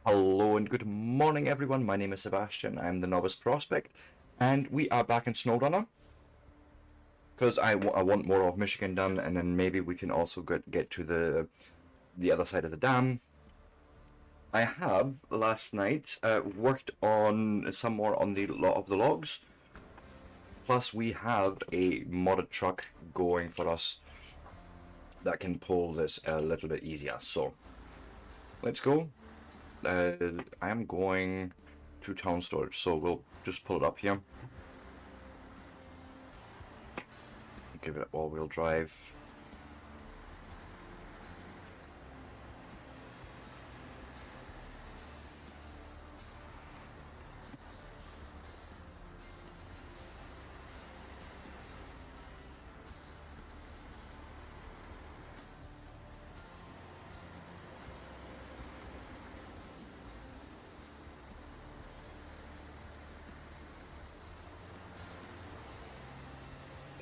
Hello and good morning, everyone. My name is Sebastian. I'm the Novice Prospect, and we are back in SnowRunner because I want more of Michigan done, and then maybe we can also get to the other side of the dam. I have last night worked on some more on the lot of the logs. Plus, we have a modded truck going for us that can pull this a little bit easier. So let's go. I am going to town storage, so we'll just pull it up here. Give it all-wheel drive.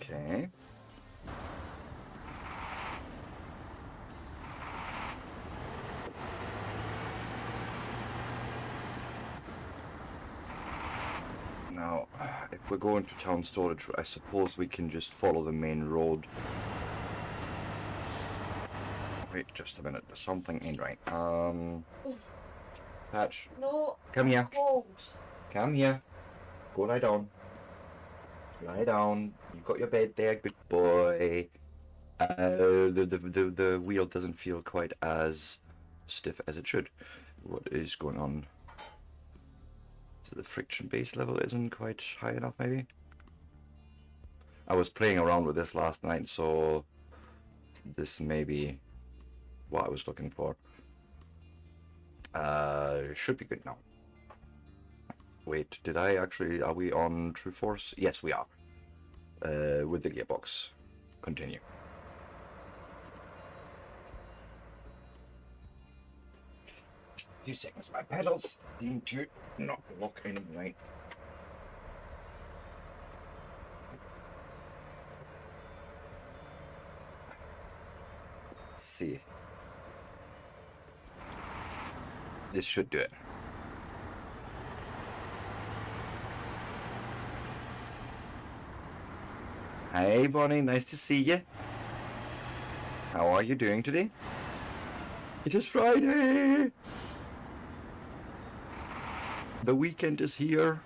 Okay. Now, if we're going to town storage, I suppose we can just follow the main road. Wait just a minute, there's something ain't right. Patch. No. Come here. Cold. Come here. Go lie down. Lie down. You've got your bed there, good boy. The wheel doesn't feel quite as stiff as it should. What is going on? So the friction base level isn't quite high enough, maybe? I was playing around with this last night, so this may be what I was looking for. Should be good now. Wait, did I actually... Are we on True Force? Yes, we are. With the gearbox. Continue. Few seconds, my pedals seem to not lock in right. Let's see. This should do it. Hey Bonnie, nice to see you. How are you doing today? It is Friday! The weekend is here.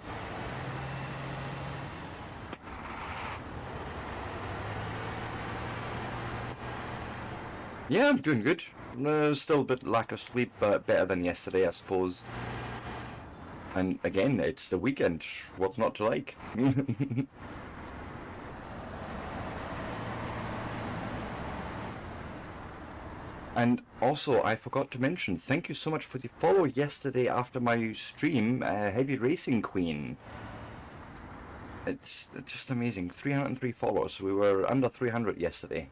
Yeah, I'm doing good. Still a bit lack of sleep, but better than yesterday, I suppose. And again, it's the weekend. What's not to like? And also, I forgot to mention, thank you so much for the follow yesterday after my stream, Heavy Racing Queen. It's just amazing. 303 followers. We were under 300 yesterday.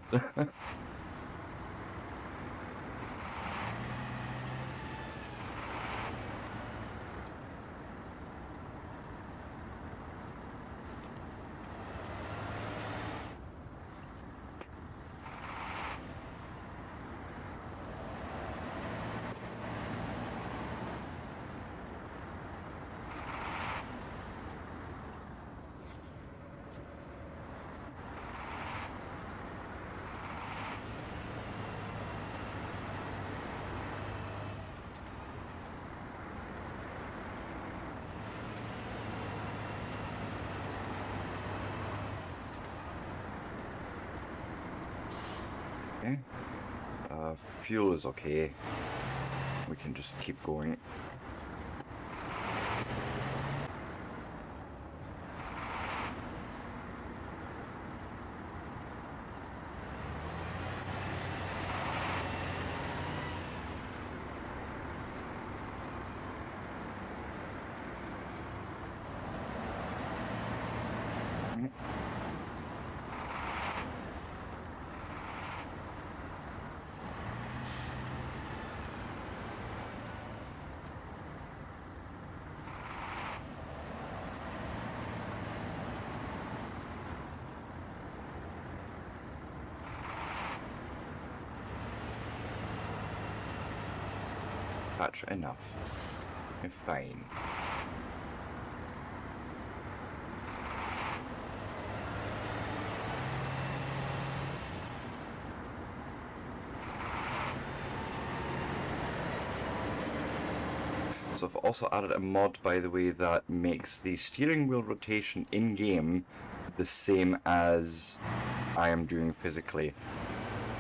Okay. Fuel is okay. We can just keep going. That's enough. You're fine. So I've also added a mod, by the way, that makes the steering wheel rotation in-game the same as I am doing physically.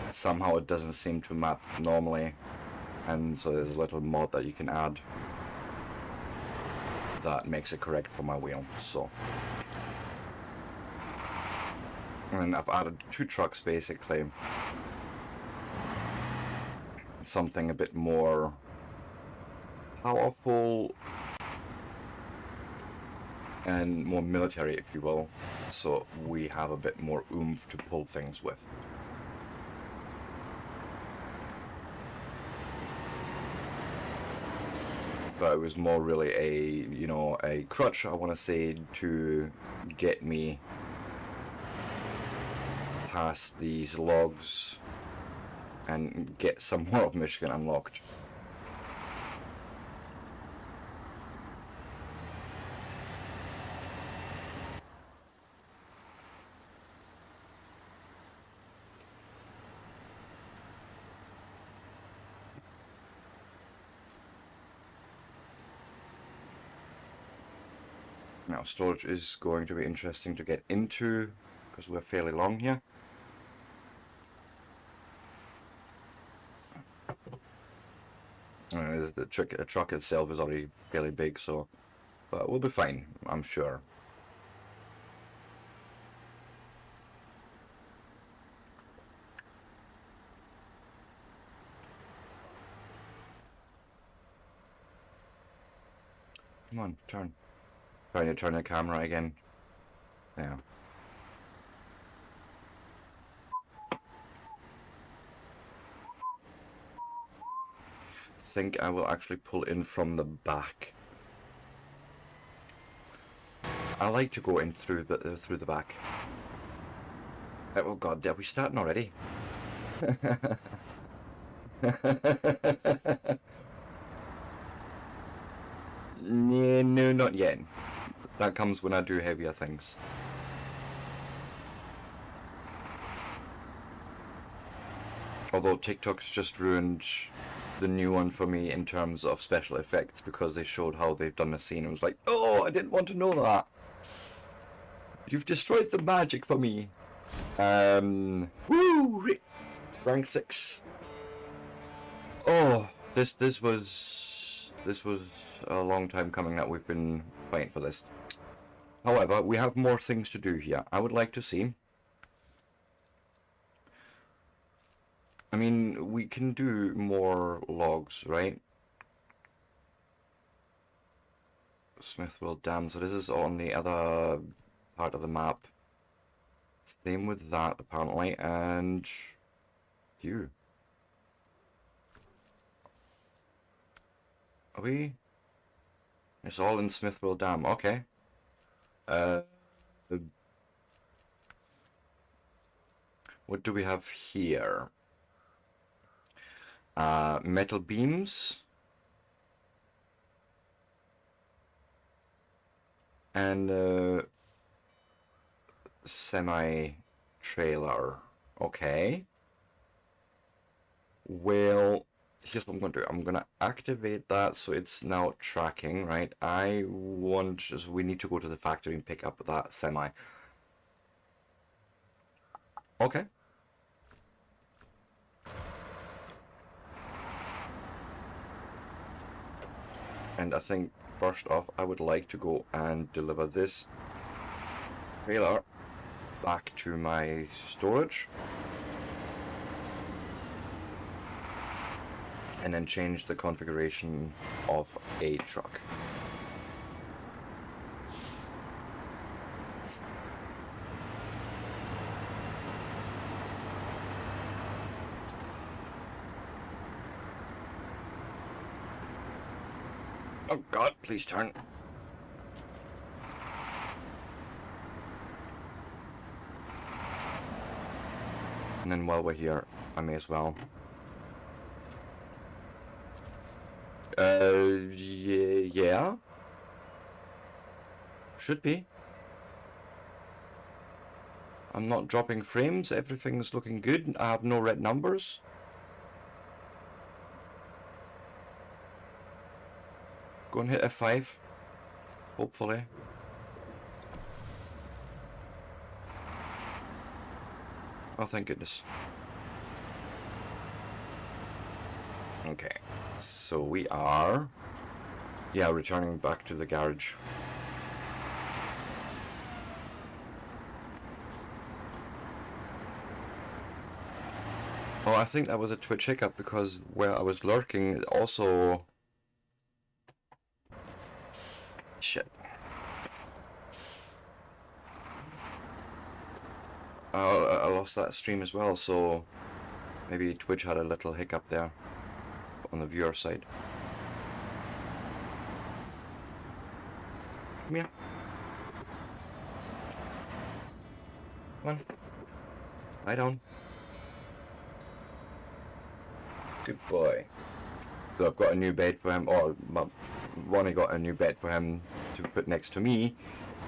Somehow it doesn't seem to map normally, and so there's a little mod that you can add that makes it correct for my wheel. So, and I've added 2 trucks basically, something a bit more powerful and more military, if you will, so we have a bit more oomph to pull things with. But it was more really a, you know, a crutch, I want to say, to get me past these logs and get some more of Michigan unlocked. Now, storage is going to be interesting to get into because we're fairly long here. The truck itself is already fairly big, so, but we'll be fine, I'm sure. Come on, turn. Trying to turn the camera again. Yeah. I think I will actually pull in from the back. I like to go in through the back. Oh god, are we starting already? No, not yet. That comes when I do heavier things. Although TikTok's just ruined the new one for me in terms of special effects because they showed how they've done the scene. I was like, oh, I didn't want to know that. You've destroyed the magic for me. Woo! Rank 6. Oh, this was a long time coming that we've been fighting for this. However, we have more things to do here. I would like to see. I mean, we can do more logs, right? Smithville Dam. So this is on the other part of the map. Same with that, apparently, and you. Are we? It's all in Smithville Dam. Okay. What do we have here? Metal beams. And semi-trailer. Okay. Well, here's what I'm going to do. I'm going to activate that so it's now tracking, right? We need to go to the factory and pick up that semi. Okay. And I think first off, I would like to go and deliver this trailer back to my storage. And then change the configuration of a truck. Oh God, please turn. And then while we're here, I may as well. Yeah. Should be. I'm not dropping frames, everything's looking good, I have no red numbers. Go and hit F5, hopefully. Oh, thank goodness. Okay, so we are, yeah, returning back to the garage. Oh, I think that was a Twitch hiccup because where I was lurking, it also... Shit. I lost that stream as well, so maybe Twitch had a little hiccup there on the viewer side. Come here. Come on. Lie down. Good boy. So I've got a new bed for him, or Ronnie got a new bed for him to put next to me.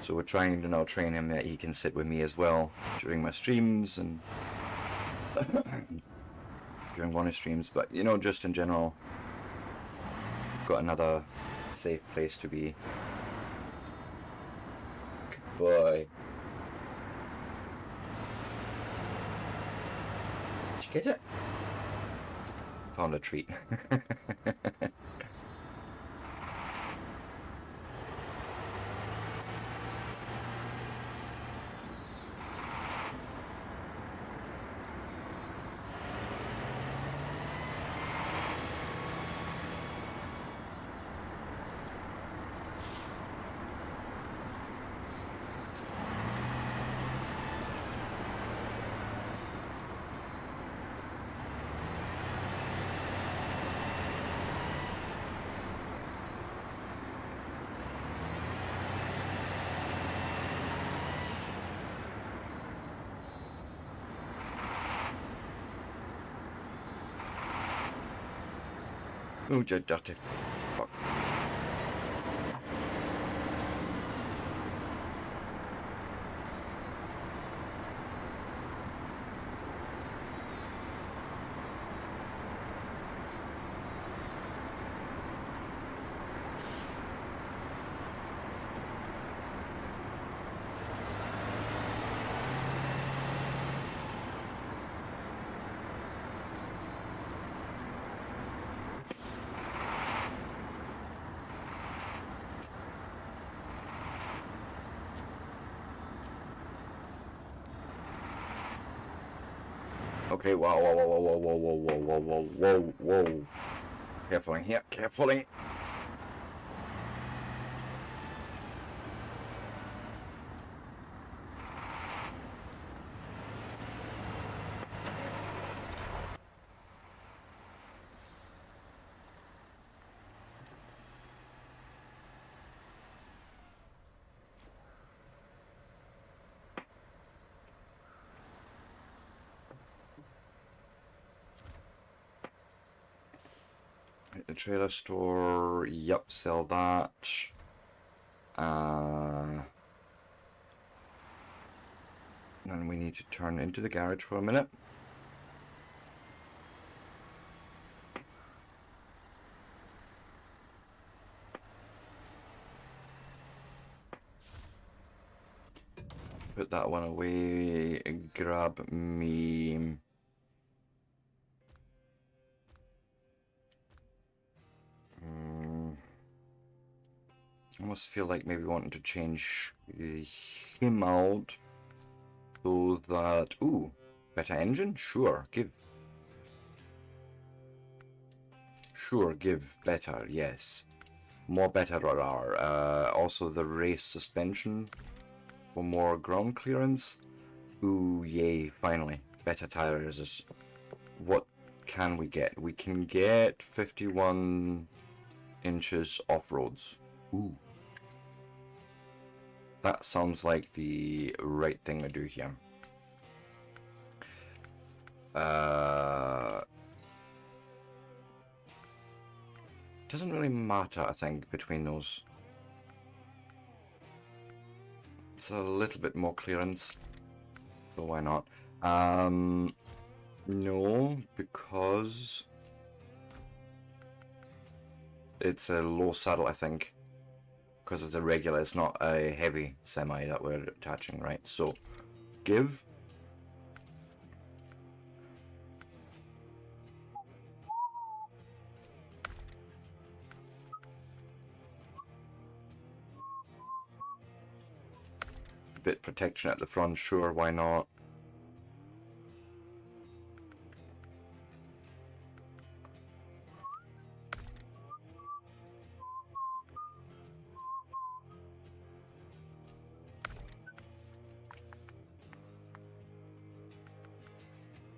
So we're trying to now train him that he can sit with me as well during my streams and during Ronnie's streams. But you know, just in general, got another safe place to be. boy. Did you get it? Found a treat. Oh, you dirty fuck. Okay, whoa, whoa, whoa, whoa, whoa, whoa, whoa, whoa, whoa, whoa, whoa. Carefully here, carefully. The trailer store, yep, sell that. Then we need to turn into the garage for a minute. Put that one away, grab me... I almost feel like maybe wanting to change him out so that... Ooh, better engine? Sure, give. Sure, give better, yes. More better are. Also the race suspension for more ground clearance. Ooh, yay, finally. Better tires. What can we get? We can get 51 inches off-roads. Ooh. That sounds like the right thing to do here. Doesn't really matter, I think, between those. It's a little bit more clearance, so why not? No, because it's a low saddle, I think. Because it's a regular, it's not a heavy semi that we're attaching, right? So, give. A bit protection at the front, sure, why not?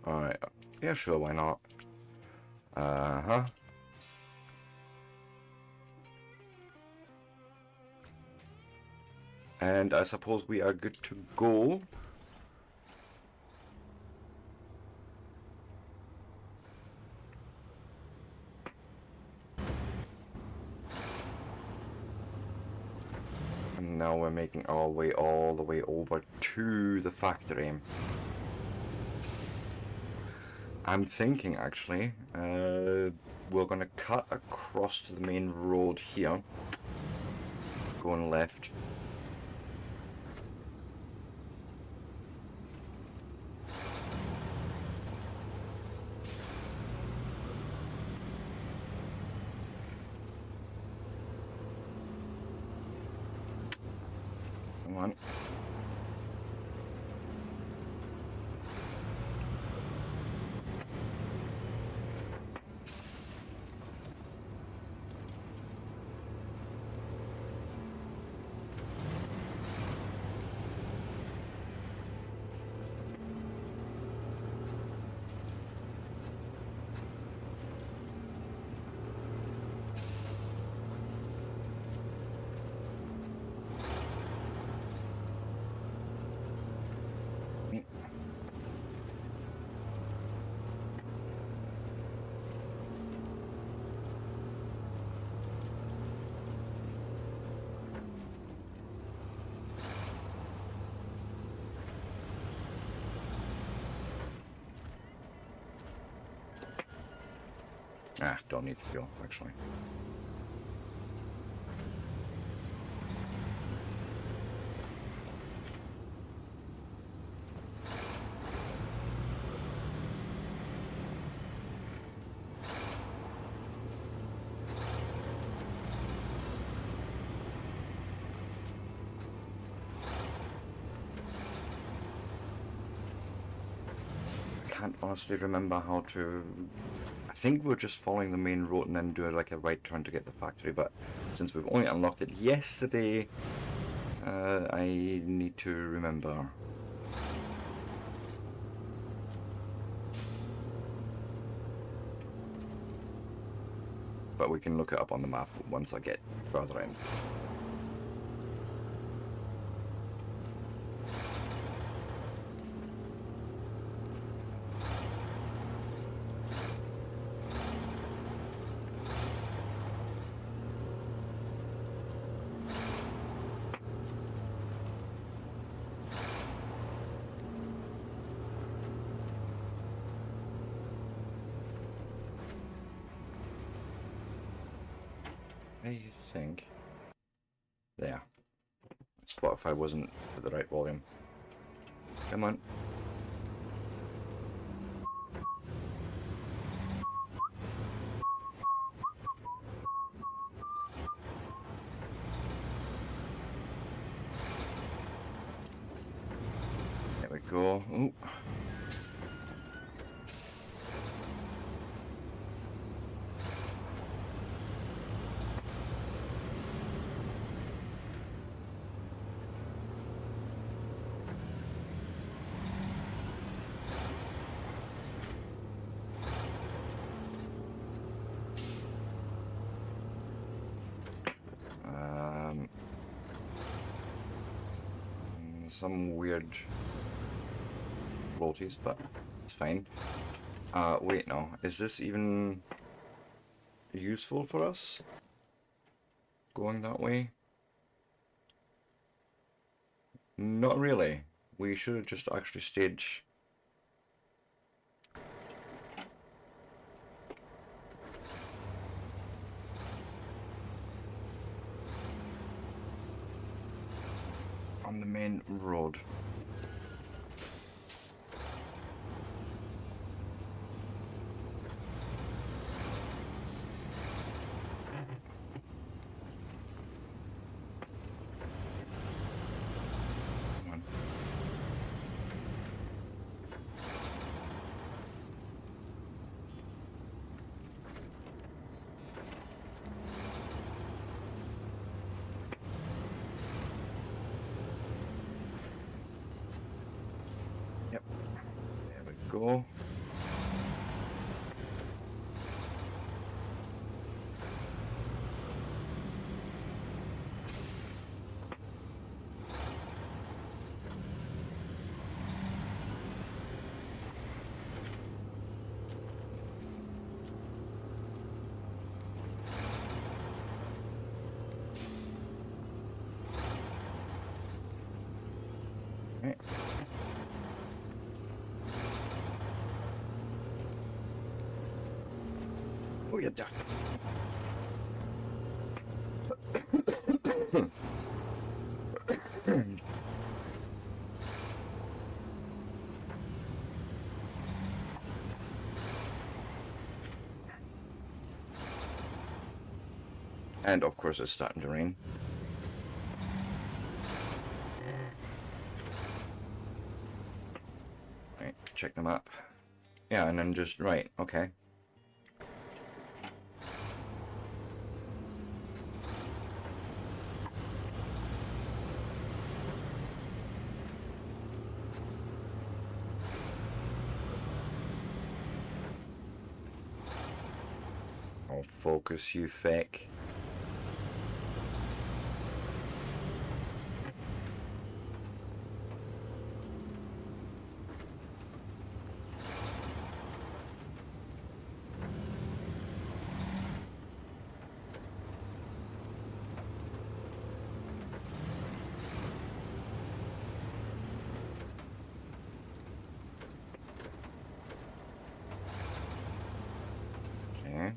Alright, yeah, sure, why not? Uh-huh. And I suppose we are good to go. And now we're making our way all the way over to the factory. I'm thinking, actually, we're going to cut across to the main road here, going left. Come on. Ah, don't need fuel, actually. I can't honestly remember how to... I think we're just following the main road and then do like a right turn to get the factory, but since we've only unlocked it yesterday, I need to remember. But we can look it up on the map once I get further in. I think... There. Spotify wasn't at the right volume. Come on. There we go. Ooh. Some weird floaties, but it's fine. Wait, no. Is this even useful for us? Going that way? Not really. We should have just actually stayed... on the main road. Come on. Yep. There we go. Right. Oh, you duck. And of course it's starting to rain. check the map. Yeah, and then just, right, okay. Oh, focus, you feck. Okay.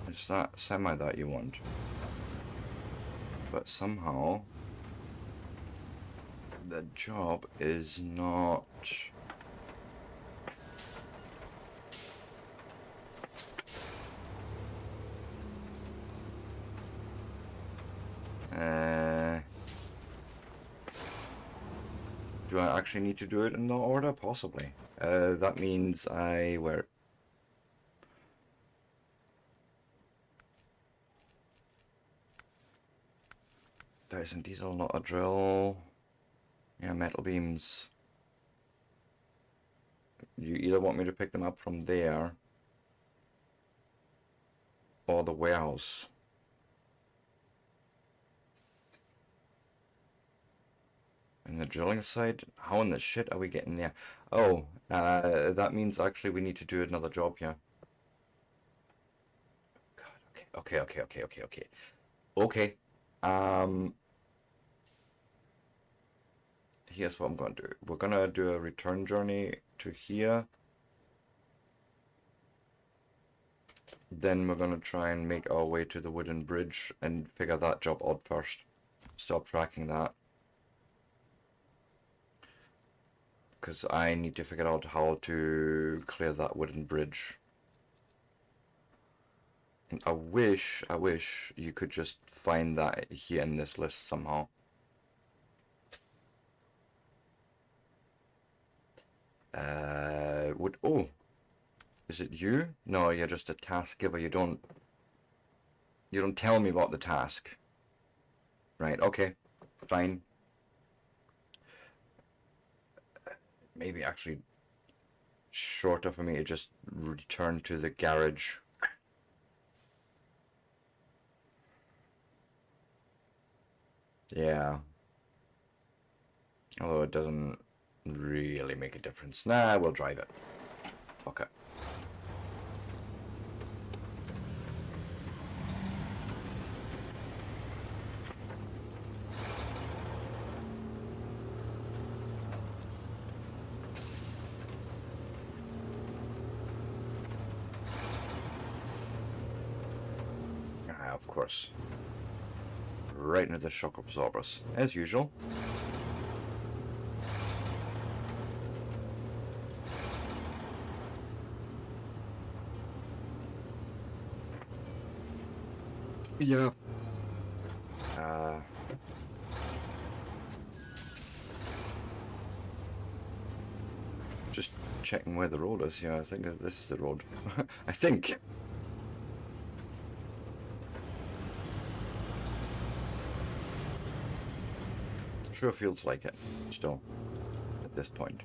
It's that semi that you want. But somehow the job is not... do I actually need to do it in that order? Possibly. That means I... where? There's a diesel, not a drill. Yeah, metal beams. You either want me to pick them up from there or the warehouse. And the drilling side? How in the shit are we getting there? Oh, that means actually we need to do another job here. God, okay. Okay. Here's what I'm going to do. We're going to do a return journey to here. Then we're going to try and make our way to the wooden bridge and figure that job out first. Stop tracking that. Because I need to figure out how to clear that wooden bridge. And I wish you could just find that here in this list somehow. Oh, is it you? No, you're just a task giver. You don't tell me about the task. Right, okay, fine. Maybe actually shorter for me to just return to the garage. Yeah. Although it doesn't really make a difference. Nah, we'll drive it. Okay. Of course. Right into the shock absorbers, as usual. Yeah. Just checking where the road is. Yeah, I think this is the road. I think. Sure feels like it, still, at this point.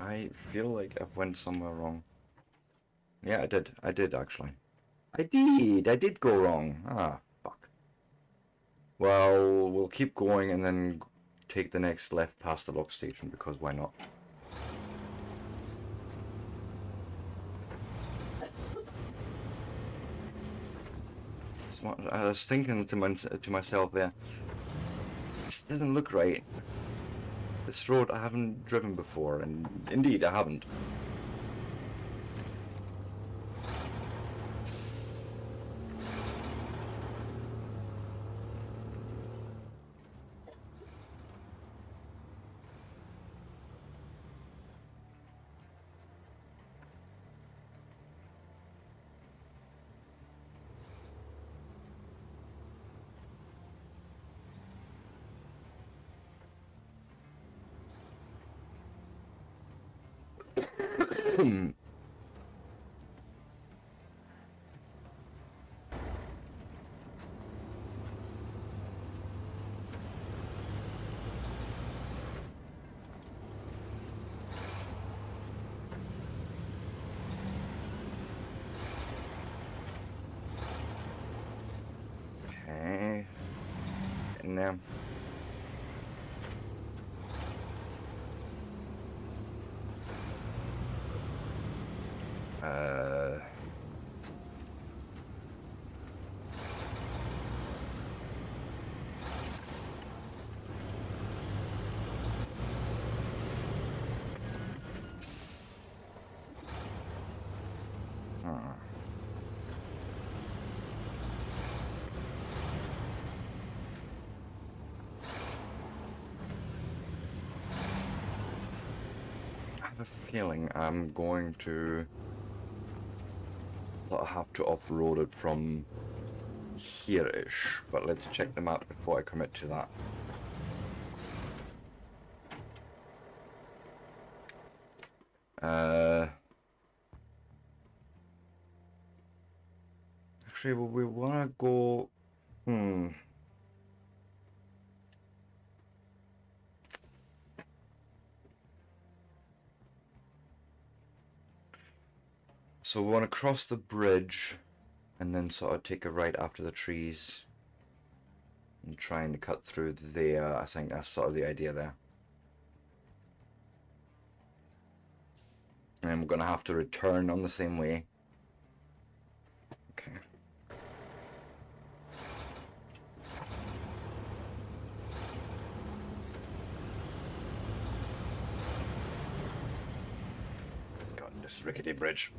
I feel like I've went somewhere wrong. Yeah, I did actually. I did go wrong. Ah, fuck. Well, we'll keep going and then take the next left past the lock station, because why not? I was thinking to myself there, This doesn't look right. This road I haven't driven before, and indeed I haven't. Okay. Getting there. Uh... Hmm. I have a feeling I'm going to have to off-road it from here-ish, but let's check the map before I commit to that. Actually, we want to go... So we want to cross the bridge and then sort of take a right after the trees and trying to cut through there. I think that's sort of the idea there. And we're going to have to return on the same way. Okay. God, this rickety bridge.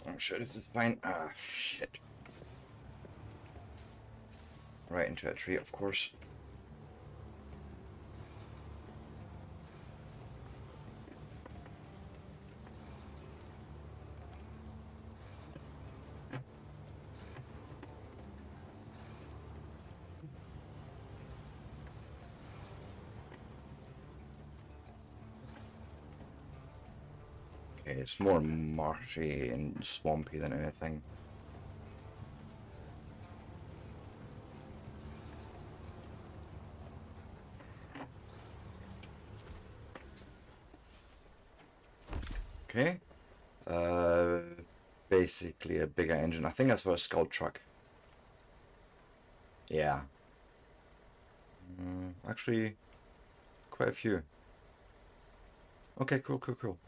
I'm sure this is fine. Ah, shit. Right into a tree, of course. Okay, it's more marshy and swampy than anything. Okay. Basically a bigger engine. I think that's for a scout truck. Yeah. Actually, quite a few. Okay, cool, cool, cool.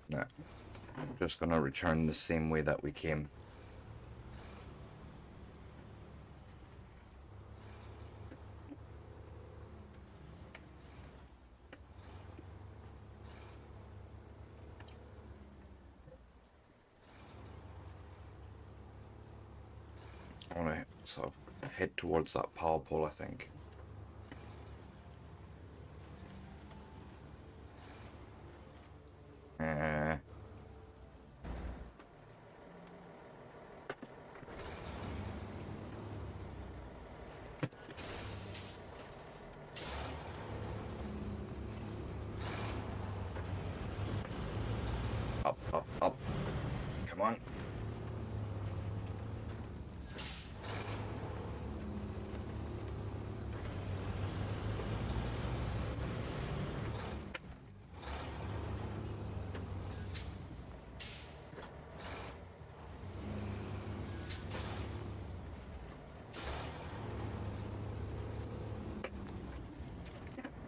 No, I'm just gonna return the same way that we came. I want to sort of head towards that power pole, I think. Come on.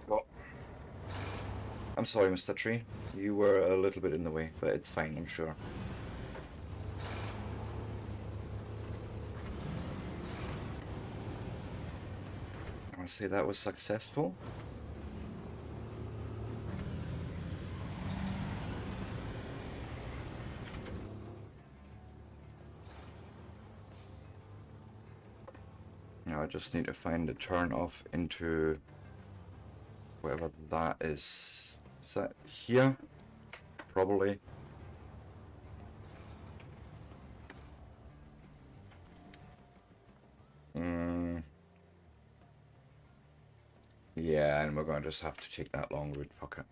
Go. I'm sorry, Mr. Tree. You were a little bit in the way, but it's fine, I'm sure. I want to say that was successful. Now I just need to find the turn off into whatever that is. Is that here? Probably. Yeah, and we're going to just have to take that long route. Fuck it.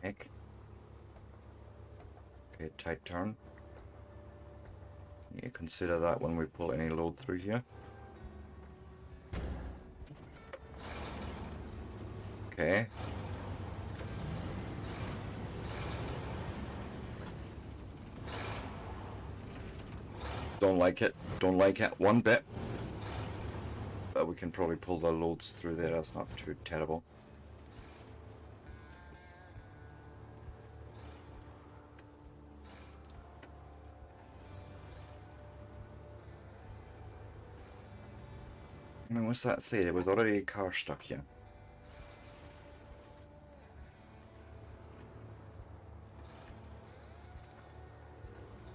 Heck. Okay, tight turn. You consider that when we pull any load through here. Okay. Don't like it. Don't like it one bit. But we can probably pull the loads through there. That's not too terrible. I mean, what's that say? There was already a car stuck here.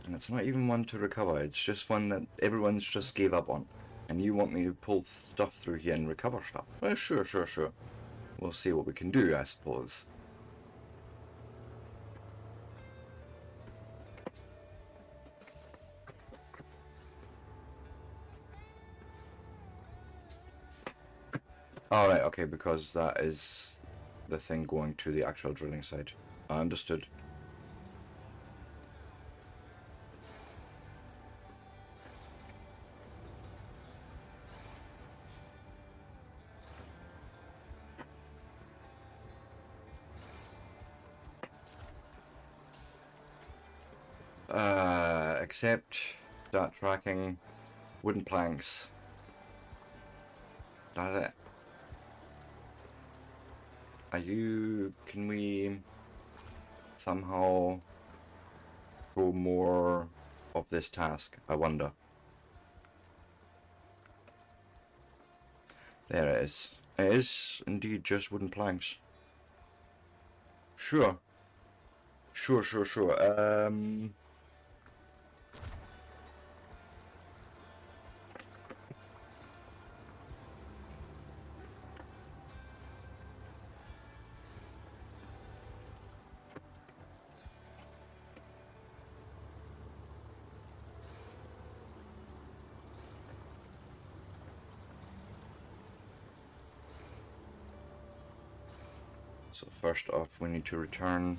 And it's not even one to recover, it's just one that everyone's just gave up on. And you want me to pull stuff through here and recover stuff? Well, sure. We'll see what we can do, I suppose. Alright, okay, because that is the thing going to the actual drilling site. I understood. Accept, start tracking, wooden planks. That's it. Can we somehow go more of this task? I wonder. There it is. It is indeed just wooden planks. Sure. Sure. So first off, we need to return.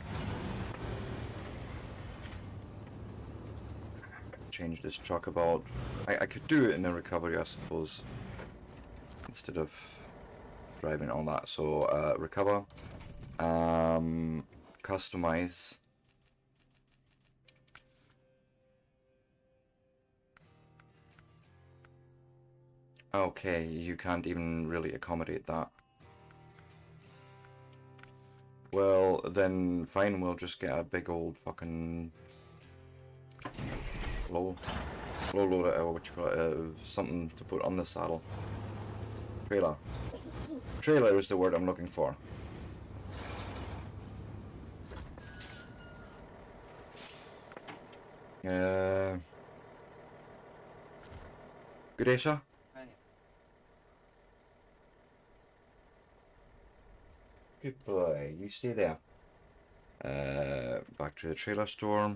Change this truck about. I could do it in the recovery, I suppose, instead of driving all that. So recover, customize. Okay, you can't even really accommodate that. Well, then fine, we'll just get a big old fucking low loader, or what you call it, something to put on the saddle. Trailer. Trailer is the word I'm looking for. Good day, sir. Good boy, you stay there. Back to the trailer store.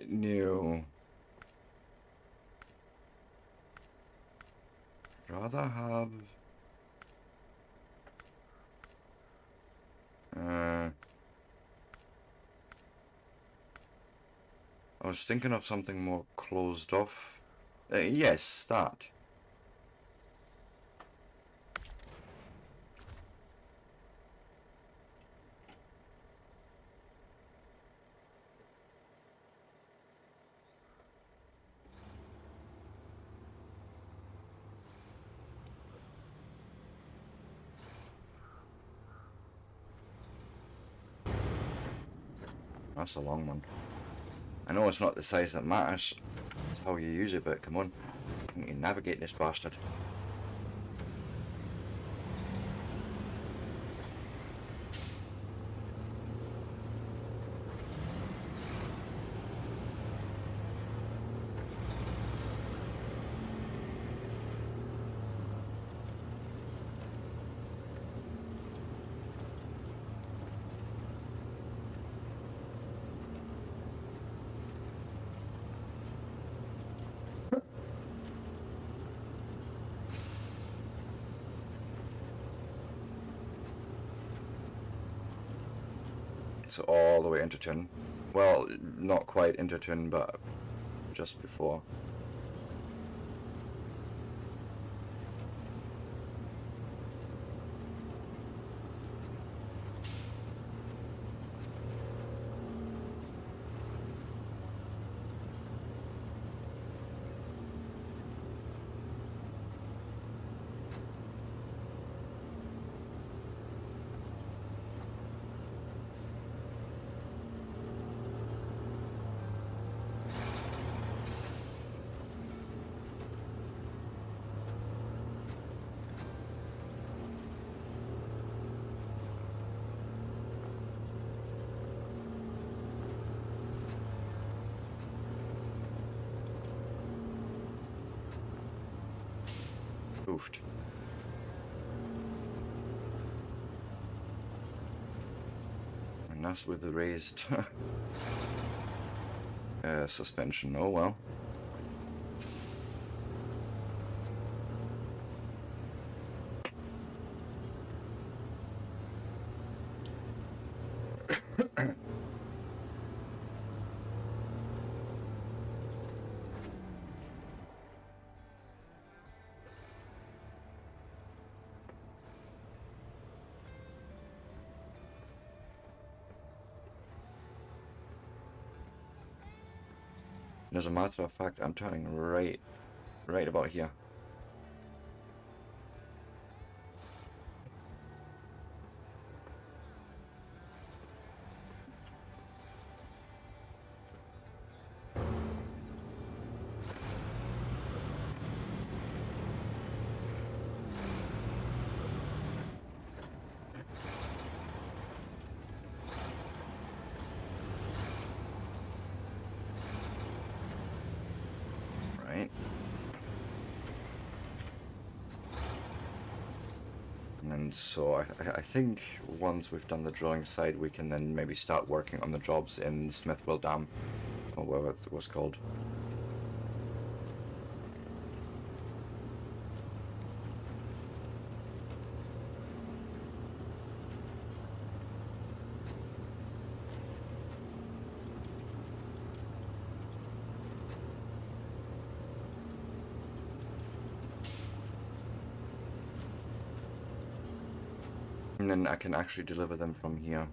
No. Rather have... I was thinking of something more closed off. Yes, that. That's a long one. I know it's not the size that matters, it's how you use it, but come on, you can navigate this bastard. So all the way into Tun. Well, not quite into Tun, but just before. Oofed. And that's with the raised suspension. Oh well. As a matter of fact, I'm turning right about here. Right. And so I think once we've done the drilling side, we can then maybe start working on the jobs in Smithville Dam, or whatever it was called. And then I can actually deliver them from here.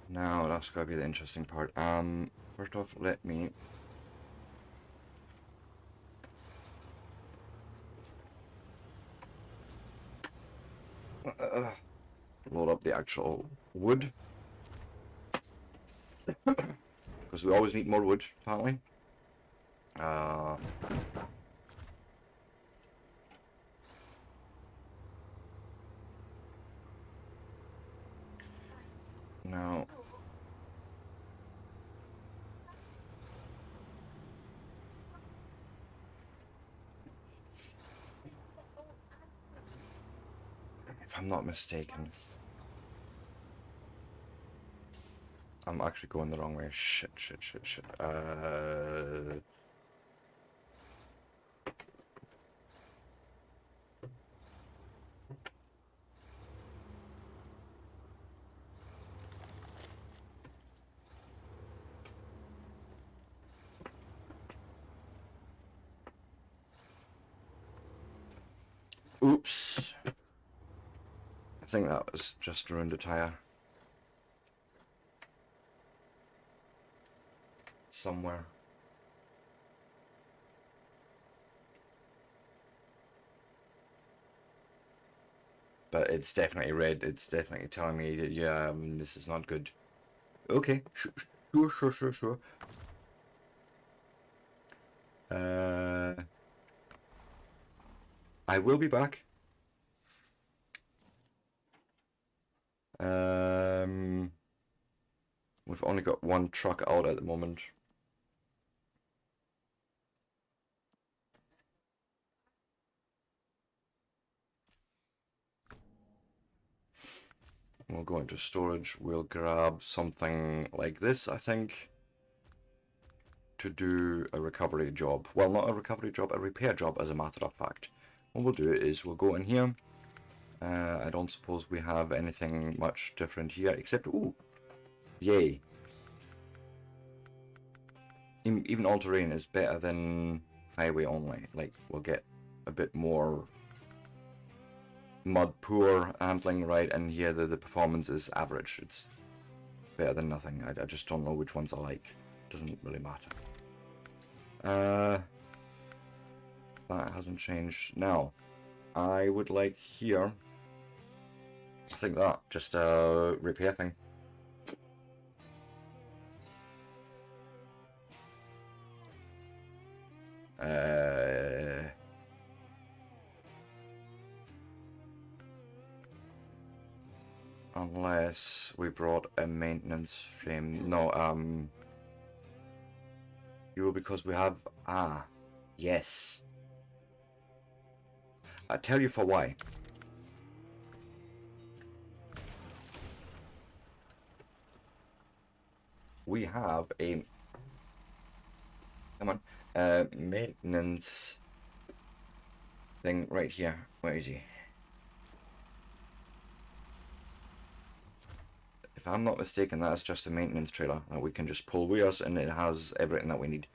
Now, that's gotta be the interesting part. First off, let me... load up the actual wood. Because we always need more wood, apparently. Uh, now, if I'm not mistaken, I'm actually going the wrong way. Shit. Oops. I think that was just ruined a tire. Somewhere. But it's definitely red. It's definitely telling me that, yeah, this is not good. Okay, sure. I will be back. We've only got one truck out at the moment. We'll go into storage. We'll grab something like this, I think, to do a recovery job. Well, not a recovery job, a repair job, as a matter of fact. What we'll do is we'll go in here. I don't suppose we have anything much different here, except, ooh, yay. Even all-terrain is better than highway only. Like, we'll get a bit more mud poor handling, right? And here the performance is average. It's better than nothing. I just don't know which ones I like. Doesn't really matter. That hasn't changed. Now, I would like here, I think that, just a repair thing. Unless we brought a maintenance frame. No, because we have, yes. I'll tell you for why. We have a, come on, maintenance thing right here. Where is he? If I'm not mistaken, that's just a maintenance trailer that we can just pull with us, and it has everything that we need.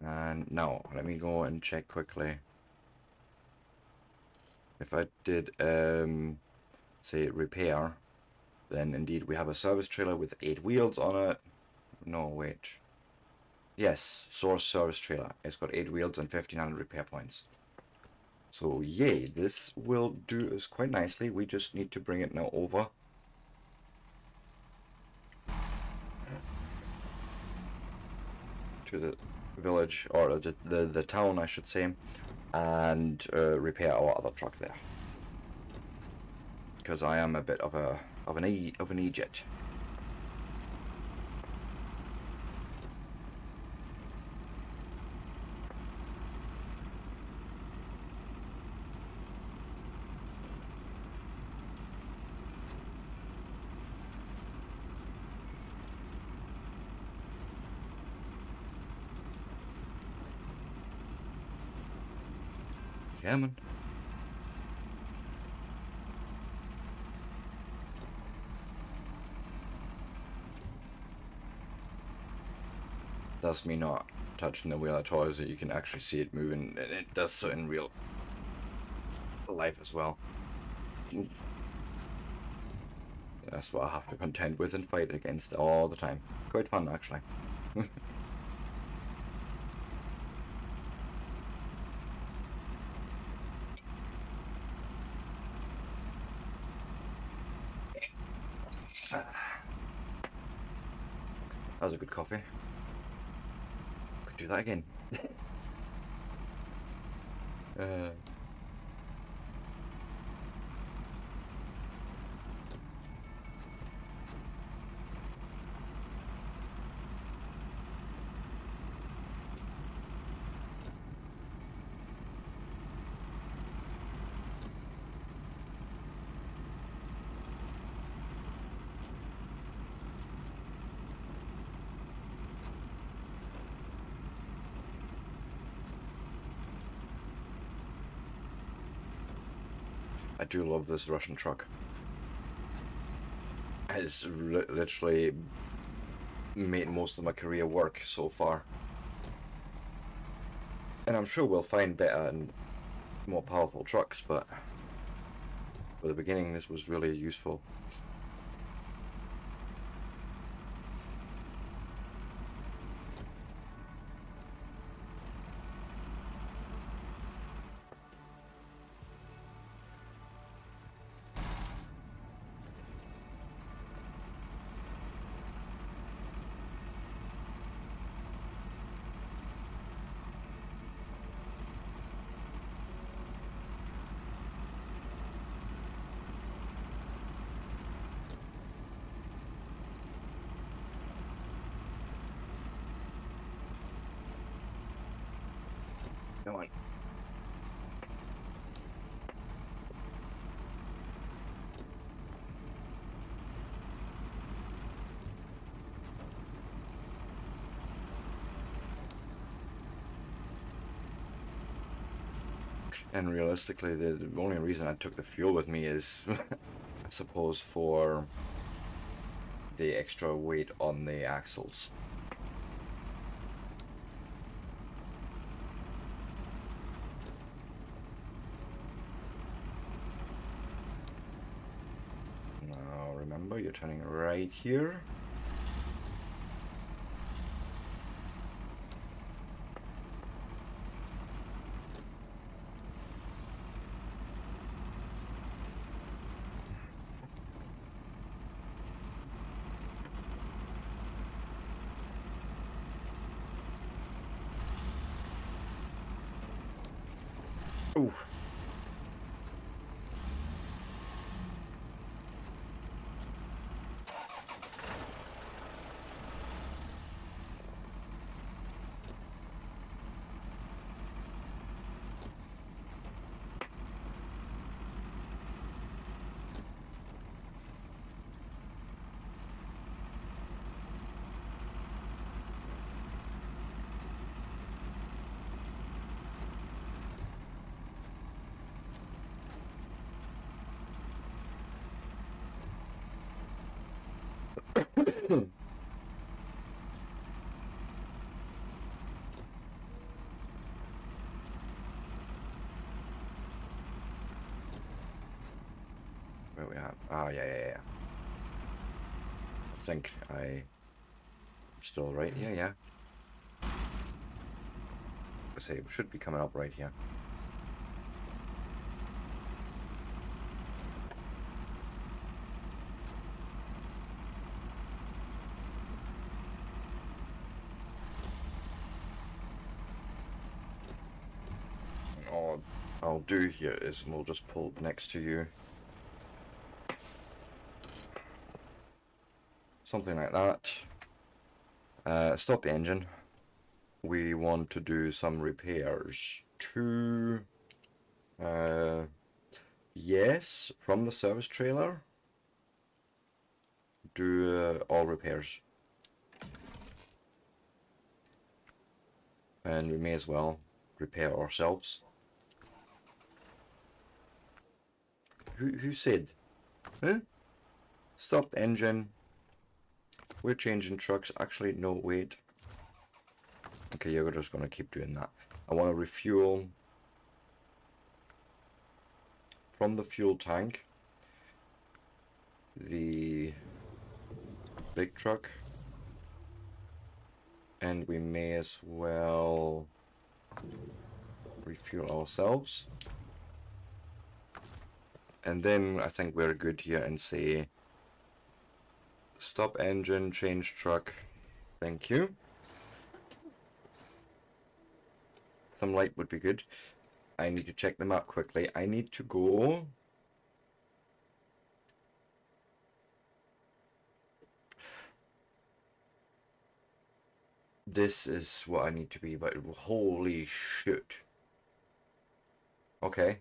And now, let me go and check quickly. If I did, say, repair, then indeed we have a service trailer with 8 wheels on it. No, wait. Yes, source service trailer. It's got 8 wheels and 1500 repair points. So, yay, this will do us quite nicely. We just need to bring it now over. To the village, or the town, I should say, and repair our other truck there. Because I am a bit of an idiot. Yeah, man. That's me not touching the wheel at all, is that you can actually see it moving, and it does so in real life as well. That's what I have to contend with and fight against all the time. Quite fun, actually. That was a good coffee. Could do that again. uh, I do love this Russian truck. It's literally made most of my career work so far. And I'm sure we'll find better and more powerful trucks, but for the beginning this was really useful. Come on. And realistically, the only reason I took the fuel with me is, I suppose, for the extra weight on the axles. Now remember, you're turning right here. Ooh. Where we at? Ah, yeah. I think I'm still right here, yeah. I say it should be coming up right here. All I'll do here is we'll just pull next to you. Something like that. Stop the engine. We want to do some repairs to, yes, from the service trailer, do all repairs. And we may as well repair ourselves. Who said? Huh? Stop the engine. We're changing trucks. Actually, no, wait. Okay, you're just gonna keep doing that. I want to refuel from the fuel tank the big truck, and we may as well refuel ourselves. And then I think we're good here and say stop engine, change truck. Thank you. Some light would be good. I need to check the map quickly. I need to go. This is what I need to be, but holy shit. Okay.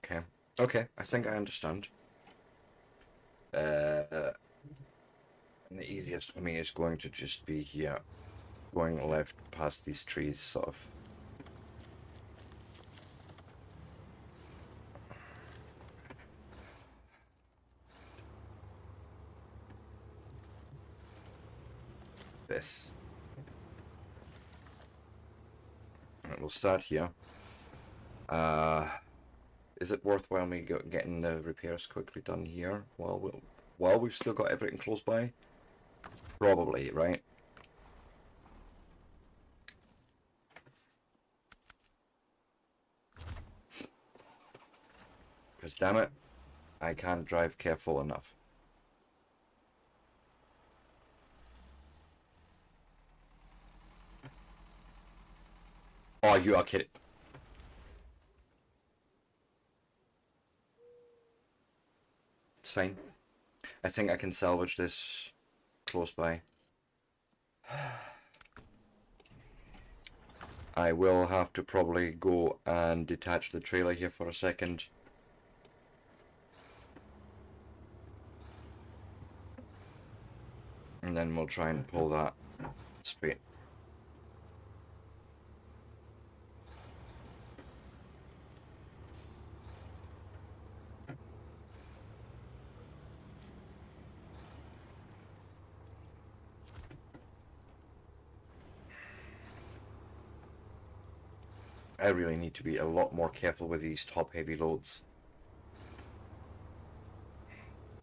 Okay. Okay, I think I understand. And the easiest for me is going to just be here, going left past these trees, sort of. This. Alright, we'll start here. Is it worthwhile me getting the repairs quickly done here while we've still got everything close by? Probably, right? Because damn it, I can't drive careful enough. Oh, you are kidding. It's fine. I think I can salvage this close by. I will have to probably go and detach the trailer here for a second. And then we'll try and pull that straight. I really need to be a lot more careful with these top-heavy loads.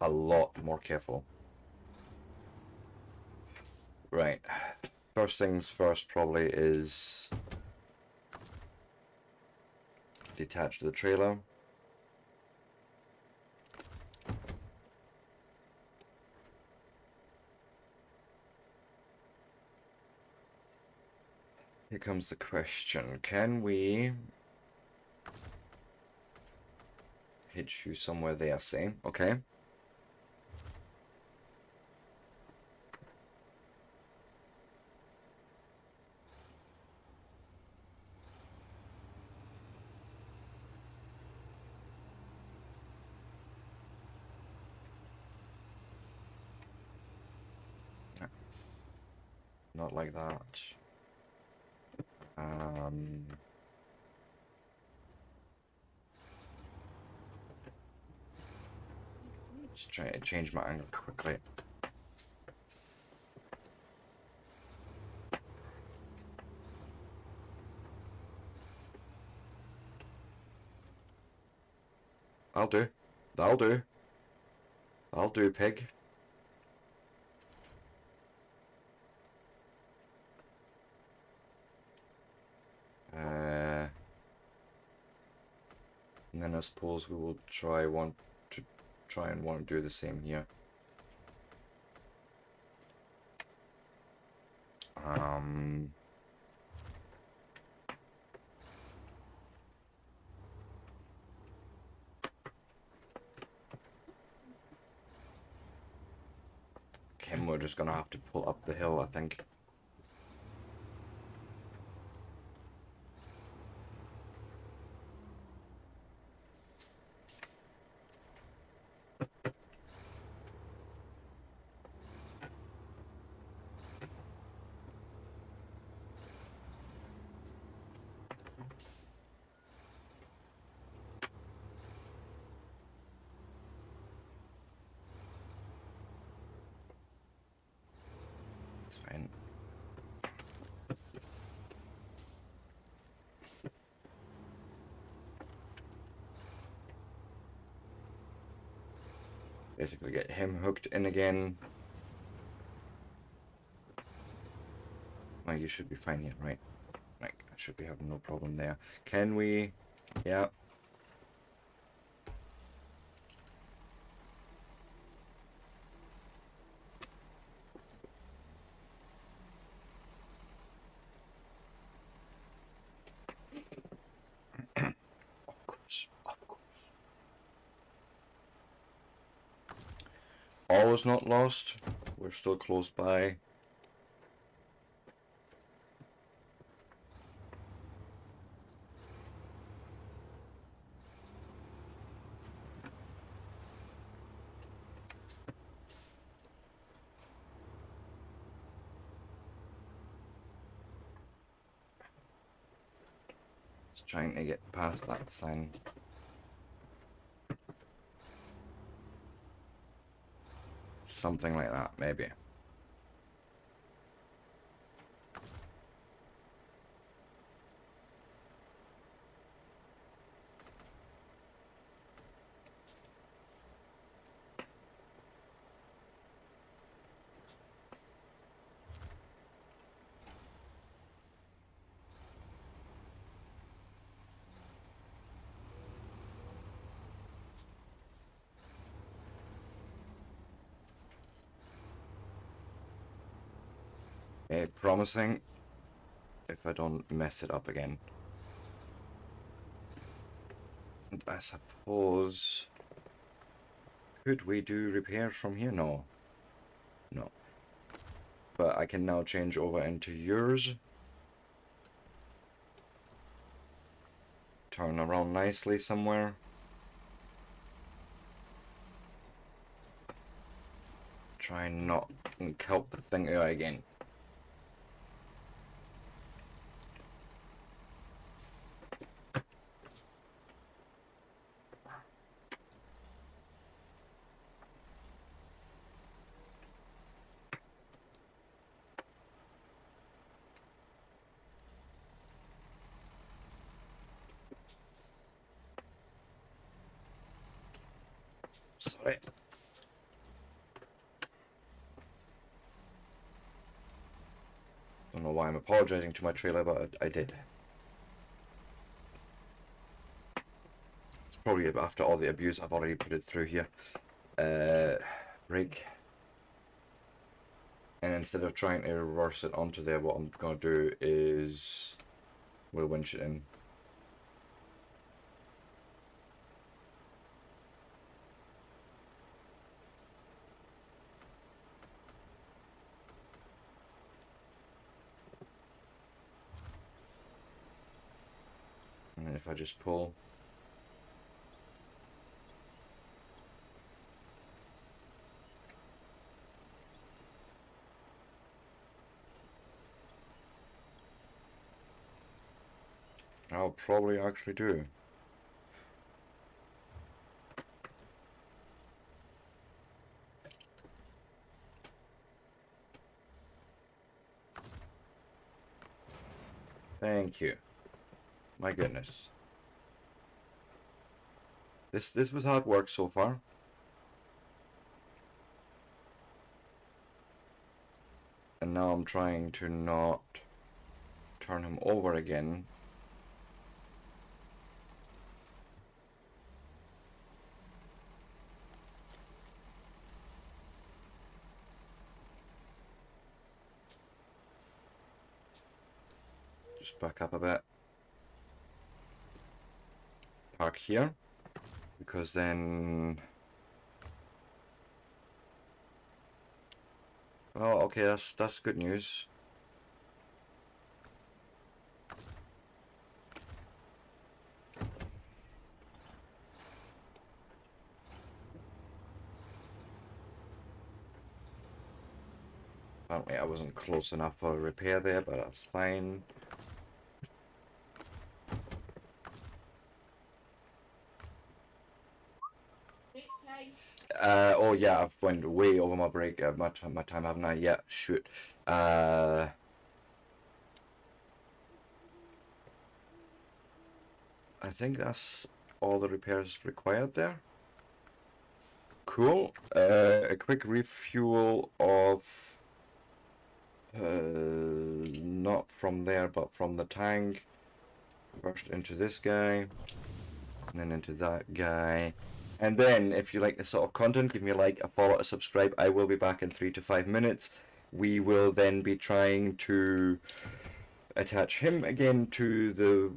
A lot more careful. Right. First things first probably is detach the trailer. Here comes the question. Can we hitch you somewhere there, say? Okay. Not like that. Just trying to change my angle quickly. I'll do. That'll do. I'll do, pig. And then I suppose we will try and want to do the same here. Okay, we're just gonna have to pull up the hill, I think. That's fine. Basically get him hooked in again. Oh, you should be fine here, right? Right, I should be having no problem there. Can we? Yeah. Of course, of course. All is not lost. We're still close by. Just trying to get past that sign. Something like that, maybe. Promising if I don't mess it up again. And I suppose... Could we do repairs from here? No. No. But I can now change over into yours. Turn around nicely somewhere. Try not and kelp the thing out again. Sorry. Don't know why I'm apologizing to my trailer, but I did. It's probably after all the abuse I've already put it through here. Break. And instead of trying to reverse it onto there, what I'm going to do is we'll winch it in. And if I just pull, I'll probably actually do. Thank you. My goodness. This was hard work so far. And now I'm trying to not turn him over again. Just back up a bit. Park here. Because then... Well, okay, that's good news. Apparently I wasn't close enough for a repair there, but that's fine. Oh yeah, I've went way over my break, my time, haven't I? Yeah, shoot. I think that's all the repairs required there. Cool. A quick refuel of not from there, but from the tank. First into this guy, and then into that guy. And then, if you like this sort of content, give me a like, a follow, a subscribe. I will be back in 3 to 5 minutes. We will then be trying to attach him again to the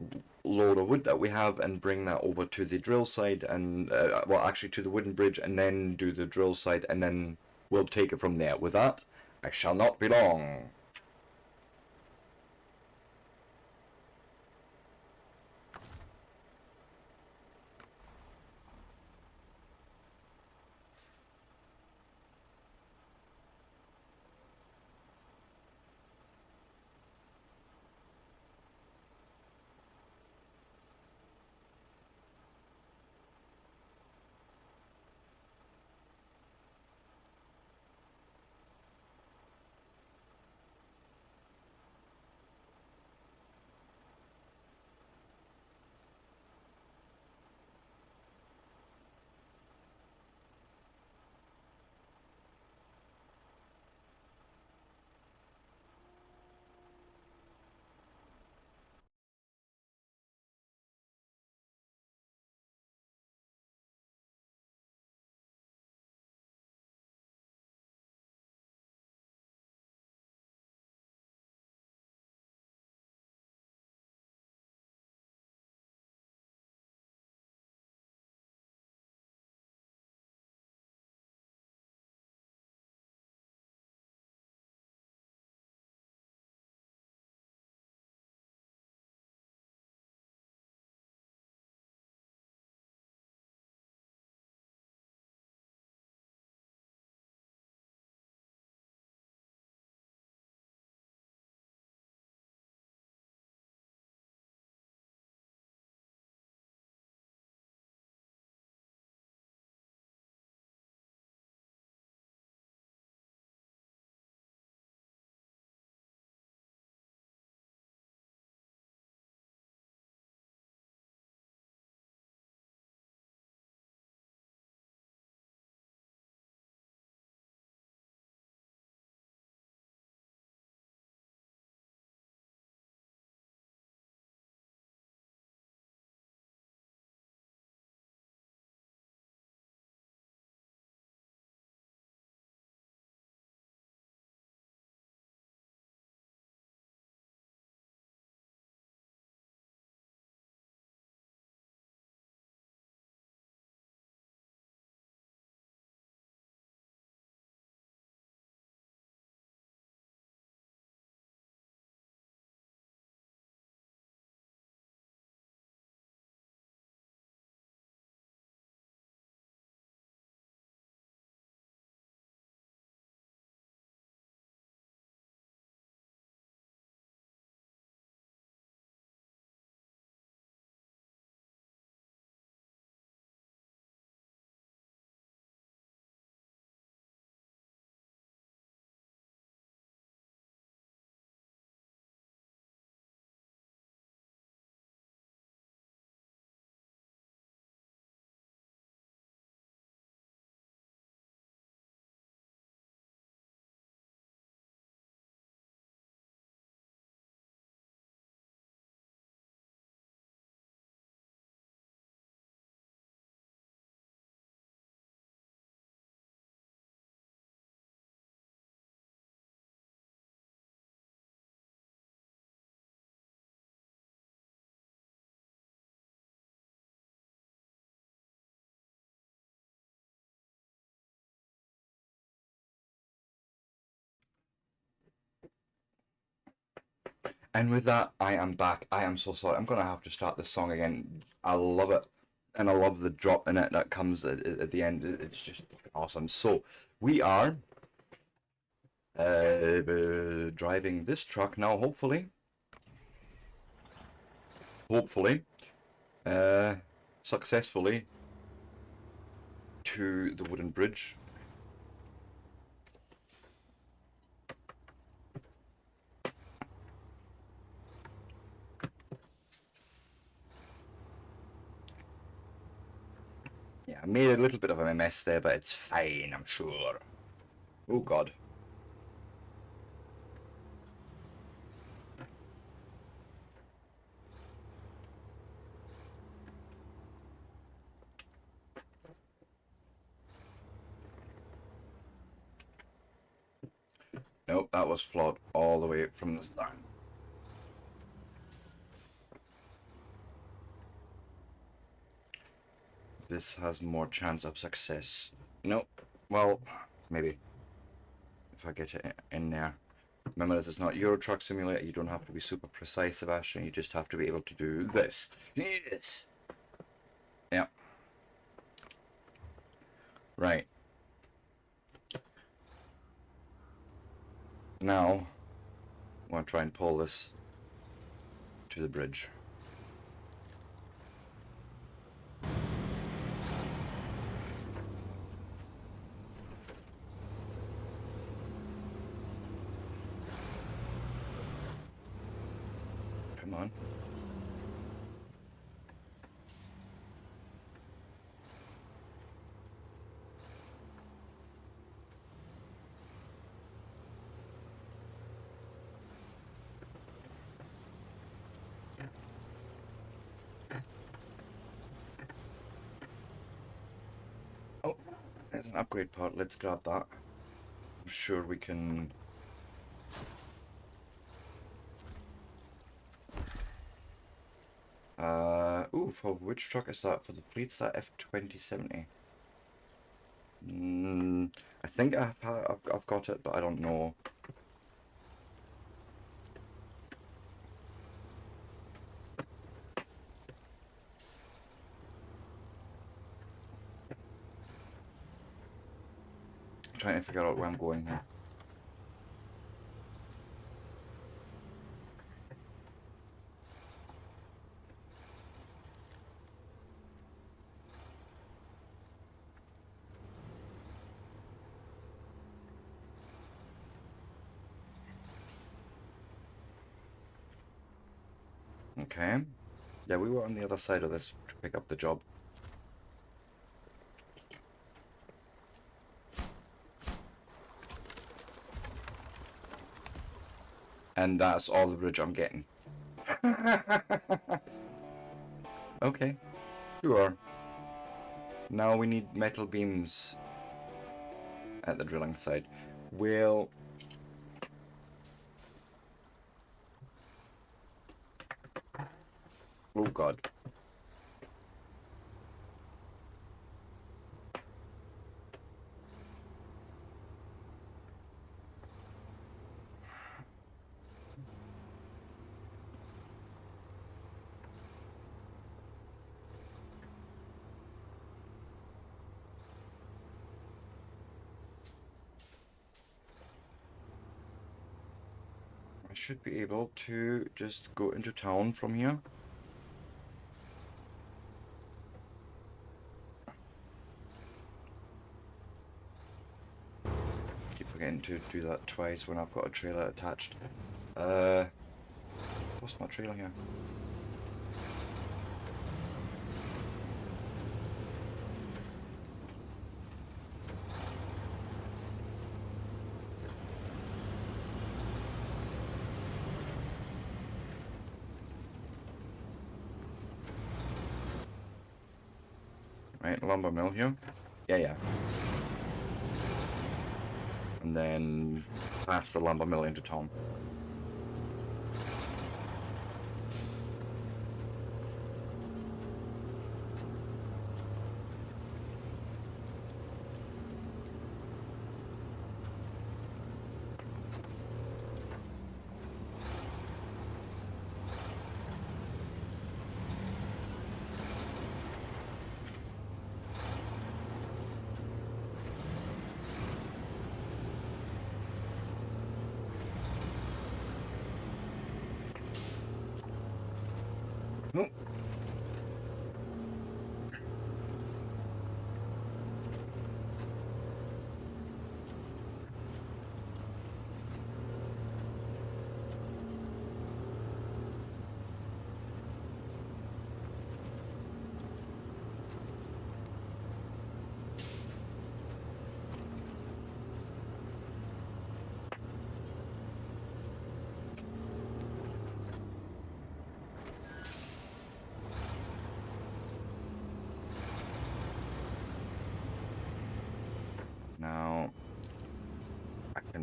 load of wood that we have and bring that over to the drill side and, well, actually to the wooden bridge, and then do the drill side, and then we'll take it from there. With that, I shall not be long. And with that, I am back. I am so sorry. I'm gonna have to start this song again. I love it, and I love the drop in it that comes at the end. It's just awesome. So we are driving this truck now. Hopefully, uh, successfully to the wooden bridge. Yeah, I made a little bit of a mess there, but it's fine, I'm sure. Oh god. Nope, that was flawed all the way from the start. This has more chance of success. Nope. Well, maybe. If I get it in there. Remember, this is not Euro Truck Simulator. You don't have to be super precise, Sebastian. You just have to be able to do this. Yes. Yeah. Right. Now, I want to try and pull this to the bridge. Come on. Oh, there's an upgrade part. Let's grab that. I'm sure we can... Ooh, for which truck is that? For the Fleetstar F2070. I think I've got it, but I don't know. I'm trying to figure out where I'm going here. Okay. Yeah, we were on the other side of this to pick up the job. And that's all the bridge I'm getting. Okay. Sure. Now we need metal beams at the drilling site. Well... Oh god. I should be able to just go into town from here. Keep forgetting to do that twice when I've got a trailer attached. What's my trailer here? Right, lumber mill here. Yeah. And then past the lumber mill into town.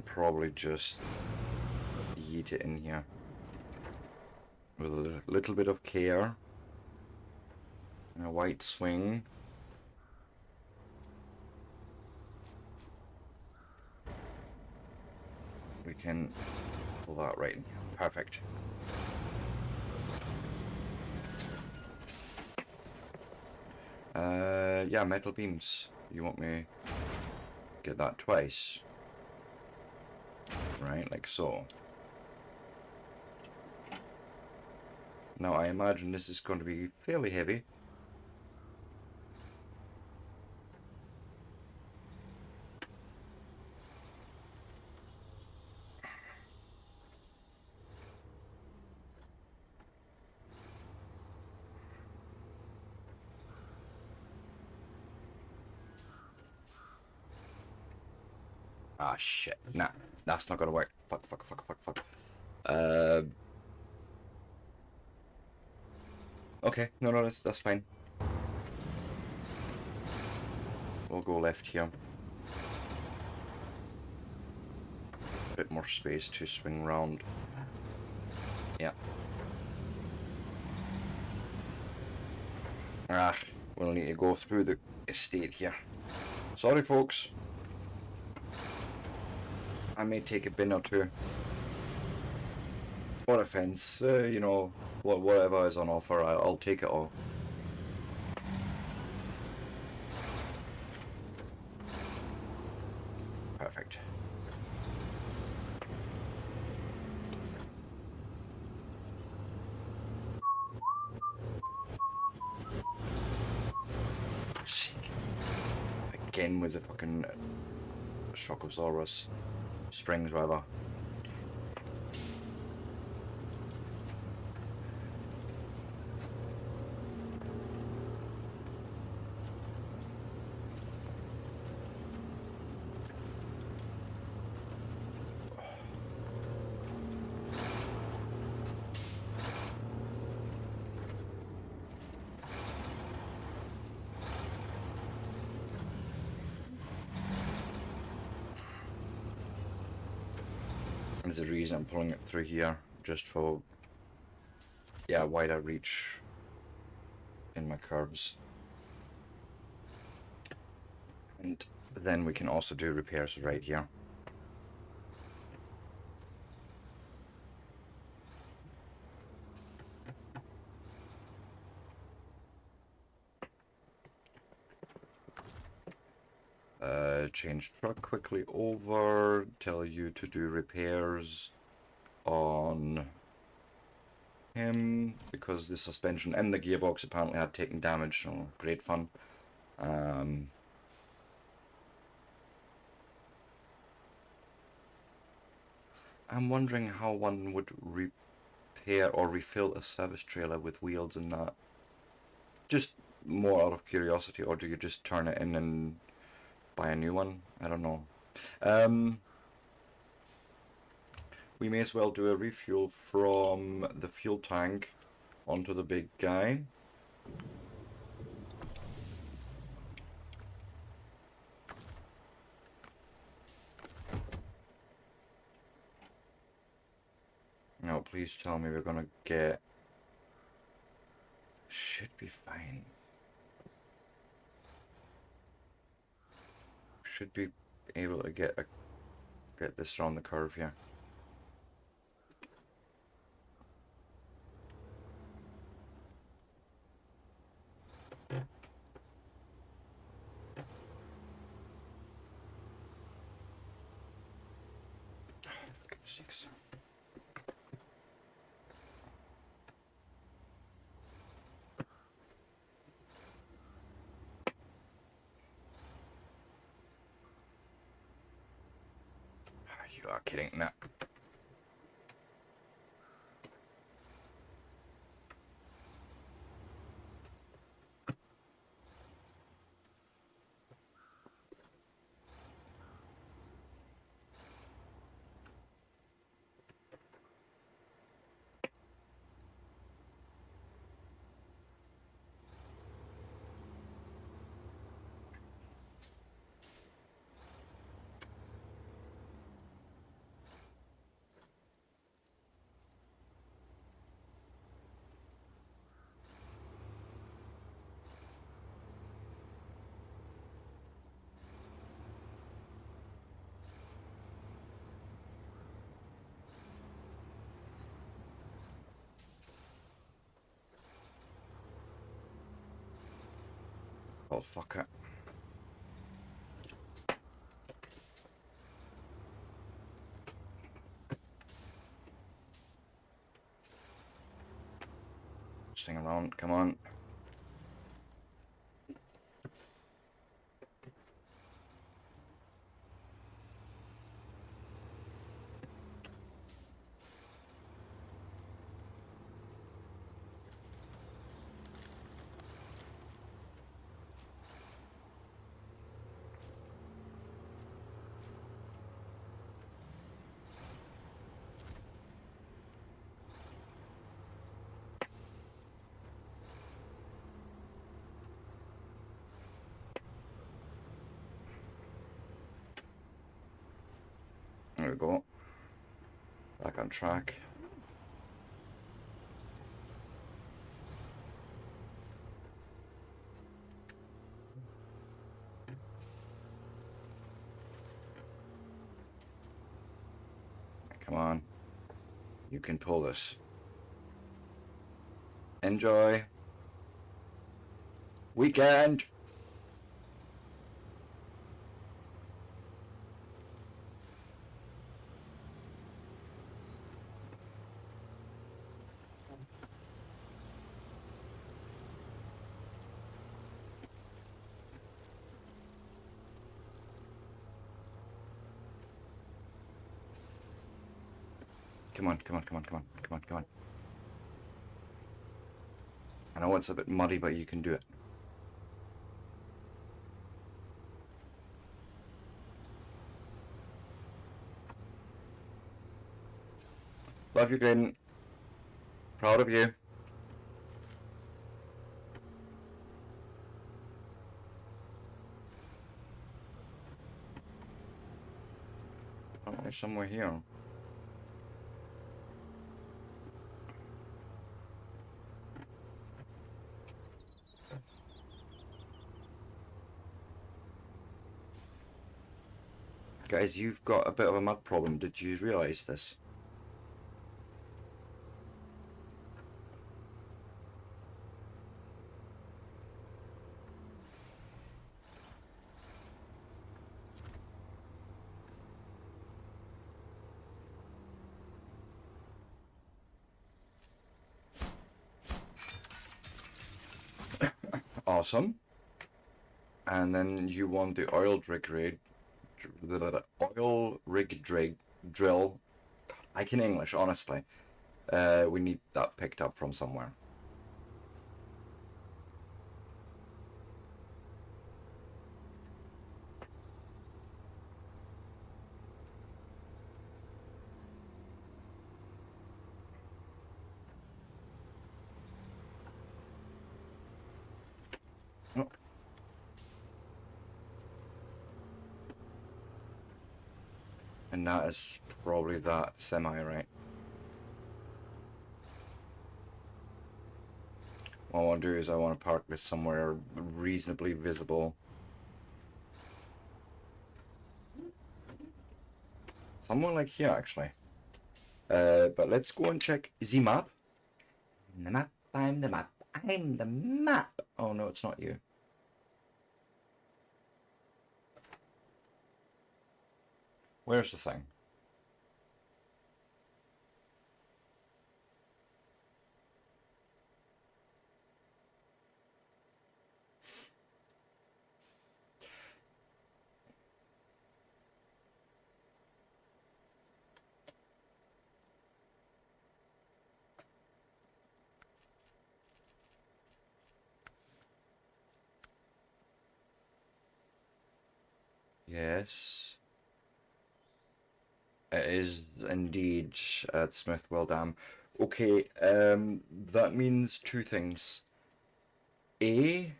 probably just yeet it in here with a little bit of care and a white swing. We can pull that right in here. Perfect. Yeah, metal beams. You want me to get that twice? Right, like so. Now I imagine this is going to be fairly heavy. Ah, shit. Nah, that's not gonna work. Fuck, fuck, fuck, fuck, fuck. Okay, no, that's fine. We'll go left here. A bit more space to swing round. Yeah. Ah, we'll need to go through the estate here. Sorry, folks. I may take a bin or two. What offense, you know, whatever is on offer, I'll take it all. Perfect. Sick. Again with the fucking Shockosaurus springs, rather. There's a reason I'm pulling it through here, just for, yeah, wider reach in my curves. And then we can also do repairs right here. Change truck quickly over, tell you to do repairs on him, because the suspension and the gearbox apparently had taken damage, so great fun. I'm wondering how one would repair or refill a service trailer with wheels and that. Just more out of curiosity, or do you just turn it in and buy a new one? I don't know. We may as well do a refuel from the fuel tank onto the big guy. Now, please tell me we're gonna get... Should be fine. Should be able to get this around the curve here. For goodness sakes. You are kidding. No. Oh, fuck it. Swing around, come on. There we go. Back on track. Come on. You can pull this. Enjoy. Weekend. Come on, come on, come on, come on, come on, come on. I know it's a bit muddy, but you can do it. Love you, Graydon. Proud of you. Oh, there's somewhere here. Guys, you've got a bit of a mud problem. Did you realise this? Awesome. And then you want the oil rig drill. I can English, honestly. We need that picked up from somewhere. Oh. And that is probably that semi, right? What I want to do is I want to park this somewhere reasonably visible. Somewhere like here, actually. But let's go and check the map. The map, I'm the map, I'm the map. Oh no, it's not you. Where's the thing? Yes. It is indeed at Smithwell Dam. Okay, that means two things. A,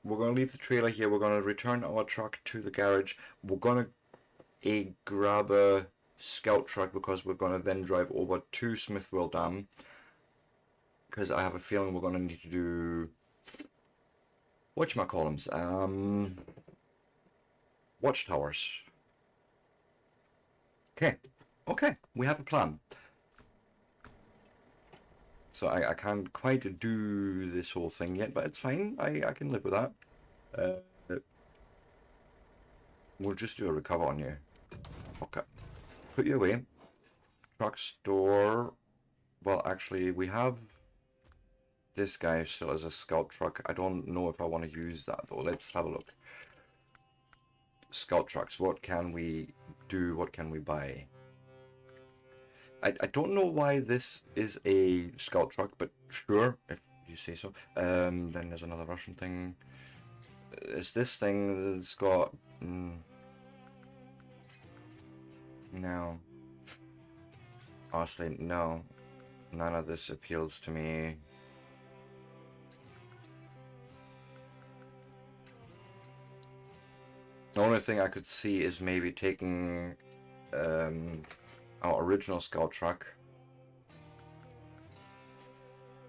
we're going to leave the trailer here. We're going to return our truck to the garage. We're going to grab a scout truck because we're going to then drive over to Smithwell Dam. Because I have a feeling we're going to need to do... whatchamacallums? Watchtowers. Okay, we have a plan. So I can't quite do this whole thing yet, but it's fine. I can live with that. We'll just do a recover on you. Okay. Put you away. Truck store. Well, actually, we have this guy still as a scout truck. I don't know if I want to use that though. Let's have a look. Scout trucks. What can we do? What can we buy? I don't know why this is a scout truck, but sure, if you say so. Then there's another Russian thing. Is this thing that's got... No. Honestly, no. None of this appeals to me. The only thing I could see is maybe taking our original scout truck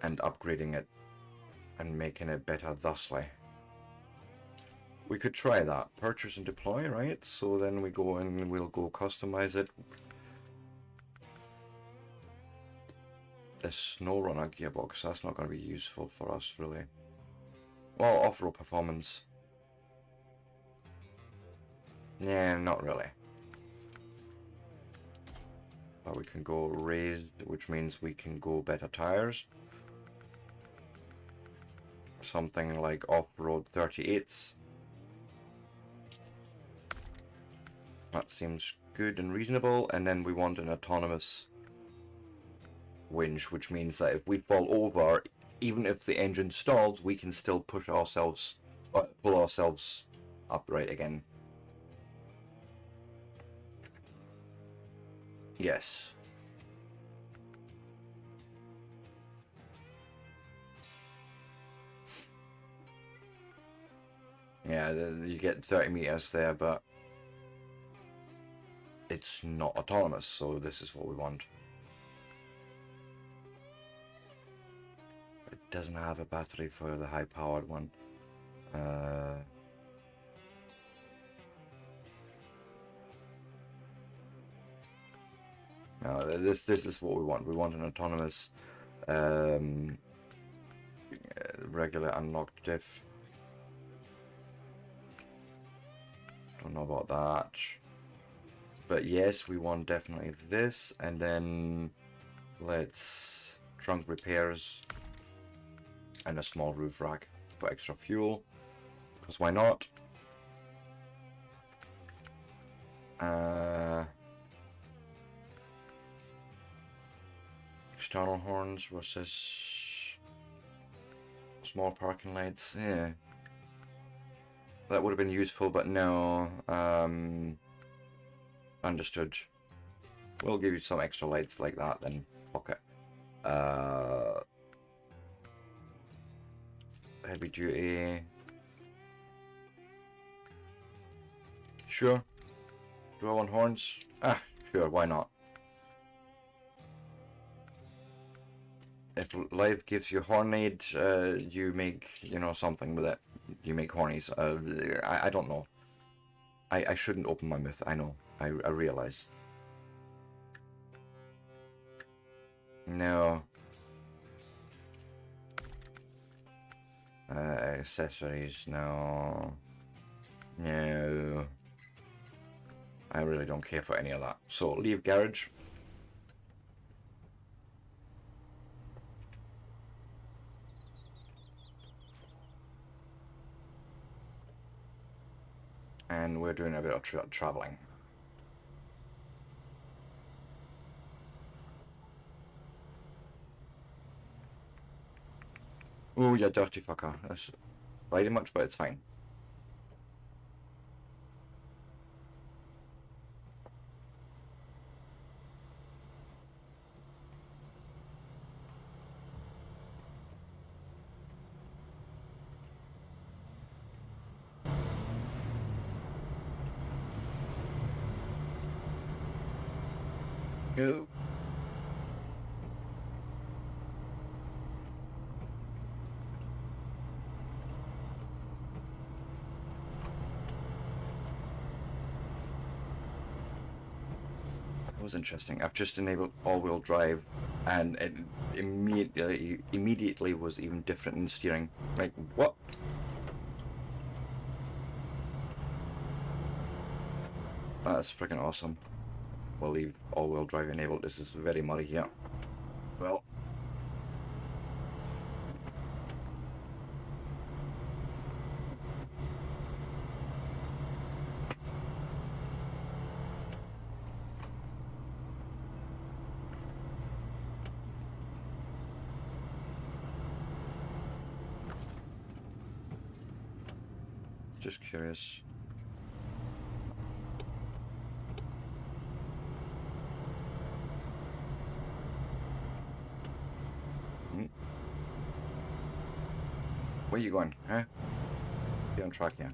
and upgrading it and making it better thusly. We could try that. Purchase and deploy, right? So then we go in and we'll go customize it. The SnowRunner gearbox, that's not going to be useful for us really. Well, off-road performance. Yeah, not really. But we can go raised, which means we can go better tires. Something like off-road 38s. That seems good and reasonable. And then we want an autonomous winch, which means that if we fall over, even if the engine stalls, we can still push ourselves, pull ourselves upright again. Yes. Yeah, you get 30 meters there, but it's not autonomous, so this is what we want. It doesn't have a battery for the high-powered one. No, this is what we want. We want an autonomous, regular unlocked diff. Don't know about that. But yes, we want definitely this, and then let's trunk repairs and a small roof rack for extra fuel, because why not? External horns versus small parking lights. Yeah, that would have been useful, but no. Understood. We'll give you some extra lights like that then. Okay. Heavy duty. Sure. Do I want horns? Ah, sure, why not? If life gives you hornade, you make, you know, something with it. You make hornies. I don't know. I shouldn't open my mouth, I know. I realize. No. Accessories, no. No. I really don't care for any of that. So, leave garage. And we're doing a bit of traveling. Oh, you dirty fucker. That's slightly much, but it's fine. No. That was interesting. I've just enabled all-wheel drive, and it immediately was even different in steering. Like, what? That's freaking awesome. We'll leave all-wheel drive enabled. This is very muddy here. Well, just curious. Where you going, huh? Be on track here.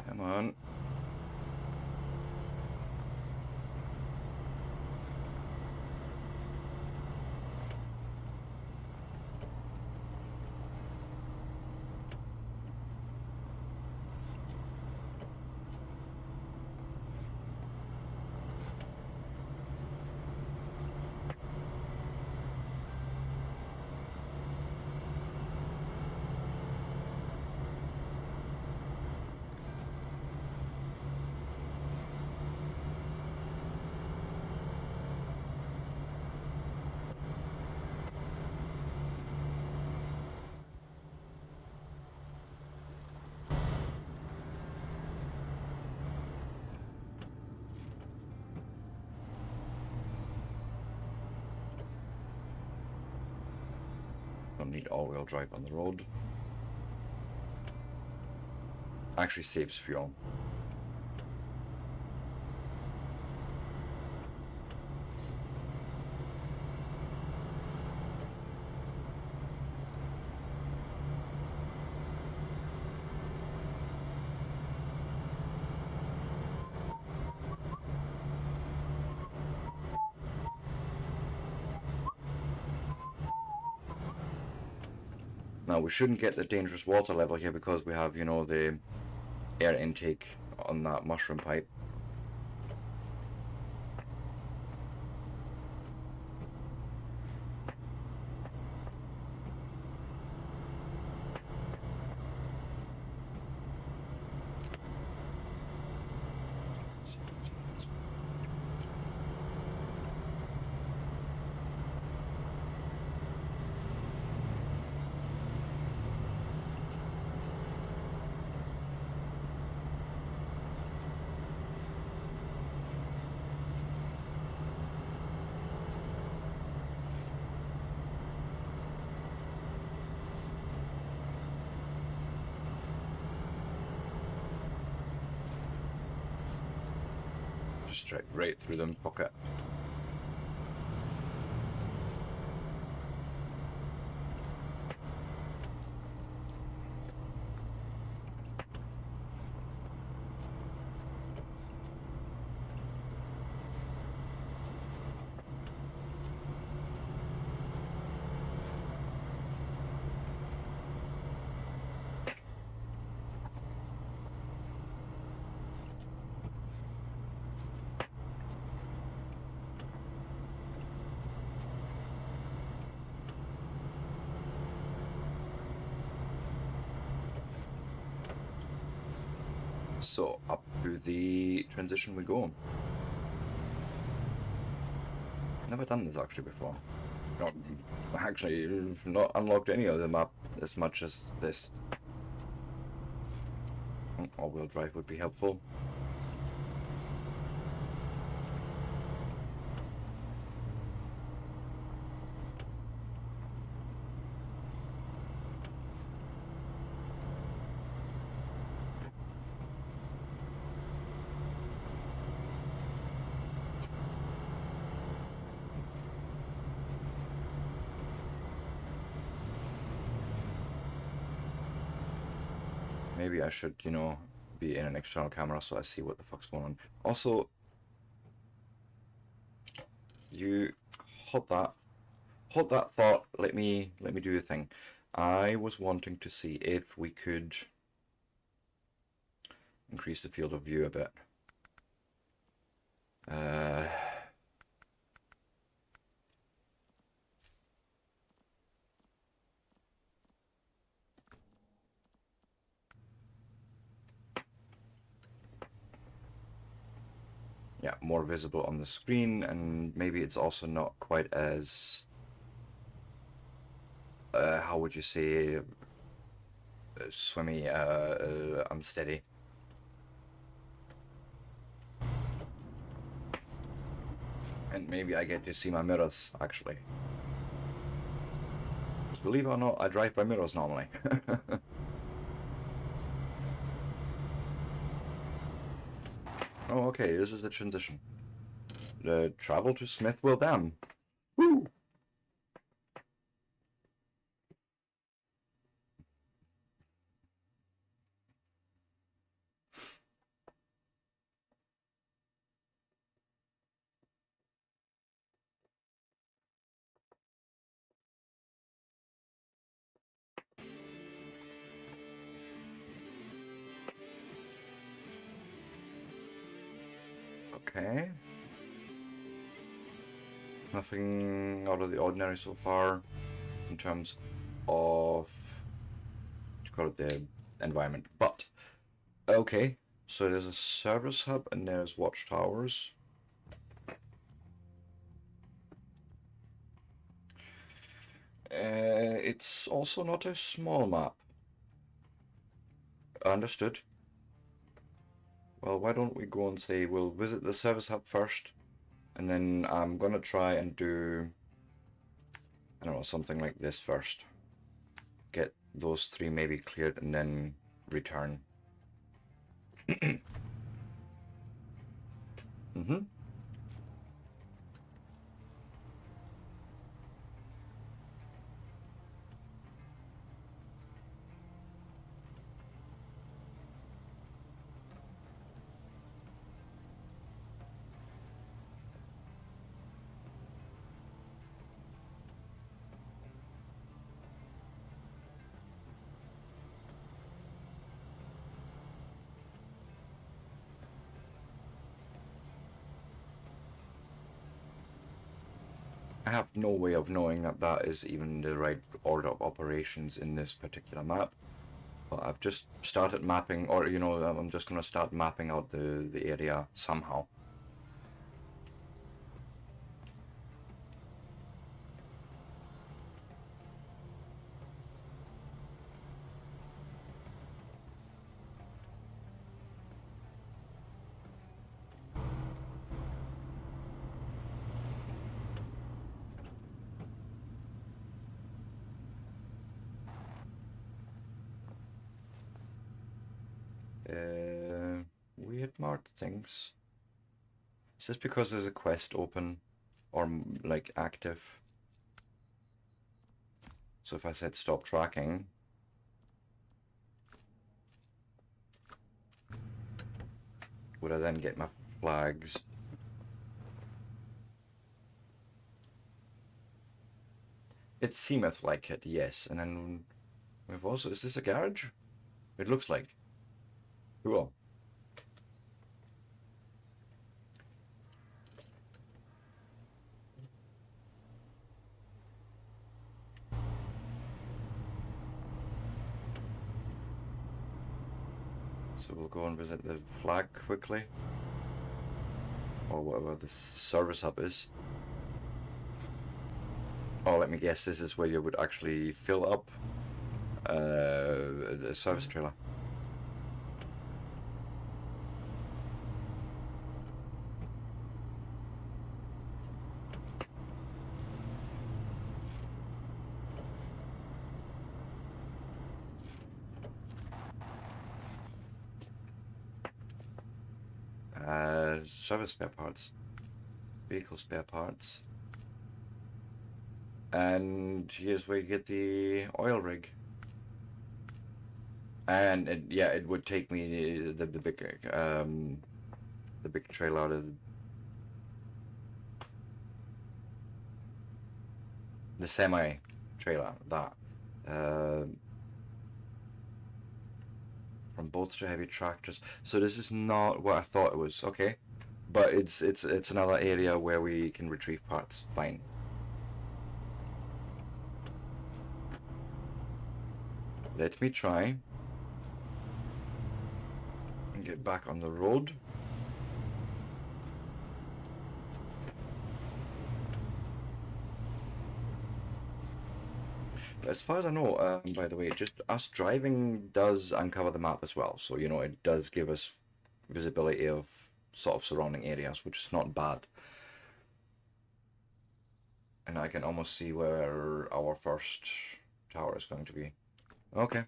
Come on. Don't need all-wheel drive on the road. Actually saves fuel. Now we shouldn't get the dangerous water level here because we have, you know, the air intake on that mushroom pipe. Just straight right through them pocket. So up to the transition we go. Never done this actually before. Not actually, not unlocked any of the map as much as this. All-wheel drive would be helpful. Maybe I should, you know, be in an external camera so I see what the fuck's going on. Also, you hold that thought. Let me do the thing. I was wanting to see if we could increase the field of view a bit. yeah, more visible on the screen, and maybe it's also not quite as how would you say, swimmy, unsteady. And maybe I get to see my mirrors, actually. Believe it or not, I drive by mirrors normally. Oh, okay, this is the transition. The travel to Smithville Dam. Woo! Okay. Nothing out of the ordinary so far in terms of, what you call it, the environment. But, okay, so there's a service hub and there's watchtowers. It's also not a small map. Understood. Well, why don't we go and say we'll visit the service hub first, and then I'm gonna try and do, I don't know, something like this first. Get those three maybe cleared and then return. Mm-hmm. I have no way of knowing that that is even the right order of operations in this particular map. But I've just started mapping, or you know, I'm just gonna start mapping out the area somehow. Weird marked things. Is this because there's a quest open or like active? So if I said stop tracking, would I then get my flags? It seemeth like it, yes. And then we've also, is this a garage? It looks like. Cool. So we'll go and visit the flag quickly. Or whatever the service hub is. Oh, let me guess, this is where you would actually fill up the service trailer. Service spare parts. Vehicle spare parts. And here's where you get the oil rig. And yeah, it would take me the big trailer out of the semi trailer, that from boats to heavy tractors. So this is not what I thought it was. Okay, but it's another area where we can retrieve parts. Fine. Let me try and get back on the road. As far as I know, by the way, just us driving does uncover the map as well. So, you know, it does give us visibility of sort of surrounding areas, which is not bad. And I can almost see where our first tower is going to be. Okay.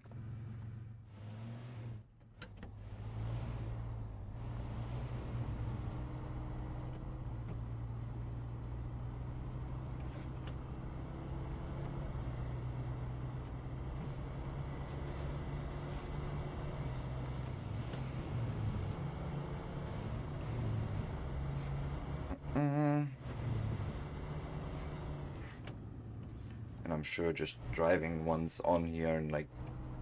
And I'm sure just driving once on here and like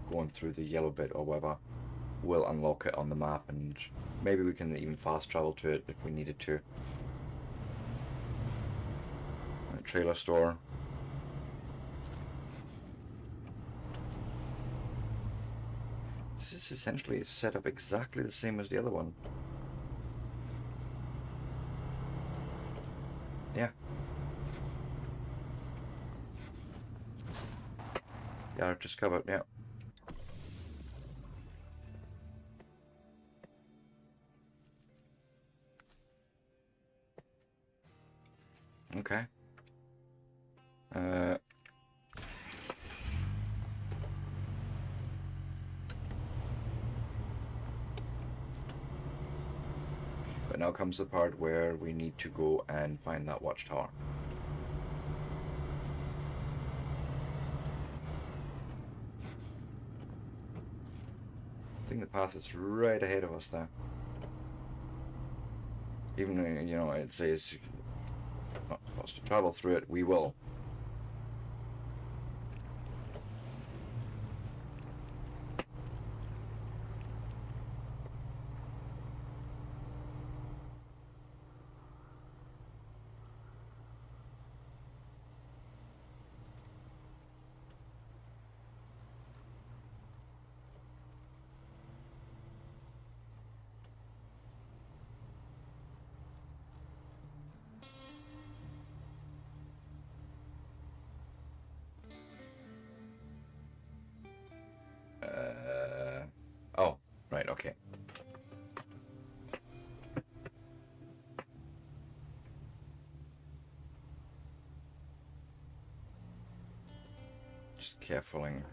going through the yellow bit or whatever will unlock it on the map, and maybe we can even fast travel to it if we needed to. Trailer store. This is essentially set up exactly the same as the other one. Yeah. Yeah, just covered, yeah. Okay. But now comes the part where we need to go and find that watchtower. I think the path is right ahead of us there. Even though, you know, it says not supposed to travel through it, we will. Oh, right, okay. Just carefuling.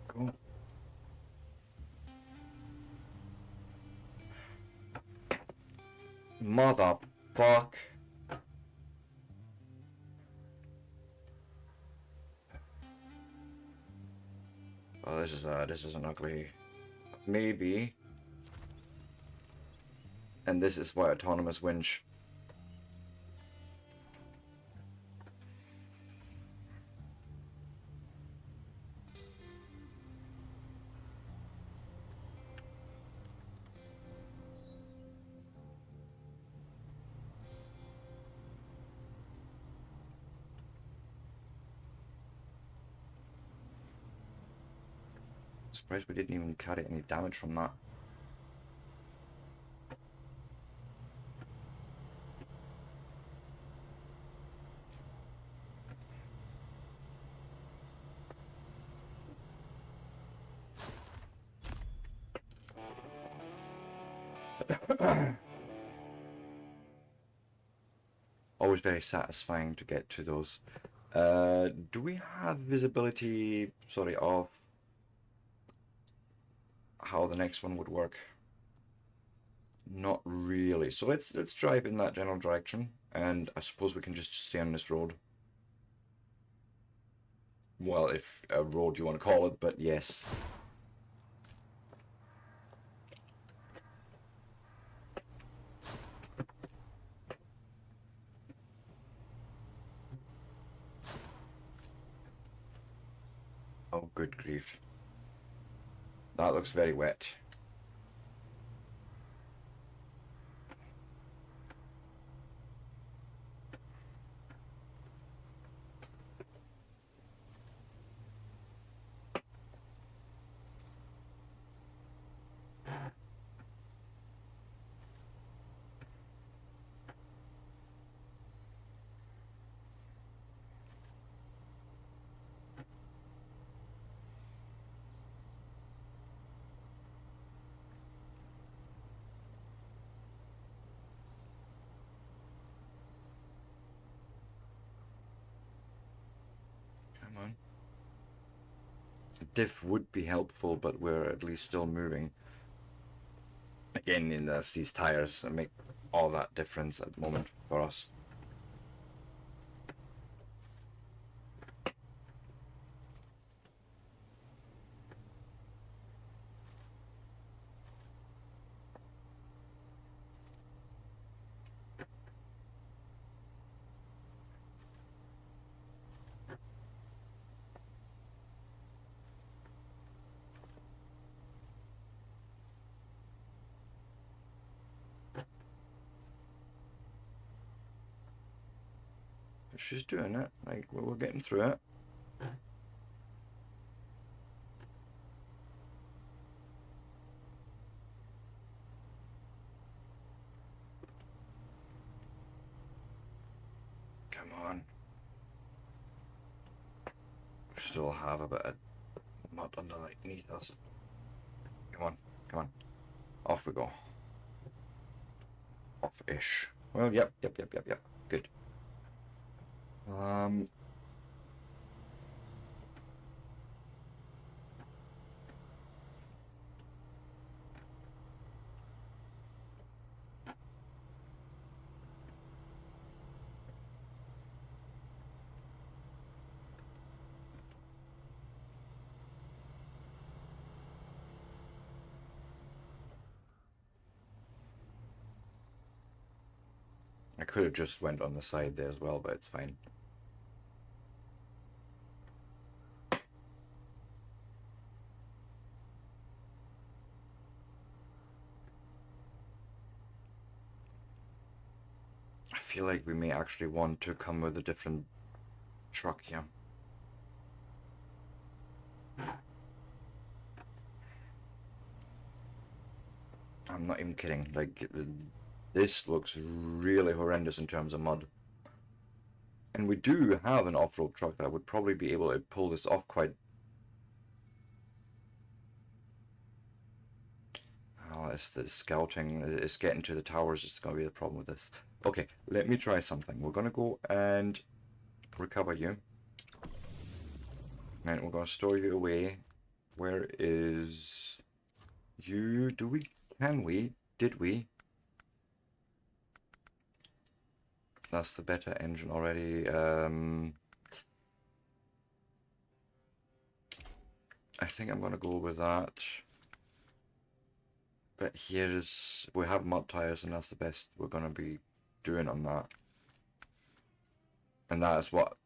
Cool. Motherfuck. Oh, this is an ugly. Maybe. And this is why autonomous winch. Surprised we didn't even carry any damage from that. Always very satisfying to get to those. Do we have visibility, sorry, of how the next one would work? Not really. So let's drive in that general direction, and I suppose we can just stay on this road. Well, if a road you want to call it, but yes. Oh, good grief. That looks very wet. Come on. Diff would be helpful, but we're at least still moving. Again, these tires make all that difference at the moment for us. She's doing it. Like, we're getting through it. Come on. We still have a bit of mud underneath us. Come on, come on. Off we go. Off-ish. Well, yep. Good. I could have just went on the side there as well, but it's fine. I feel like we may actually want to come with a different truck here. I'm not even kidding. Like, this looks really horrendous in terms of mud. And we do have an off-road truck that would probably be able to pull this off quite... Oh, it's the scouting. It's getting to the towers. It's going to be the problem with this. Okay, let me try something. We're going to go and recover you. And we're going to store you away. Where is you? Do we? Can we? Did we? That's the better engine already. I think I'm going to go with that. But here is... We have mud tires and that's the best we're going to be doing on that. And that's what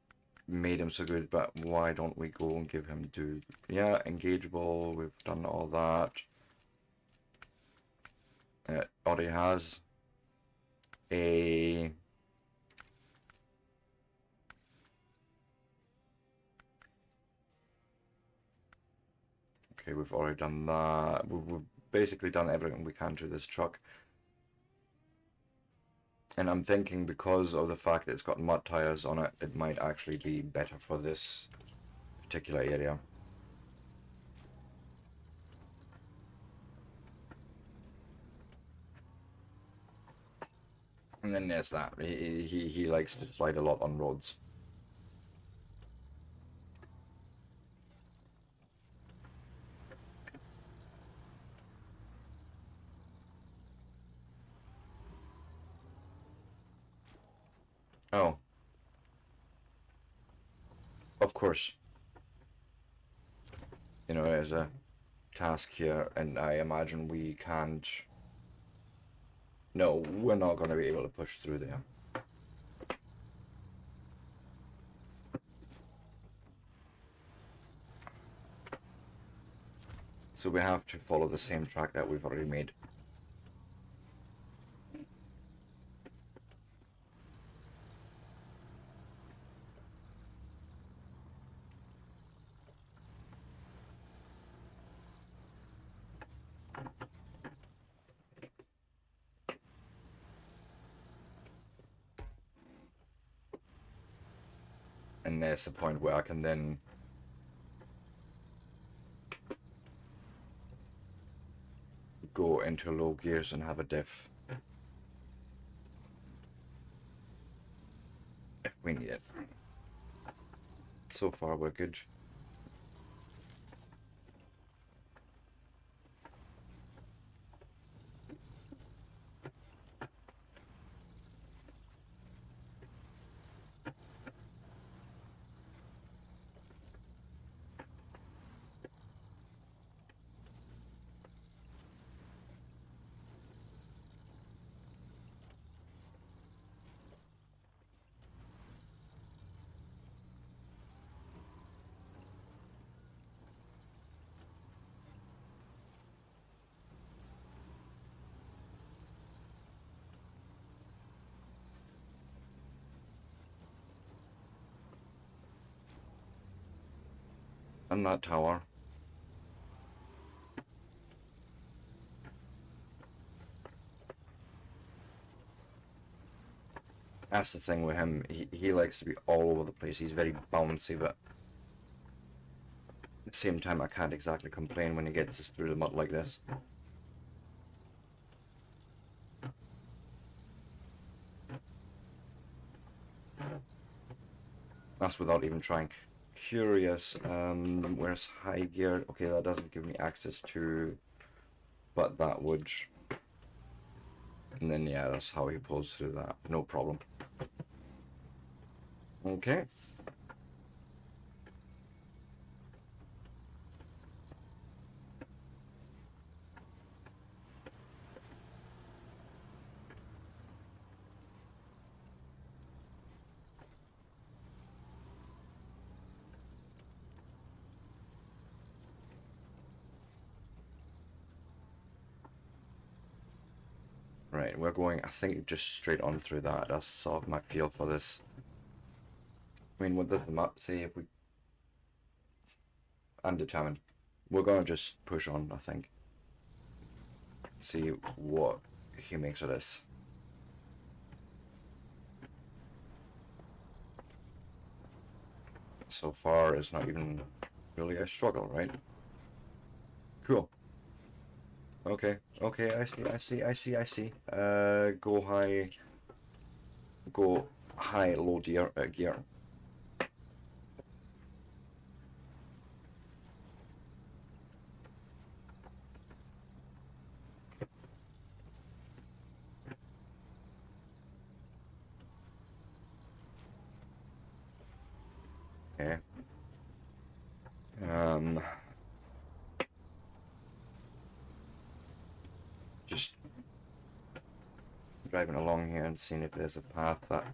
made him so good, but why don't we go and give him to... Yeah, engageable, we've done all that. It already has a... Okay, we've already done that. We've basically done everything we can to this truck. And I'm thinking because of the fact that it's got mud tires on it, it might actually be better for this particular area. And then there's that. He likes to slide a lot on roads. Oh. Of course. You know, there's a task here, and I imagine we can't... No, we're not going to be able to push through there. So we have to follow the same track that we've already made. And there's the point where I can then go into low gears and have a diff if we need it. So far we're good. And that tower. That's the thing with him. He likes to be all over the place. He's very bouncy, but at the same time, I can't exactly complain when he gets us through the mud like this. That's without even trying. Curious, where's high gear? Okay, that doesn't give me access to, but that would. And then, yeah, that's how he pulls through that. No problem. Okay. Right, we're going, I think, just straight on through that. That's sort of my feel for this. I mean, what does the map say if we... Undetermined. We're gonna just push on, I think. See what he makes of this. So far, it's not even really a struggle, right? Cool. Okay, okay, I see. Go high, low gear. Okay. Just driving along here and seeing if there's a path that...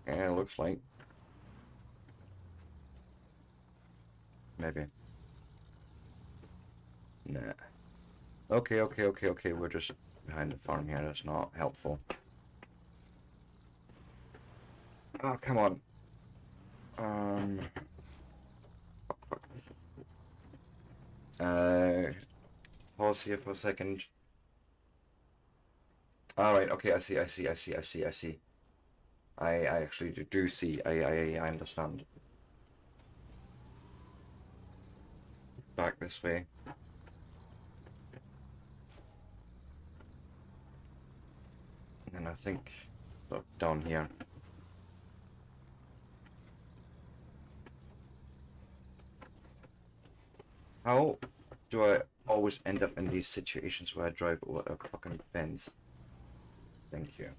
Yeah, it looks like. Maybe. Nah. Okay, we're just behind the farm here, that's not helpful. Oh, come on. Pause here for a second. Alright, okay, I see. I actually do see. I understand. Back this way. And I think down here. How do I always end up in these situations where I drive over a fucking fence? Thank you.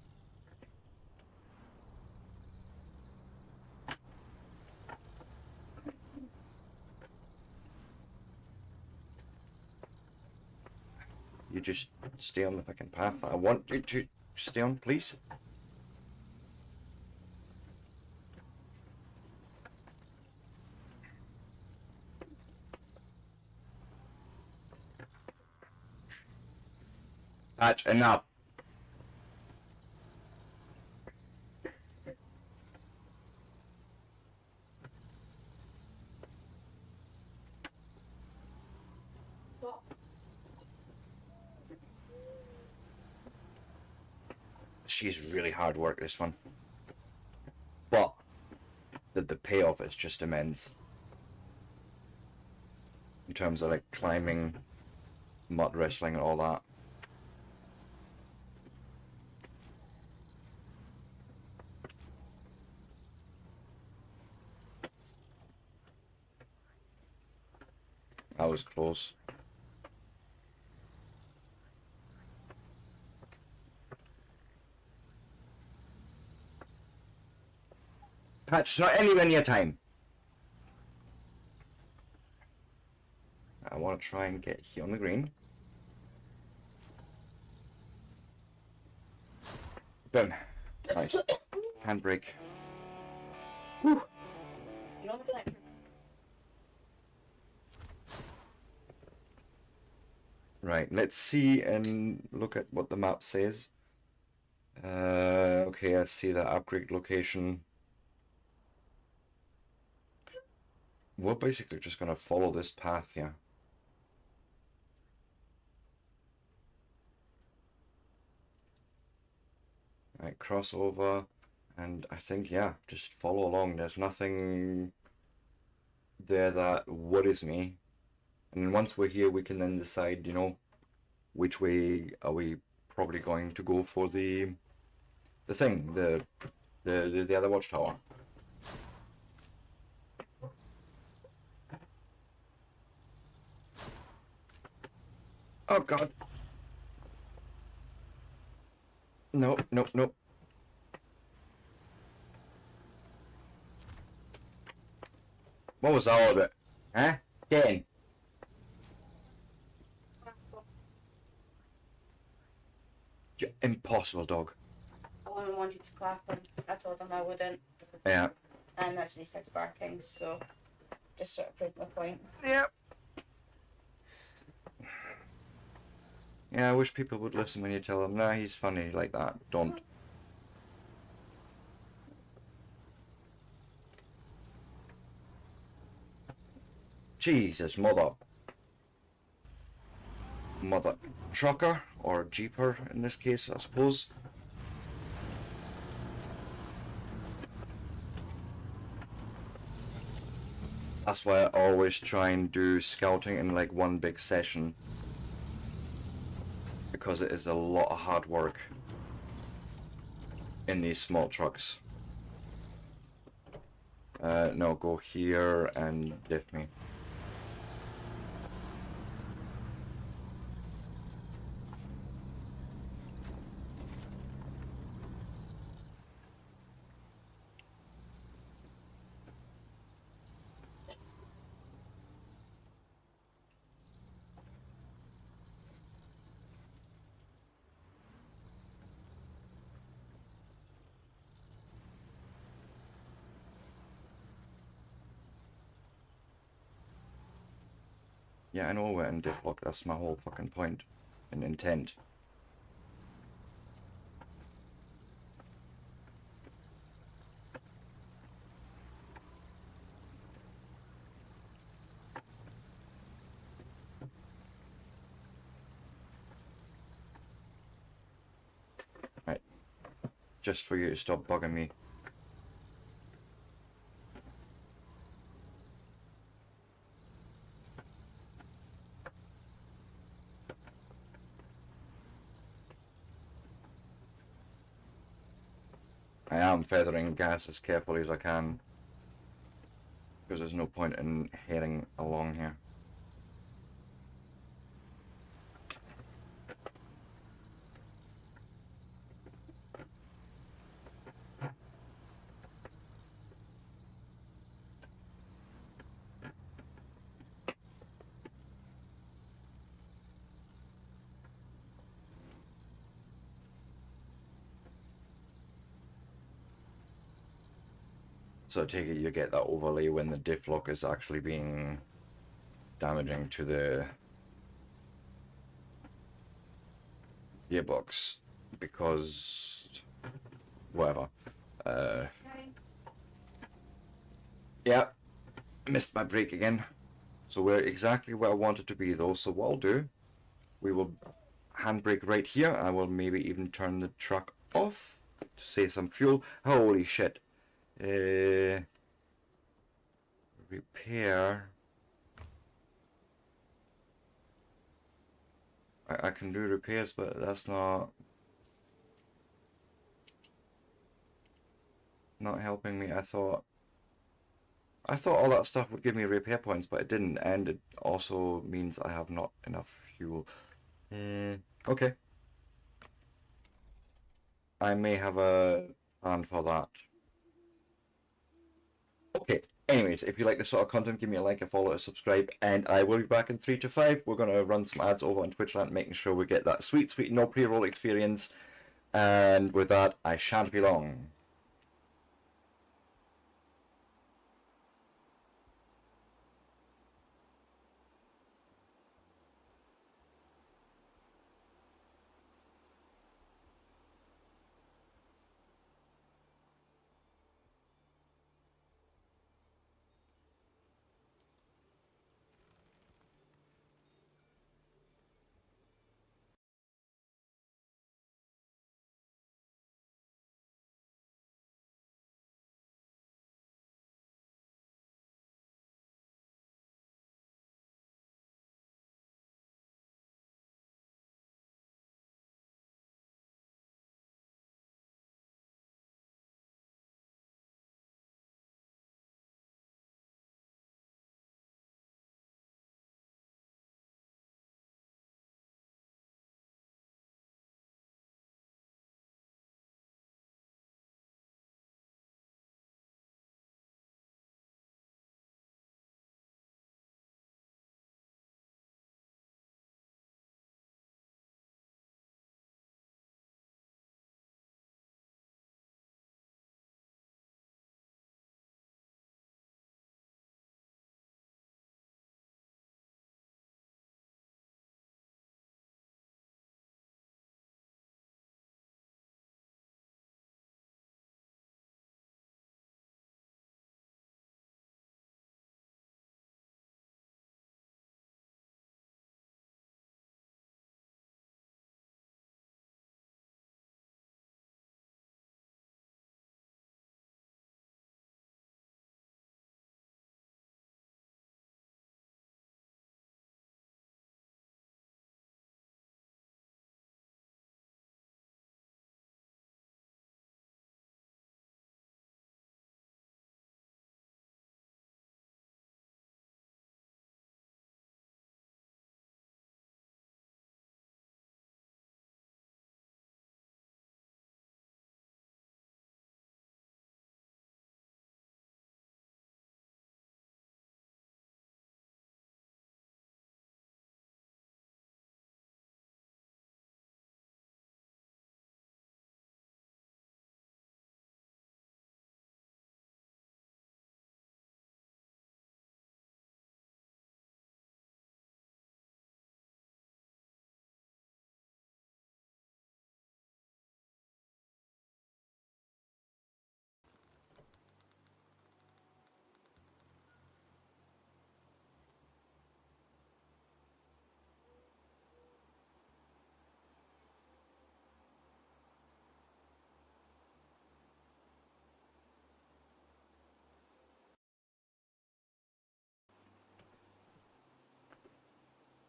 You just stay on the fucking path I want you to stay on, please. Patch, enough. She's really hard work, this one. But the payoff is just immense. In terms of like climbing, mud wrestling and all that. That was close. Patch, it's not anywhere near time. I want to try and get here on the green. Boom. Nice. Handbrake. Whew. Right, let's see and look at what the map says. Okay, I see the upgrade location. We're basically just gonna follow this path here. Right, cross over, and I think, yeah, just follow along. There's nothing there that worries me. And then once we're here, we can then decide, you know, which way are we probably going to go for the thing, the other watchtower. Oh god. Nope, nope, nope. What was all of it? Huh? Ken? Impossible, dog. I only wanted to clap him. I told him I wouldn't. Yeah. And that's when he started barking, so just sort of proved my point. Yep. Yeah, I wish people would listen when you tell them, nah, he's funny like that. Don't. Jesus, mother trucker, or jeeper in this case, I suppose. That's why I always try and do scouting in like one big session, because it is a lot of hard work in these small trucks. No, go here and diff me. Yeah, I know we're in diff lock, that's my whole fucking point and intent. Right. Just for you to stop bugging me. I am feathering gas as carefully as I can, because there's no point in heading along here. So I take it you get that overlay when the diff lock is actually being damaging to the gearbox because whatever. Yeah, missed my break again. So we're exactly where I wanted to be though. So what I'll do, we will handbrake right here. I will maybe even turn the truck off to save some fuel. Holy shit. Repair. I can do repairs, but that's not helping me. I thought all that stuff would give me repair points, but it didn't, and it also means I have not enough fuel. Okay. I may have a plan for that. Okay. Anyways, if you like this sort of content, give me a like, a follow, a subscribe, and I will be back in 3 to 5. We're going to run some ads over on Twitchland, making sure we get that sweet, sweet no pre-roll experience. And with that, I shan't be long.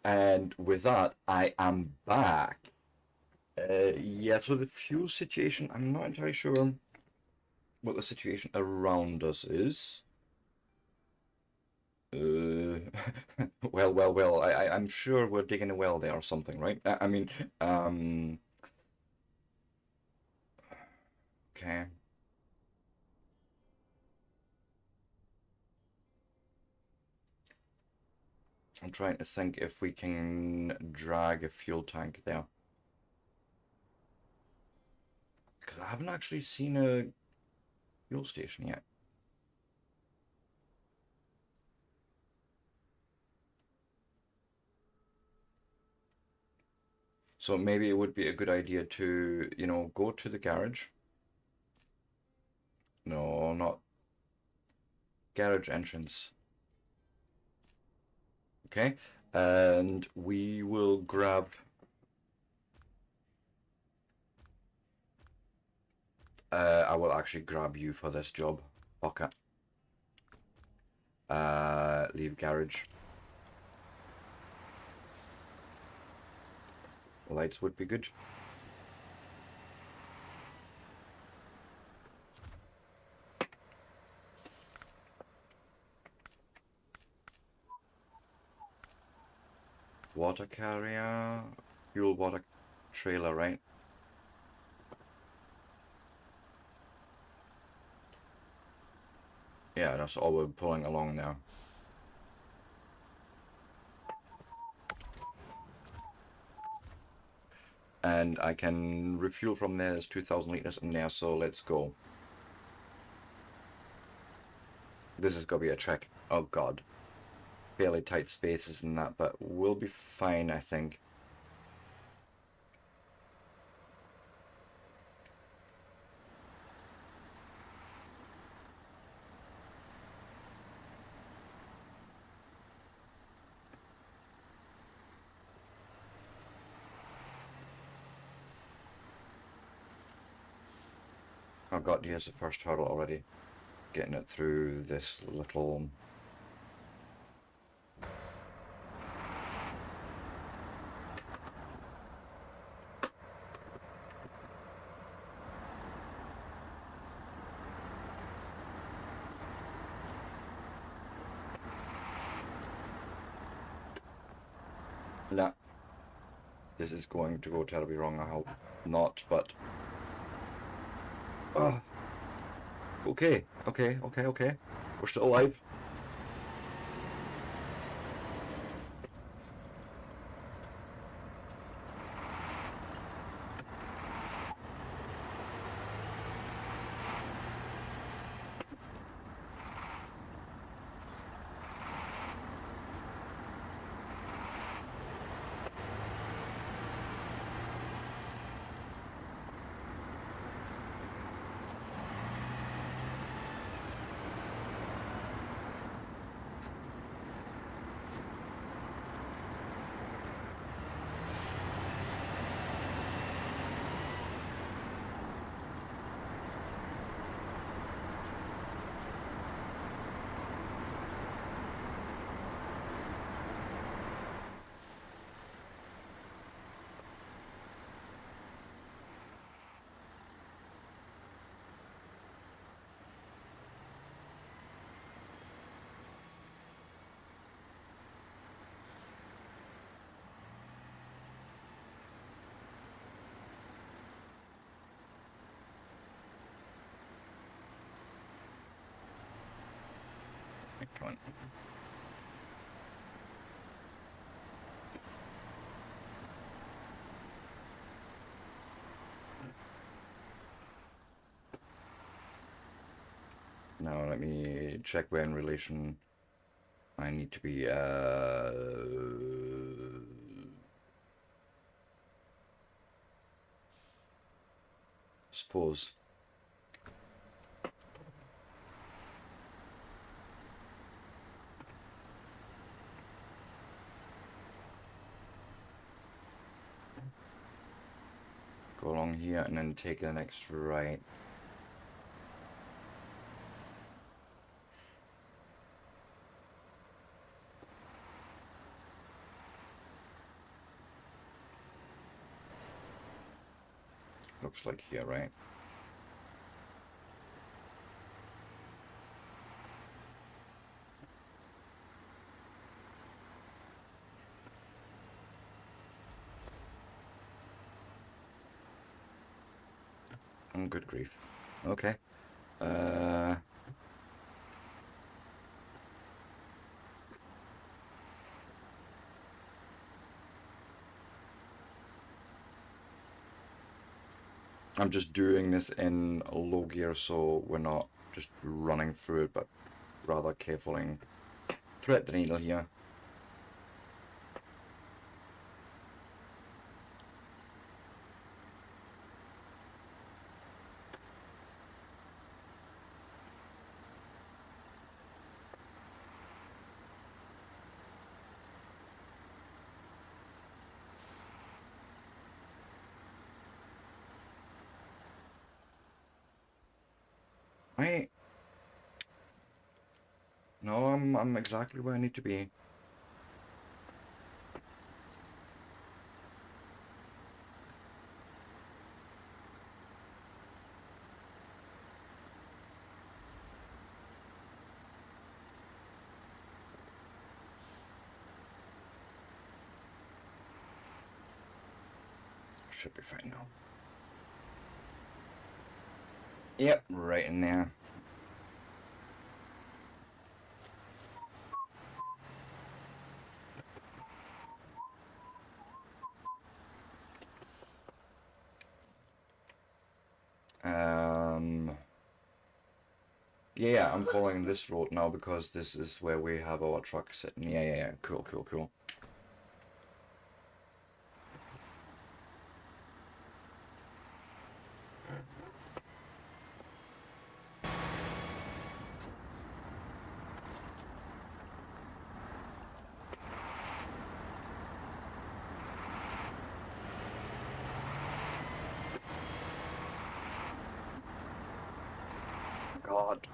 And with that, I am back. Yeah, so the fuel situation, I'm not entirely sure what the situation around us is. Uh, well, I'm sure we're digging a well there or something, right? I mean, okay. I'm trying to think if we can drag a fuel tank there. Because I haven't actually seen a fuel station yet. So maybe it would be a good idea to, you know, go to the garage. No, not garage entrance. Okay, and we will grab I will actually grab you for this job. Fuck it. Leave garage. Lights would be good. Water carrier, fuel water trailer, right? Yeah, that's all we're pulling along now. And I can refuel from there. There's 2,000 liters in there, so let's go. This is gonna be a trek. Oh god. Fairly tight spaces and that, but we'll be fine, I think. Oh god, here's the first hurdle already. Getting it through this little... Nah. This is going to go terribly wrong, I hope not, but... Oh. Okay. We're still alive. Come on. Now let me check where in relation I need to be. Suppose. Go along here and then take the next right. Looks like here, right? Oh, good grief. Okay. I'm just doing this in low gear so we're not just running through it, but rather carefully thread the needle here. I... No, I'm exactly where I need to be. Should be fine now. Yep, right in there. Yeah, I'm following this road now because this is where we have our truck sitting. Yeah. Cool. God.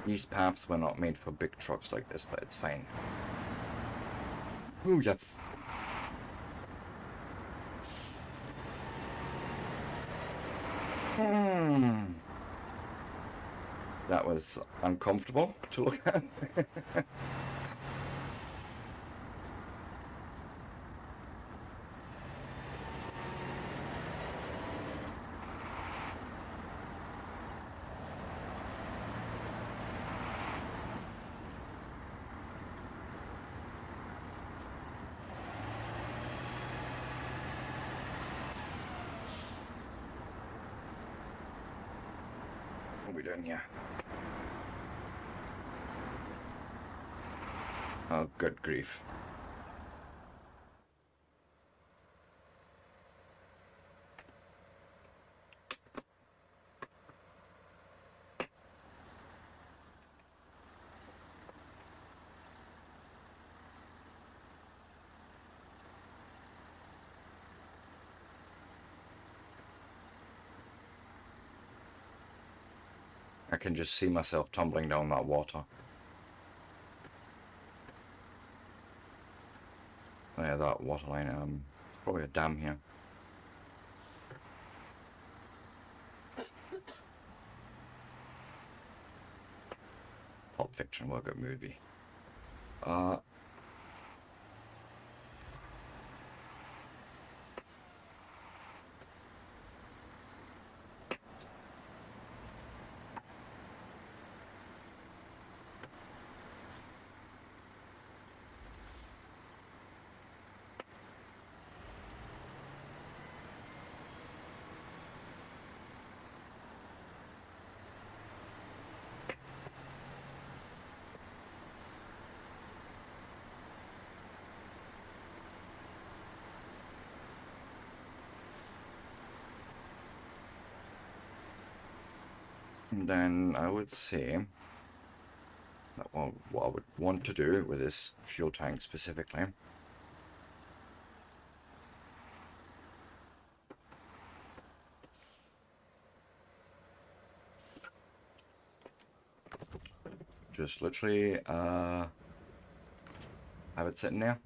These paths were not made for big trucks like this, but it's fine. Ooh, yeah. That was uncomfortable to look at. What are we doing here? Oh, good grief. I can just see myself tumbling down that water. Oh yeah, that water line, there's probably a dam here. Pulp Fiction, what a good movie. Then I would say that what I would want to do with this fuel tank specifically just literally have it sitting there.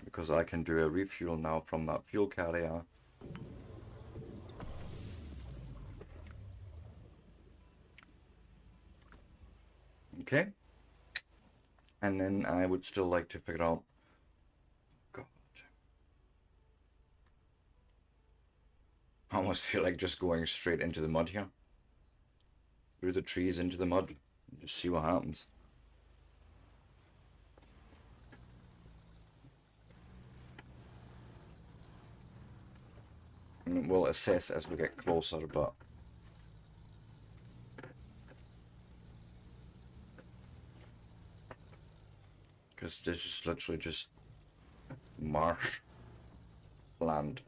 Because I can do a refuel now from that fuel carrier. Okay. And then I would still like to figure out... God. I almost feel like just going straight into the mud here. Through the trees into the mud. Just see what happens. And we'll assess as we get closer, but... Because this is literally just marsh land.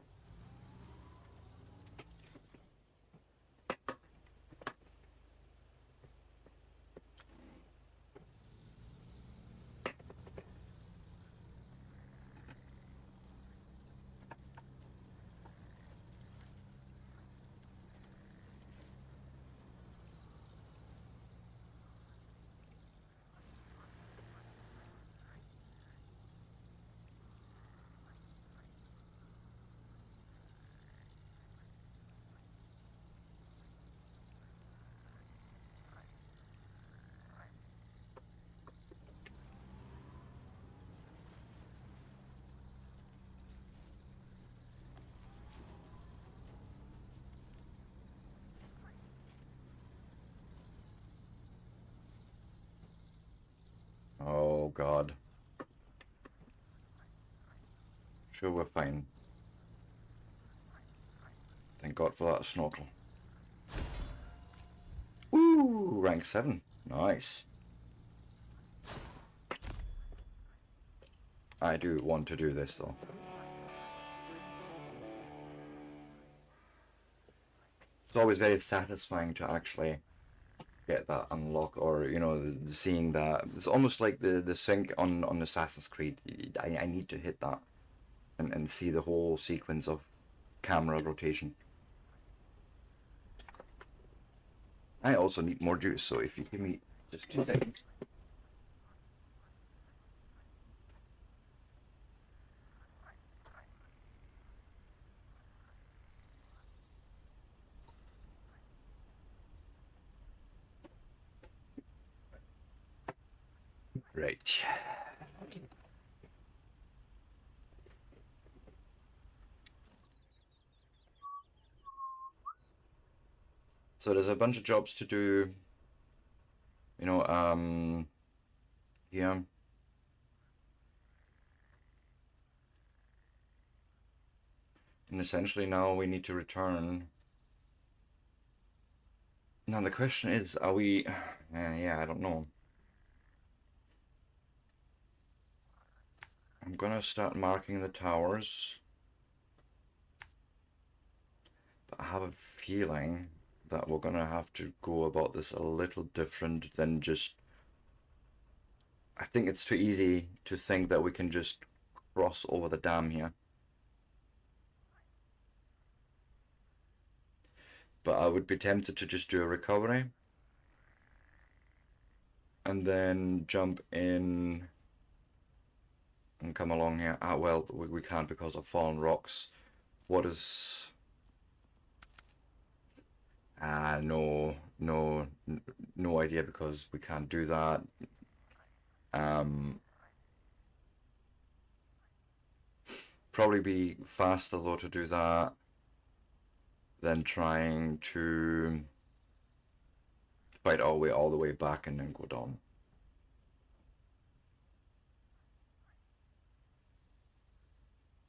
God. Sure, we're fine. Thank God for that snorkel. Ooh, rank 7. Nice. I do want to do this though. It's always very satisfying to actually get that unlock, or you know, seeing that. It's almost like the sync on Assassin's Creed. I need to hit that and see the whole sequence of camera rotation. I also need more juice, so if you give me just 2 seconds. Right. So there's a bunch of jobs to do, you know, here. And essentially now we need to return. Now the question is, are we, yeah, I don't know. I'm gonna start marking the towers. But I have a feeling that we're gonna have to go about this a little different than just... I think it's too easy to think that we can just cross over the dam here. But I would be tempted to just do a recovery and then jump in and come along here. Ah, well, we can't because of fallen rocks. What is... no idea, because we can't do that. Probably be faster though to do that than trying to fight our way all the way back and then go down.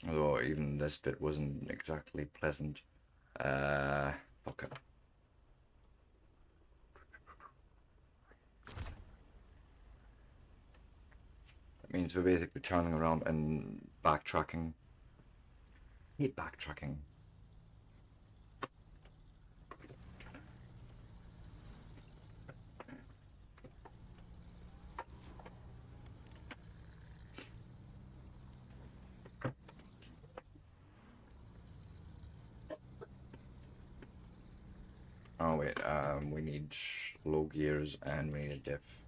Although even this bit wasn't exactly pleasant. Fuck it. That means we're basically turning around and backtracking. I hate backtracking. Oh wait, we need low gears and we need a diff.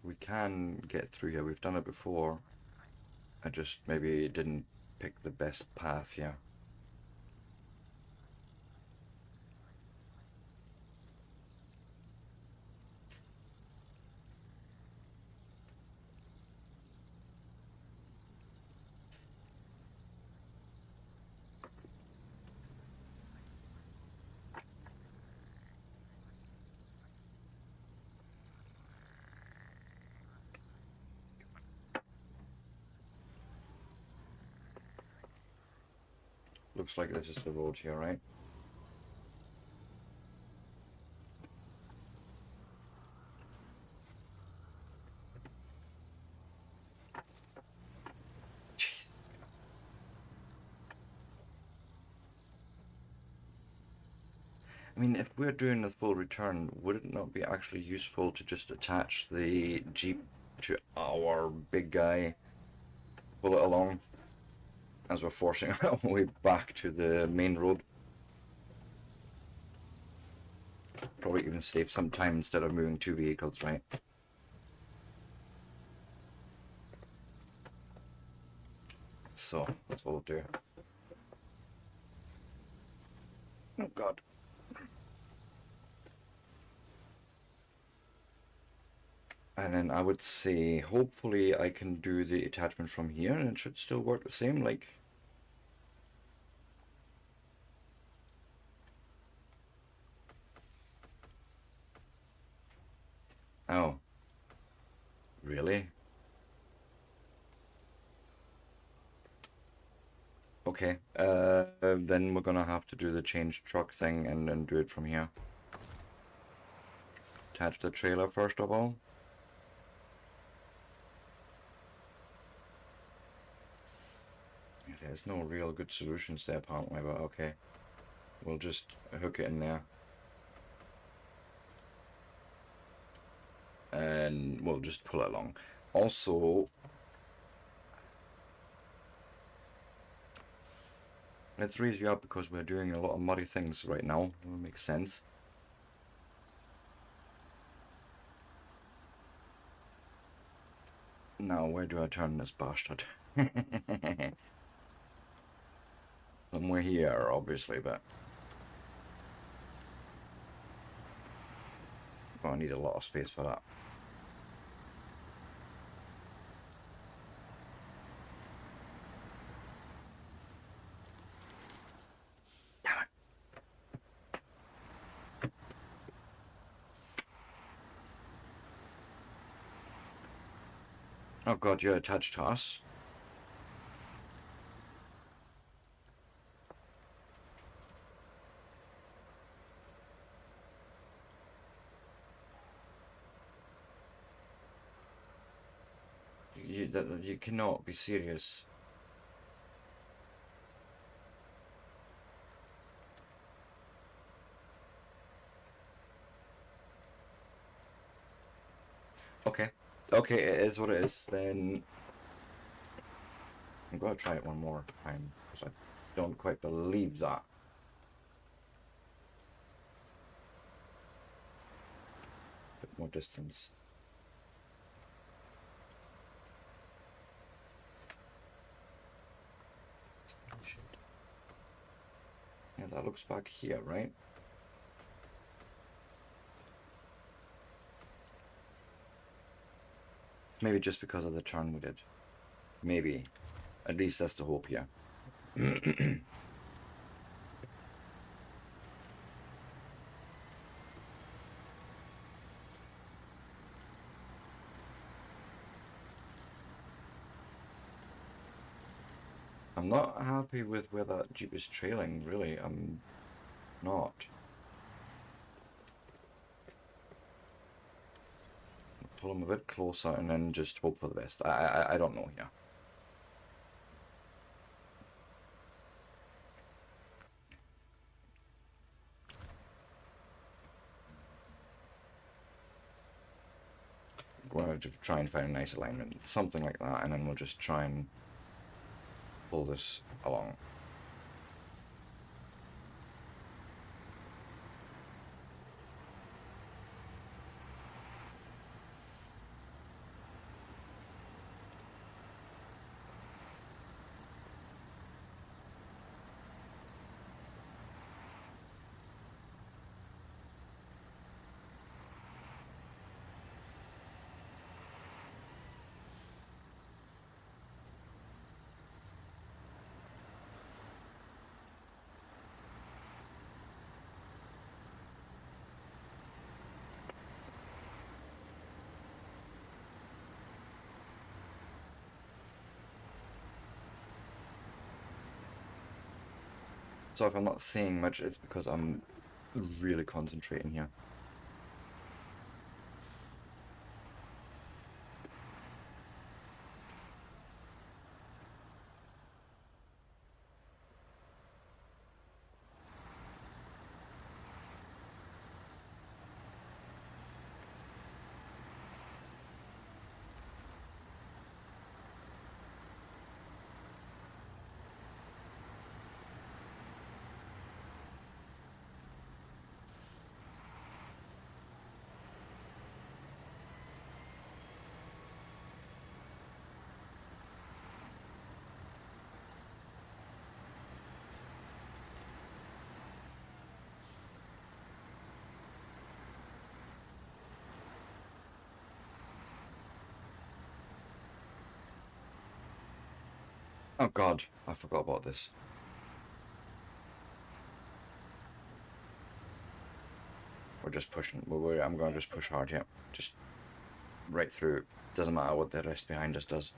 We can get through here, we've done it before. I just maybe didn't pick the best path here. Looks like this is the road here, right? Jeez. I mean, if we're doing the full return, would it not be actually useful to just attach the Jeep to our big guy, pull it along? as we're forcing our way back to the main road. Probably even save some time instead of moving 2 vehicles, right? So that's what we'll do. Oh god. And then I would say hopefully I can do the attachment from here and it should still work the same, like. Oh. Really? Okay. Then we're gonna have to do the change truck thing and then do it from here. Attach the trailer first of all. There's no real good solutions there apparently, but okay. We'll just hook it in there. And we'll just pull it along. Also, let's raise you up because we're doing a lot of muddy things right now. That makes sense. Now, where do I turn this bastard? Somewhere here, obviously, but... well, I need a lot of space for that. Damn it. Oh god, you're attached to us. You cannot be serious. Okay. Okay, it is what it is, then... I'm gonna try it one more time, because I don't quite believe that. Bit more distance. Yeah, that looks back here, right? Maybe just because of the turn we did. Maybe. At least that's the hope, yeah. I'm not happy with where that Jeep is trailing, really. I'm not. Pull him a bit closer and then just hope for the best. I don't know here. We're going to try and find a nice alignment, something like that, and then we'll just try and pull this along. So if I'm not saying much, it's because I'm really concentrating here. Oh god, I forgot about this. We're just pushing. I'm going to just push hard here. Just right through. Doesn't matter what the rest behind us does.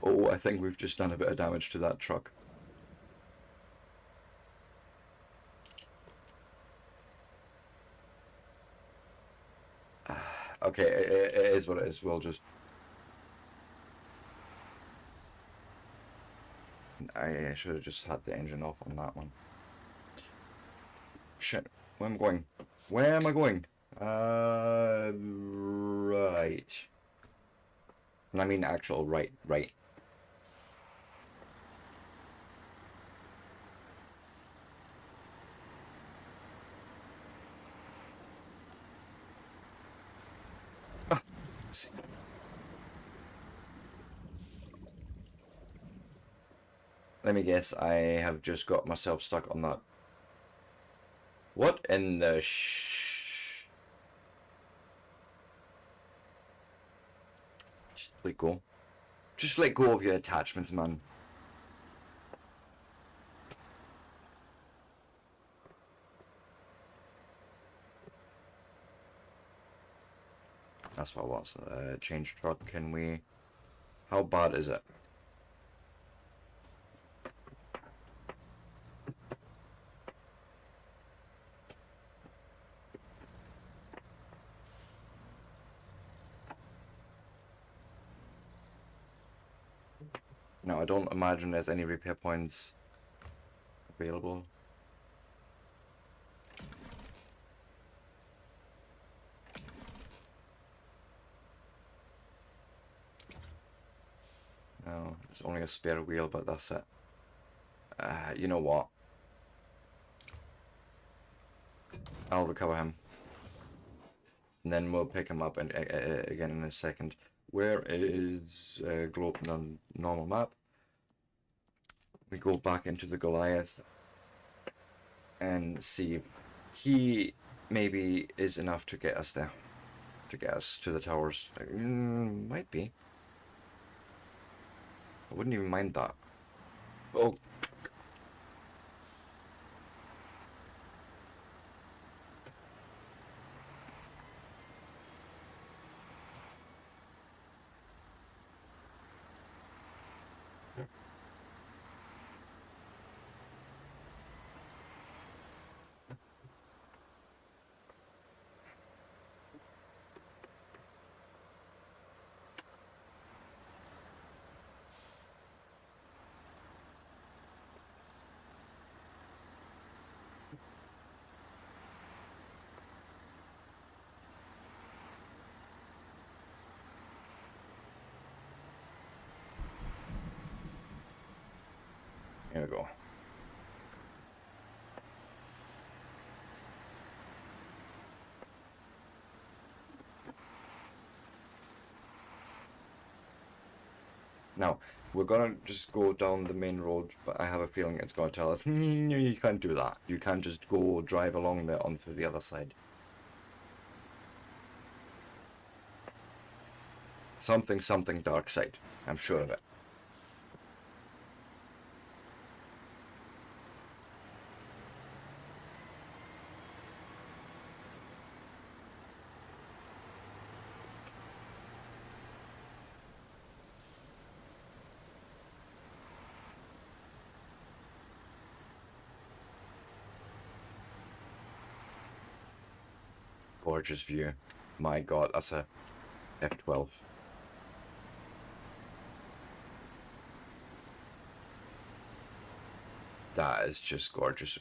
Oh, I think we've just done a bit of damage to that truck. Okay, it is what it is. We'll just... I should have just had the engine off on that one. Shit, where am I going? Where am I going? Right. And I mean actual right. See. Let me guess, I have just got myself stuck on that. What in the Just let go. Just let go of your attachments, man. That's what I want. Change truck, can we... How bad is it? No, I don't imagine there's any repair points available. No, there's only a spare wheel, but that's it. You know what? I'll recover him. And then we'll pick him up and again in a second. Where is Globe on normal map? We go back into the Goliath and see if he maybe is enough to get us there. To get us to the towers. Might be. I wouldn't even mind that. Oh. Here we go. Now, we're gonna just go down the main road, but I have a feeling it's gonna tell us, no, you can't do that. You can't just go drive along there onto the other side. Something dark side. I'm sure of it. Gorgeous view. My god, that's a F12. That is just gorgeous.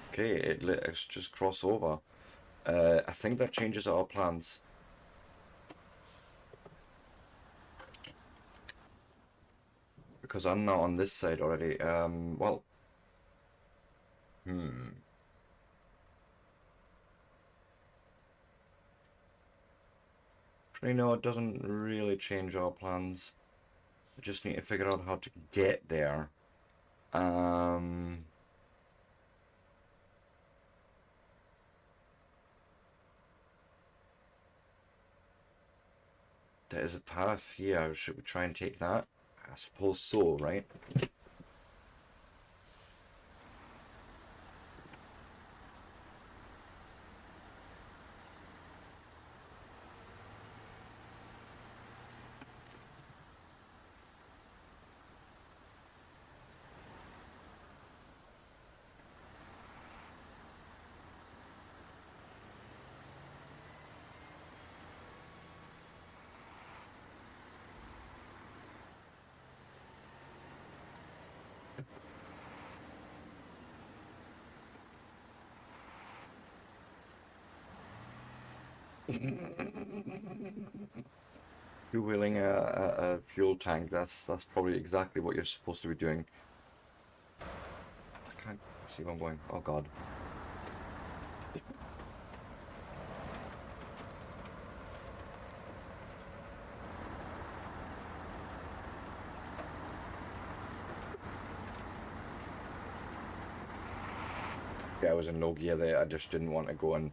Okay, it let us just cross over. I think that changes our plans. because I'm not on this side already. Well, Actually, no, it doesn't really change our plans. I just need to figure out how to get there. There is a path here. Should we try and take that? I suppose so, right? Fueling a fuel tank, that's probably exactly what you're supposed to be doing. I can't see where I'm going. Oh god. Yeah, I was in low gear there. I just didn't want to go and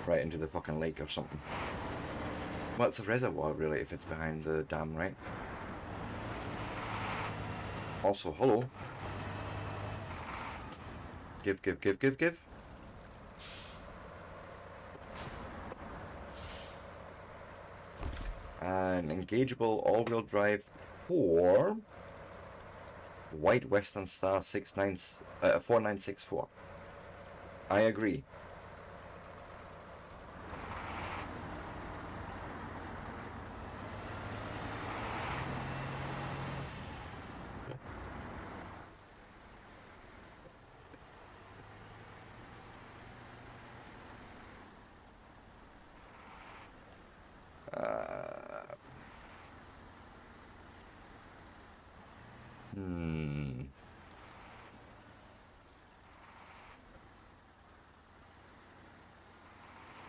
right into the fucking lake or something. Well, it's a reservoir, really, if it's behind the dam, right? Also, hello. Give. An engageable all-wheel drive for White Western Star 4964. I agree.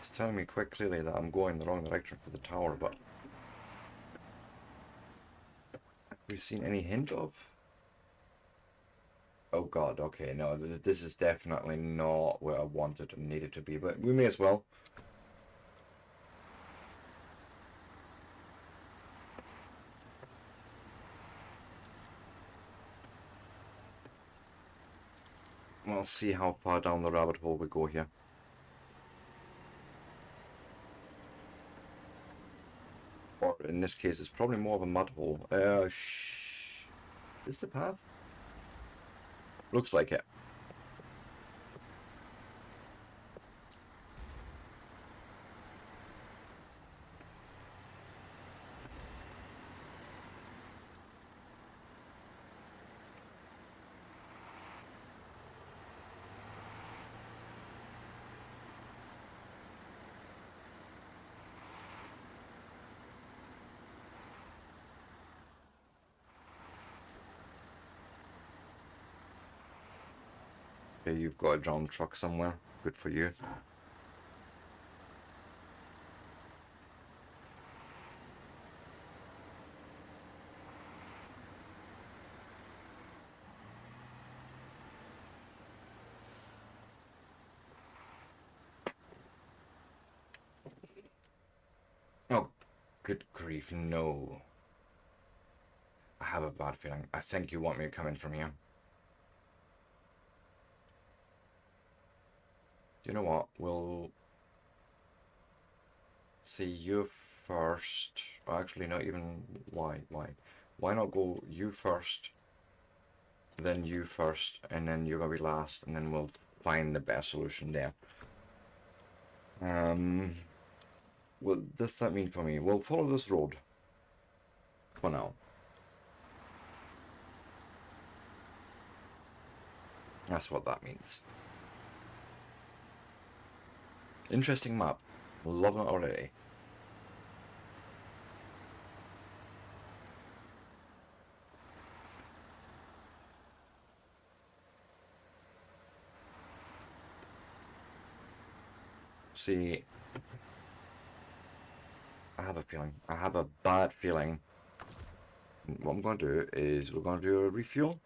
It's telling me quite clearly that I'm going the wrong direction for the tower, but have we seen any hint of? Oh god, okay, no, this is definitely not where I wanted and needed to be, but we may as well. We'll see how far down the rabbit hole we go here. Or in this case, it's probably more of a mud hole. Is this the path? Looks like it. Okay, you've got a drowned truck somewhere. Good for you. Oh, good grief, no. I have a bad feeling. I think you want me to come in from here. You know what? We'll see you first. Actually, not even. Why? Why not go you first, then you first, and then you're gonna be last, and then we'll find the best solution there. What does that mean for me? We'll follow this road. For now. That's what that means. Interesting map. Loving it already. See, I have a feeling. I have a bad feeling. What I'm going to do is we're going to do a refuel.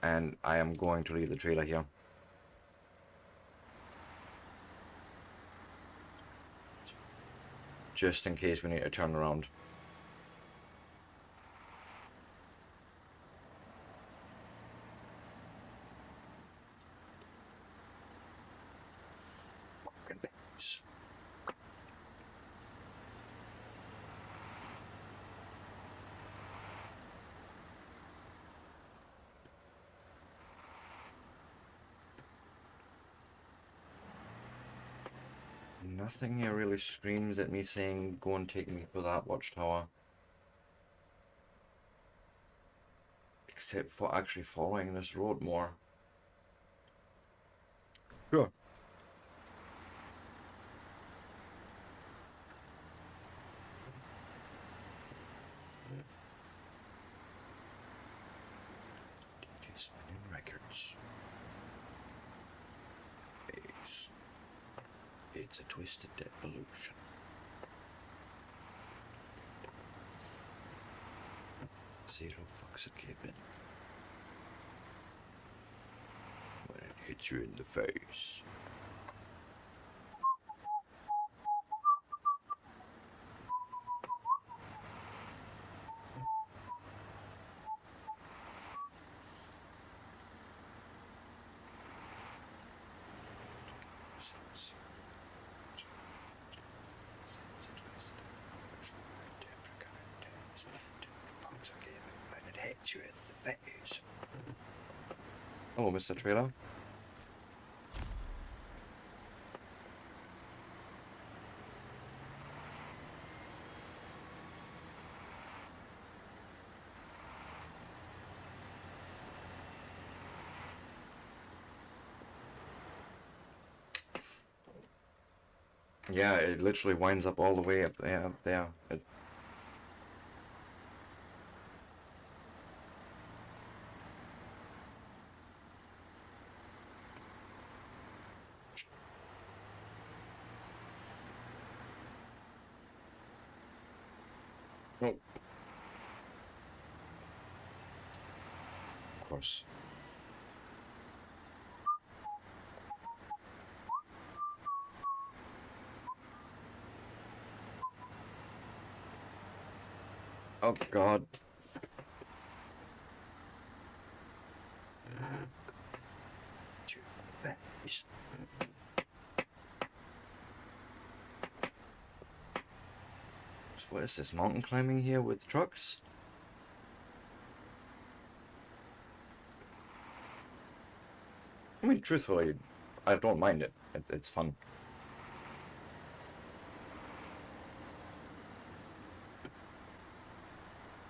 And I am going to leave the trailer here. Just in case we need to turn around. Fucking bitch. Nothing here really screams at me saying, go and take me for that watchtower. Except for actually following this road more. Sure. DJ Spinning Records. It's a twisted evolution. Zero fucks are given when it hits you in the face. You in the face. Hello, Mr. Trailer. Yeah, it literally winds up all the way up there. Oh. Of course. Oh God. What is this, mountain climbing here with trucks? I mean, truthfully, I don't mind it. It's fun.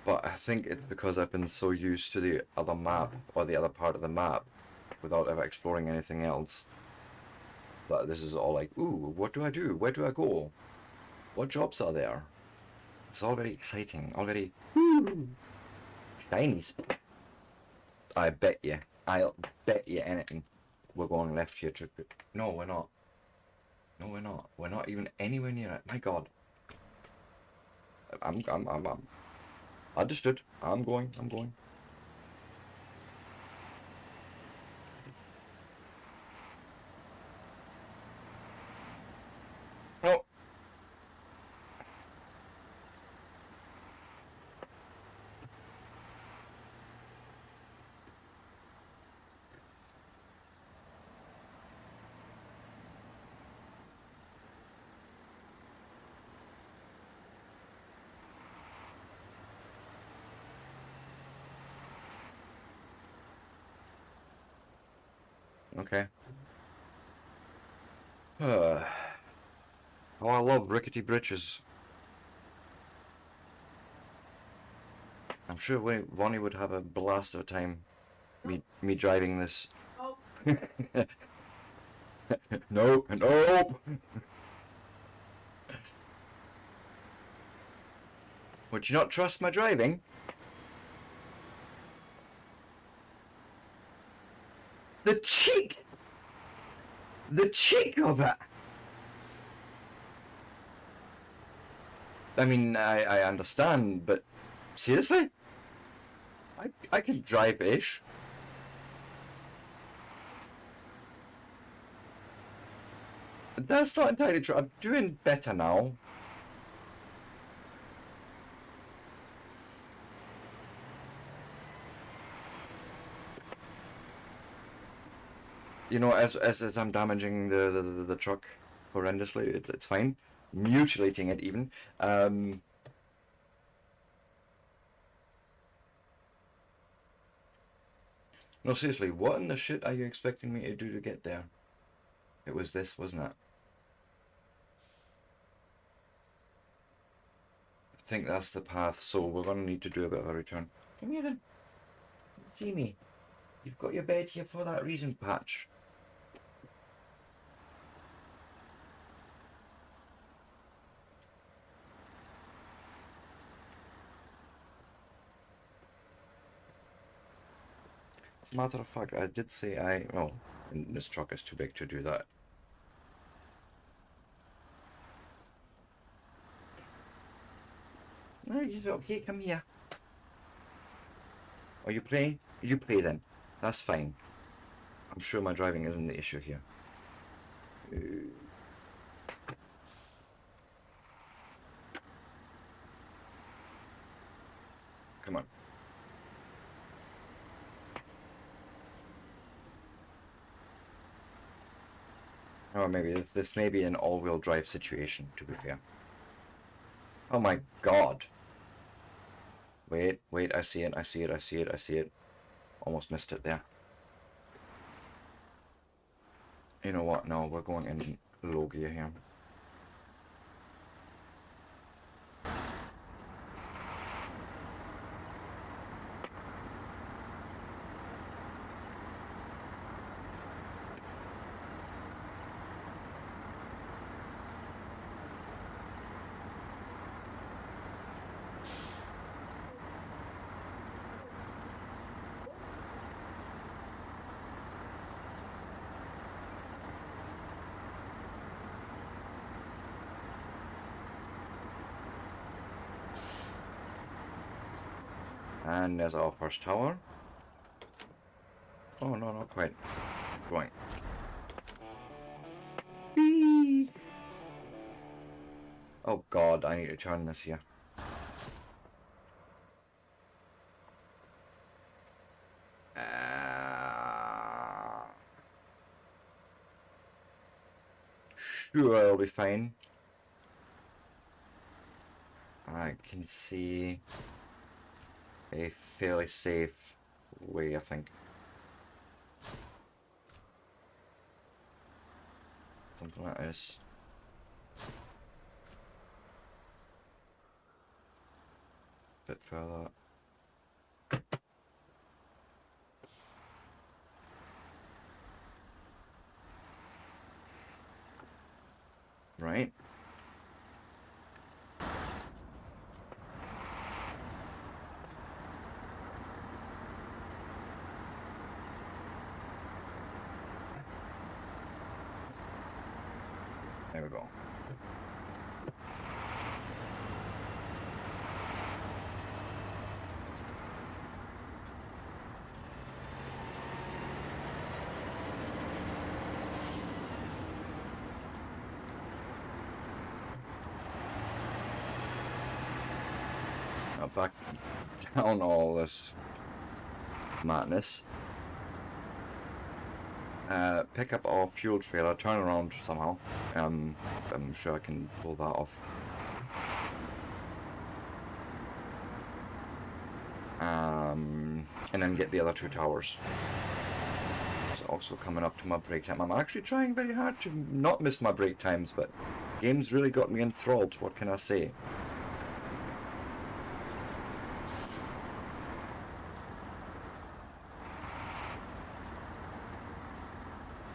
But I think it's because I've been so used to the other map, or the other part of the map, without ever exploring anything else, that this is all like, ooh, what do I do? Where do I go? What jobs are there? It's all very exciting, all very, woo, shinies. I'll bet you anything we're going left here to... No, we're not. No, we're not. We're not even anywhere near it. My God. I'm understood. I'm going. No. Okay. Oh, I love rickety bridges. I'm sure Ronnie would have a blast of a time me driving this. Oh, Nope. Would you not trust my driving? The cheek! The cheek of it! I mean, I understand, but seriously? I can drive-ish. That's not entirely true. I'm doing better now. You know, as I'm damaging the truck horrendously, it's fine. Mutilating it even. No, seriously, what in the shit are you expecting me to do to get there? It was this, wasn't it? I think that's the path, so we're gonna need to do a bit of a return. Come here then. See me. You've got your bed here for that reason, Patch. As a matter of fact, I did say well, this truck is too big to do that. No, you're okay, come here. Are you playing? You play then. That's fine. I'm sure my driving isn't the issue here. Come on. Or maybe this may be an all-wheel drive situation, to be fair. Oh my god. Wait, I see it. Almost missed it there. You know what? No, we're going in low gear here. And there's our first tower. Oh no, not quite. Going. Whee! Oh god, I need to turn this here. Sure, I'll be fine. I can see a fairly safe way, I think. Something like this. Bit further. Right. There we go. Now back down all this madness. Pick up our fuel trailer, turn around somehow. I'm sure I can pull that off. And then get the other two towers. It's also coming up to my break time. I'm actually trying very hard to not miss my break times, but game's really got me enthralled. What can I say?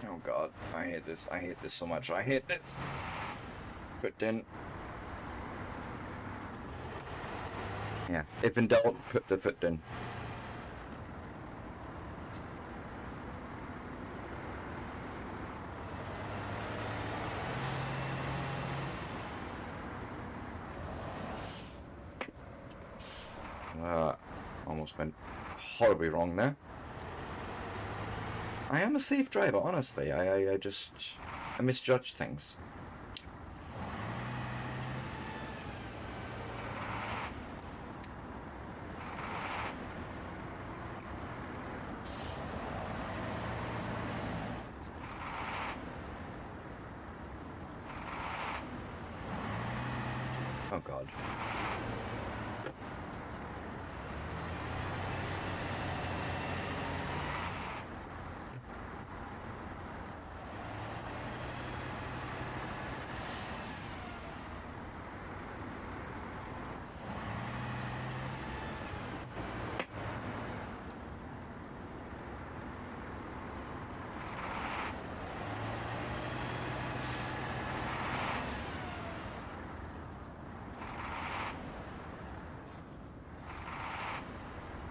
Oh god, I hate this. I hate this so much. I hate this. Put in. Yeah, if in doubt, put the foot in. almost went horribly wrong there. I am a safe driver, honestly. I misjudge things. Oh god.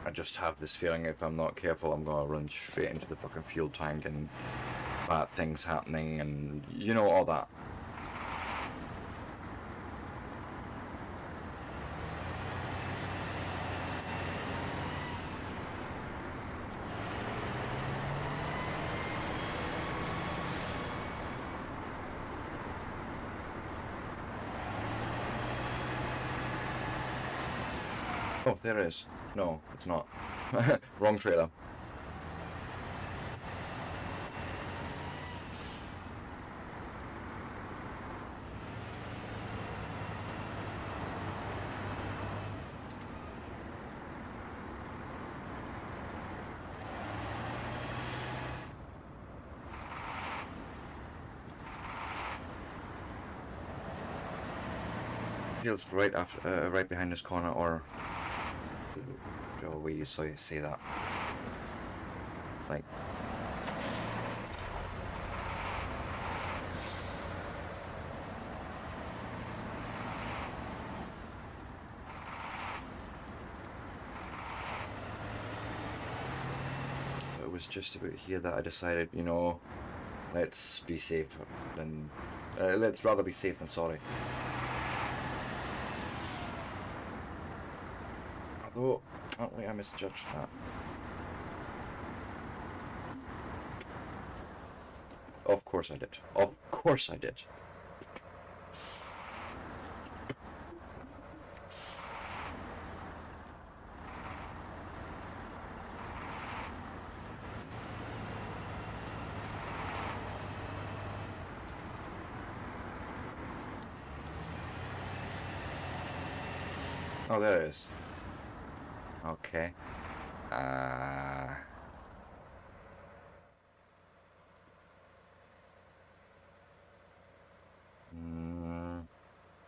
I just have this feeling if I'm not careful, I'm gonna run straight into the fucking fuel tank and bad things happening and you know all that. Oh, there it is. No, it's not. Wrong trailer. Feels right after, right behind this corner, or Joe, we used to say that. It's like. So it was just about here that I decided, you know, let's be safe than, let's rather be safe than sorry. Although, apparently I misjudged that. Of course I did. Of course I did. Oh, there it is. Okay.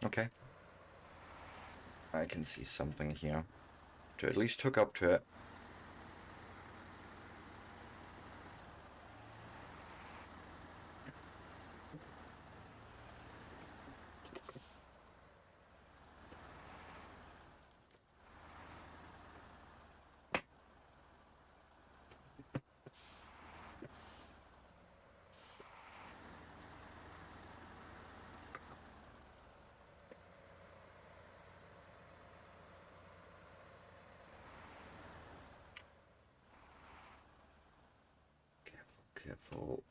Okay. I can see something here. To at least hook up to it. Careful.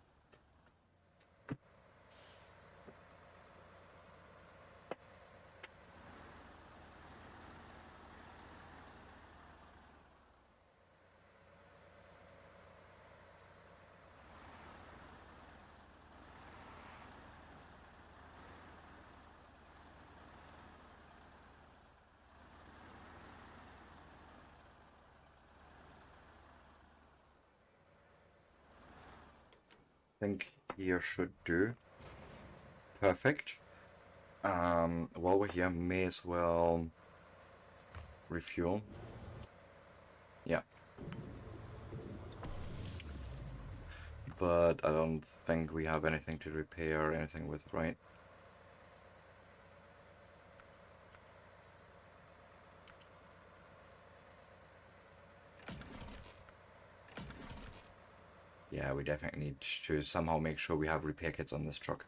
I think here should do. Perfect. While we're here, may as well refuel. Yeah. But I don't think we have anything to repair or anything with, right? Yeah, we definitely need to somehow make sure we have repair kits on this truck.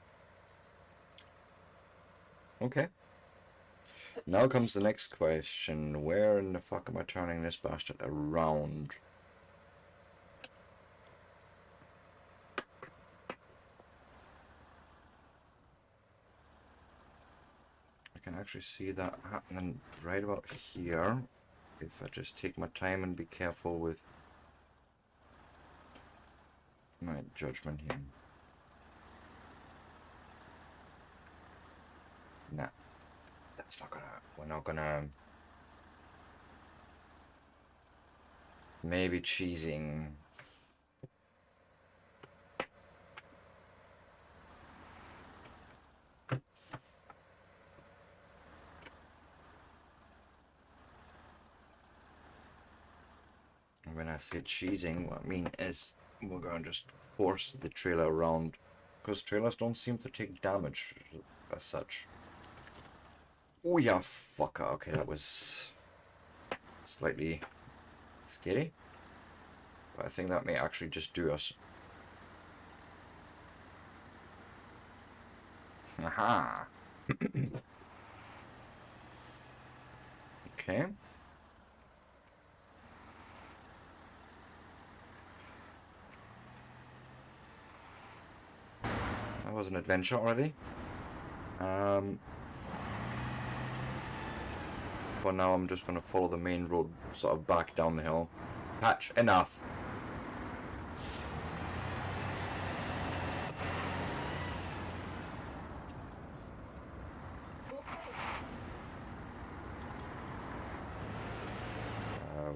Okay. Now comes the next question. Where in the fuck am I turning this bastard around? I can actually see that happening right about here. If I just take my time and be careful with my judgment here. Nah, that's not gonna, we're not gonna, maybe cheesing. When I say cheesing, what I mean is we're gonna just force the trailer around, because trailers don't seem to take damage as such. Oh yeah, fucker. Okay, that was slightly scary. But I think that may actually just do us. Aha! Okay. That was an adventure already. For now, I'm just going to follow the main road sort of back down the hill. Patch, enough.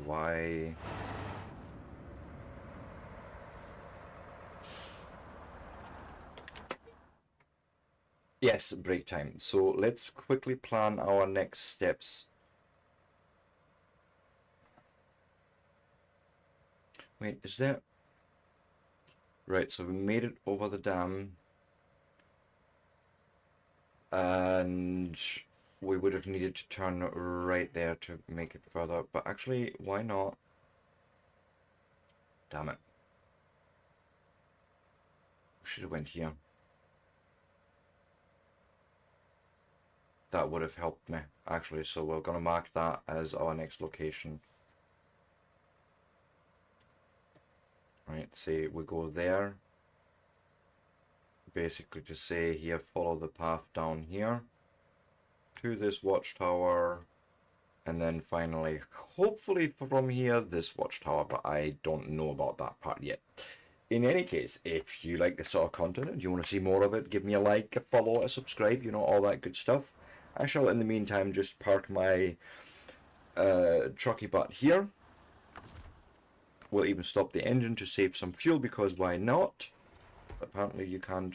Why? Yes, break time. So let's quickly plan our next steps. Wait, is that... Right, so we made it over the dam. And we would have needed to turn right there to make it further. But actually, why not? Damn it. Should have went here. That would have helped me, actually. So we're going to mark that as our next location. Right, say we go there. Basically to say here, follow the path down here to this watchtower. And then finally, hopefully from here, this watchtower. But I don't know about that part yet. In any case, if you like this sort of content and you want to see more of it, give me a like, a follow, a subscribe, you know, all that good stuff. I shall, in the meantime, just park my trucky butt here. We'll even stop the engine to save some fuel, because why not? Apparently you can't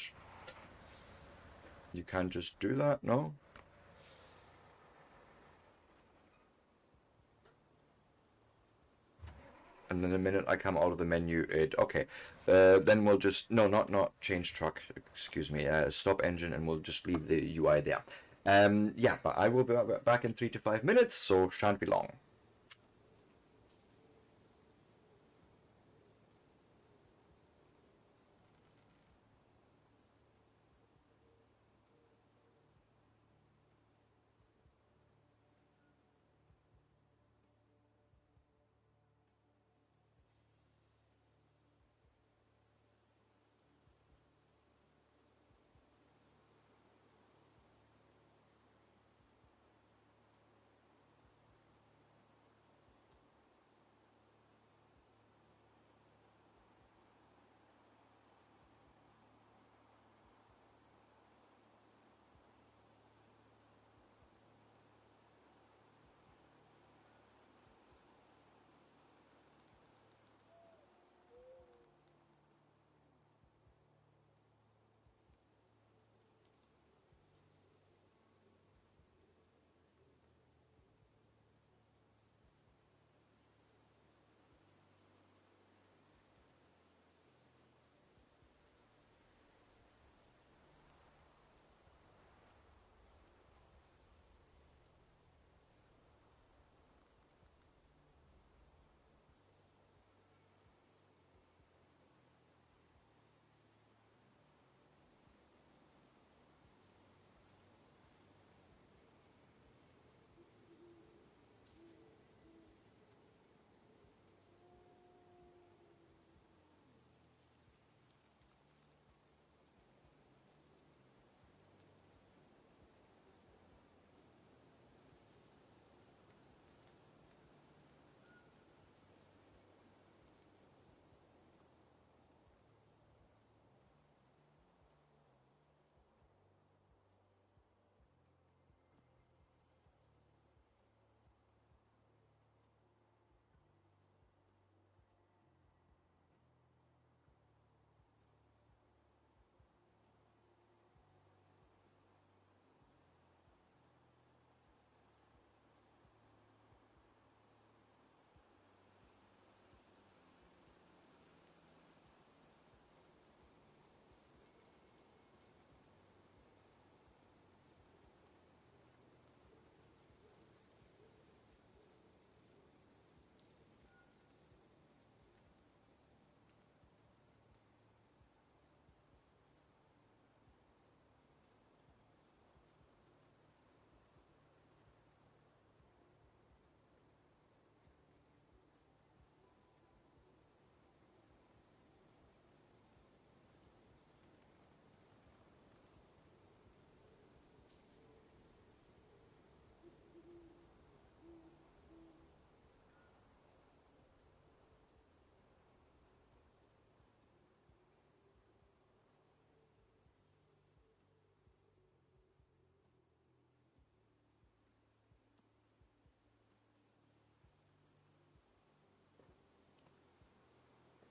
just do that, no? And then the minute I come out of the menu, okay. Then we'll just, no, not change truck, excuse me, stop engine, and we'll just leave the UI there. Yeah, but I will be back in 3 to 5 minutes, so shan't be long.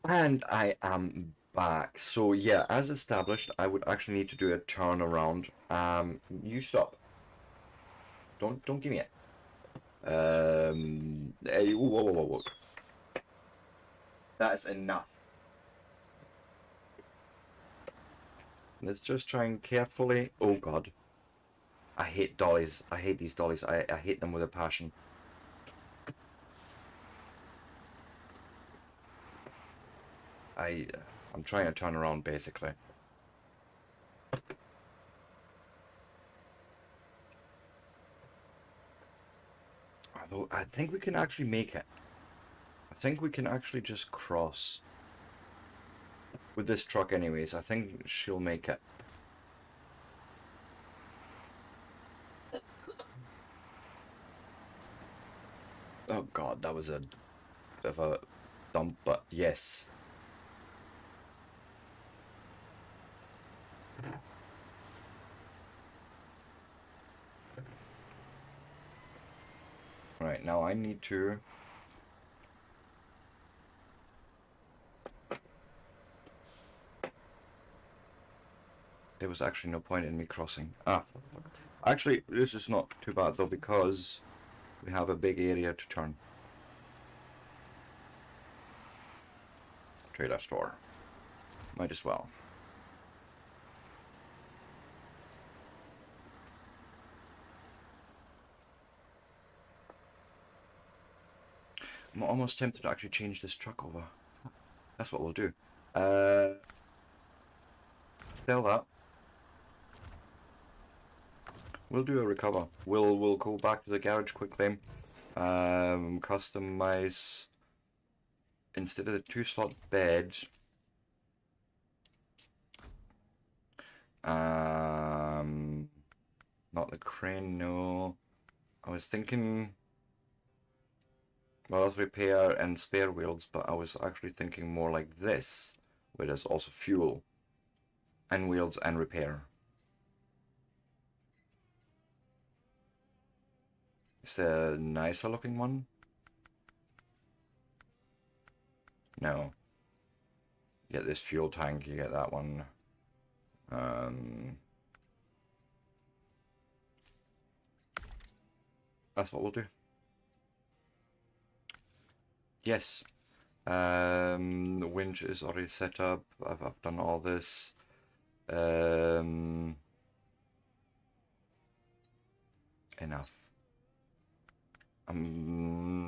And I am back. So yeah, as established, I would actually need to do a turnaround. You stop. Don't give me it. Hey, whoa, whoa, whoa, whoa. That is enough. Let's just try and carefully. Oh God. I hate dollies. I hate these dollies. I hate them with a passion. I'm trying to turn around basically. Although I think we can actually make it. I think we can actually just cross. With this truck anyways, I think she'll make it. Oh God, that was a bit of a dump, but yes. Right, now I need to... There was actually no point in me crossing. Ah, actually, this is not too bad though, because we have a big area to turn. Trailer store. Might as well. I'm almost tempted to actually change this truck over. That's what we'll do. Sell that. We'll do a recover. We'll go back to the garage quickly. Customize instead of the 2-slot bed. Not the crane, no. I was thinking, well, that's repair and spare wheels, but I was actually thinking more like this, where there's also fuel and wheels and repair. Is there a nicer looking one? No. You get this fuel tank, you get that one. That's what we'll do. Yes. The winch is already set up. I've done all this. Enough. I'm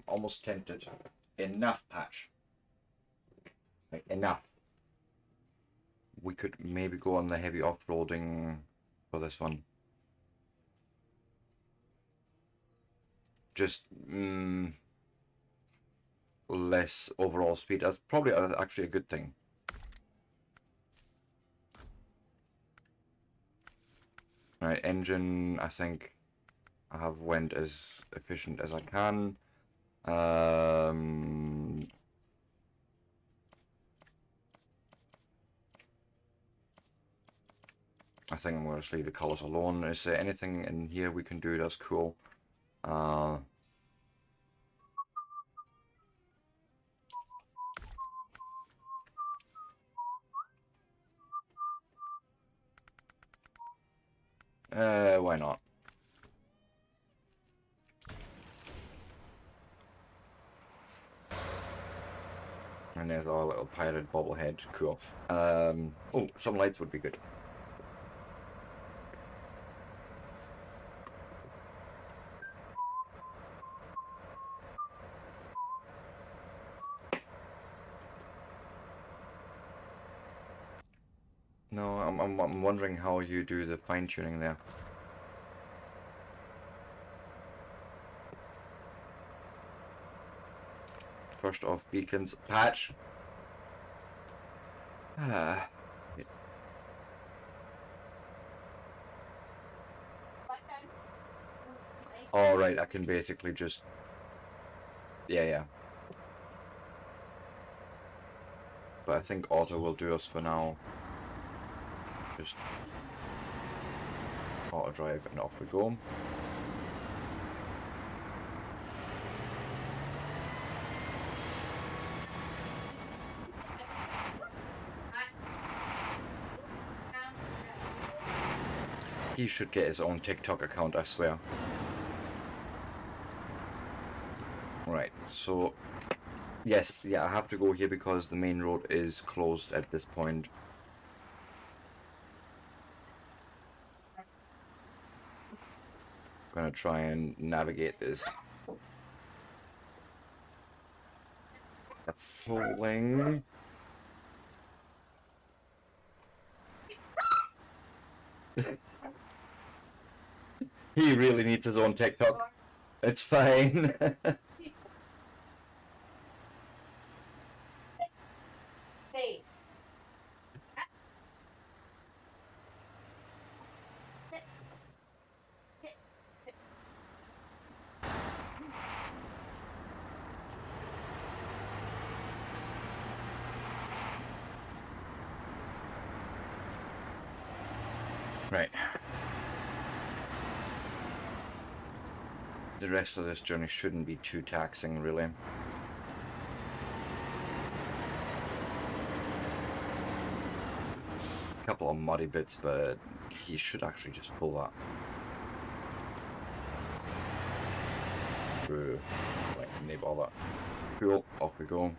almost tempted. Enough, Patch. Like, enough. We could maybe go on the heavy off-roading for this one. Just less overall speed. That's probably actually a good thing. Right, engine, I think I have went as efficient as I can. I think I'm going to just leave the colors alone. Is there anything in here we can do that's cool? Why not? And there's our little pirate bobblehead. Cool. Oh, some lights would be good. No, I'm wondering how you do the fine tuning there. First off, beacons. Patch. Alright, I can basically just... Yeah. But I think auto will do us for now. Just auto drive and off we go. He should get his own TikTok account, I swear. Right, so yes, yeah, I have to go here because the main road is closed at this point. Gonna try and navigate this. Falling. He really needs his own TikTok. It's fine. Hey. Right. The rest of this journey shouldn't be too taxing, really. A couple of muddy bits, but he should actually just pull that through. Like, nib all that. Cool, off we go.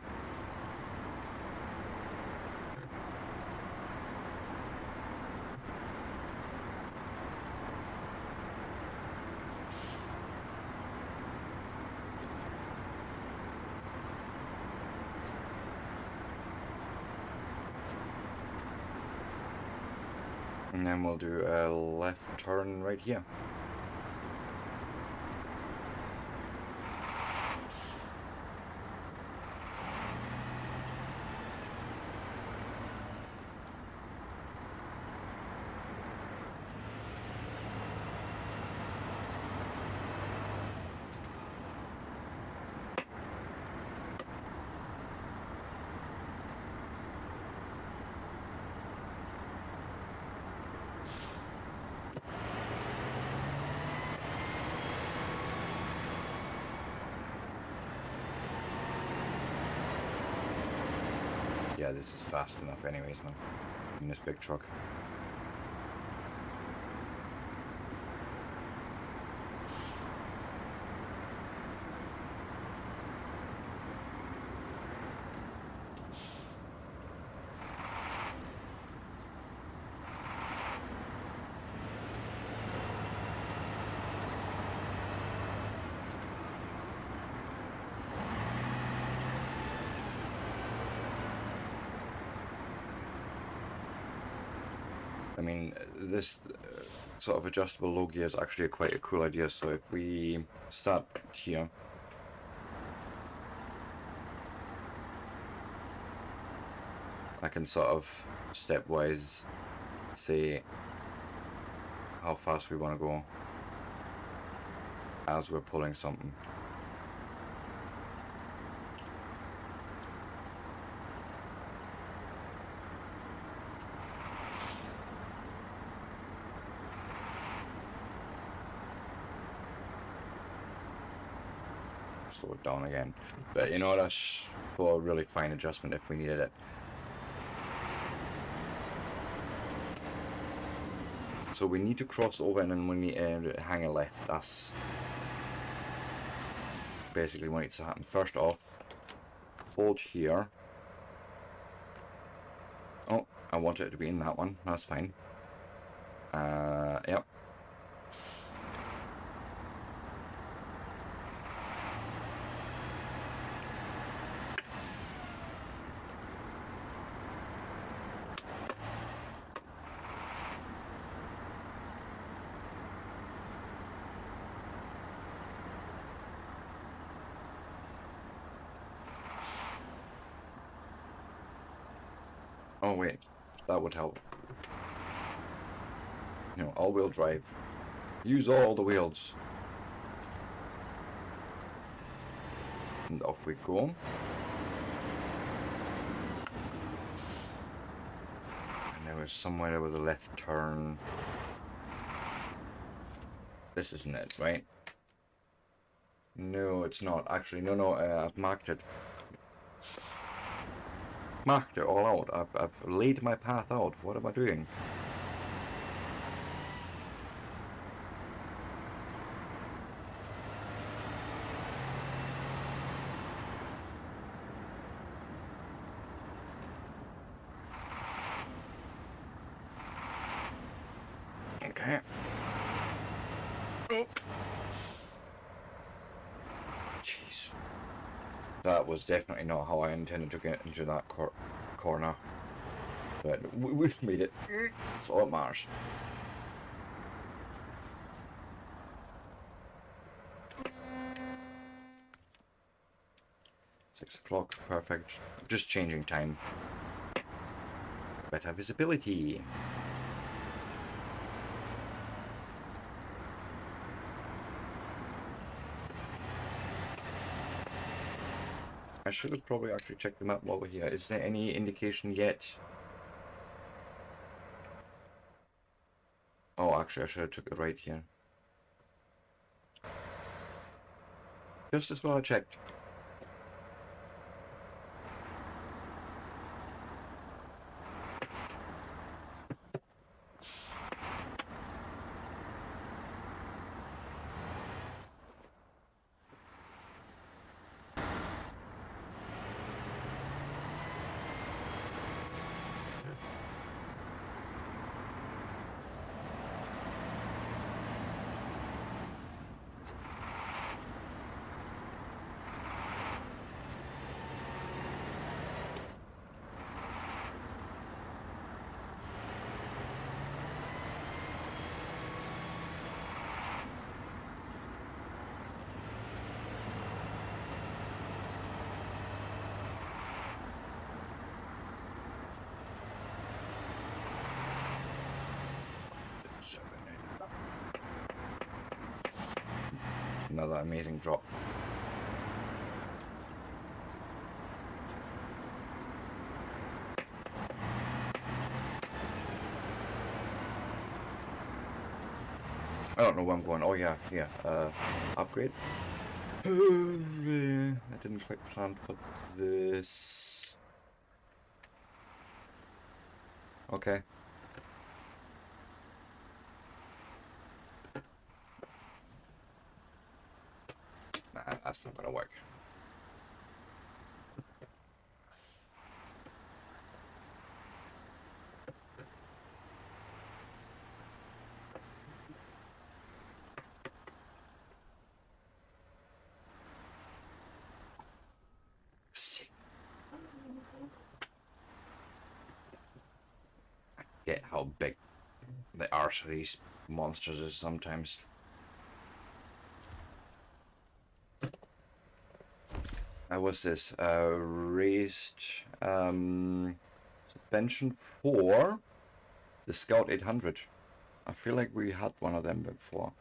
And then we'll do a left turn right here. Yeah, this is fast enough anyways, man. In this big truck. I mean, this sort of adjustable low gear is actually quite a cool idea. So if we start here, I can sort of stepwise say how fast we want to go as we're pulling something. Slow it down again, but you know, that's for a really fine adjustment if we needed it. So we need to cross over and then we need to hang a left. That's basically what needs to happen. First off, hold here. Oh, I want it to be in that one. That's fine. Yep. Oh wait, that would help. You know, all-wheel drive. Use all the wheels. And off we go. And there was somewhere with a left turn. This isn't it, right? No, it's not. Actually, no, I've marked it. Marked it all out. I've laid my path out. What am I doing? Oh. Jeez. That was definitely not how I intended to get into that corner. But we've made it. That's all that matters. Six o'clock, perfect. Just changing time. Better visibility. I should have probably actually checked the map while we're here. Is there any indication yet? Oh, actually, I should have took it right here. Just as well I checked. Another amazing drop. I don't know where I'm going. Oh yeah, yeah. Upgrade. I didn't quite plan for this. Okay. Nah, that's not gonna work. Sick. I get how big the arse of these monsters is sometimes. What's this? Raised suspension for the Scout 800. I feel like we had one of them before.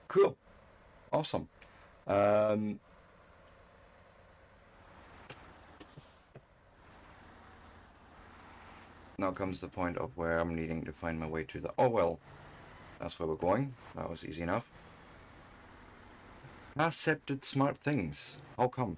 Cool. Awesome. Now comes the point of where I'm needing to find my way to the... Oh well, that's where we're going. That was easy enough. Accepted smart things. How come?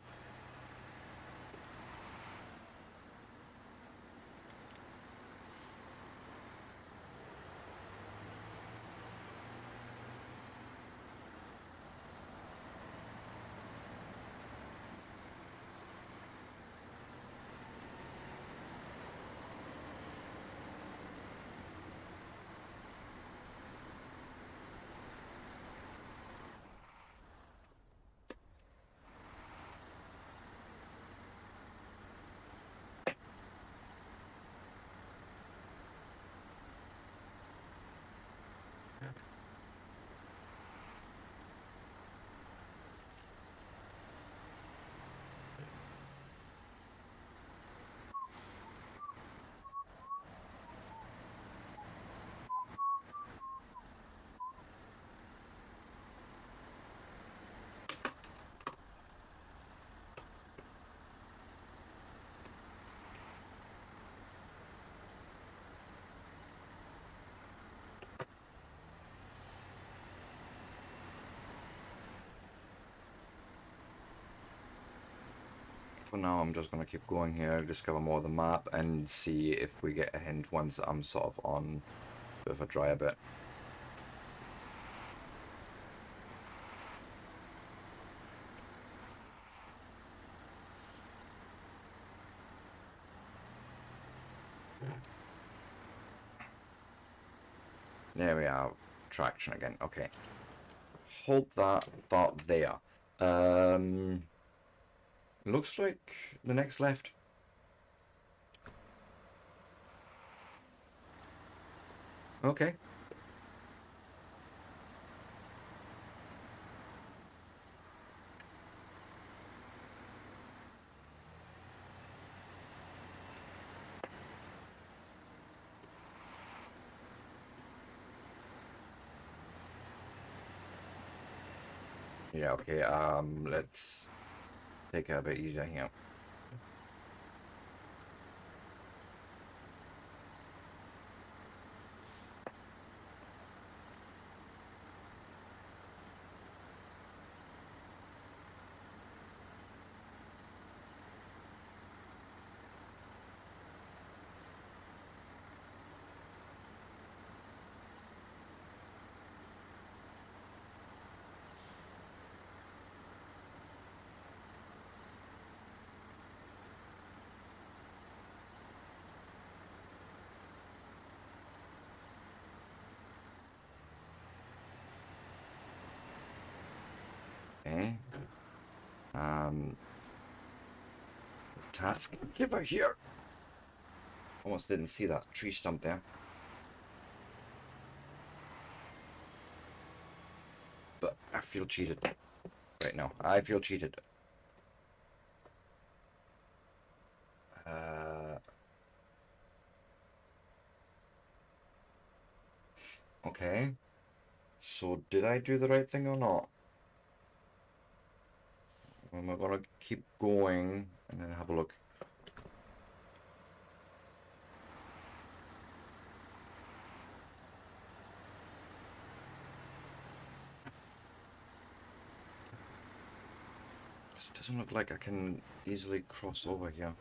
For now, I'm just gonna keep going here, discover more of the map, and see if we get a hint once I'm sort of on a bit of a drier bit. There we are. traction again. Okay. Hold that thought there. Looks like the next left. Okay. Yeah, okay, let's take it a bit easier here. Okay. Task giver here. Almost didn't see that tree stump there. But I feel cheated right now. I feel cheated. Okay. So did I do the right thing or not? Am I gonna keep going and then have a look? It doesn't look like I can easily cross over here.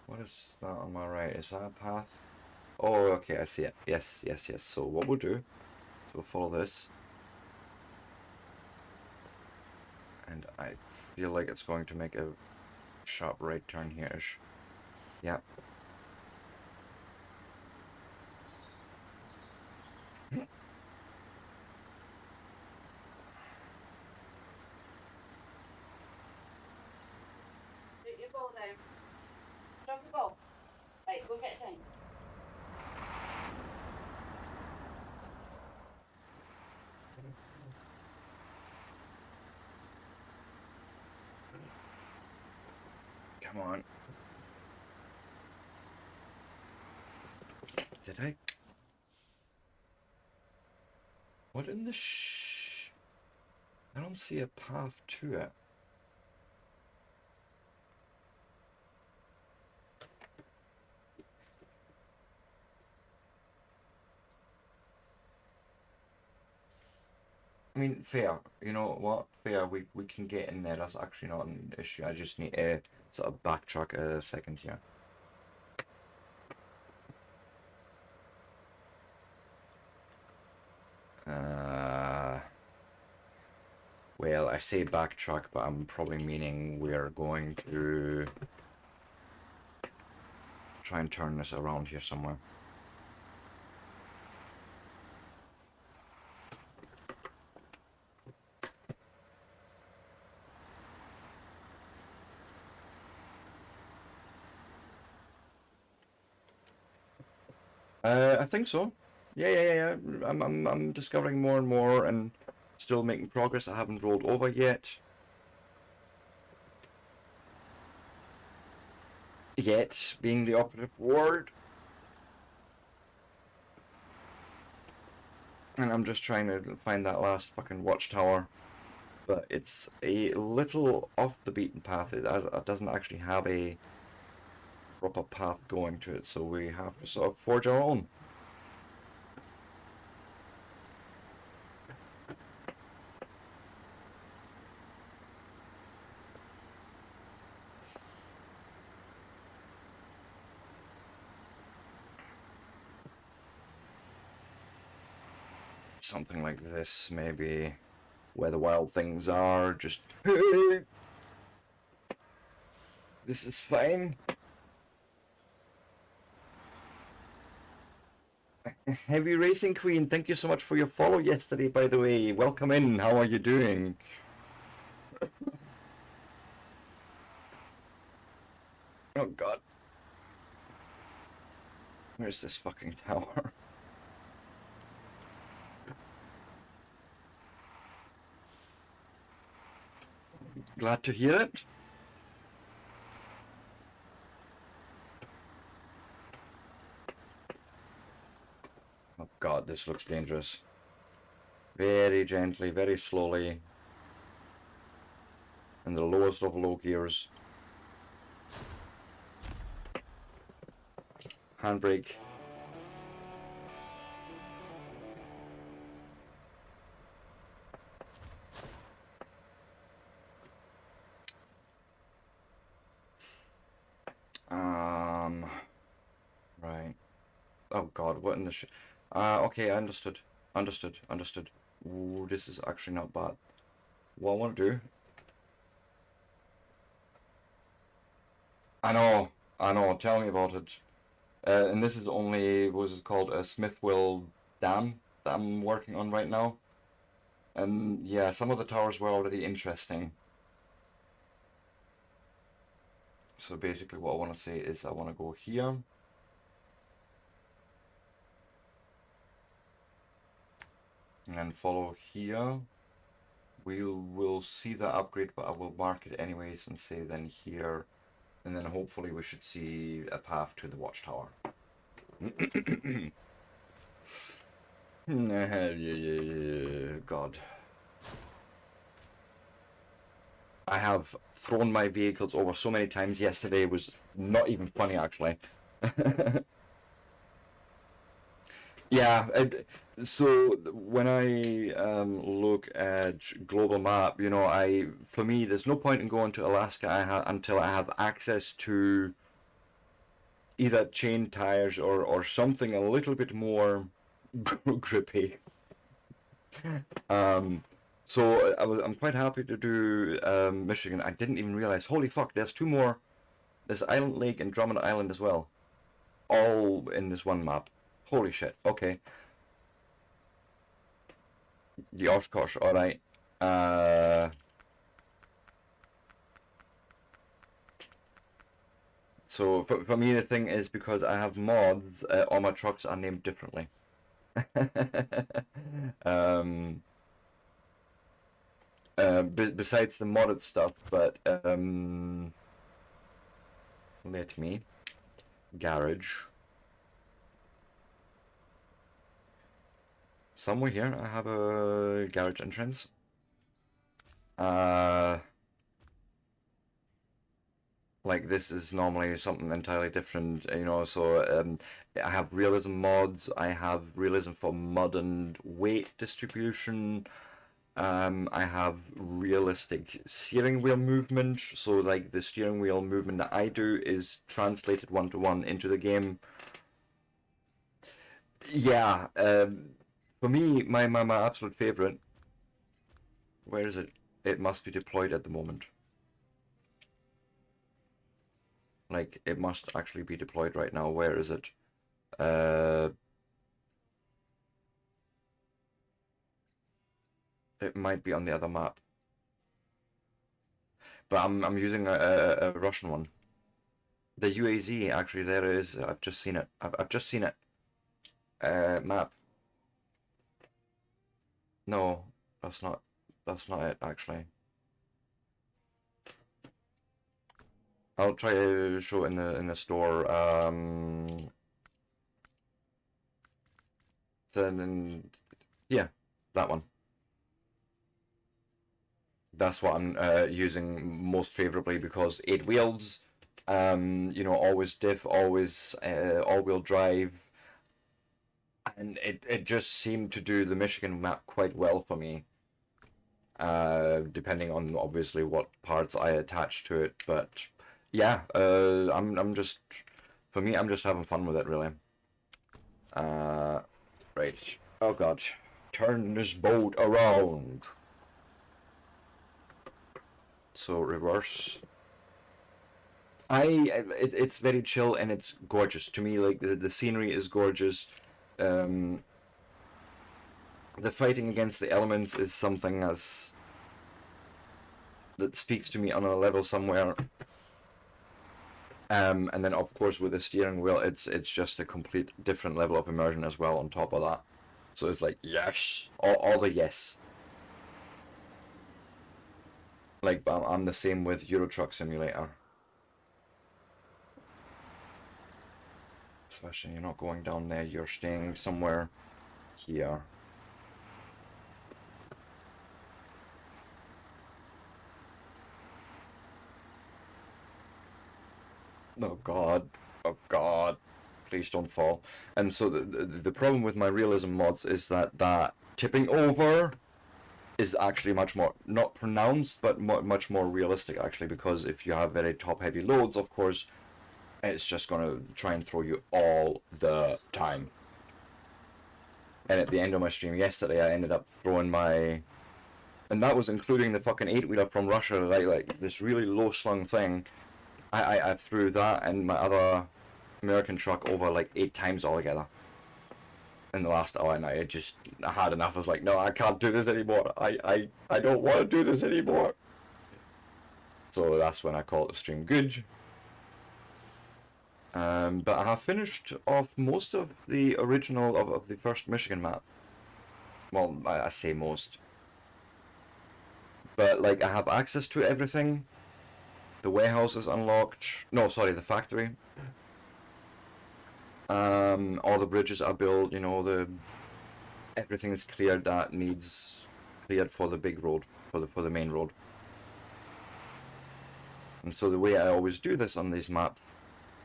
What is that on my right? Is that a path? Oh, okay, I see it. Yes, yes, yes. So what we'll do, so we'll follow this. And I feel like it's going to make a sharp right turn here-ish. Yeah. Shoot your ball down. Drop the ball. Right, go get it. Come on. Did I? What in the I don't see a path to it. I mean, fair. You know what? Fair. We can get in there. That's actually not an issue. I just need to sort of backtrack a second here. Well, I say backtrack, but I'm probably meaning we're going to try and turn this around here somewhere. I think so. Yeah. I'm discovering more and more and still making progress. I haven't rolled over yet. Yet being the operative word. And I'm just trying to find that last fucking watchtower. But it's a little off the beaten path. It doesn't actually have a proper path going to it, so we have to sort of forge our own. Something like this, maybe. where the wild things are. Just this is fine. Heavy Racing Queen, thank you so much for your follow yesterday, by the way. Welcome in. How are you doing? Oh god. Where's this fucking tower? Glad to hear it. Oh god, this looks dangerous. Very gently, very slowly. In the lowest of low gears. Handbrake. Right. Oh god, what in the shit? Okay, understood. Understood. Ooh, this is actually not bad. What I want to do... I know, tell me about it. And this is only, what is it called, a Smithville Dam that I'm working on right now. And yeah, some of the towers were already interesting. So basically what I want to say is I want to go here. And then follow here. We will see the upgrade, but I will mark it anyways and say then here. And then hopefully we should see a path to the watchtower. God. I have thrown my vehicles over so many times yesterday, it was not even funny actually. Yeah, so when I look at global map, you know, for me, there's no point in going to Alaska until I have access to either chain tires or something a little bit more grippy. So I'm quite happy to do Michigan. I didn't even realize, holy fuck, there's two more. There's Island Lake and Drummond Island as well. All in this one map. Holy shit, okay. The Oshkosh, alright. So for me the thing is because I have mods, all my trucks are named differently. Besides the modded stuff, but let me garage. Somewhere here I have a garage entrance. Like this is normally something entirely different, you know, so I have realism mods, I have realism for mud and weight distribution, I have realistic steering wheel movement, so like the steering wheel movement that I do is translated one-to-one into the game. Yeah, for me, my absolute favorite, where is it? It must be deployed at the moment. Like, it must actually be deployed right now. Where is it? It might be on the other map. But I'm using a Russian one. The UAZ, actually, there it is. I've just seen it. I've just seen it. Map. No, that's not it, actually. I'll try to show it in the store. Then yeah, that one. That's what I'm using most favorably because 8 wheels, you know, always diff, always all-wheel drive, and it just seemed to do the Michigan map quite well for me. Depending on obviously what parts I attach to it, but yeah, I'm just, for me, I'm just having fun with it, really. Right. Oh god. Turn this boat around. So reverse. It's very chill and it's gorgeous to me. Like the scenery is gorgeous. The fighting against the elements is something that speaks to me on a level somewhere. And then of course with the steering wheel, it's just a complete different level of immersion as well on top of that. So it's like yes, all the yes. Like I'm the same with Euro Truck Simulator. Especially you're not going down there, you're staying somewhere here. Oh god, oh god, please don't fall. And so the problem with my realism mods is that tipping over is actually much more, not pronounced, but much more realistic actually, because if you have very top heavy loads, of course, it's just going to try and throw you all the time. And at the end of my stream yesterday, I ended up throwing my, and that was including the fucking 8-wheeler from Russia, like this really low slung thing. I threw that and my other American truck over like 8 times altogether in the last hour, and I had enough. I was like, no, I can't do this anymore. I don't want to do this anymore. So that's when I called the stream good. But I have finished off most of the original of the first Michigan map. Well, I say most. But like I have access to everything. The warehouse is unlocked. No, sorry, the factory. All the bridges are built, you know, everything is cleared that needs cleared for the big road, for the main road. And so the way I always do this on these maps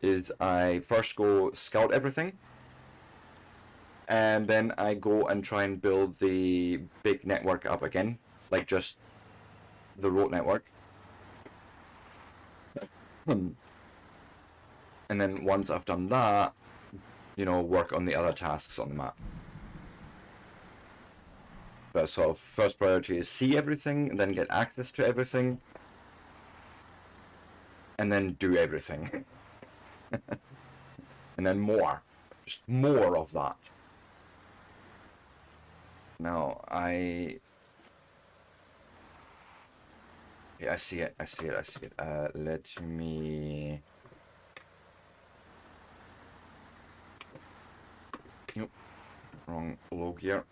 is I first go scout everything, and then I go and try and build the big network up again, like just the road network. And then once I've done that, you know, work on the other tasks on the map. But so first priority is see everything, and then get access to everything, and then do everything. And then more. Just more of that. Now, yeah, I see it. Let me... Nope. Wrong low gear.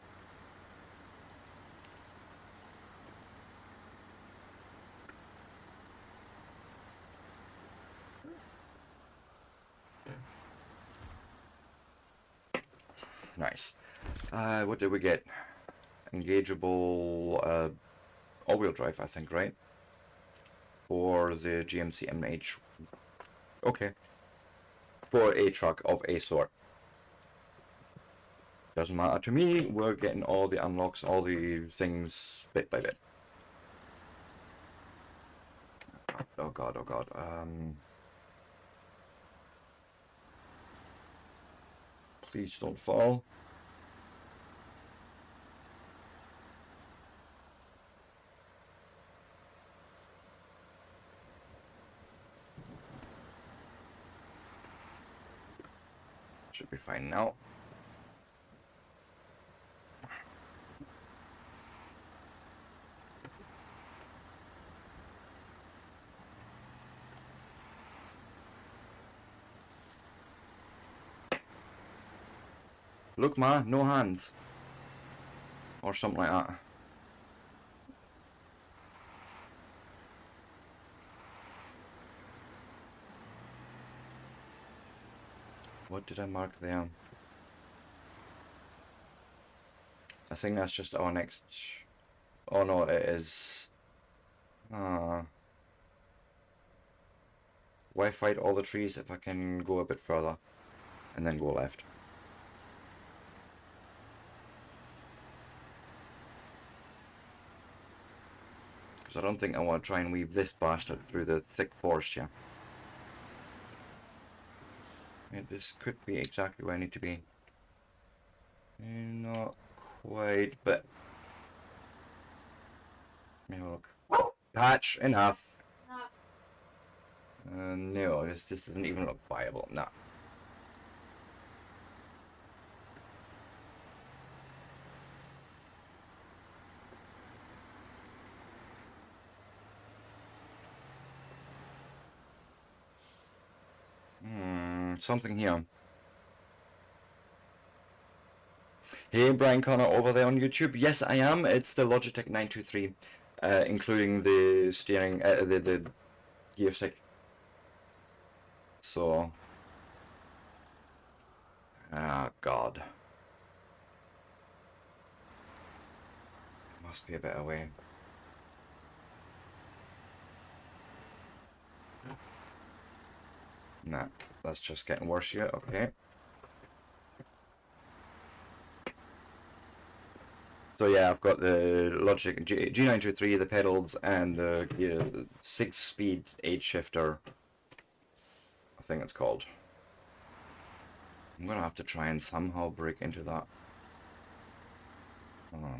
Nice. What did we get? Engageable all-wheel drive, I think, right? For the GMC MH. Okay. For a truck of a sort. Doesn't matter to me, we're getting all the unlocks, all the things bit by bit. Oh god, oh god. Please don't fall. Should be fine now. Look, ma, no hands. Or something like that. What did I mark there? I think that's just our next... Oh no, it is... Why fight all the trees if I can go a bit further? And then go left. I don't think I want to try and weave this bastard through the thick forest here. Yeah, this could be exactly where I need to be. Not quite, but... Let me have a look. Patch, enough. No. No, this doesn't even look viable. No. Something here. Hey, Brian Connor over there on YouTube. Yes, I am. It's the Logitech 923, including the steering, the gear stick. So, ah, God. Must be a better way. Nah, that's just getting worse yet. Okay. So yeah, I've got the Logitech G923, the pedals, and the 6-speed 8-shifter. I think it's called. I'm gonna have to try and somehow break into that. Oh. I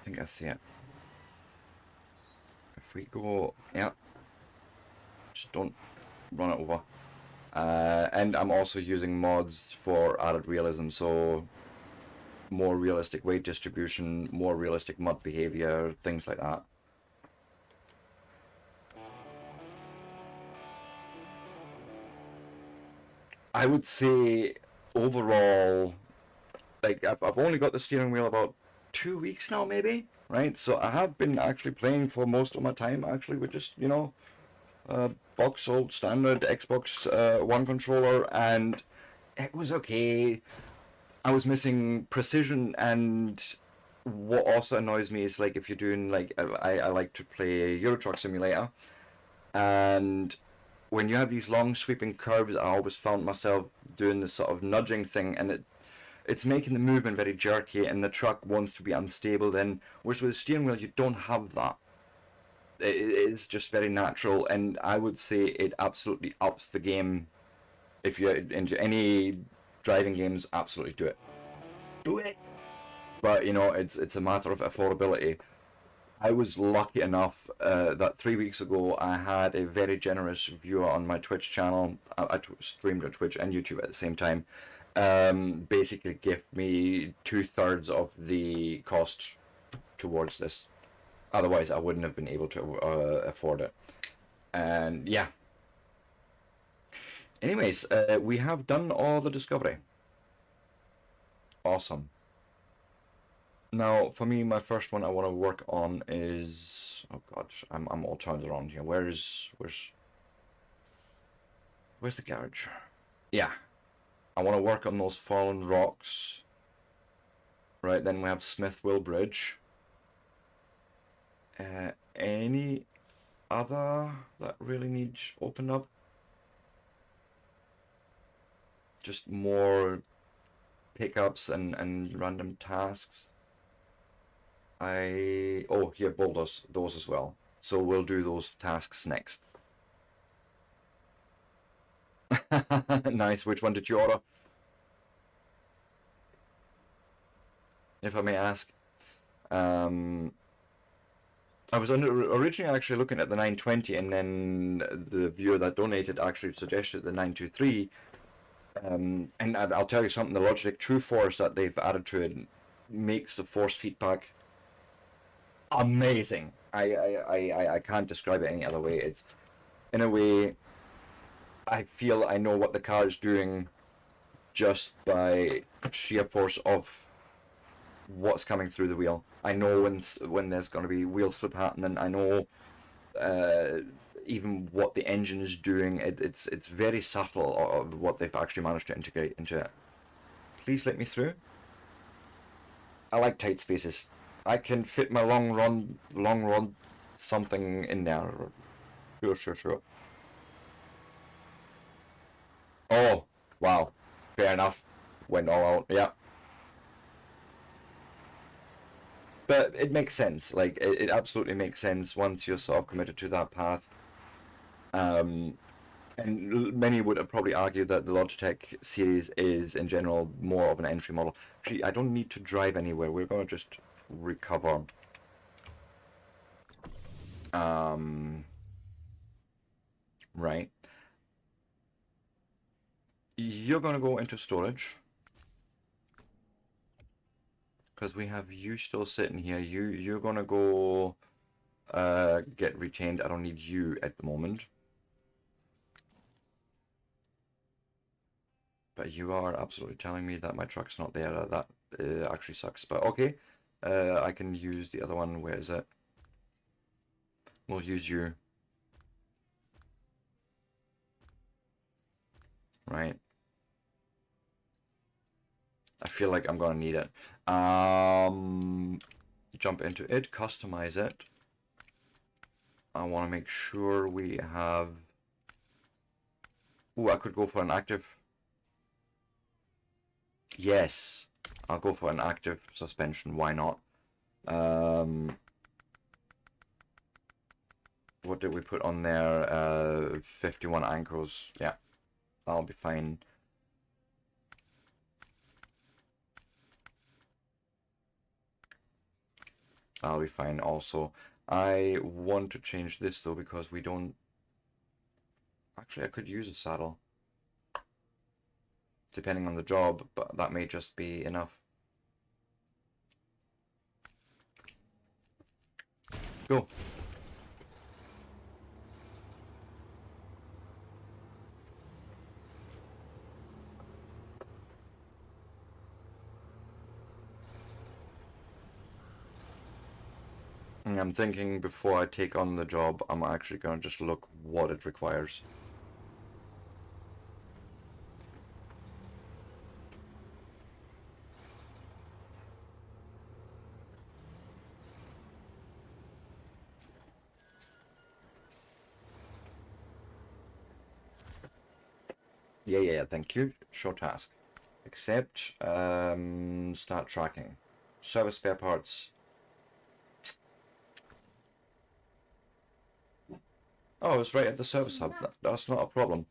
think I see it. If we go, yeah, just don't run it over. And I'm also using mods for added realism, so more realistic weight distribution, more realistic mud behavior, things like that. I would say overall, like I've only got the steering wheel about 2 weeks now, maybe, right? So I have been actually playing for most of my time actually with just, you know, box old standard Xbox One controller, and it was okay. I was missing precision, and what also annoys me is like if you're doing like I like to play Euro Truck Simulator, and when you have these long sweeping curves, I always found myself doing this sort of nudging thing, and it's making the movement very jerky, and the truck wants to be unstable then, whereas with the steering wheel you don't have that. It's just very natural, and I would say it absolutely ups the game. If you're into any driving games, absolutely do it. Do it! But, you know, it's a matter of affordability. I was lucky enough that 3 weeks ago I had a very generous viewer on my Twitch channel. I streamed on Twitch and YouTube at the same time. Basically give me 2/3 of the cost towards this. Otherwise, I wouldn't have been able to afford it. And yeah. Anyways, we have done all the discovery. Awesome. Now, for me, my first one I want to work on is... Oh god, I'm all turned around here. Where's the garage? Yeah. I want to work on those fallen rocks. Right, then we have Smithville Bridge. Any other that really needs open up? Just more pickups and random tasks. Oh, here, boulders, those as well. So we'll do those tasks next. Nice. Which one did you order? If I may ask. I was originally actually looking at the 920, and then the viewer that donated actually suggested the 923. And I'll tell you something, the Logitech True Force that they've added to it makes the force feedback amazing. I can't describe it any other way. It's, in a way, I feel I know what the car is doing just by sheer force of what's coming through the wheel. I know when there's going to be wheel slip happening. I know even what the engine is doing. It's very subtle of what they've actually managed to integrate into it. Please let me through. I like tight spaces. I can fit my long run something in there. Sure. Oh, wow. Fair enough. Went all out, yeah. But it makes sense. Like, it absolutely makes sense once you're sort of committed to that path. And many would have probably argued that the Logitech series is, in general, more of an entry model. Actually, I don't need to drive anywhere. We're going to just recover. Right. You're gonna go into storage. Because we have you still sitting here. You're gonna go get retained. I don't need you at the moment. But you are absolutely telling me that my truck's not there. That actually sucks. But okay, I can use the other one. Where is it? We'll use you. Right. I feel like I'm gonna need it. Jump into it, customize it. I want to make sure we have... Ooh, I could go for an active... Yes, I'll go for an active suspension, why not? What did we put on there? 51 ankles, yeah, that'll be fine. That'll be fine also. I want to change this though because we don't... Actually, I could use a saddle. Depending on the job, but that may just be enough. Go. I'm thinking before I take on the job, I'm actually going to just look what it requires. Yeah, thank you. Show task. Accept, start tracking. Service spare parts. Oh, it's right at the service hub. That's not a problem.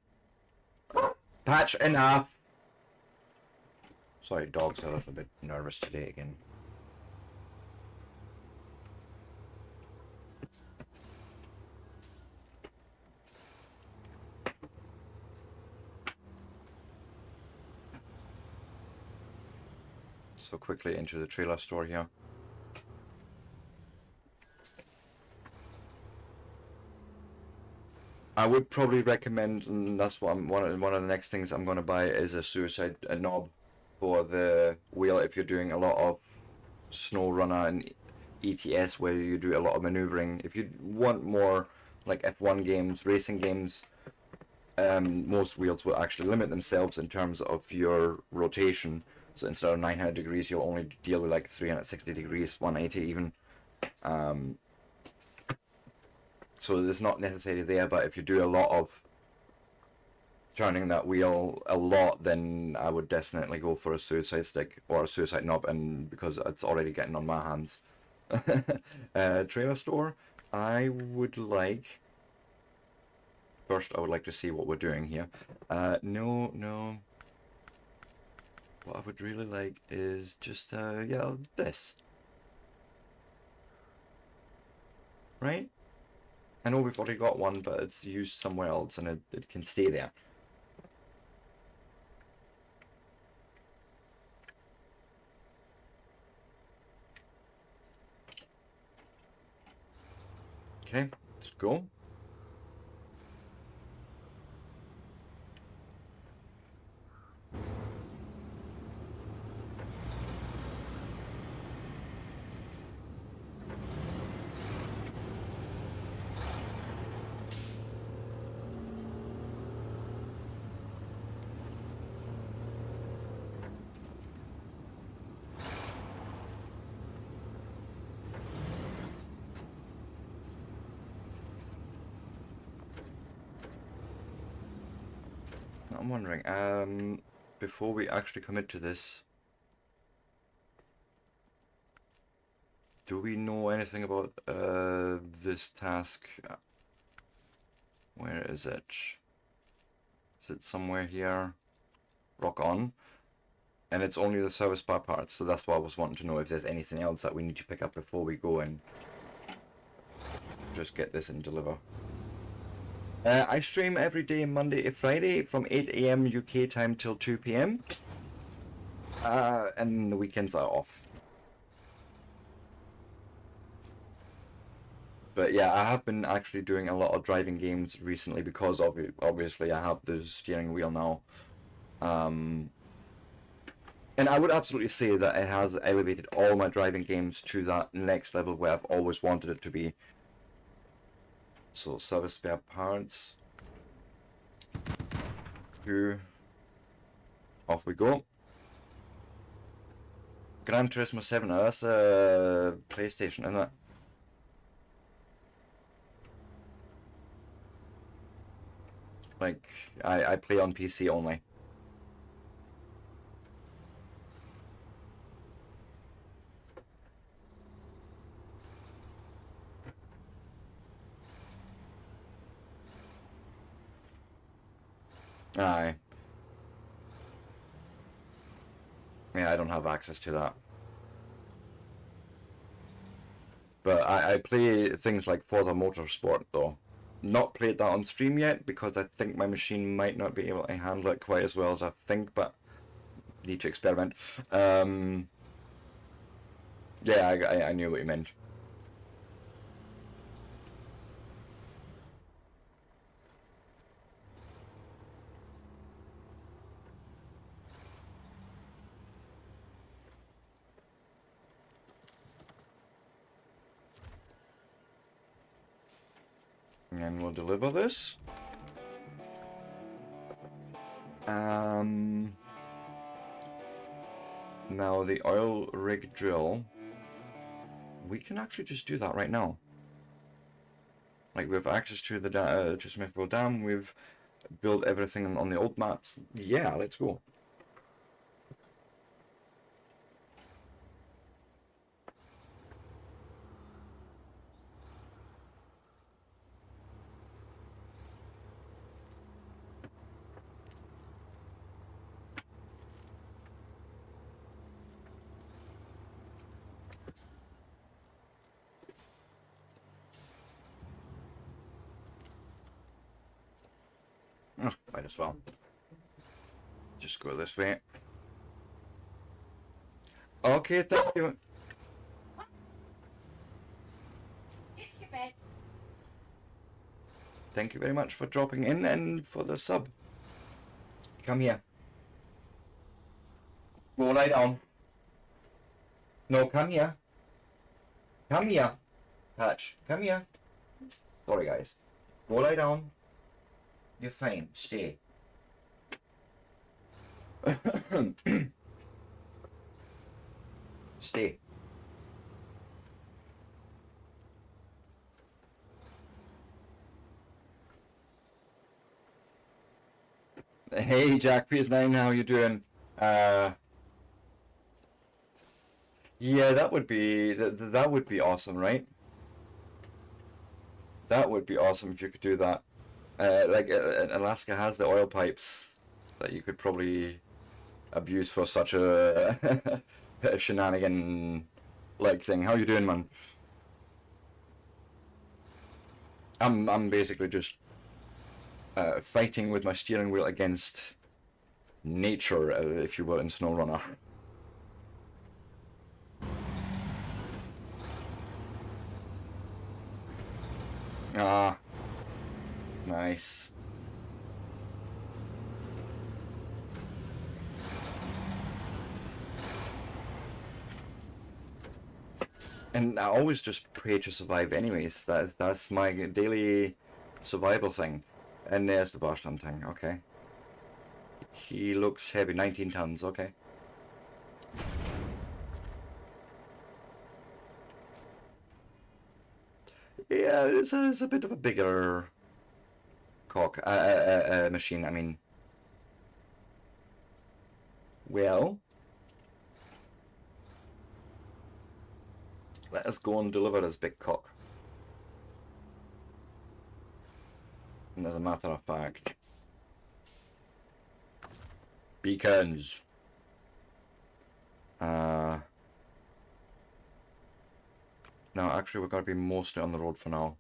Patch enough! Sorry, dogs are a little bit nervous today again. So quickly into the trailer store here. I would probably recommend, and that's what one of the next things I'm going to buy is a suicide knob for the wheel if you're doing a lot of snow runner and ETS where you do a lot of maneuvering. If you want more like F1 games, racing games, most wheels will actually limit themselves in terms of your rotation. So instead of 900 degrees, you'll only deal with like 360 degrees, 180 even. So it's not necessarily there, but if you do a lot of turning that wheel a lot, then I would definitely go for a suicide stick or a suicide knob, and because it's already getting on my hands. Trailer store, I would like... First, I would like to see what we're doing here. No. What I would really like is just, yeah, this. Right? I know we've already got one, but it's used somewhere else and it can stay there. Okay, let's go. I'm wondering, before we actually commit to this, do we know anything about this task? Where is it? Is it somewhere here? Rock on. And it's only the service spare parts, so that's why I was wanting to know if there's anything else that we need to pick up before we go in. just get this and deliver. I stream every day Monday to Friday from 8 AM UK time till 2 PM. And the weekends are off. But yeah, I have been actually doing a lot of driving games recently because obviously I have the steering wheel now. And I would absolutely say that it has elevated all my driving games to that next level where I've always wanted it to be. So, service spare parts. Off we go. Gran Turismo 7, now that's a PlayStation, isn't it? Like, I play on PC only. Aye. Yeah, I don't have access to that. But I play things like Forza Motorsport though. Not played that on stream yet because I think my machine might not be able to handle it quite as well as I think, but need to experiment. Yeah, I knew what you meant. And we'll deliver this. Now the oil rig drill. We can actually just do that right now. Like, we have access to the to Smithville Dam. We've built everything on the old maps. Yeah, let's go. Oh, might as well. Just go this way. Okay, thank you. It's your bed. Thank you very much for dropping in and for the sub. Come here. Go lie down. No, come here. Come here. Patch, come here. Sorry, guys. Go lie down. You're fine. Stay. Stay. Hey, Jack PS9, how you doing? Yeah, that would be that would be awesome, right? That would be awesome if you could do that. Like Alaska has the oil pipes that you could probably abuse for such a, a shenanigan like thing. How you doing, man? I'm basically just fighting with my steering wheel against nature, if you will, in SnowRunner. Ah, nice. And I always just pray to survive anyways. That's my daily survival thing. And there's the Boston thing, okay. He looks heavy, 19 tons, okay. Yeah, it's a bit of a bigger machine, I mean. Well, let us go and deliver this big cock. And as a matter of fact, beacons. No, actually, we're going to be mostly on the road for now.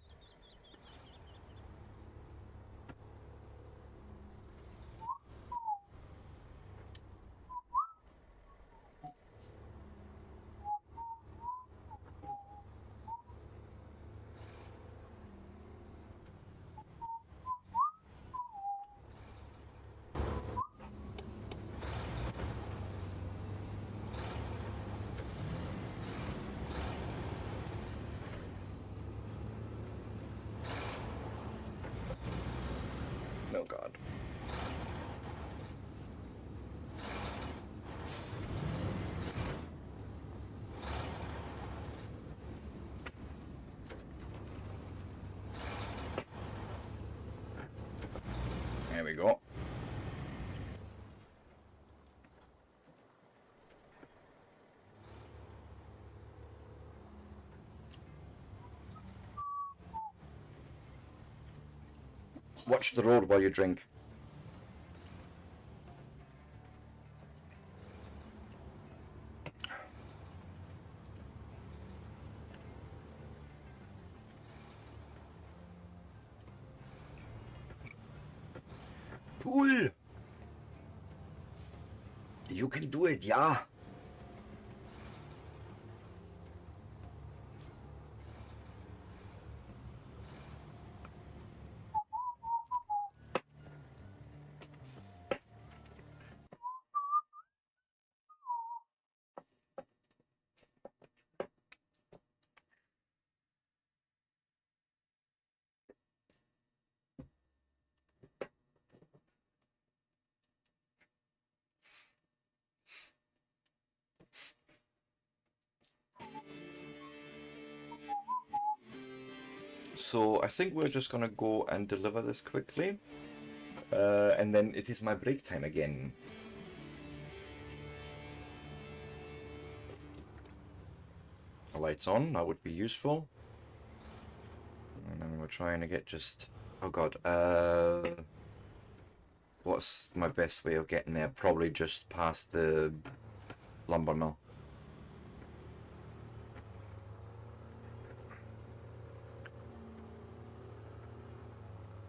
Oh god. There we go. Watch the road while you drink. Cool. You can do it, yeah. So I think we're just gonna go and deliver this quickly. And then it is my break time again. Lights on, that would be useful. And then we're trying to get just... Oh god, what's my best way of getting there? Probably just past the lumber mill.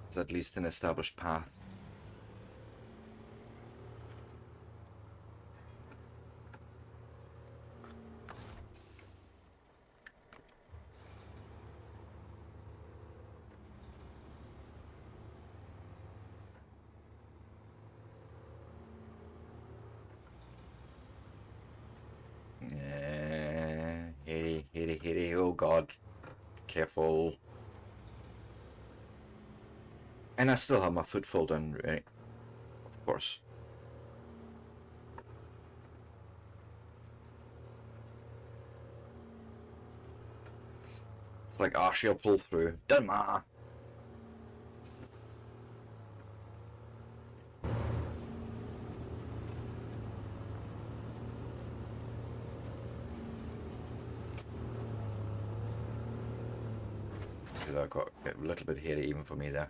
It's at least an established path. Hitty, oh god. Careful. And I still have my footfall done, right? Of course. It's like, ah, she'll pull through. Done ma. That got a little bit hairy even for me there.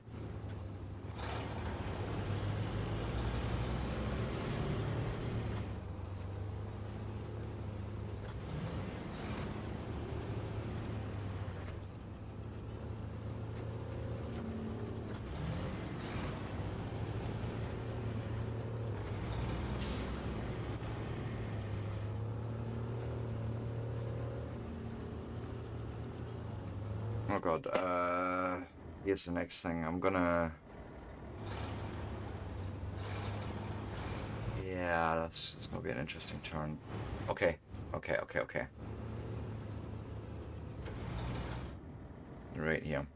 Oh god, here's the next thing. I'm gonna... Yeah, that's gonna be an interesting turn. Okay. Right here.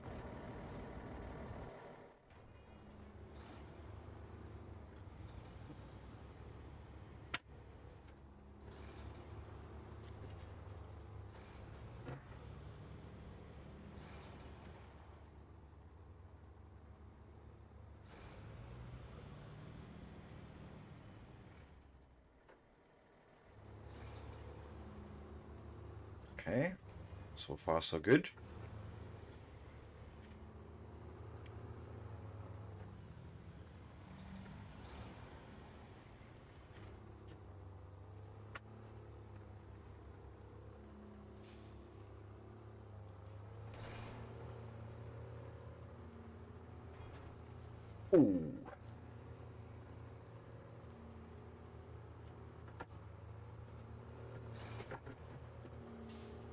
Okay. So far, so good. Ooh.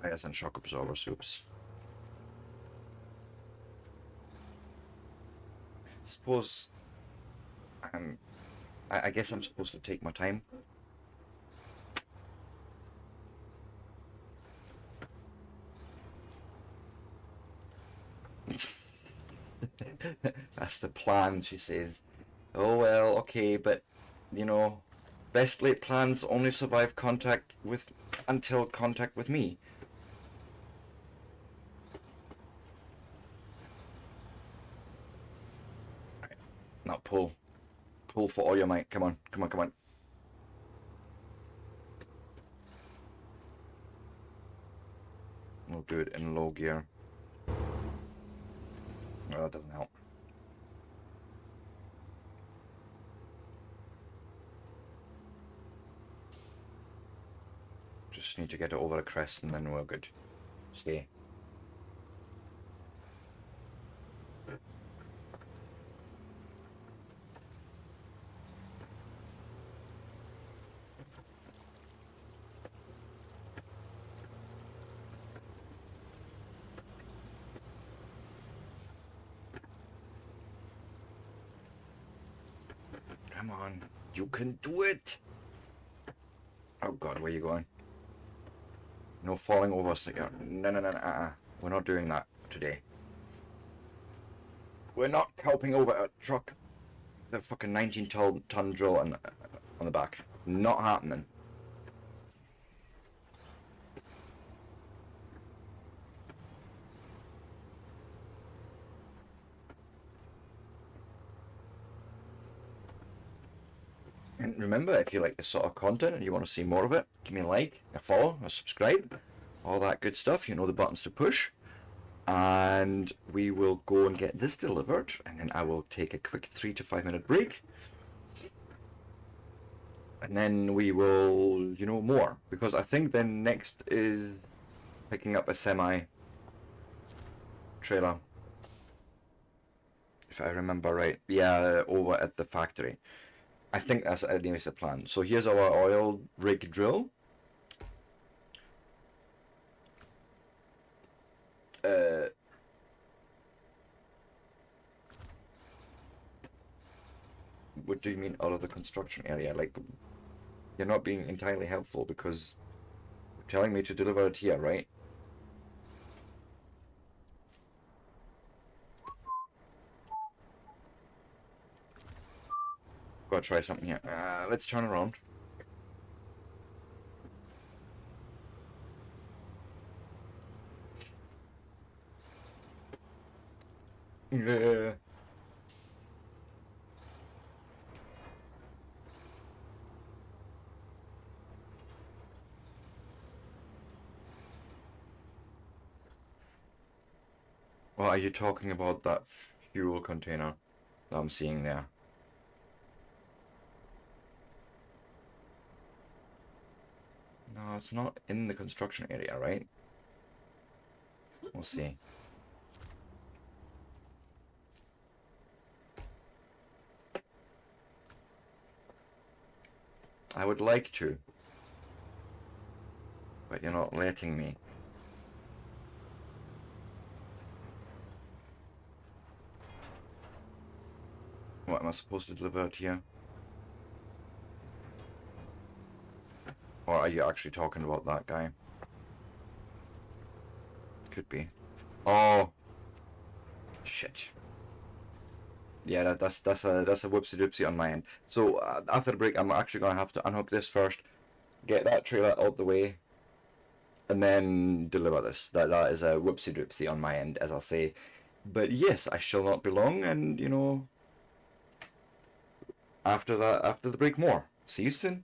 I guess and shock absorber soups. Suppose I guess I'm supposed to take my time. That's the plan, she says. Oh well, okay, but you know, best laid plans only survive contact with until contact with me. Right. Now pull. Pull for all your might. Come on, come on, come on. We'll do it in low gear. Oh, that doesn't help. Just need to get it over the crest and then we're good. Stay. Come on, you can do it! Oh god, where are you going? No falling over sticker. No, no, no, no, we're not doing that today. We're not helping over a truck. The fucking 19-ton drill on the back. Not happening. And remember, if you like this sort of content and you want to see more of it, give me a like, a follow, a subscribe, all that good stuff. You know the buttons to push. And we will go and get this delivered, and then I will take a quick 3 to 5 minute break. And then we will, you know, more. Because I think then next is picking up a semi-trailer. If I remember right. Yeah, over at the factory. I think that's anyways the plan. So here's our oil rig drill. What do you mean out of the construction area? Like, you're not being entirely helpful because you're telling me to deliver it here, right? Gotta try something here. Let's turn around. Yeah. Well, are you talking about that fuel container that I'm seeing there? No, it's not in the construction area, right? We'll see. I would like to, but you're not letting me. What, am I supposed to deliver it here? Or are you actually talking about that guy? Could be. Oh, shit. Yeah, that's a whoopsie doopsie on my end. So after the break, I'm actually gonna have to unhook this first, get that trailer out the way, and then deliver this. That is a whoopsie doopsie on my end, as I'll say. But yes, I shall not be long, and you know, after the break, more. See you soon.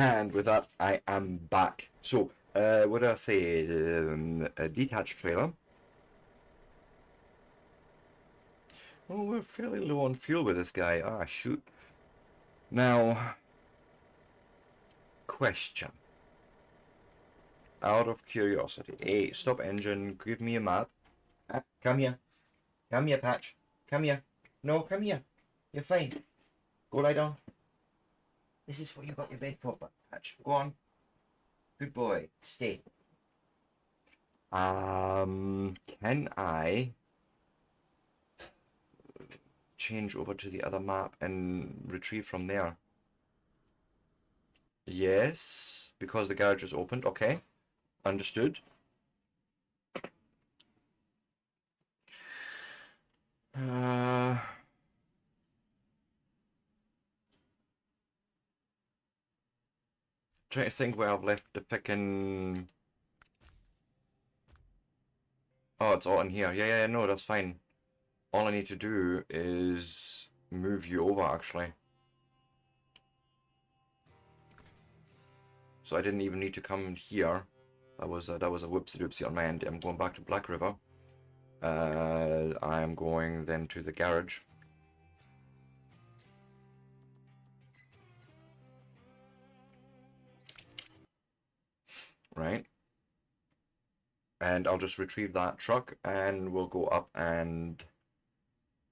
And with that, I am back. So, what did I say? A detached trailer. Oh, we're fairly low on fuel with this guy. Ah, shoot. Now, question. Out of curiosity. Hey, stop engine. Give me a map. Ah, come here. Come here, Patch. Come here. No, come here. You're fine. Go lie down. This is what you got your bed for, Patch. Go on. Good boy. Stay. Can I change over to the other map and retrieve from there? Yes, because the garage is opened. Okay, understood. Trying to think where I've left the picking. Oh, it's all in here. Yeah, no, that's fine. All I need to do is move you over, actually. So I didn't even need to come here. That was a whoopsie-doopsie on my end. I'm going back to Black River. I'm going then to the garage. Right. And I'll just retrieve that truck and we'll go up and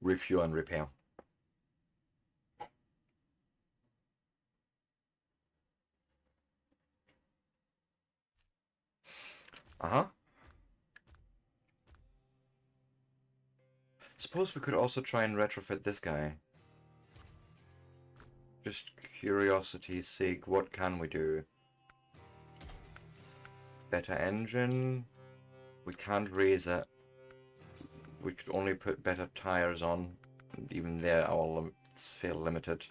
refuel and repair. Suppose we could also try and retrofit this guy. Just curiosity's sake, what can we do? Better engine. We can't raise it. We could only put better tires on. And even there, our it's fairly limited.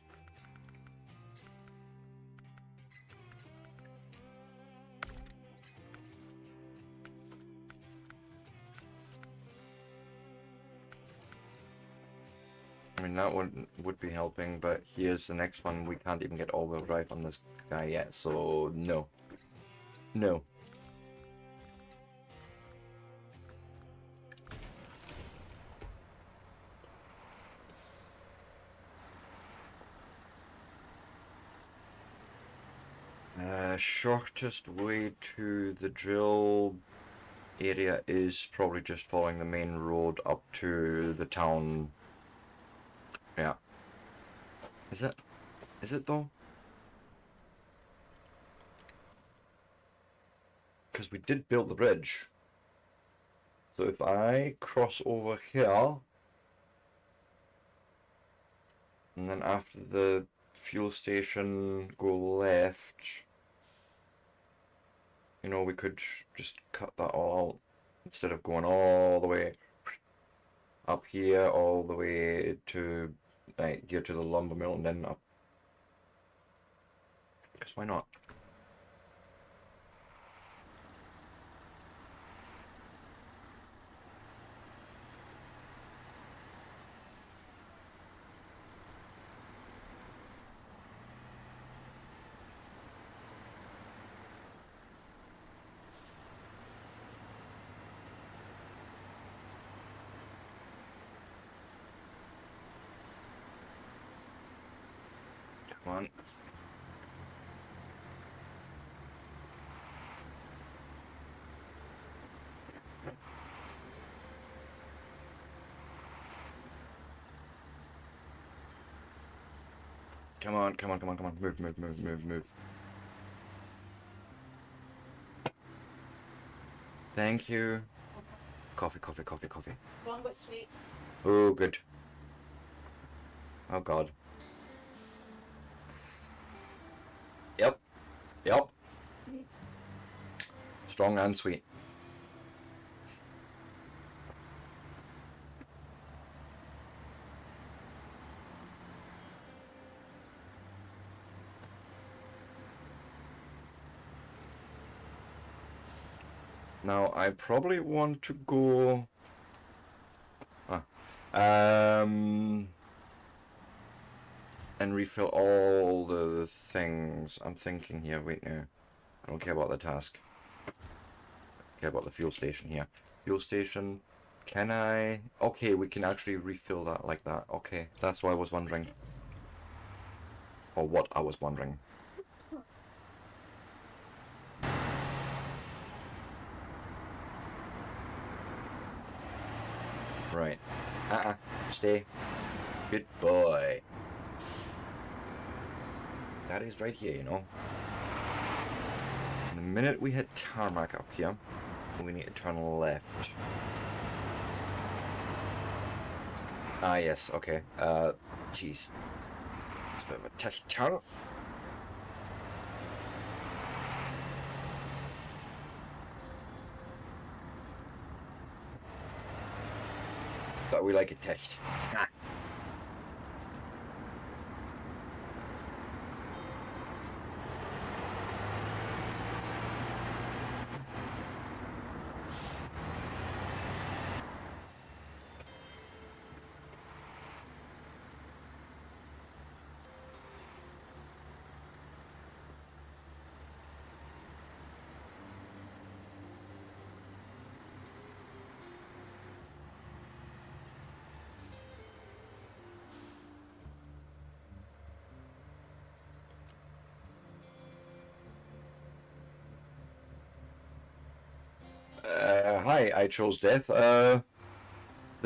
I mean, that would be helping, but here's the next one. We can't even get all-wheel drive on this guy yet, so no. No. Shortest way to the drill area is probably just following the main road up to the town. Yeah. Is it? Is it though? Because we did build the bridge. So if I cross over here, and then after the fuel station go left, you know, we could just cut that all out instead of going all the way up here, all the way to here to the lumber mill and then up. Because why not? Come on. Come on, come on, come on, come on. Move, move, move, move, move. Thank you. Coffee, coffee, coffee, coffee. Long but sweet. Oh, good. Oh, God. Yep. Yep. Strong and sweet. Now, I probably want to go... and refill all the things. I'm thinking here, wait now. I don't care about the task. I care about the fuel station here. Fuel station, can I? Okay, we can actually refill that like that. Okay, that's what I was wondering. Or what I was wondering. Right. Stay. Good boy. That is right here, you know. And the minute we hit tarmac up here, we need to turn left. Ah, yes, okay. Jeez. It's a bit of a tight turn. But we like it tight. Ah. Hi, I chose death. The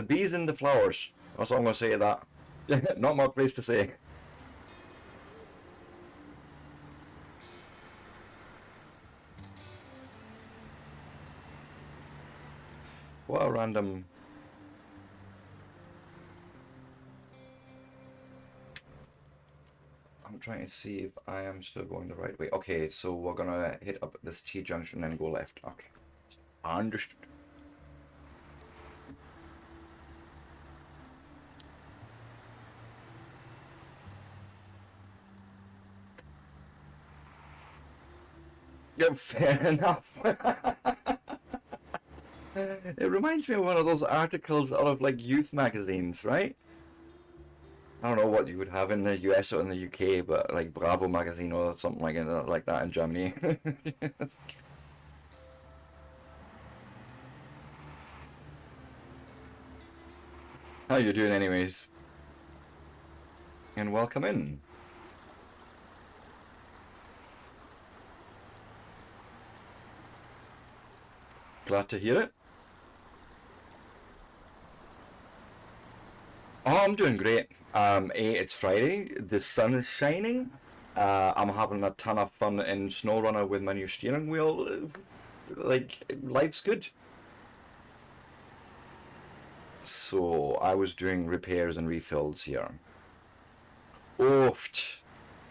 bees and the flowers. That's all I'm gonna say to that. Not my place to say. What a random... I'm trying to see if I am still going the right way. Okay, so we're gonna hit up this T-junction and go left. Okay. Understood. Yeah, fair enough. It reminds me of one of those articles out of like youth magazines, right? I don't know what you would have in the US or in the UK, but like Bravo magazine or something like that in Germany. How you doing anyways? And welcome in. Glad to hear it. Oh, I'm doing great. It's Friday. The sun is shining. I'm having a ton of fun in SnowRunner with my new steering wheel. Like, life's good. So, I was doing repairs and refills here. Oofed.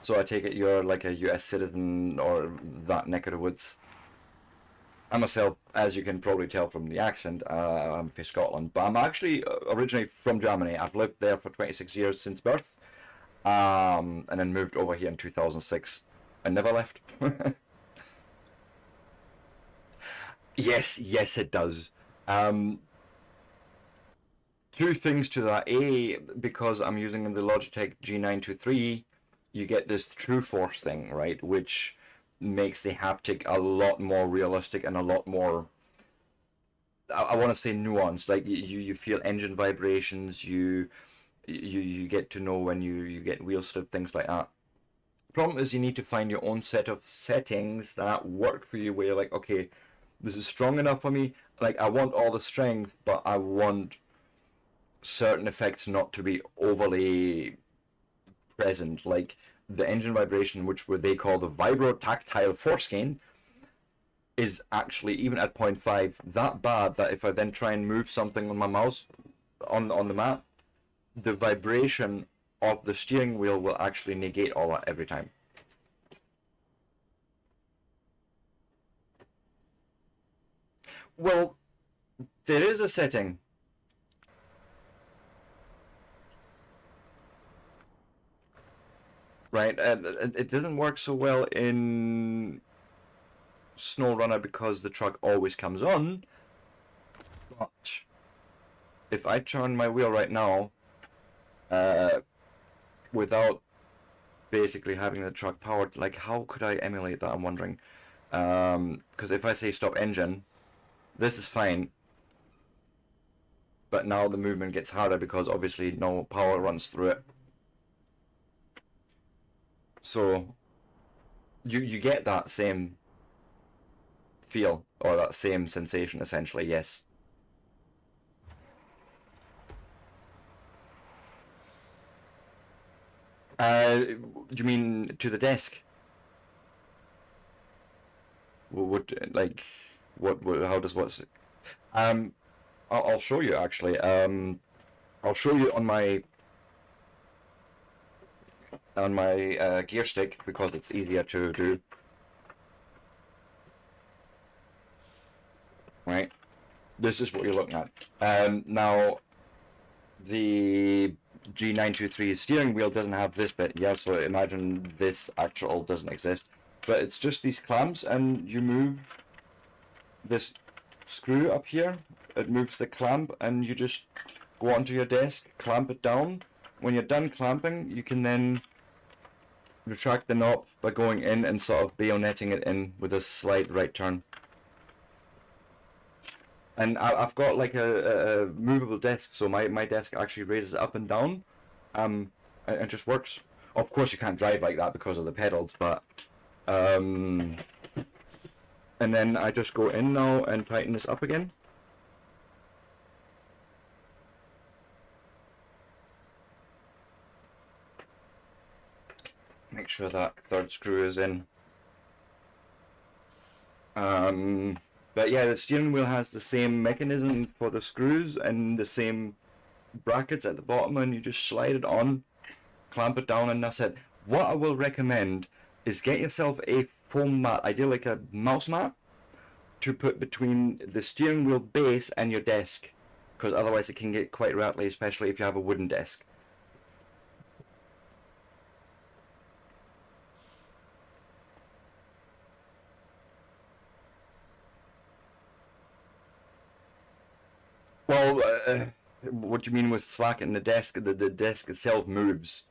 So I take it you're like a US citizen or that neck of the woods. I myself, as you can probably tell from the accent, I'm from Scotland, but I'm actually originally from Germany. I've lived there for 26 years since birth, and then moved over here in 2006. I never left. Yes, yes, it does. Two things to that. A, because I'm using the Logitech G923, you get this True Force thing, right, which makes the haptic a lot more realistic and a lot more, I want to say nuanced. Like you feel engine vibrations, you get to know when you get wheel slip, things like that. Problem is you need to find your own set of settings that work for you, where you're like, okay, this is strong enough for me. Like I want all the strength, but I want certain effects not to be overly present, like the engine vibration, which they call the vibro-tactile force gain, is actually, even at 0.5, that bad that if I then try and move something on my mouse on the map, the vibration of the steering wheel will actually negate all that every time. Well, there is a setting. Right, it doesn't work so well in SnowRunner because the truck always comes on, but if I turn my wheel right now, without basically having the truck powered. Like, how could I emulate that? I'm wondering. Because if I say stop engine, this is fine. But now the movement gets harder because obviously no power runs through it. So you get that same feel, or that same sensation essentially, yes. Do you mean to the desk? Would like what? How does what's? I'll show you actually. I'll show you on my gear stick because it's easier to do. Right, this is what you're looking at. Now, the G923 steering wheel doesn't have this bit, yeah, so imagine this actual doesn't exist. But it's just these clamps, and you move this screw up here, it moves the clamp, and you just go onto your desk, clamp it down. When you're done clamping, you can then retract the knob by going in and sort of bayoneting it in with a slight right turn. And I've got like a movable desk, so my desk actually raises up and down, and it just works. Of course you can't drive like that because of the pedals, but and then I just go in now and tighten this up again. Make sure that third screw is in. But yeah, the steering wheel has the same mechanism for the screws and the same brackets at the bottom, and you just slide it on, clamp it down, and that's it. What I will recommend is get yourself a foam mat, ideally like a mouse mat, to put between the steering wheel base and your desk, because otherwise it can get quite rattly, especially if you have a wooden desk. Well, what do you mean with slack in the desk? The desk itself moves.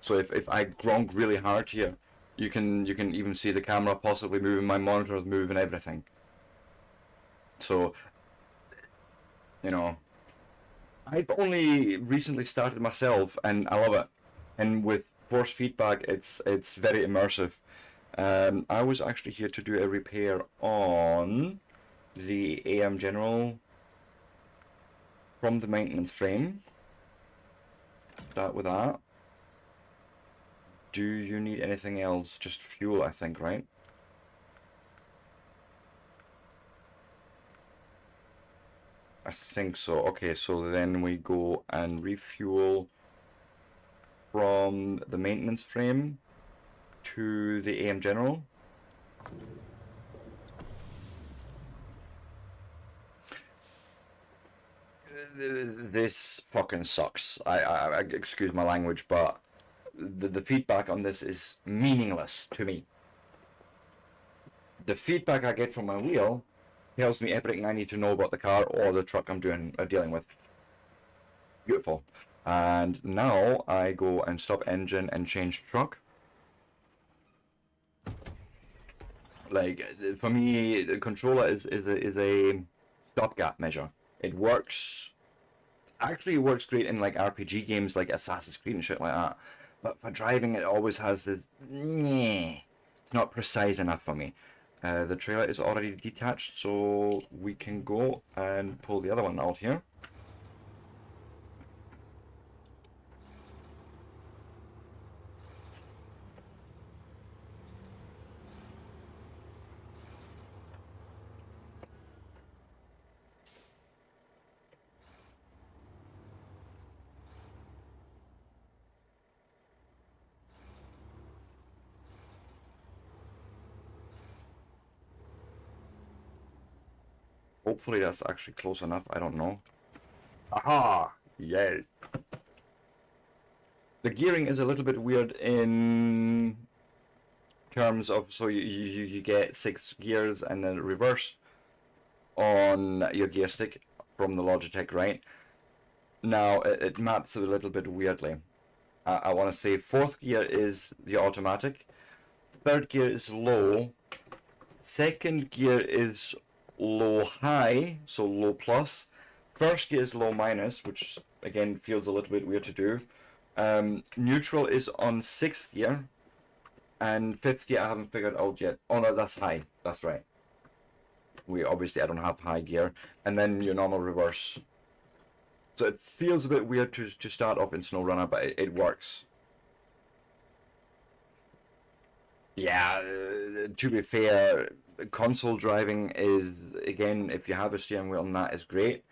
So if I gronk really hard here, you can even see the camera possibly moving, my monitors moving, everything. So, you know, I've only recently started myself, and I love it. And with force feedback, it's very immersive. I was actually here to do a repair on the AM General from the maintenance frame. Start with that. Do you need anything else? Just fuel, I think, right? I think so. Okay, so then we go and refuel from the maintenance frame to the AM General. This fucking sucks. I excuse my language, but the feedback on this is meaningless to me. The feedback I get from my wheel tells me everything I need to know about the car or the truck I'm dealing with. Beautiful. And now I go and stop engine and change truck. Like, for me, the controller is a stopgap measure. It works. Actually, it works great in like RPG games like Assassin's Creed and shit like that. But for driving, it always has this. It's not precise enough for me. The trailer is already detached, so we can go and pull the other one out here. Hopefully that's actually close enough, I don't know. Aha! Yay! The gearing is a little bit weird in terms of, so you get 6 gears and then reverse on your gear stick from the Logitech, right? Now it maps a little bit weirdly. I want to say fourth gear is the automatic, third gear is low, second gear is low high, so low plus, first gear is low minus, which again feels a little bit weird to do. Neutral is on sixth gear, and fifth gear I haven't figured out yet. Oh no, that's high, that's right. I don't have high gear, and then your normal reverse. So it feels a bit weird to start off in SnowRunner, but it works. Yeah, to be fair, console driving is, again, if you have a steering wheel and that is great.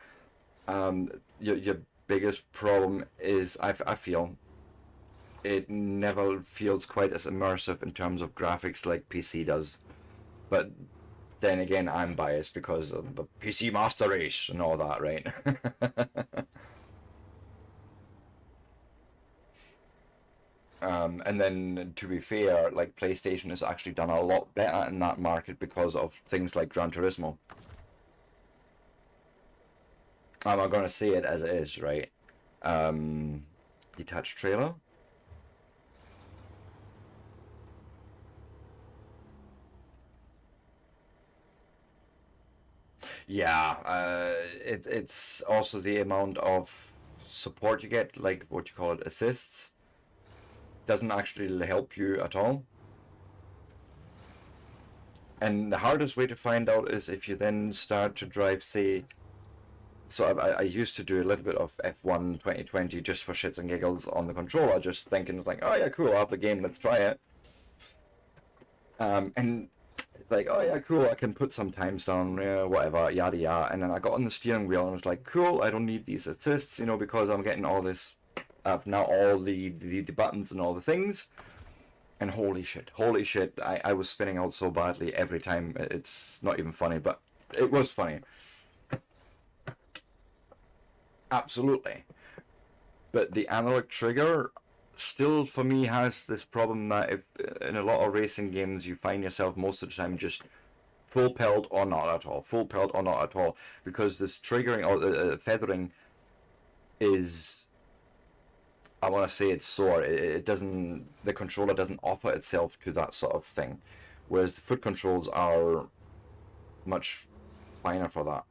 Your biggest problem is, I feel, it never feels quite as immersive in terms of graphics like PC does. But then again, I'm biased because of the PC Master Race and all that, right? And then, to be fair, like PlayStation has actually done a lot better in that market because of things like Gran Turismo. I'm not going to say it as it is, right? Detached trailer. Yeah, it's also the amount of support you get, like what you call it, assists, doesn't actually help you at all. And the hardest way to find out is if you then start to drive, say, so I used to do a little bit of F1 2020 just for shits and giggles on the controller, just thinking like, oh yeah, cool, I'll have the game, let's try it. And like, oh yeah, cool, I can put some times down, whatever, yada yada. And then I got on the steering wheel and was like, cool, I don't need these assists, because I'm getting all this, now all the buttons and all the things. And holy shit, I was spinning out so badly every time. It's not even funny, but it was funny. Absolutely. But the analog trigger still, for me, has this problem that if in a lot of racing games you find yourself most of the time just full pelt or not at all, full pelt or not at all, because this triggering or feathering is, I want to say it's sore. It doesn't, the controller doesn't offer itself to that sort of thing, whereas the foot controls are much finer for that.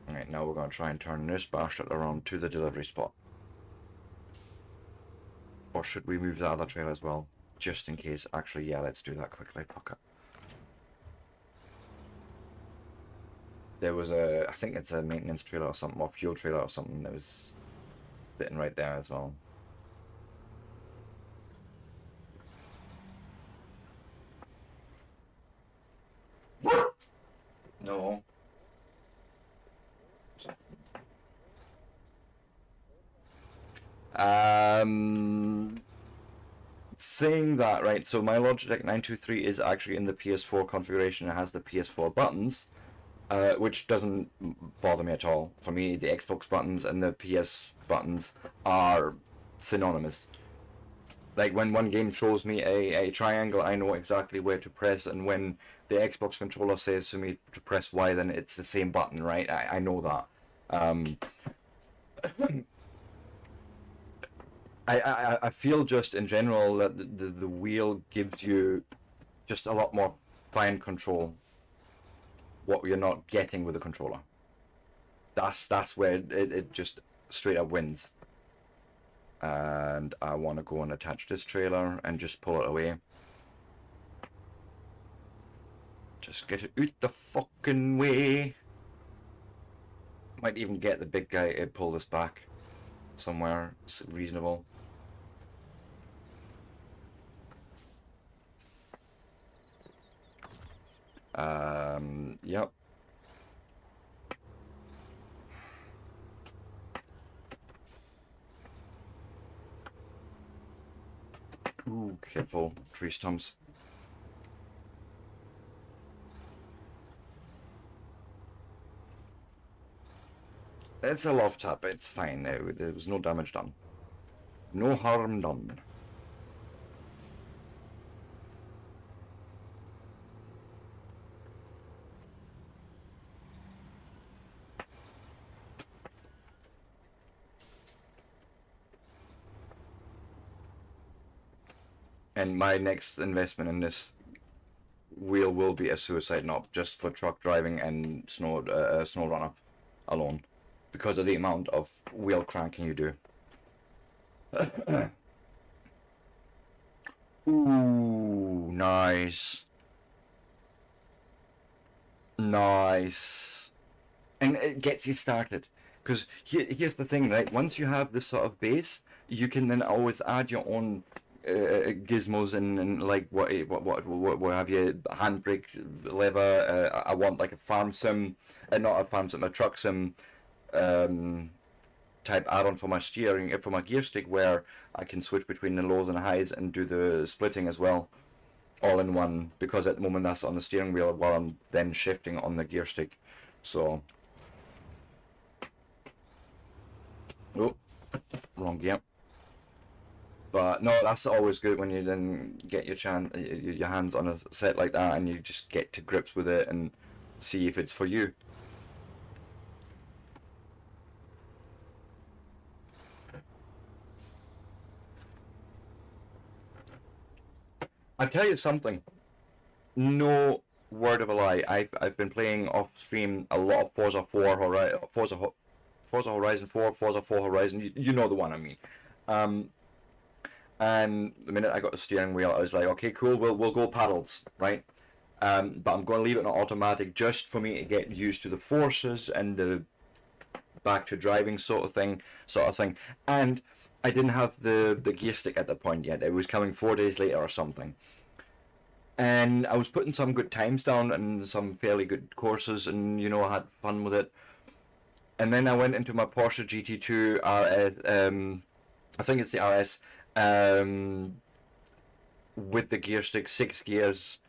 Alright, now we're going to try and turn this bastard around to the delivery spot. Or should we move the other trail as well? Just in case. Actually, yeah, let's do that quickly. Fuck it. There was I think it's a maintenance trailer or something, or fuel trailer or something that was sitting right there as well. No. Saying that, right, so my Logitech 923 is actually in the PS4 configuration. It has the PS4 buttons, which doesn't bother me at all. For me, the Xbox buttons and the PS buttons are synonymous. Like, when one game shows me a triangle, I know exactly where to press, and when the Xbox controller says to me to press Y, then it's the same button, right? I know that. I feel just in general that the wheel gives you just a lot more fine control, what you're not getting with the controller. That's where it just straight up wins. And I want to go and attach this trailer and just pull it away. Just get it out the fucking way. Might even get the big guy to pull this back somewhere reasonable. Yep. Ooh, careful, tree stumps. It's a love tap, it's fine. There was no damage done. No harm done. And my next investment in this wheel will be a suicide knob just for truck driving and snow runner alone, because of the amount of wheel cranking you do. Ooh, nice. Nice. And it gets you started. Because here's the thing, right? Once you have this sort of base, you can then always add your own gizmos and like what have you, handbrake lever. I want like a farm sim, not a farm sim, a truck sim type add-on for my steering, for my gear stick, where I can switch between the lows and highs and do the splitting as well, all in one. Because at the moment that's on the steering wheel while I'm then shifting on the gear stick. So, oh, wrong gear. But no, that's always good when you then get your hands on a set like that and you just get to grips with it and see if it's for you. I tell you something, no word of a lie. I've been playing off stream a lot of Forza Horizon 4, Forza 4 Horizon. You know the one I mean. And the minute I got the steering wheel, I was like, okay, cool, we'll go paddles, right? But I'm going to leave it on automatic just for me to get used to the forces and the back to driving sort of thing. And I didn't have the gear stick at that point yet. It was coming 4 days later or something. And I was putting some good times down and some fairly good courses, and you know, I had fun with it. And then I went into my Porsche GT2 RS, I think it's the RS, with the gear stick, 6 gears,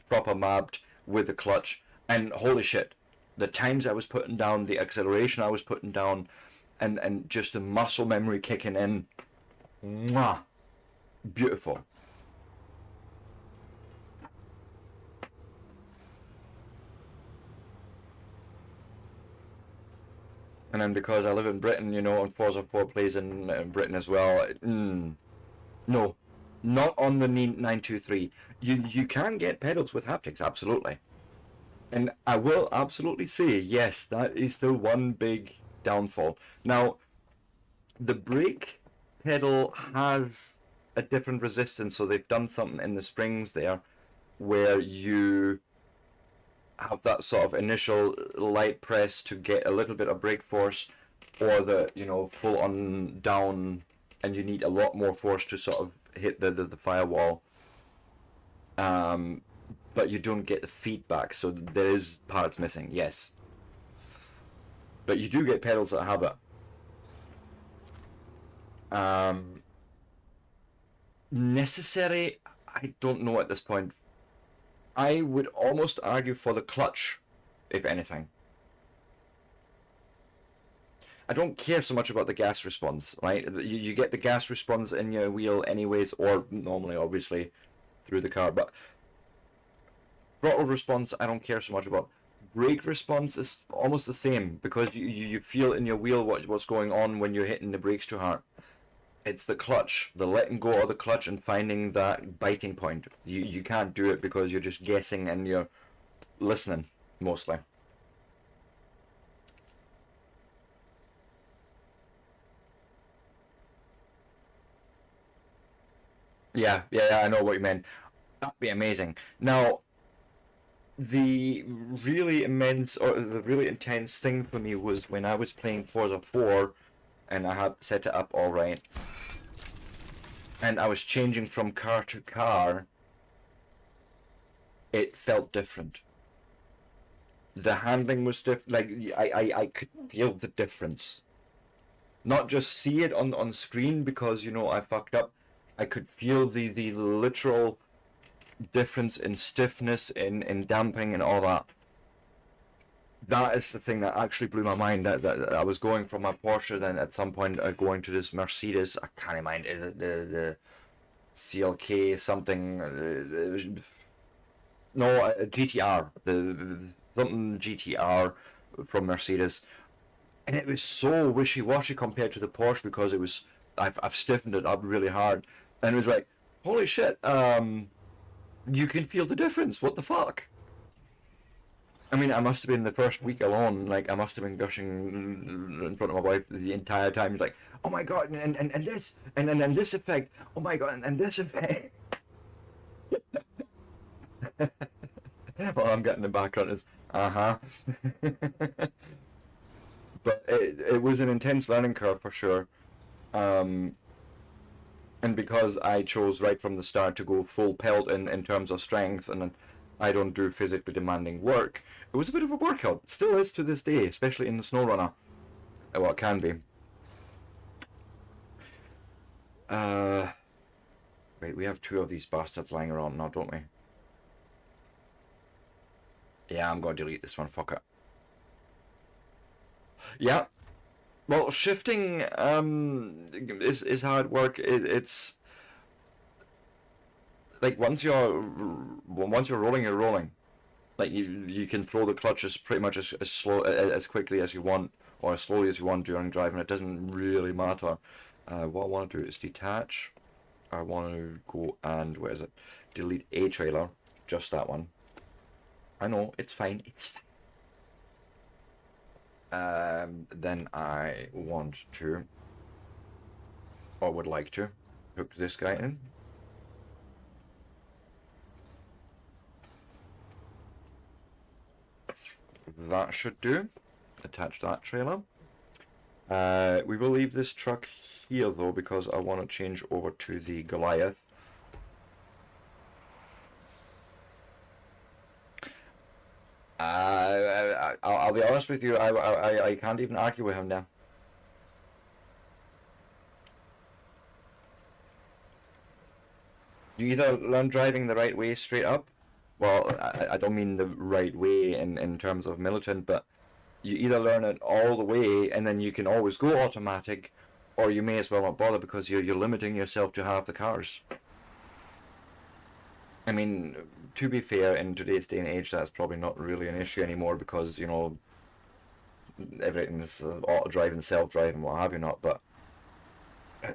proper mapped with the clutch, and holy shit, the times I was putting down, the acceleration I was putting down, and just the muscle memory kicking in, mwah, beautiful. And then because I live in Britain, you know, and Forza 4 plays in Britain as well. No, not on the 923. You can get pedals with haptics, absolutely. And I will absolutely say, yes, that is the one big downfall. Now, the brake pedal has a different resistance, so they've done something in the springs there where you have that sort of initial light press to get a little bit of brake force, or the, you know, full on down, and you need a lot more force to sort of hit the firewall. But you don't get the feedback, so there is parts missing, yes. But you do get pedals that have it. Necessary? I don't know at this point. I would almost argue for the clutch, if anything. I don't care so much about the gas response, right? You get the gas response in your wheel anyways, or normally, obviously, through the car, but throttle response I don't care so much about. Brake response is almost the same, because you feel in your wheel what's going on when you're hitting the brakes too hard. It's the clutch, the letting go of the clutch and finding that biting point. You can't do it because you're just guessing and you're listening, mostly. Yeah, I know what you meant. That'd be amazing. Now, the really immense or the really intense thing for me was when I was playing Forza 4 and I had set it up all right, and I was changing from car to car. It felt different. The handling was different. Like I could feel the difference. Not just see it on screen because, you know, I fucked up. I could feel the literal difference in stiffness, in damping and all that. That is the thing that actually blew my mind. That I was going from my Porsche, then at some point going to this Mercedes. I can't mind, is it the CLK something? No, GTR. The something GTR from Mercedes, and it was so wishy-washy compared to the Porsche because it was I've stiffened it up really hard, and it was like, Holy shit, you can feel the difference. What the fuck? I mean, I must have been the first week alone, like, I must have been gushing in front of my wife the entire time. Like, oh my god, and this, and this effect, oh my god, and this effect. All I'm getting in the background is, uh-huh. But it was an intense learning curve for sure. And because I chose right from the start to go full pelt in terms of strength, and I don't do physically demanding work, it was a bit of a workout. It still is to this day, especially in the SnowRunner. Well, it can be. Wait, we have 2 of these bastards lying around now, don't we? Yeah, I'm gonna delete this one, fuck it. Yeah. Well, shifting is hard work. It's like once you're rolling, you're rolling. Like you can throw the clutches pretty much as slow as quickly as you want, or as slowly as you want during driving. It doesn't really matter. What I want to do is detach. I want to go and where is it? Delete a trailer, just that one. I know, it's fine. It's fine. Then I want to, or would like to, hook this guy in. That should do. Attach that trailer. We will leave this truck here though, because I want to change over to the Goliath. I'll be honest with you, I can't even argue with him now. You either learn driving the right way straight up, well, I don't mean the right way in terms of militant, but you either learn it all the way and then you can always go automatic, or you may as well not bother because you're limiting yourself to half the cars. I mean, to be fair, in today's day and age, that's probably not really an issue anymore because, you know, everything's auto-driving, self-driving, what have you not, but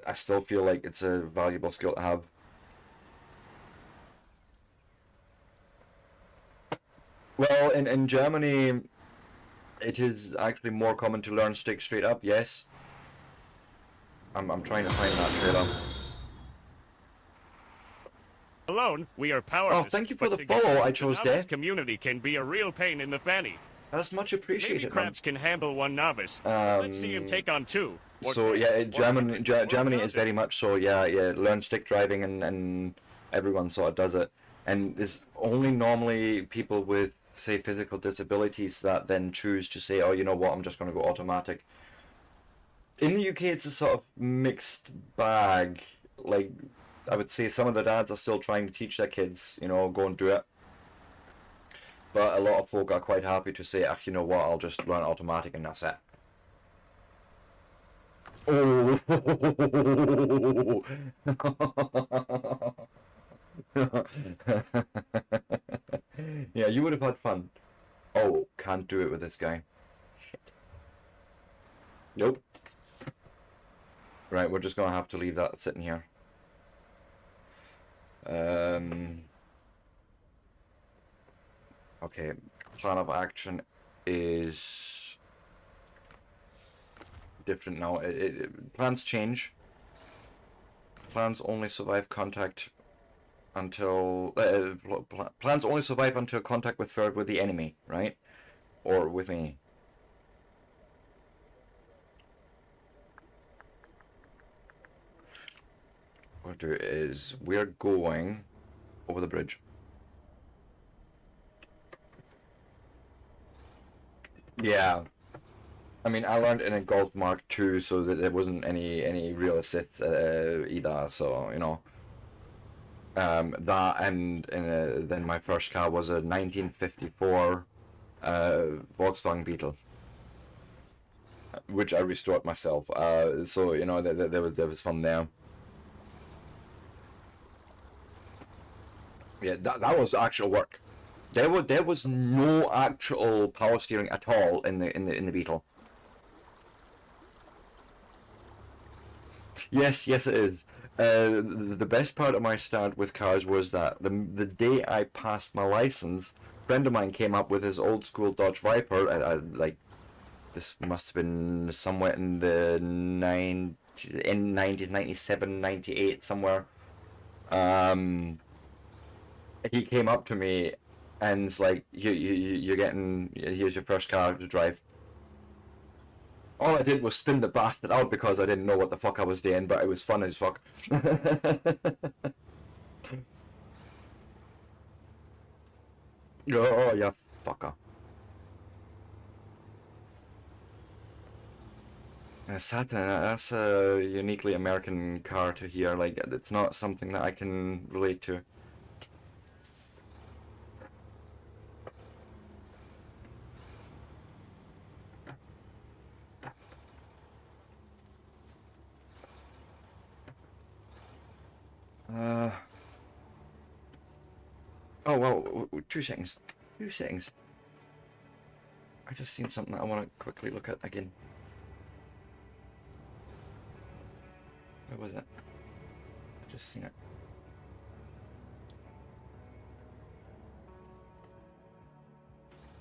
I still feel like it's a valuable skill to have. Well, in Germany, it is actually more common to learn stick straight up, yes. I'm trying to find that trailer. Alone, we are powerless. Oh, thank you for but the together, follow. I chose the novice death. community can be a real pain in the fanny. That's much Maybe appreciated, man. Krabs can handle one novice. Let's see him take on 2. So yeah, Germany is very much so. Yeah, learn stick driving and everyone sort of does it. And there's only normally people with, say, physical disabilities that then choose to say, oh, you know what, I'm just going to go automatic. In the UK, it's a sort of mixed bag. Like, I would say some of the dads are still trying to teach their kids, you know, go and do it. But a lot of folk are quite happy to say, you know what, I'll just learn automatic and that's it. Oh! Yeah, you would have had fun. Oh, can't do it with this guy. Shit. Nope. Right, we're just gonna have to leave that sitting here. Okay, plan of action is different now. Plans change. Plans only survive contact until plans only survive until contact with the enemy, right? Or with me. What we'll do is we're going over the bridge. Yeah. I mean, I learned in a Golf Mark II, so that there wasn't any real assists either. So you know, that and then my first car was a 1954 Volkswagen Beetle, which I restored myself. So you know, there was fun there. Yeah, that was actual work. There was no actual power steering at all in the Beetle. Yes, it is. The best part of my start with cars was that the day I passed my license, a friend of mine came up with his old school Dodge Viper. Like this must have been somewhere in the 1997, 98 somewhere. He came up to me and's like, you're getting, here's your first car to drive. All I did was spin the bastard out because I didn't know what the fuck I was doing, but it was fun as fuck. Oh, yeah, fucker. Saturn, that's a uniquely American car to hear. Like, it's not something that I can relate to. Oh, well, 2 seconds. 2 seconds. I just seen something that I want to quickly look at again. Where was it? I just seen it.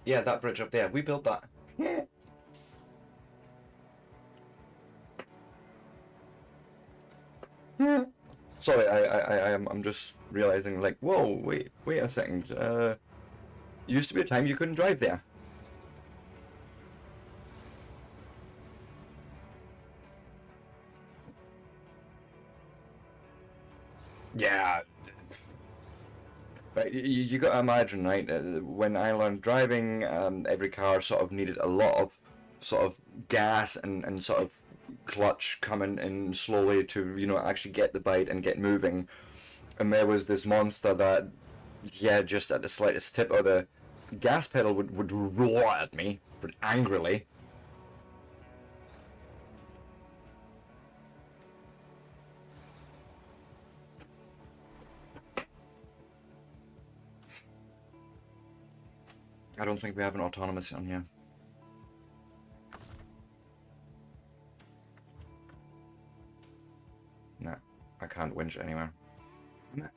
Yeah, that bridge up there. We built that. Yeah. Yeah. Sorry, I'm just realizing, like, whoa, wait a second. Used to be a time you couldn't drive there. Yeah. Right, you gotta imagine, right? When I learned driving, every car sort of needed a lot of sort of gas and sort of clutch coming in slowly to, you know, actually get the bite and get moving. And there was this monster that, yeah, just at the slightest tip of the gas pedal would roar at me, but angrily. I don't think we have an autonomous on here. No, I can't winch anywhere. No.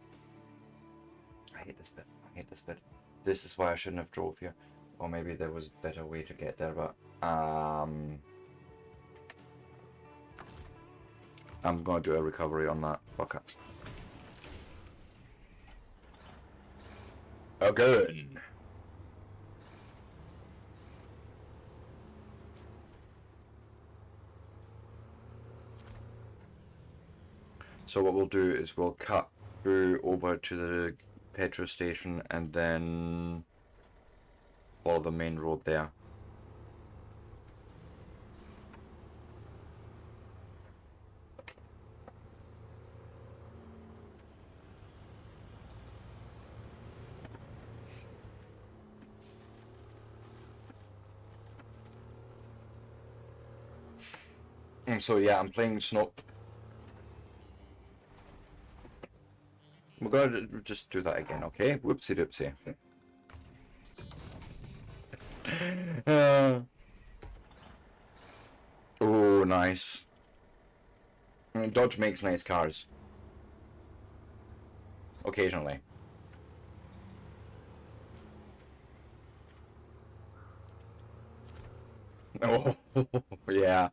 I hate this bit. I hate this bit. This is why I shouldn't have drove here. Or maybe there was a better way to get there, but I'm gonna do a recovery on that bucket. Again. So what we'll do is we'll cut through over to the petrol station and then follow the main road there. And so yeah, I'm playing Snow. We're gonna just do that again, okay? Whoopsie doopsie. Oh, nice. I mean, Dodge makes nice cars. Occasionally. Oh, yeah.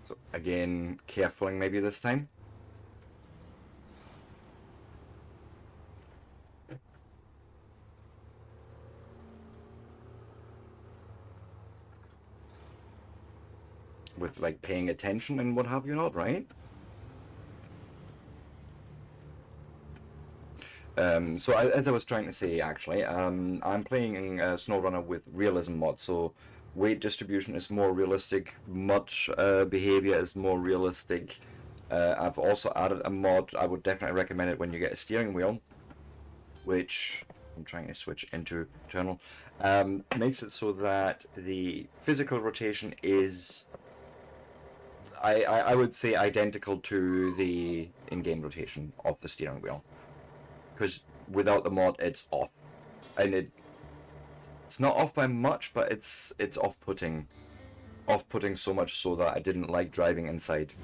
So again, carefuling maybe this time. With like paying attention and what have you not, right? So as I was trying to say, actually, I'm playing SnowRunner with realism mod, so weight distribution is more realistic, mud behavior is more realistic. I've also added a mod. I would definitely recommend it when you get a steering wheel, which I'm trying to switch into Eternal. Makes it so that the physical rotation is I would say identical to the in-game rotation of the steering wheel, because without the mod it's off, and it's not off by much, but it's off-putting so much so that I didn't like driving inside,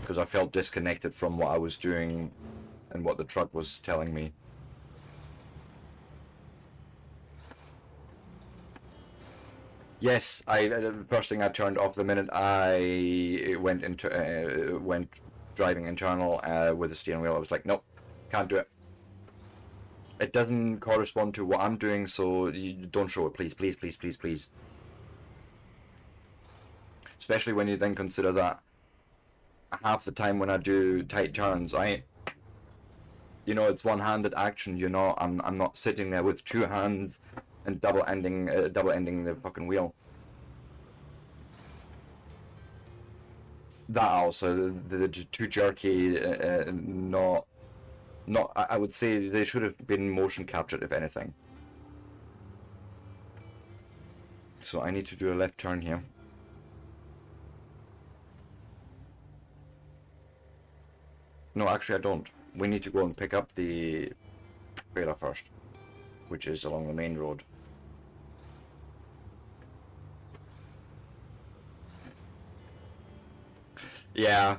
because I felt disconnected from what I was doing and what the truck was telling me. Yes, the first thing I turned off the minute I went driving internal with the steering wheel. I was like, nope, can't do it. It doesn't correspond to what I'm doing, so you don't show it, please, please, please, please, please. Especially when you then consider that half the time when I do tight turns, you know, it's one-handed action. You know, I'm not sitting there with two hands and double ending the fucking wheel. That also, the too jerky, not. I would say they should have been motion captured, if anything. So I need to do a left turn here. No, actually I don't. We need to go and pick up the trailer first, which is along the main road. Yeah.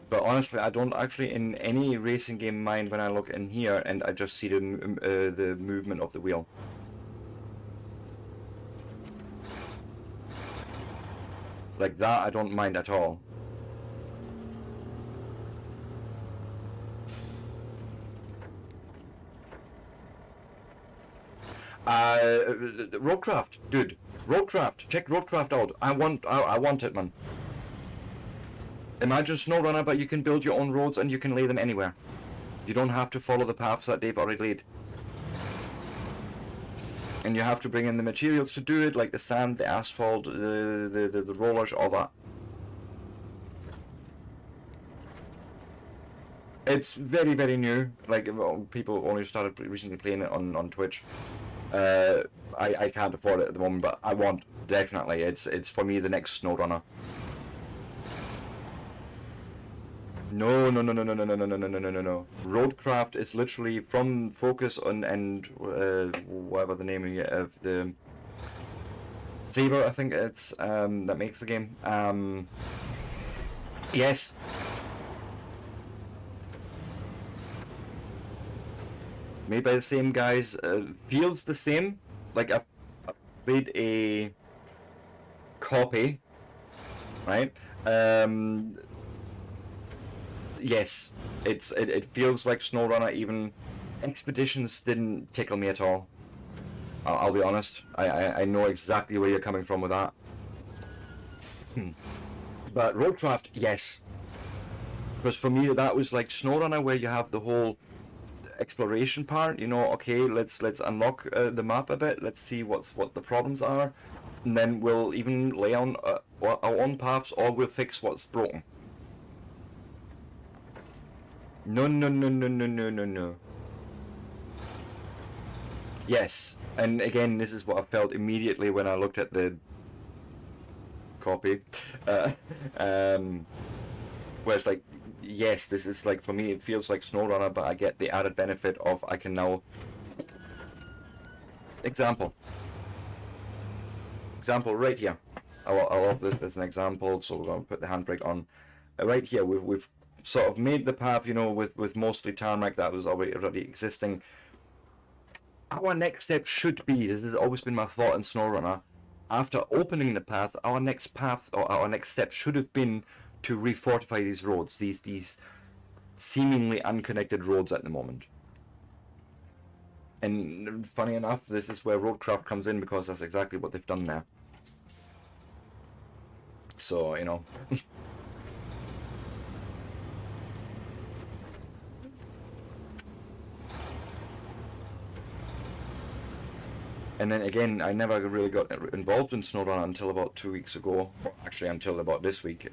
But honestly, I don't actually in any racing game mind when I look in here and I just see the movement of the wheel. Like that, I don't mind at all. Roadcraft, dude. Roadcraft. Check Roadcraft out. I want it, man. Imagine SnowRunner, but you can build your own roads and you can lay them anywhere. You don't have to follow the paths that they've already laid. And you have to bring in the materials to do it, like the sand, the asphalt, the rollers, all that. It's very, very new. Like, well, people only started recently playing it on Twitch. I can't afford it at the moment, but I want, definitely. It's for me the next SnowRunner. No. Roadcraft is literally from Focus and whatever the name of the Saber, I think it's that makes the game. Yes. Made by the same guys. Feels the same. Like I've made a copy, right? Yes, it feels like SnowRunner. Even Expeditions didn't tickle me at all. I'll be honest. I know exactly where you're coming from with that. But Roadcraft, yes. Because for me that was like SnowRunner, where you have the whole exploration part. You know, okay, let's unlock the map a bit. Let's see what the problems are, and then we'll even lay on our own paths, or we'll fix what's broken. No. Yes, and again, this is what I felt immediately when I looked at the copy. Where it's like, yes, this is like, for me, it feels like SnowRunner, but I get the added benefit of I can now... Example right here. I'll have this as an example, so we're going to put the handbrake on. Right here, we've sort of made the path, you know, with mostly tarmac that was already existing. Our next step should be, this has always been my thought in SnowRunner, after opening the path, our next path, or our next step should have been to refortify these roads, these seemingly unconnected roads at the moment. And funny enough, this is where Roadcraft comes in, because that's exactly what they've done there. So, you know... And then again, I never really got involved in SnowRunner until about 2 weeks ago. Actually, until about this week.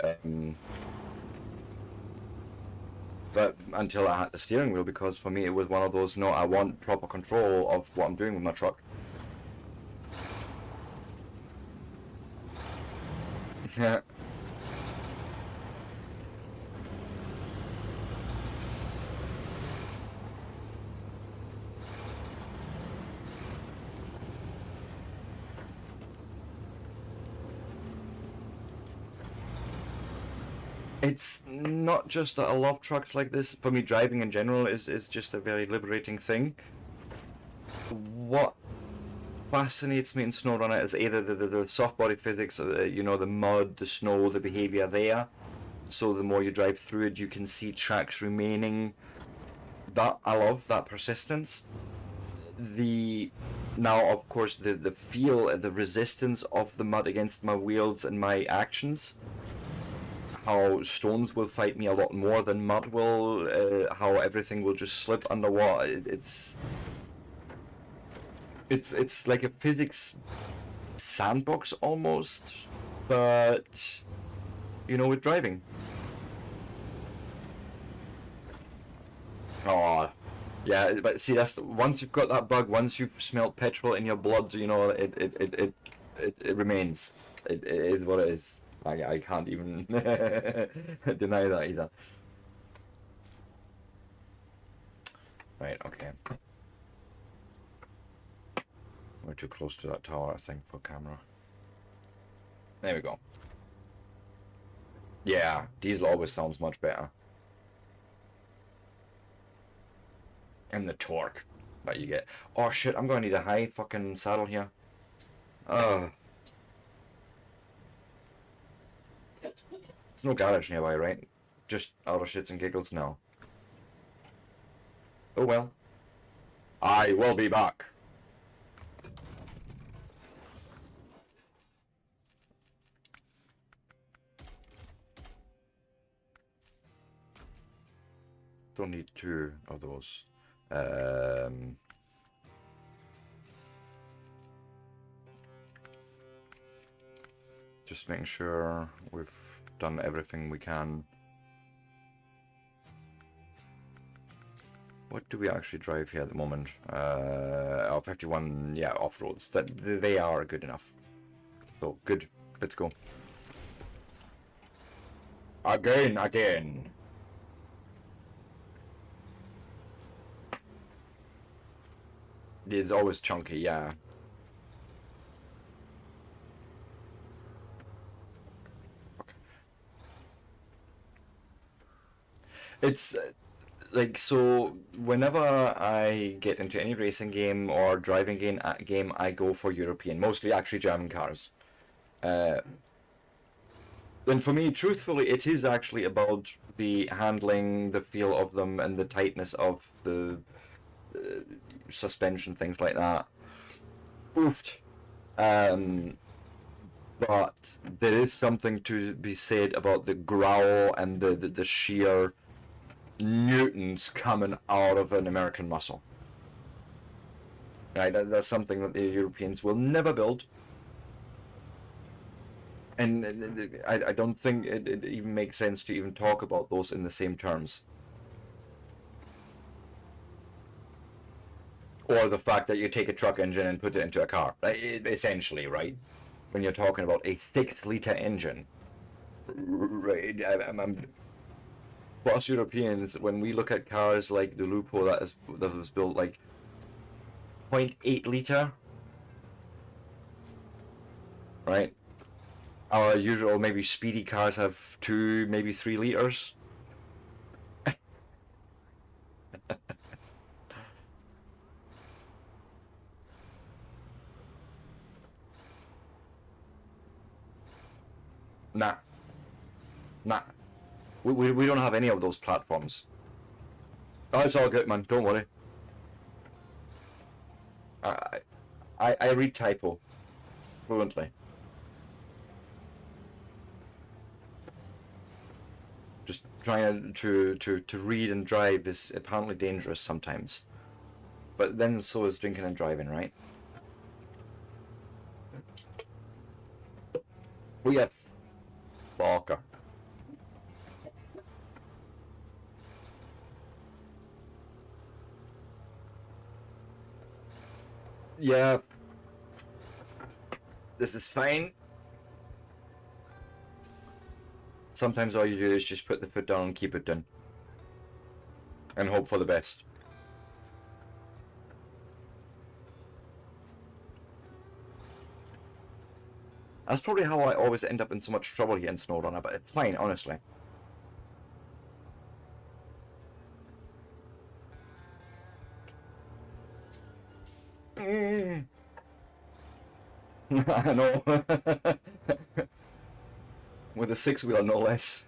But until I had the steering wheel, because for me it was one of those, no, I want proper control of what I'm doing with my truck. Yeah. It's not just that I love trucks like this. For me, driving in general is just a very liberating thing. What fascinates me in SnowRunner is either the soft body physics, you know, the mud, the snow, the behavior there. So the more you drive through it, you can see tracks remaining. That I love, that persistence. Now, of course, the feel, the resistance of the mud against my wheels and my actions. How stones will fight me a lot more than mud will. How everything will just slip underwater. It's like a physics sandbox almost, but you know, with driving. Oh, yeah, but see, that's once you've got that bug, once you've smelt petrol in your blood, you know, it remains. It is what it is. I can't even deny that either. Right, okay. We're too close to that tower, I think, for camera. There we go. Yeah, diesel always sounds much better. And the torque that you get. Oh shit, I'm gonna need a high fucking saddle here. There's no garage nearby, right? Just out of shits and giggles now. Oh well. I will be back. Don't need two of those. Just making sure we've done everything we can. What do we actually drive here at the moment? 51, yeah, off-roads. They are good enough. So, good. Let's go. Again. It's always chunky, yeah. Okay. It's like, so whenever I get into any racing game or driving game, I go for European, mostly actually German cars. And for me, truthfully, it is actually about the handling, the feel of them, and the tightness of the suspension, things like that. Oofed. But there is something to be said about the growl and the sheer newtons coming out of an American muscle. Right, that's something that the Europeans will never build. And I don't think it even makes sense to even talk about those in the same terms. Or the fact that you take a truck engine and put it into a car. Essentially, right? When you're talking about a 6-liter engine. Right, for us Europeans, when we look at cars like the Lupo that was built like 0.8 liter, right? Our usual maybe speedy cars have 2, maybe 3 liters. Nah. We don't have any of those platforms. Oh, it's all good, man. Don't worry. I read typo fluently. Just trying to read and drive is apparently dangerous sometimes. But then so is drinking and driving, right? We have Barker. Yeah. This is fine. Sometimes all you do is just put the foot down and keep it down. And hope for the best. That's probably how I always end up in so much trouble here in SnowRunner, but it's fine, honestly. I know. With a 6-wheeler, no less.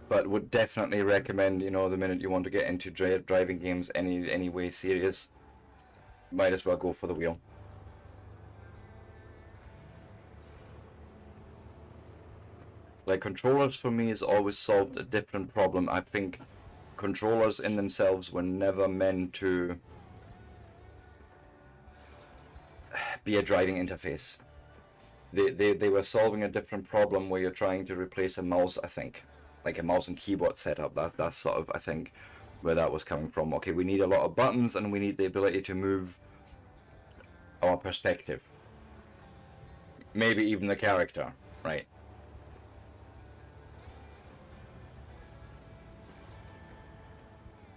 But would definitely recommend, you know, the minute you want to get into driving games any way serious, might as well go for the wheel. Like, controllers for me has always solved a different problem. I think controllers in themselves were never meant to be a driving interface. They were solving a different problem where you're trying to replace a mouse, I think. Like a mouse and keyboard setup. That's sort of, I think, where that was coming from. Okay, we need a lot of buttons and we need the ability to move our perspective. Maybe even the character, right?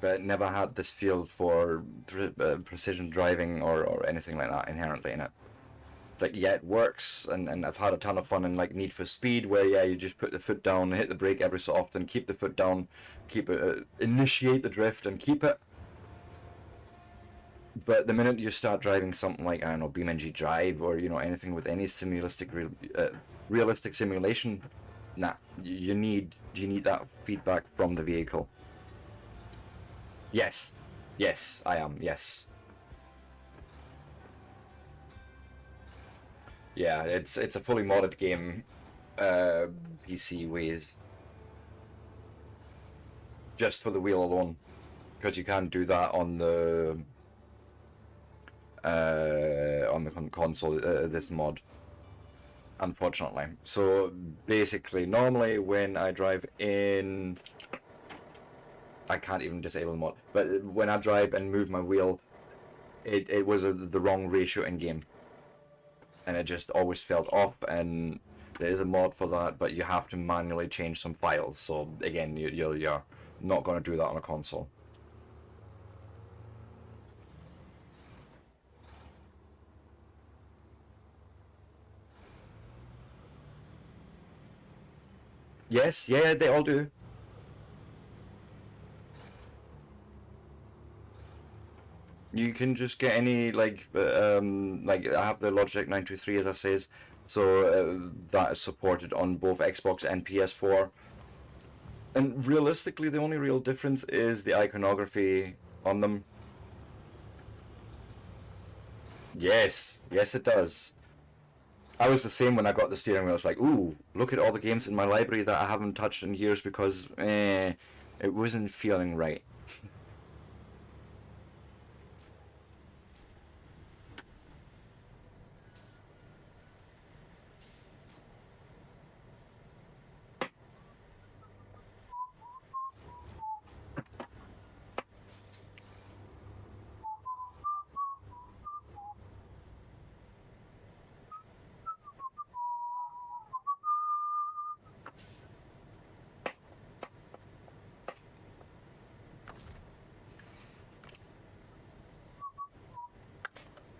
But never had this feel for precision driving or anything like that inherently in it. Like, yeah, it works, and I've had a ton of fun in like Need for Speed, where yeah, you just put the foot down, hit the brake every so often, keep the foot down, keep it, initiate the drift and keep it. But the minute you start driving something like, I don't know, BeamNG Drive, or you know, anything with any realistic simulation, nah, you need that feedback from the vehicle. Yes, I am. Yes. Yeah, it's a fully modded game, PC ways, just for the wheel alone, because you can't do that on the console. This mod, unfortunately. So basically, normally when I drive in, I can't even disable the mod, but when I drive and move my wheel, it was the wrong ratio in game. And it just always felt off, and there is a mod for that, but you have to manually change some files. So again, you're not going to do that on a console. Yes, yeah, they all do. You can just get any, like I have the Logitech 923, as I says, so that is supported on both Xbox and PS4. And realistically, the only real difference is the iconography on them. Yes, it does. I was the same when I got the steering wheel. I was like, ooh, look at all the games in my library that I haven't touched in years because it wasn't feeling right.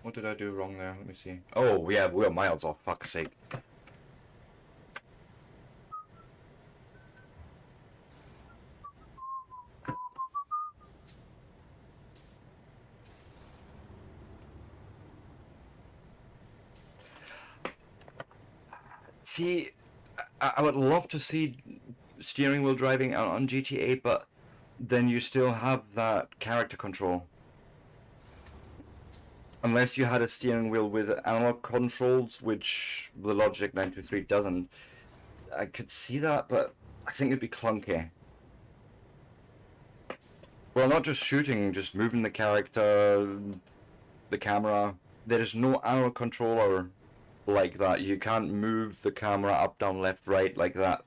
What did I do wrong there? Let me see. Oh, yeah, we're miles off, fuck's sake. See, I would love to see steering wheel driving on GTA, but then you still have that character control. Unless you had a steering wheel with analog controls, which the Logitech 923 doesn't. I could see that, but I think it'd be clunky. Well, not just shooting, just moving the character, the camera. There is no analog controller like that. You can't move the camera up, down, left, right like that.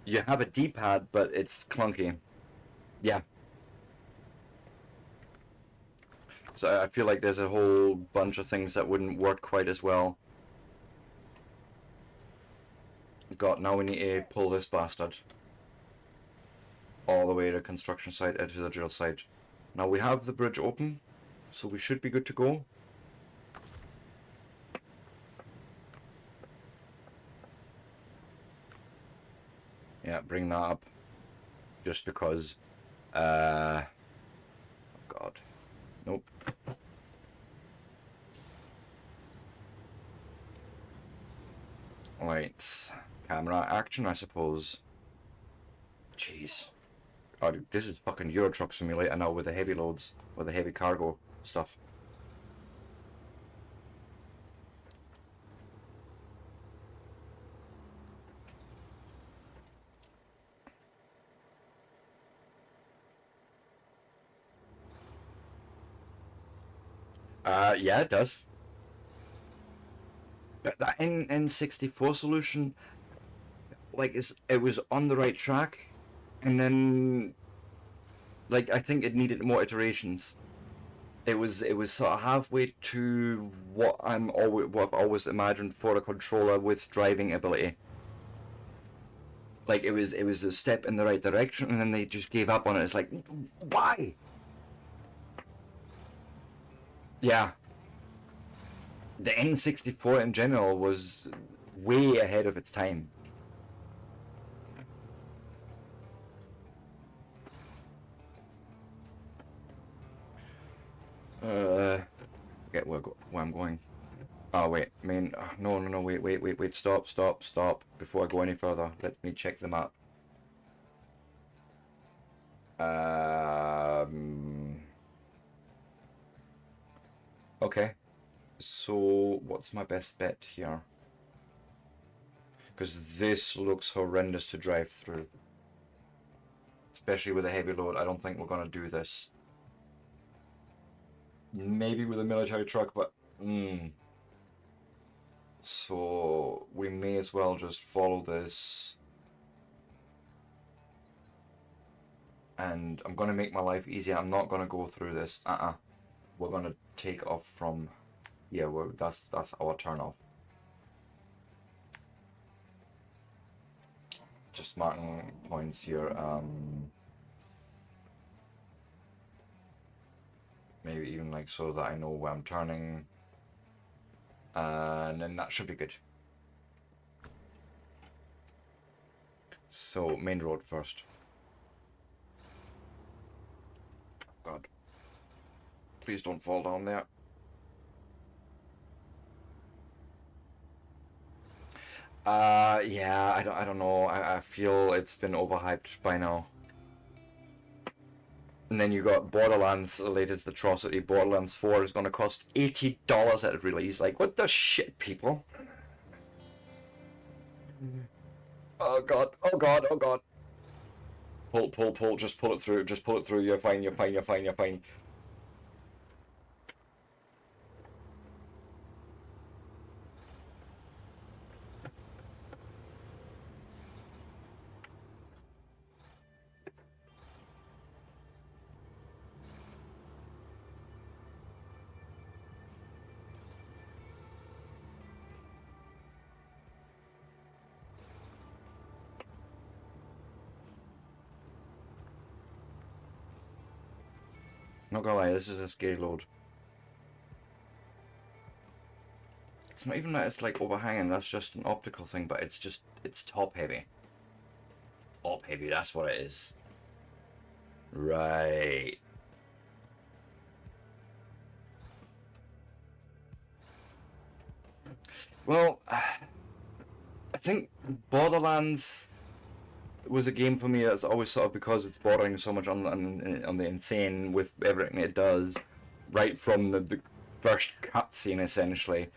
You have a D-pad, but it's clunky. Yeah. So I feel like there's a whole bunch of things that wouldn't work quite as well. God, now we need to pull this bastard all the way to construction site, to the drill site. Now we have the bridge open, so we should be good to go. Yeah, bring that up. Just because, oh God. Nope. Right. Camera action, I suppose. Jeez. Oh, dude, this is fucking Euro Truck Simulator now with the heavy loads, with the heavy cargo stuff. Yeah, it does. But that N64 solution, like, it was on the right track, and then, like, I think it needed more iterations. It was sort of halfway to what I've always imagined for a controller with driving ability. Like, it was a step in the right direction, and then they just gave up on it. It's like, why? Yeah. The N64 in general was way ahead of its time. Get where I'm going. Oh wait, no, wait, stop. Before I go any further, let me check the map. Okay. So, what's my best bet here? Because this looks horrendous to drive through. Especially with a heavy load, I don't think we're gonna do this. Maybe with a military truck, but... So, we may as well just follow this. And I'm gonna make my life easier. I'm not gonna go through this. We're gonna take off from... Yeah, that's our turn off. Just marking points here. Maybe even like so that I know where I'm turning. And then that should be good. So, main road first. God. Please don't fall down there. Yeah, I don't know. I feel it's been overhyped by now. And then you got Borderlands, the latest atrocity. Borderlands 4 is going to cost $80 at release. Like, what the shit, people? Oh god, oh god, oh god. Pull, just pull it through, you're fine. Not gonna lie, this is a scary load. It's not even that it's like overhanging, that's just an optical thing, but it's top heavy. Top heavy, that's what it is. Right. Well, I think Borderlands was a game for me that's always sort of, because it's bordering so much on the insane with everything it does, right from the first cutscene essentially.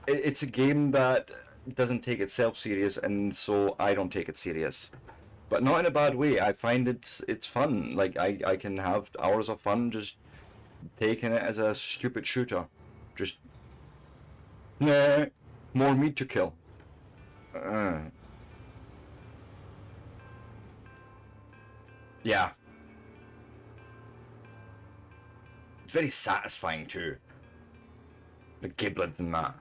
It's a game that doesn't take itself serious, and so I don't take it serious, but not in a bad way. I find it's fun. Like I can have hours of fun just taking it as a stupid shooter. Just more meat to kill. Yeah. It's very satisfying too. The giblets and that.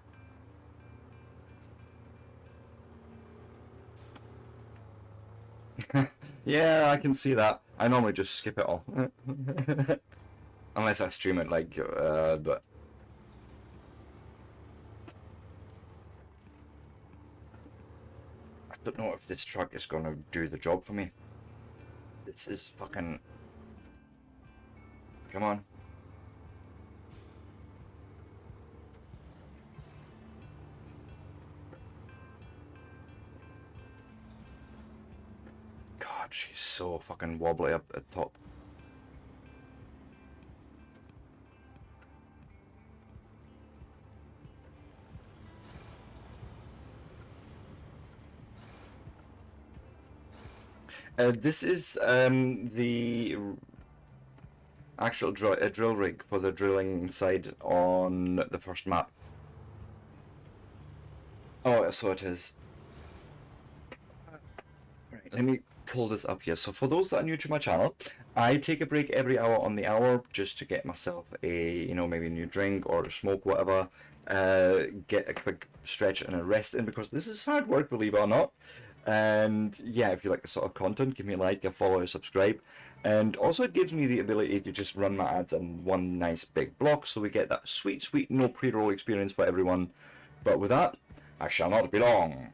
Yeah, I can see that. I normally just skip it all. Unless I stream it, like, but... I don't know if this truck is gonna do the job for me. This is fucking... Come on. God, she's so fucking wobbly up at top. This is the actual drill rig for the drilling side on the first map. Oh, so it is. Right, let me pull this up here. So for those that are new to my channel, I take a break every hour on the hour just to get myself a, you know, maybe a new drink or a smoke, whatever. Get a quick stretch and a rest in, because this is hard work, believe it or not. And yeah, if you like this sort of content, give me a like, a follow, a subscribe. And also it gives me the ability to just run my ads in one nice big block, so we get that sweet, sweet no pre-roll experience for everyone. But with that, I shall not be long.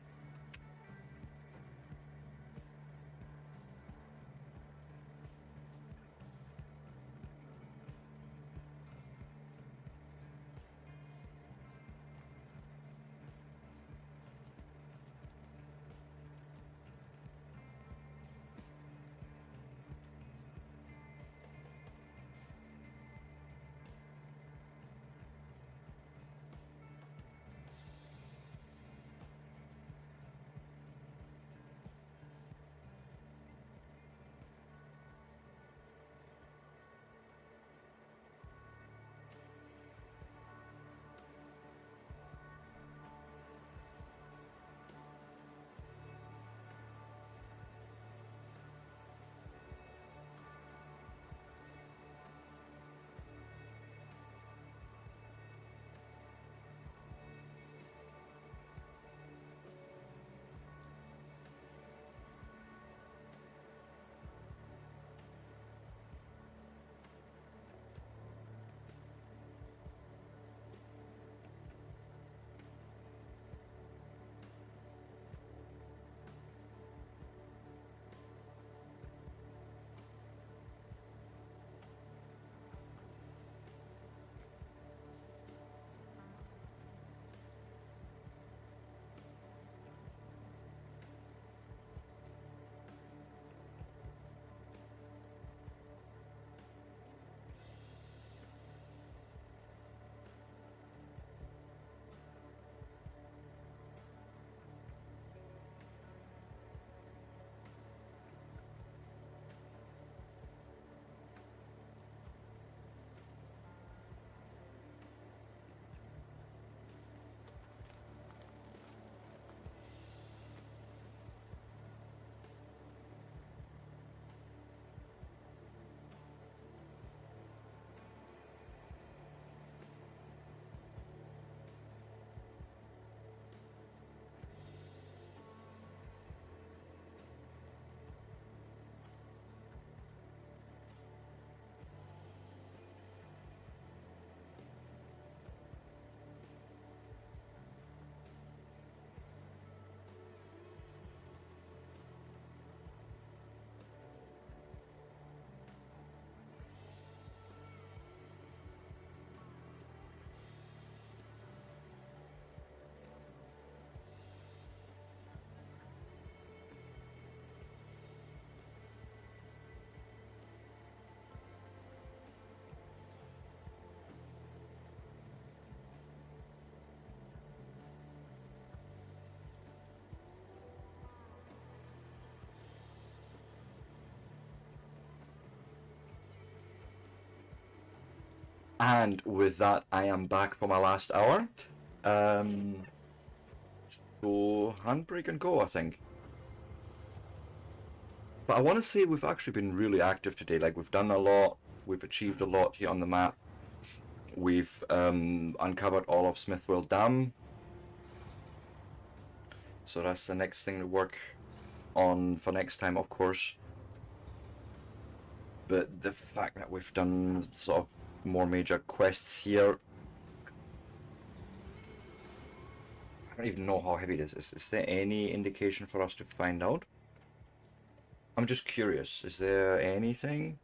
And with that, I am back for my last hour. So handbrake and go, I think. But I want to say we've actually been really active today. Like, we've done a lot, we've achieved a lot here on the map. We've uncovered all of Smithville Dam. So that's the next thing to work on for next time, of course. But the fact that we've done sort of more major quests here, I don't even know how heavy this is. Is there any indication for us to find out? I'm just curious. Is there anything?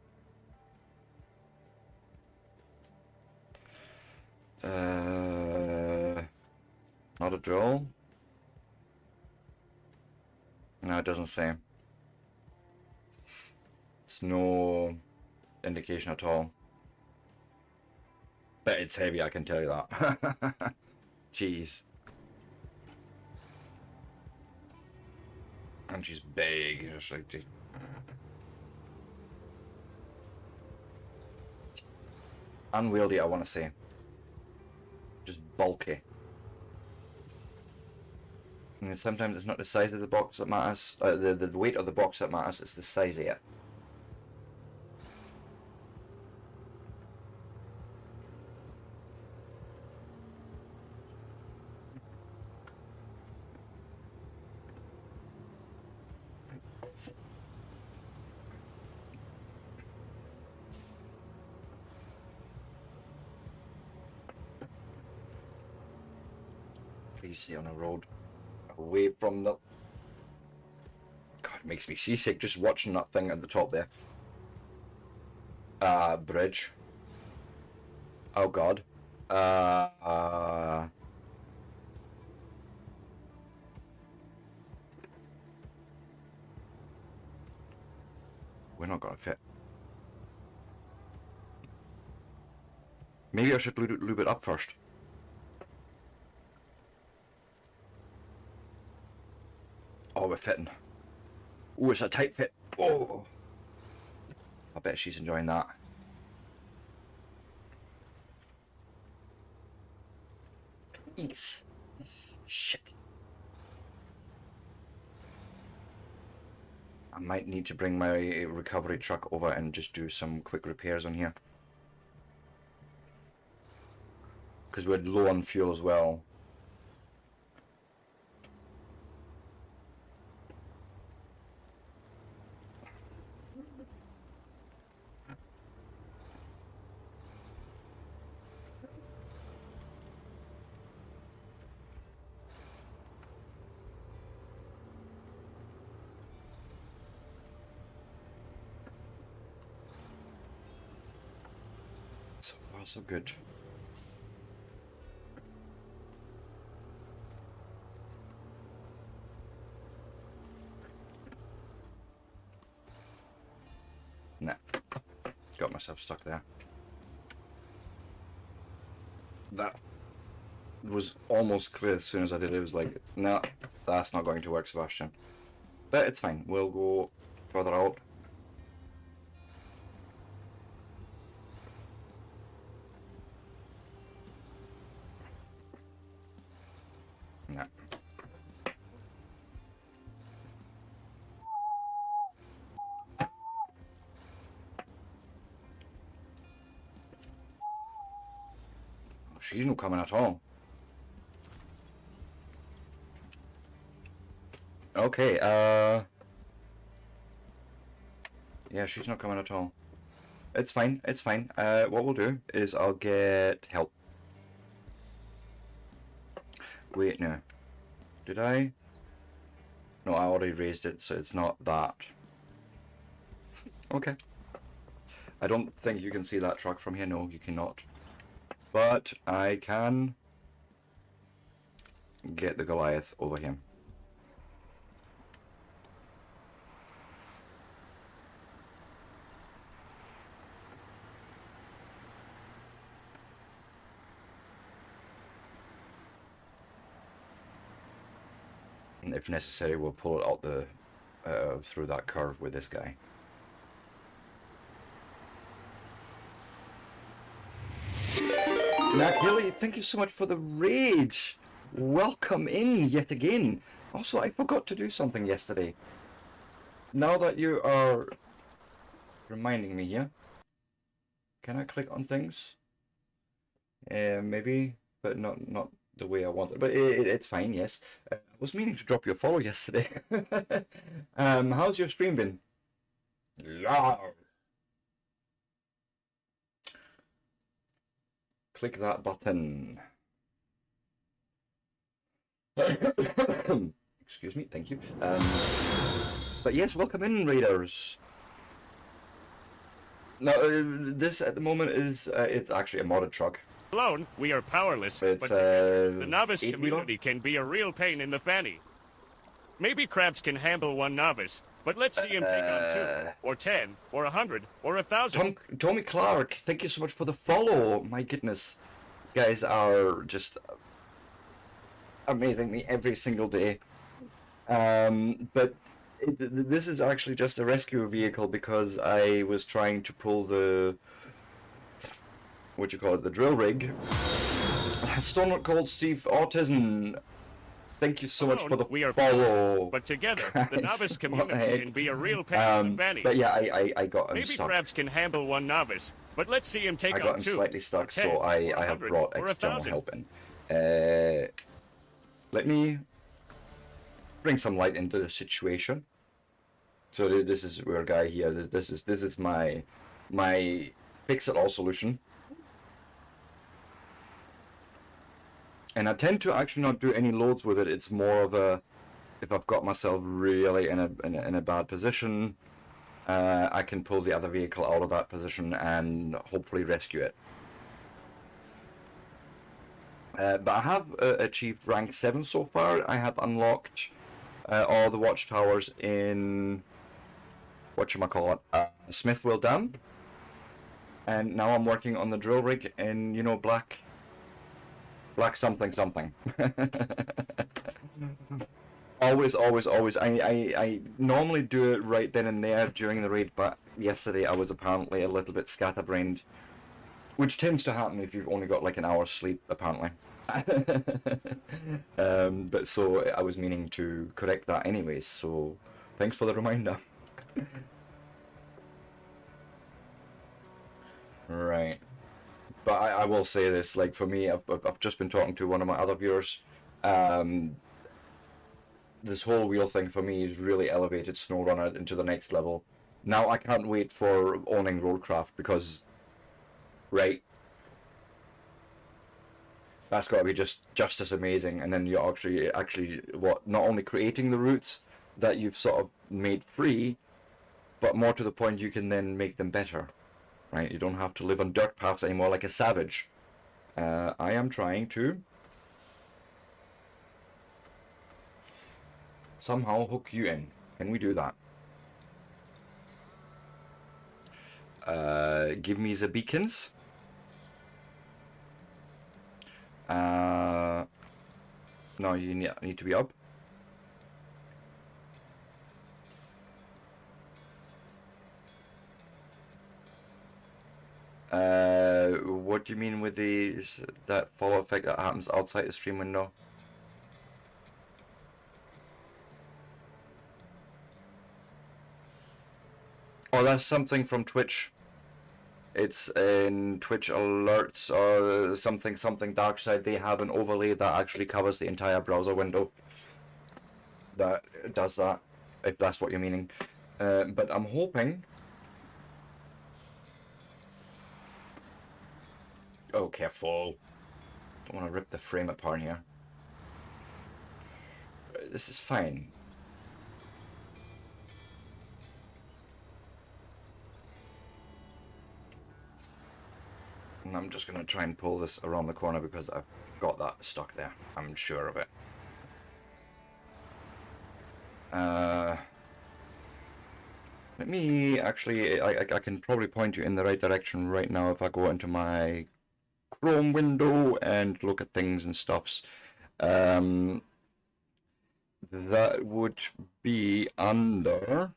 Not a drill? No, it doesn't say. It's no indication at all. But it's heavy, I can tell you that. Jeez. And she's big, just like... Unwieldy, I want to say. Just bulky. And sometimes it's not the size of the box that matters, the weight of the box that matters, it's the size of it. Please stay on the road. Away from the... God, it makes me seasick just watching that thing at the top there. Bridge. Oh God. We're not gonna fit. Maybe I should lube it up first. Oh, we're fitting. Oh, it's a tight fit. Oh, I bet she's enjoying that. Please. Shit. I might need to bring my recovery truck over and just do some quick repairs on here. Because we're low on fuel as well. So far, so good. Nah. Got myself stuck there. That was almost clear as soon as I did it. It was like, no, that's not going to work, Sebastian. But it's fine. We'll go further out. Nah. She's not coming at all. Okay, yeah, she's not coming at all. It's fine, it's fine. What we'll do is I'll get help. Wait, no. Did I? No, I already raised it, so it's not that. Okay. I don't think you can see that truck from here. No, you cannot. But I can get the Goliath over here. And if necessary, we'll pull it out the through that curve with this guy. Nat Gilly, thank you so much for the raid. Welcome in yet again. Also, I forgot to do something yesterday. now that you are reminding me here, can I click on things? Maybe, but not the way I wanted. But it's fine. Yes, I was meaning to drop you a follow yesterday. How's your stream been? Yeah. Click that button. Excuse me. Thank you. But yes, welcome in, raiders. Now, this at the moment is it's actually a modded truck. Alone, we are powerless, It's but together, the novice 8-wheeler? community can be a real pain in the fanny. Maybe Krabs can handle one novice, but let's see him take on 2, or 10, or 100, or 1,000. Tommy Clark, thank you so much for the follow. My goodness, you guys are just amazing me every single day. But this is actually just a rescue vehicle because I was trying to pull the the drill rig. Storm called Steve Autism. Thank you so much for the we are follow. but together, the Guys, novice what community the heck? can be a real pain in the fanny. But yeah, I got him Maybe stuck. Krabs can handle one novice, but let's see him take I got on him 2, slightly stuck, or 10, so or I have 100, brought or external 1,000. help in. Let me bring some light into the situation. So this is our guy here. This is my fix-it-all solution. And I tend to actually not do any loads with it. It's more of a, if I've got myself really in a bad position, I can pull the other vehicle out of that position and hopefully rescue it. But I have achieved rank 7 so far. I have unlocked all the watchtowers in Smithville Dam. And now I'm working on the drill rig in, you know, black something. always. I normally do it right then and there during the raid, but yesterday I was apparently a little bit scatterbrained, which tends to happen if you've only got like an hour's sleep, apparently. But so I was meaning to correct that anyways, so thanks for the reminder. Right. But I will say this, like for me, I've just been talking to one of my other viewers. This whole wheel thing for me has really elevated SnowRunner into the next level. Now I can't wait for owning Roadcraft because, right, that's got to be just as amazing. And then you're actually not only creating the routes that you've sort of made free, but more to the point, you can then make them better. Right, you don't have to live on dirt paths anymore like a savage. I am trying to somehow hook you in. Can we do that? Give me the beacons. No, you need to be up. What do you mean with that follow effect that happens outside the stream window? Oh, that's something from Twitch. It's in Twitch alerts or something Darkside. They have an overlay that actually covers the entire browser window. That does that, if that's what you're meaning. But I'm hoping. Oh, careful. Don't want to rip the frame apart here. This is fine. And I'm just going to try and pull this around the corner because I've got that stuck there. I'm sure of it. Let me actually, I can probably point you in the right direction right now if I go into my Chrome window and look at things and stuffs. That would be under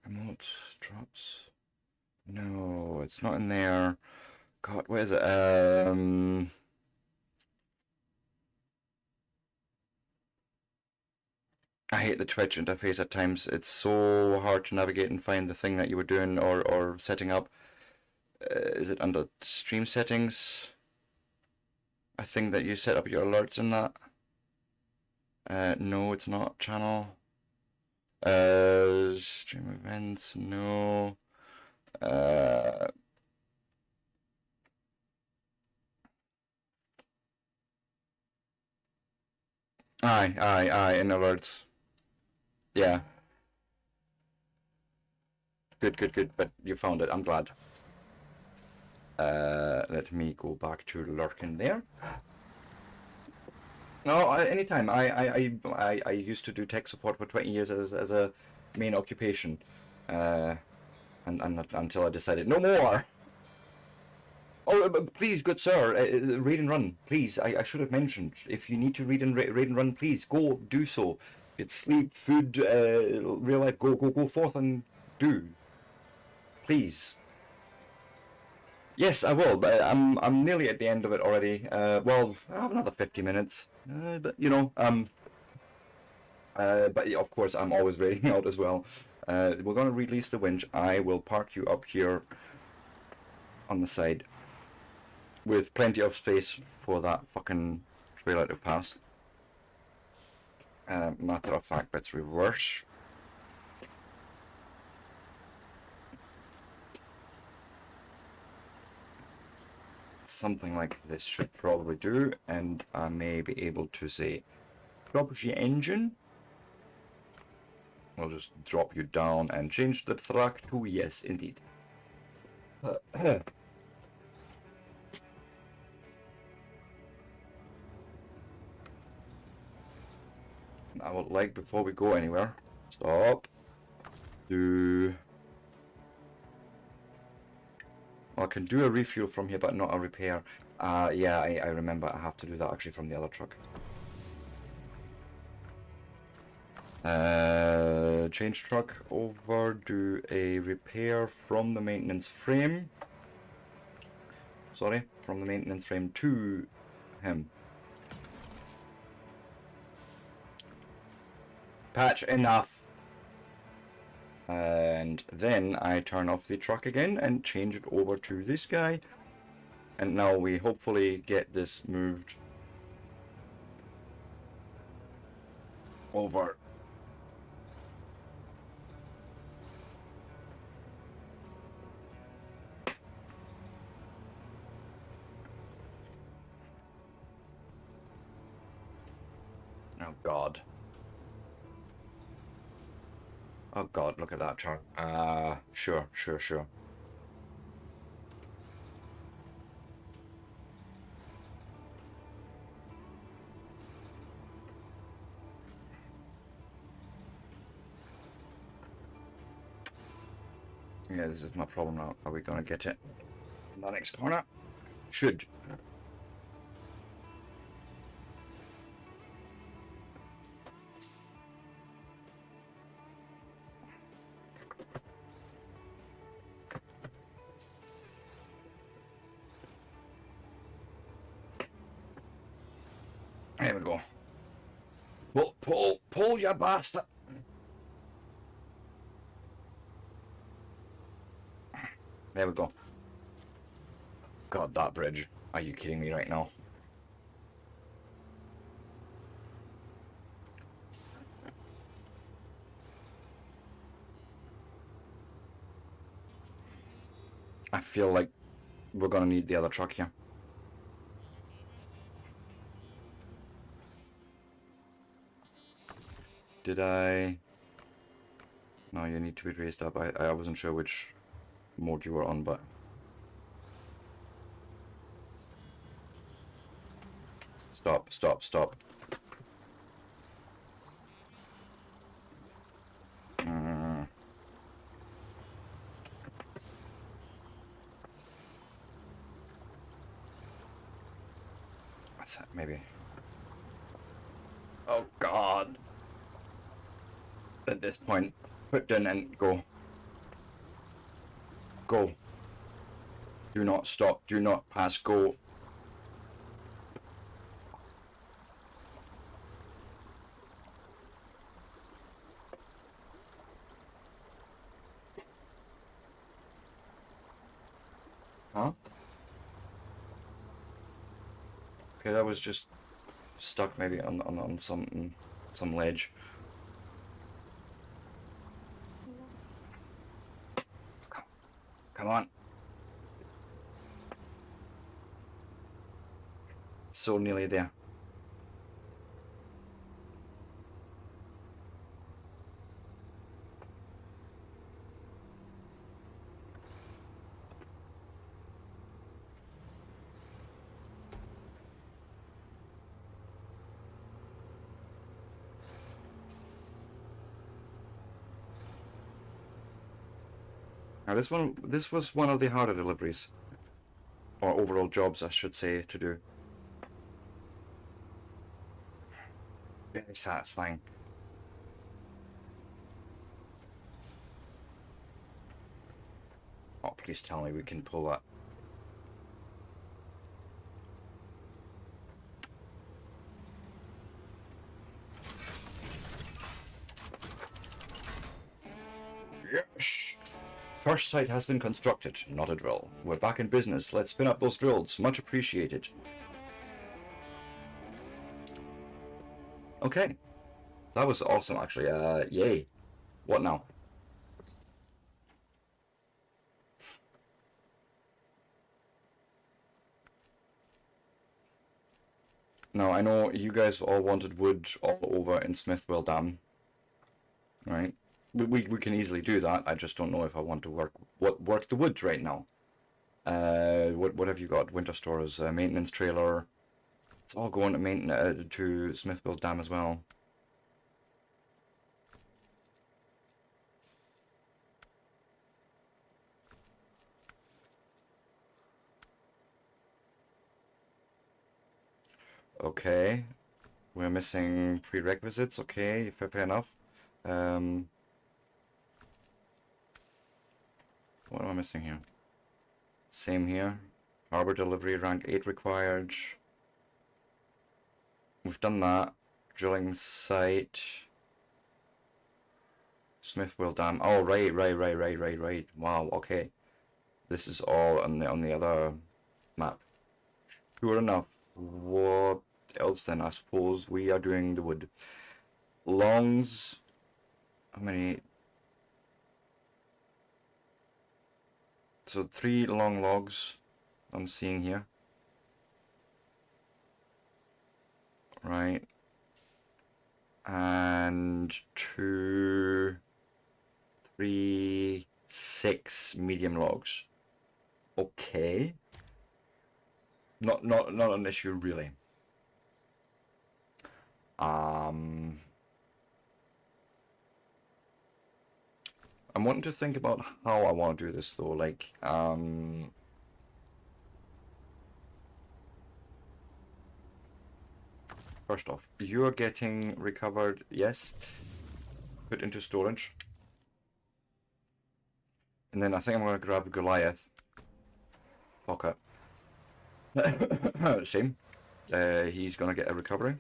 emotes, drops. No, it's not in there. God, where is it? I hate the Twitch interface at times. It's so hard to navigate and find the thing that you were doing or setting up. Is it under stream settings? I think that you set up your alerts in that. No, it's not. Channel. Stream events, no. Aye, in alerts. Yeah. Good, but you found it, I'm glad. Let me go back to lurking there. No, anytime. I used to do tech support for 20 years as a main occupation. And until I decided, no more! Oh, please, good sir, read and run, please. I should have mentioned, if you need to read and run, please, go do so. It's sleep, food, real life, go forth and do. Please. Yes, I will, but I'm nearly at the end of it already. Well, I have another 50 minutes, but you know, but yeah, of course, I'm always raiding out as well. We're going to release the winch. I will park you up here on the side with plenty of space for that fucking trailer to pass. Matter of fact, let's reverse. Something like this should probably do, and I may be able to say, drop the engine. I'll just drop you down and change the track to yes, indeed. I would like, before we go anywhere, stop, do... Well, I can do a refuel from here, but not a repair. Yeah, I remember I have to do that actually from the other truck. Change truck over, do a repair from the maintenance frame. Sorry, from the maintenance frame to him. Patch, enough. And then I turn off the truck again and change it over to this guy. And now we hopefully get this moved over. Oh God. Oh God, look at that truck. Sure. Yeah, this is my problem now. Are we gonna get it in the next corner? Should. There we go. Pull, you bastard! There we go. God, that bridge. Are you kidding me right now? I feel like we're gonna need the other truck here. Did I? No, you need to be raised up. I wasn't sure which mode you were on, but... Stop. What's that, maybe? Oh God! At this point, put down and go. Go. Do not stop, do not pass, go. Huh? Okay, that was just stuck maybe on some ledge. Come on. So nearly there. Now this was one of the harder deliveries, or overall jobs, I should say, to do. Very satisfying. Oh, please tell me we can pull that. Yes! First site has been constructed, not a drill. We're back in business. Let's spin up those drills. Much appreciated. Okay. That was awesome, actually. Yay. What now? Now, I know you guys all wanted wood all over in Smithville Dam. Right? We can easily do that. I just don't know if I want to work the wood right now. What have you got? Winter stores, maintenance trailer. It's all going to to Smithville Dam as well. Okay, we're missing prerequisites. Okay, fair enough. What am I missing here? Same here. Harbor delivery rank 8 required. We've done that. Drilling site. Smithville Dam. Oh, right. Wow, okay. This is all on the other map. Sure enough. What else then? I suppose we are doing the wood. Longs. How many? So 3 long logs I'm seeing here. Right. And 2, 3, 6 medium logs. Okay. Not an issue really. I'm wanting to think about how I want to do this though, like, first off, you're getting recovered, yes, put into storage. And then I think I'm going to grab Goliath. Fuck it. Same. He's going to get a recovery.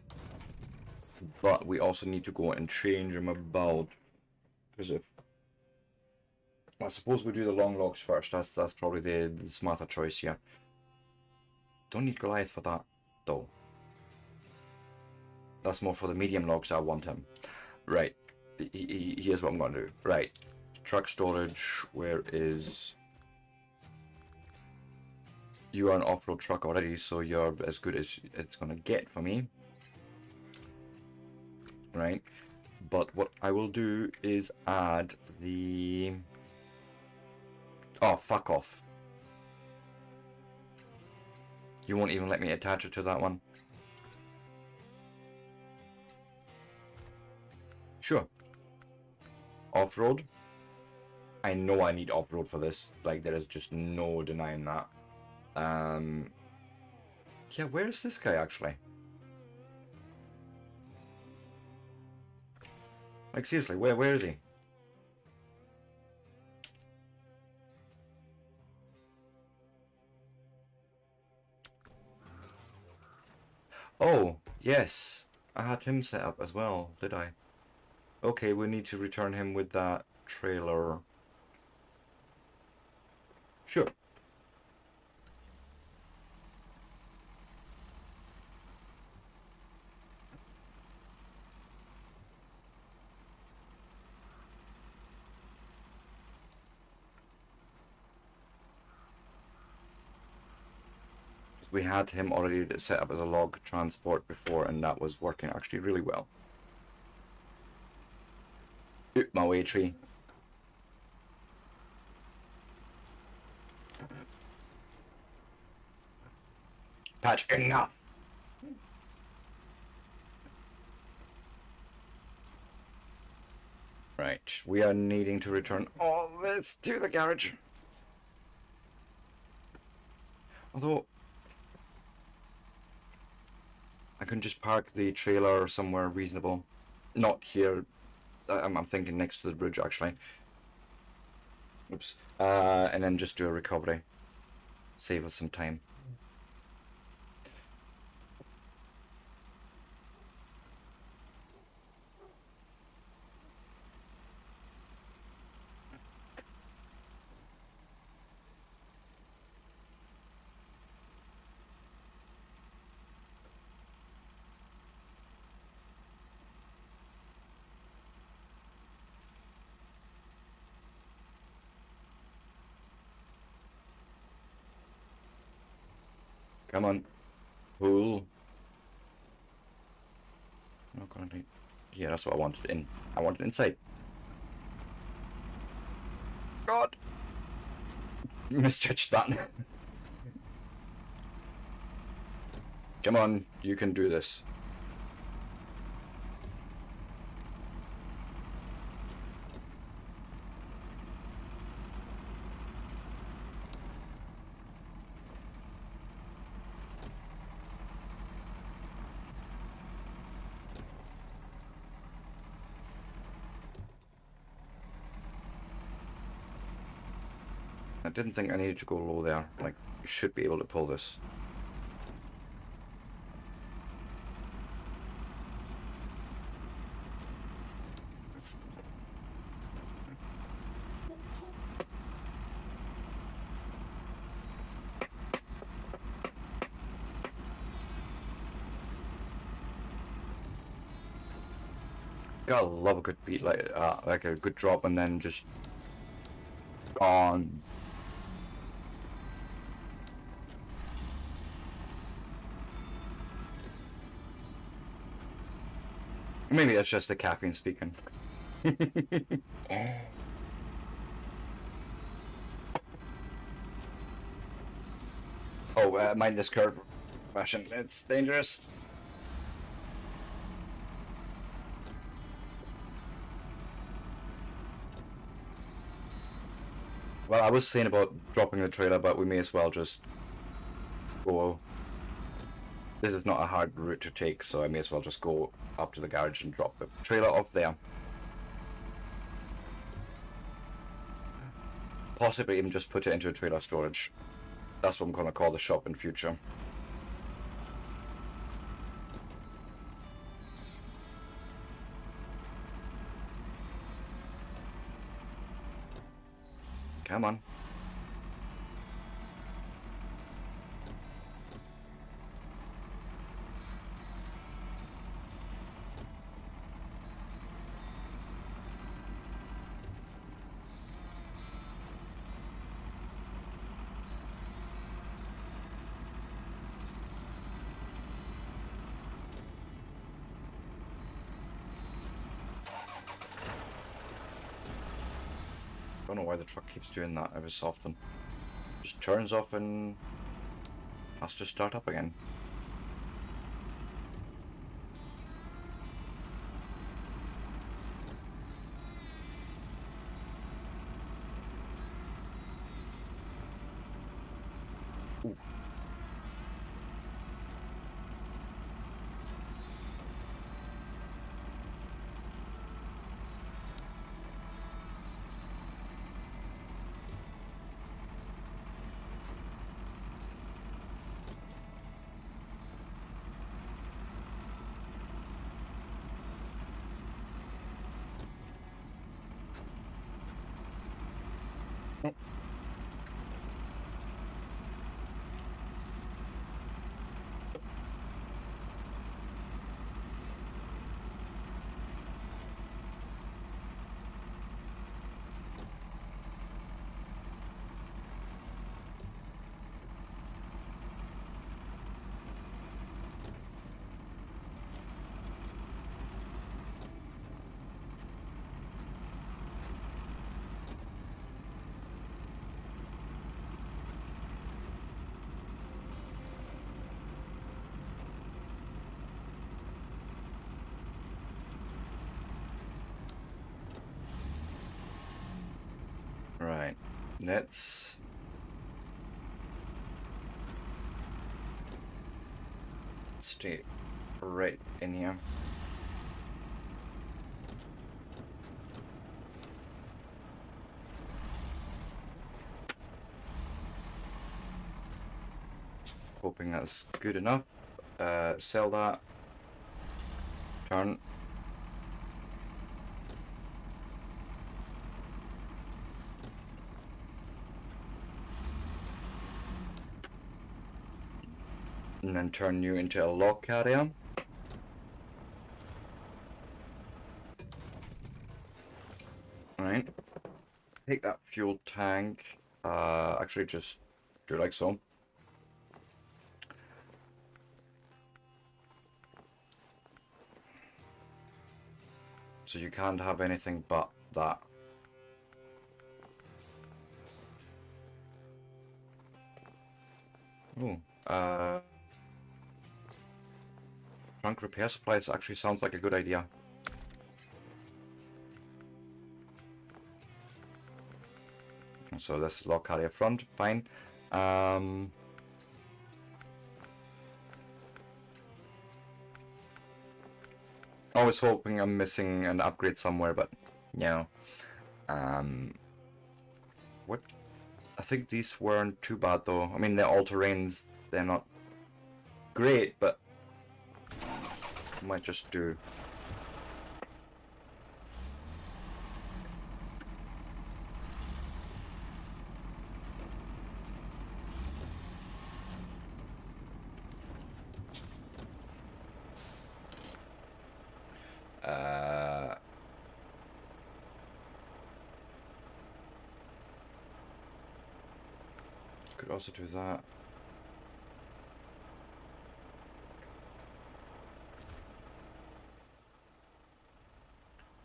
But we also need to go and change him about. Because if I suppose we do the long logs first. That's probably the smarter choice here. Don't need Goliath for that, though. That's more for the medium logs I want him. Right. Here's what I'm going to do. Right. Truck storage. Where is... You are an off-road truck already, so you're as good as it's going to get for me. Right. But what I will do is add the... Oh, fuck off. You won't even let me attach it to that one. Sure. Off-road. I know I need off-road for this. Like, there is just no denying that. Yeah, where is this guy actually? Like, seriously, where is he? Oh, yes. I had him set up as well, did I? Okay, we need to return him with that trailer. Sure. we had him already set up as a log transport before, and that was working actually really well. Oop, my way tree. Patch, enough! Right, we are needing to return all this to the garage. Although, I can just park the trailer somewhere reasonable. Not here. I'm thinking next to the bridge, actually. Oops. And then just do a recovery. Save us some time. Come on. Pull. Not gonna do. Yeah, that's what I wanted in. I wanted inside. God! Misjudged that. Come on, you can do this. I didn't think I needed to go low there. Like, you should be able to pull this. Gotta love a good beat like a good drop and then just gone. Maybe that's just the caffeine speaking. Oh, mind this curve, fashion. It's dangerous. Well, I was saying about dropping the trailer, but we may as well just go. This is not a hard route to take, so I may as well just go up to the garage and drop the trailer off there. Possibly even just put it into a trailer storage. That's what I'm going to call the shop in future. Come on. I don't know why the truck keeps doing that every so often. Just turns off and has to start up again. Ooh. Let's stay right in here. Hoping that's good enough. Sell that. Turn. And then turn you into a log carrier. Alright. Take that fuel tank. Actually just do like so. So you can't have anything but that. Oh, trunk repair supplies actually sounds like a good idea. So this log carrier front, fine. I was hoping I'm missing an upgrade somewhere, but no. What? I think these weren't too bad though. I mean, they're all-terrains. They're not great, but might just do. Could also do that.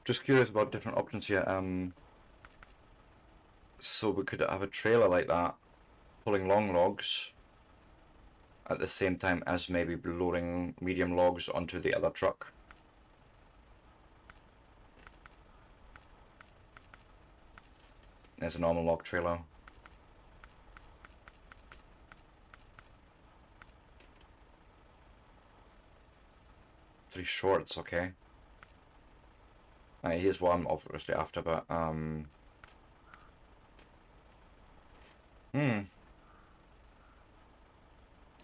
Just curious about different options here. So we could have a trailer like that, pulling long logs at the same time as maybe loading medium logs onto the other truck. There's a normal log trailer. Three shorts, okay. Here's what I'm obviously after, but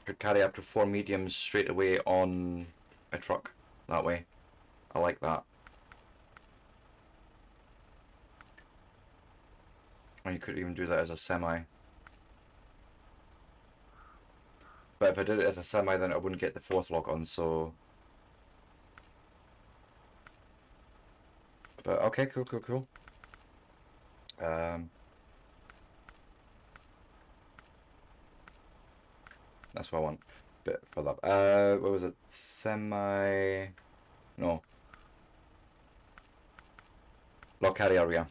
could carry up to 4 mediums straight away on a truck that way. I like that. Or you could even do that as a semi. But if I did it as a semi, then I wouldn't get the 4th log on, so... But okay, cool. That's what I want. Bit for that. What was it? Semi... No. Log carrier area.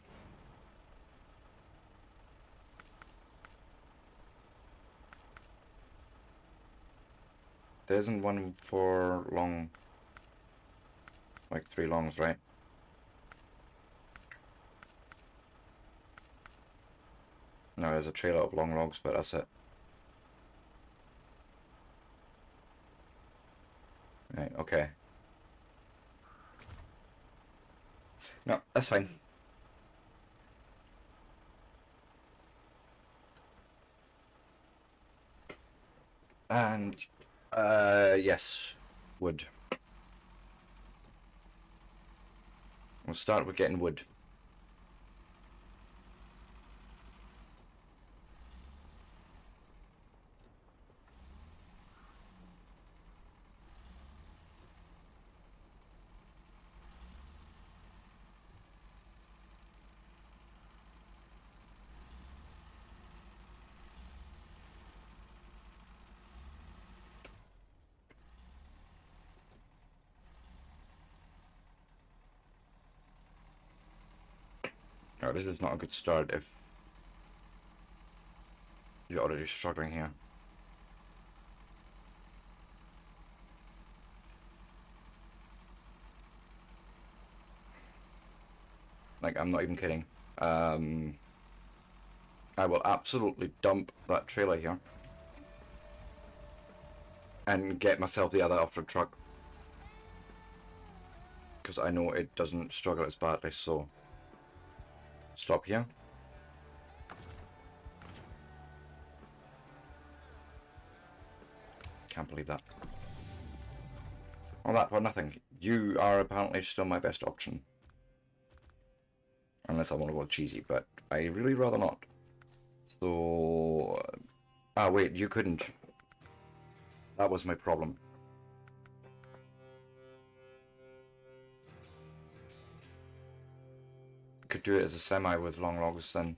There isn't one for long... Like 3 longs, right? No, there's a trailer of long logs, but that's it. Right, okay. No, that's fine. And, yes, wood. We'll start with getting wood. Oh, this is not a good start if you're already struggling here. Like, I'm not even kidding. I will absolutely dump that trailer here and get myself the other off-road truck, because I know it doesn't struggle as badly. So stop here. Can't believe that. All that for nothing. You are apparently still my best option. Unless I want to go cheesy, but I really rather not. So... Ah, wait, you couldn't. That was my problem. Could do it as a semi with long logs then.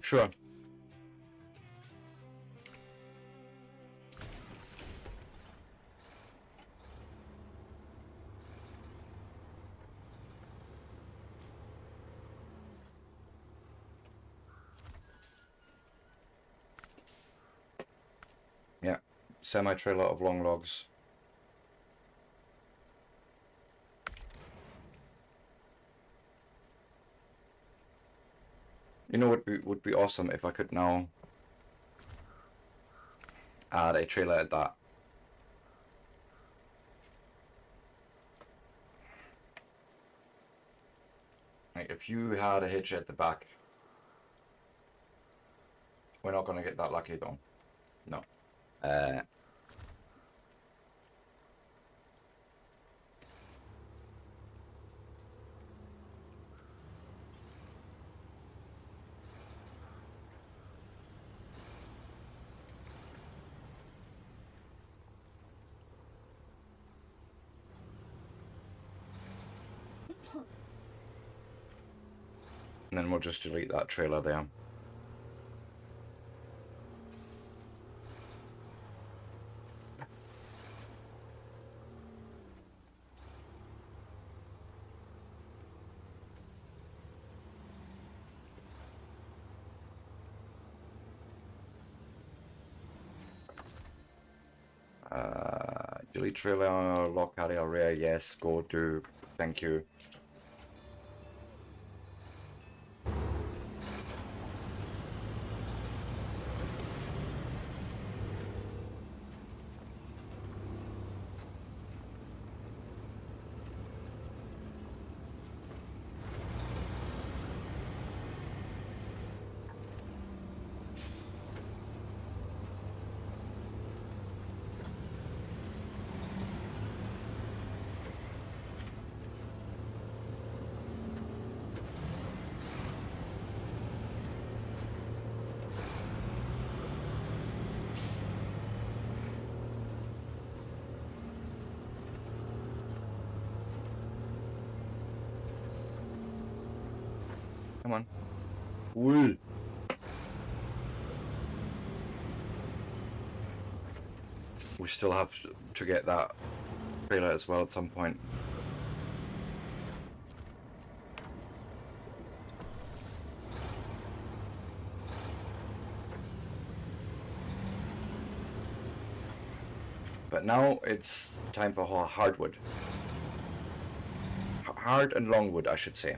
Sure. Yeah, semi-trailer of long logs. You know what would be awesome if I could now add a trailer at that. Like if you had a hitch at the back, we're not gonna get that lucky though. No. And then we'll just delete that trailer there. Delete trailer, lock carrier rear, yes, go do, thank you. Come on. Woo! We still have to get that trailer as well at some point. But now it's time for hardwood. Hard and longwood, I should say.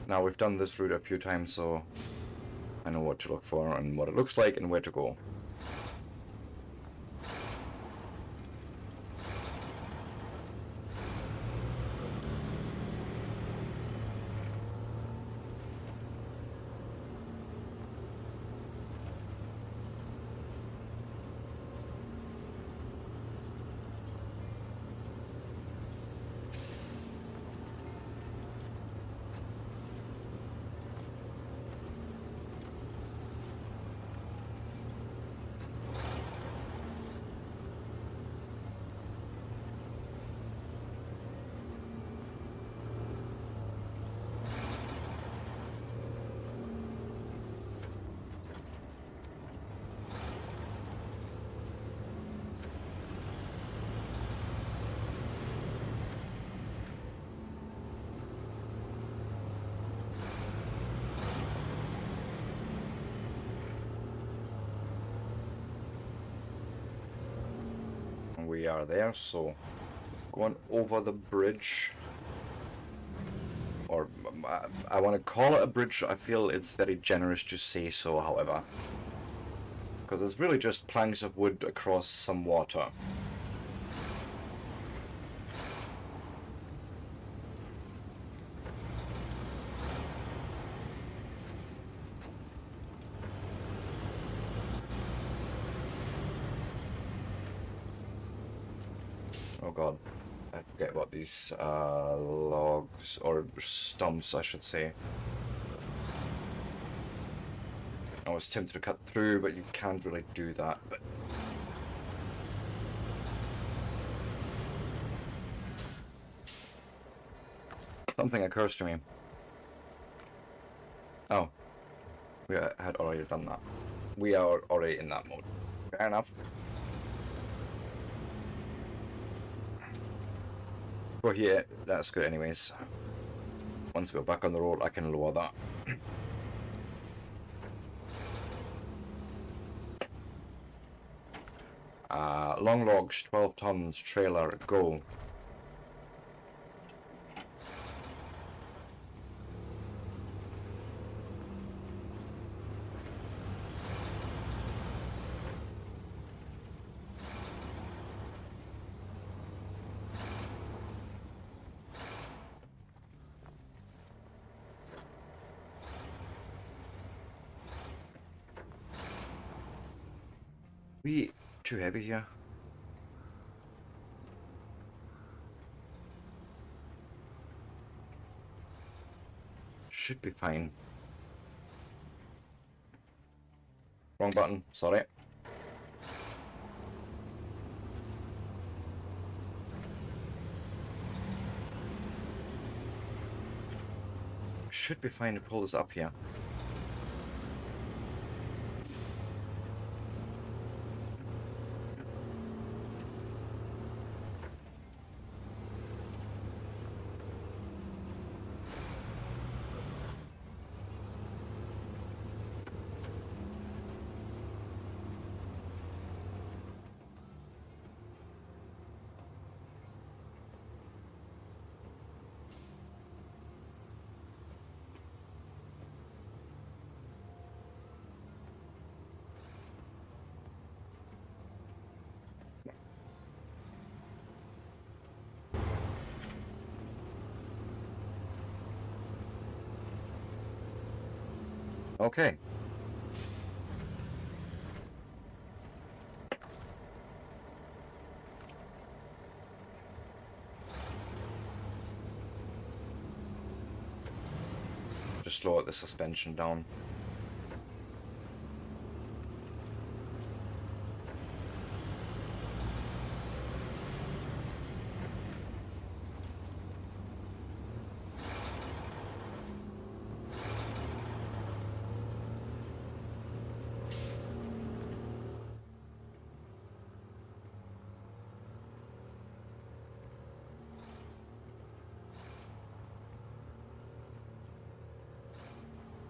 Now we've done this route a few times, so I know what to look for and what it looks like and where to go. we are there, so going over the bridge, or I want to call it a bridge. I feel it's very generous to say so, however, because it's really just planks of wood across some water. Oh god, I forget about these logs, or stumps I should say. I was tempted to cut through, but you can't really do that. But something occurs to me. Oh, we had already done that. We are already in that mode. Fair enough. We're here, that's good anyways. Once we're back on the road, I can lower that. Long logs, 12 tons, trailer, go. We too heavy here. Should be fine. Wrong button, sorry. Should be fine to pull this up here. Okay. Just lower the suspension down.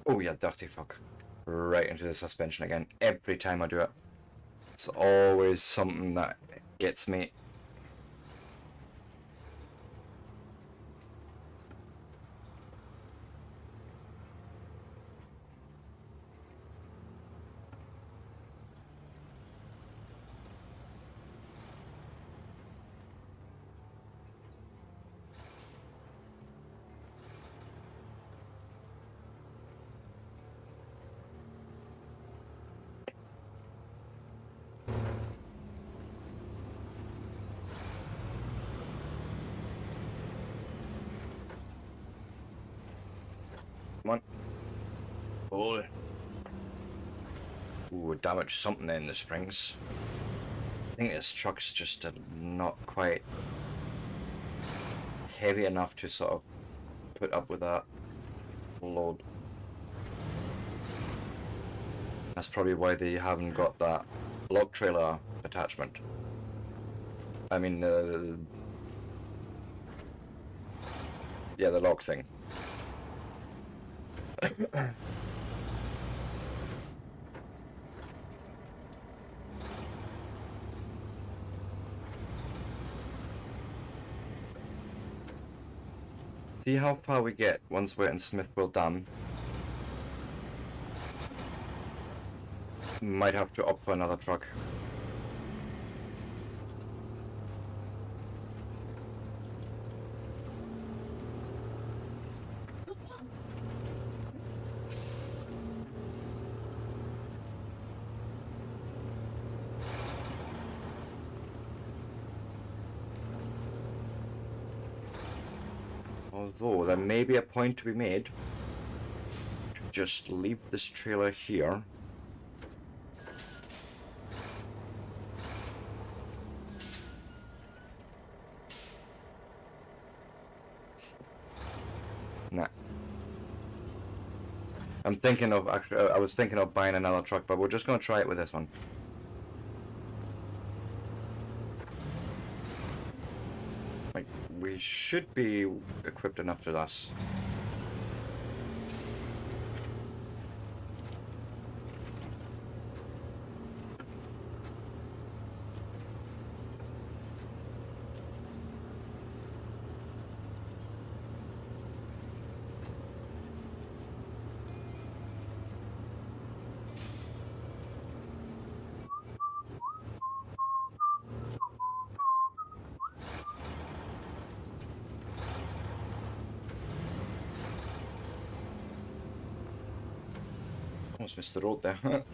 Oh yeah, dirty fuck. Right into the suspension again. Every time I do it. It's always something that gets me. Come on. Oh. Ooh, damaged something in the springs. I think this truck's just not quite heavy enough to sort of put up with that load. That's probably why they haven't got that log trailer attachment. I mean, yeah, the log thing. See how far we get once we're in Smithville Dam. Might have to opt for another truck. Although there may be a point to be made to just leave this trailer here. Nah. I'm thinking of actually, I was thinking of buying another truck, but we're just gonna try it with this one. Like, we should be equipped enough to this. Almost missed the road there.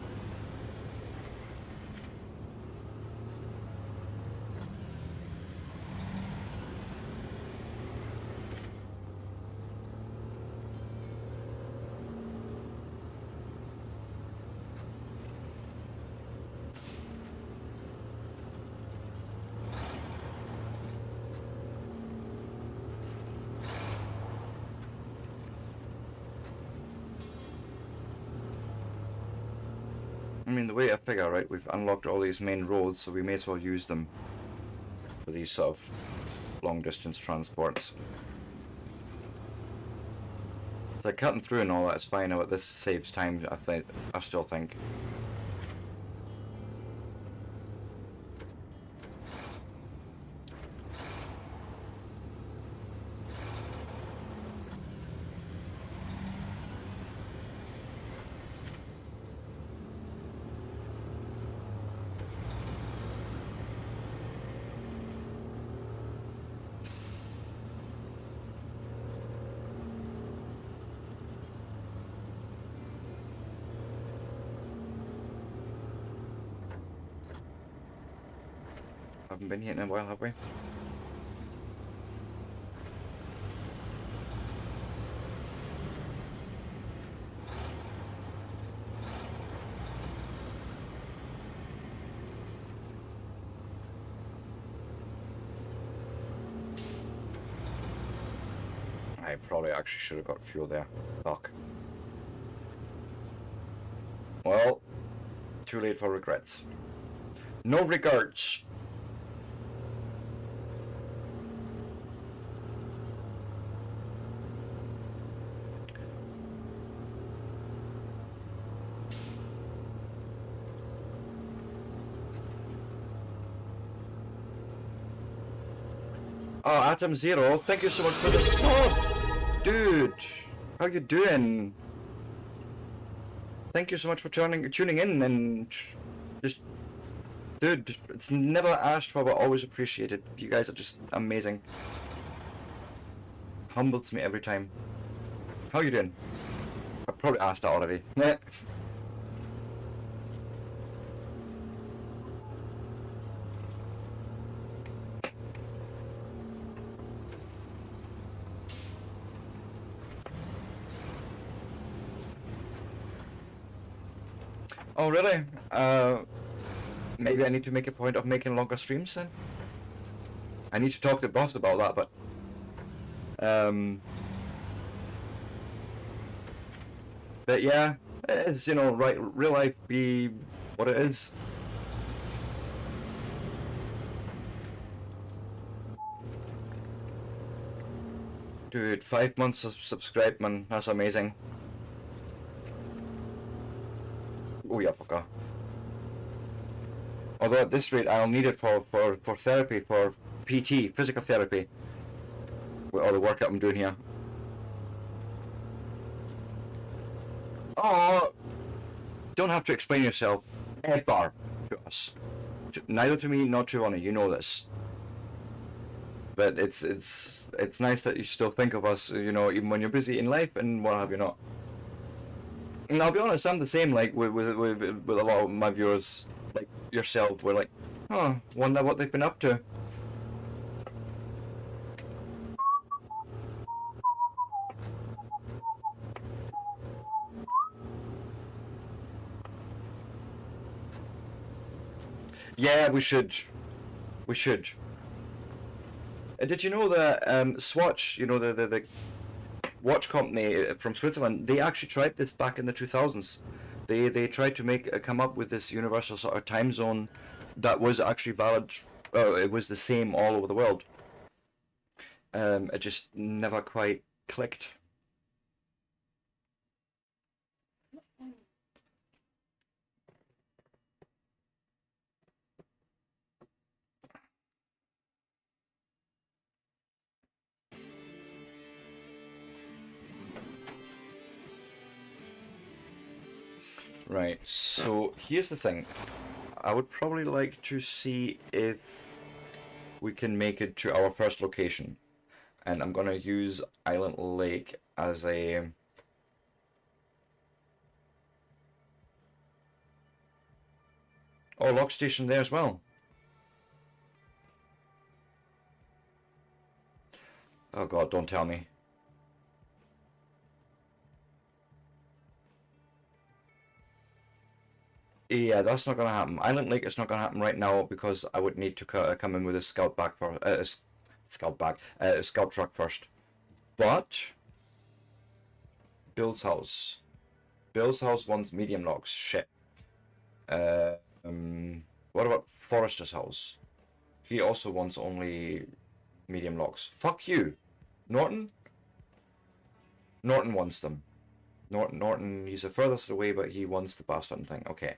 I mean, the way I figure, right, we've unlocked all these main roads, so we may as well use them for these sort of long-distance transports. So cutting through and all that is fine, but this saves time, I still think. Haven't been here in a while, have we? I probably actually should have got fuel there. Fuck. Well, too late for regrets. No regrets. Oh, Atom Zero, thank you so much for the sub! Dude, how you doing? Thank you so much for tuning in and just... Dude, it's never asked for but always appreciated. You guys are just amazing. Humbles me every time. How you doing? I probably asked that already. Oh really? Maybe I need to make a point of making longer streams then. I need to talk to the boss about that, but yeah, it's, you know, right, real life be what it is. Dude, 5 months of subscribe, man, that's amazing. Oh yeah, fucker. Although at this rate I'll need it for therapy, for PT, physical therapy. With all the work that I'm doing here. Oh, don't have to explain yourself ever to us. Neither to me, nor to Ronnie. You know this. But it's nice that you still think of us, you know, even when you're busy in life and what have you not. And I'll be honest, I'm the same. Like with a lot of my viewers, like yourself, we're like, oh, wonder what they've been up to. Yeah, we should. We should. Did you know that Swatch, you know, the watch company from Switzerland, they actually tried this back in the 2000s. They tried to come up with this universal sort of time zone that was actually valid. It was the same all over the world. It just never quite clicked. Right, so here's the thing. I would probably like to see if we can make it to our first location. And I'm gonna use Island Lake as a... Oh, log station there as well. Oh god, don't tell me. Yeah, that's not gonna happen. Island Lake is not gonna happen right now because I would need to come in with a scout back for a scout truck first. But Bill's house. Bill's house wants medium logs. Shit. What about Forrester's house? He also wants only medium logs. Fuck you, Norton. Norton wants them. Norton, he's the furthest away, but he wants the bastard thing. Okay.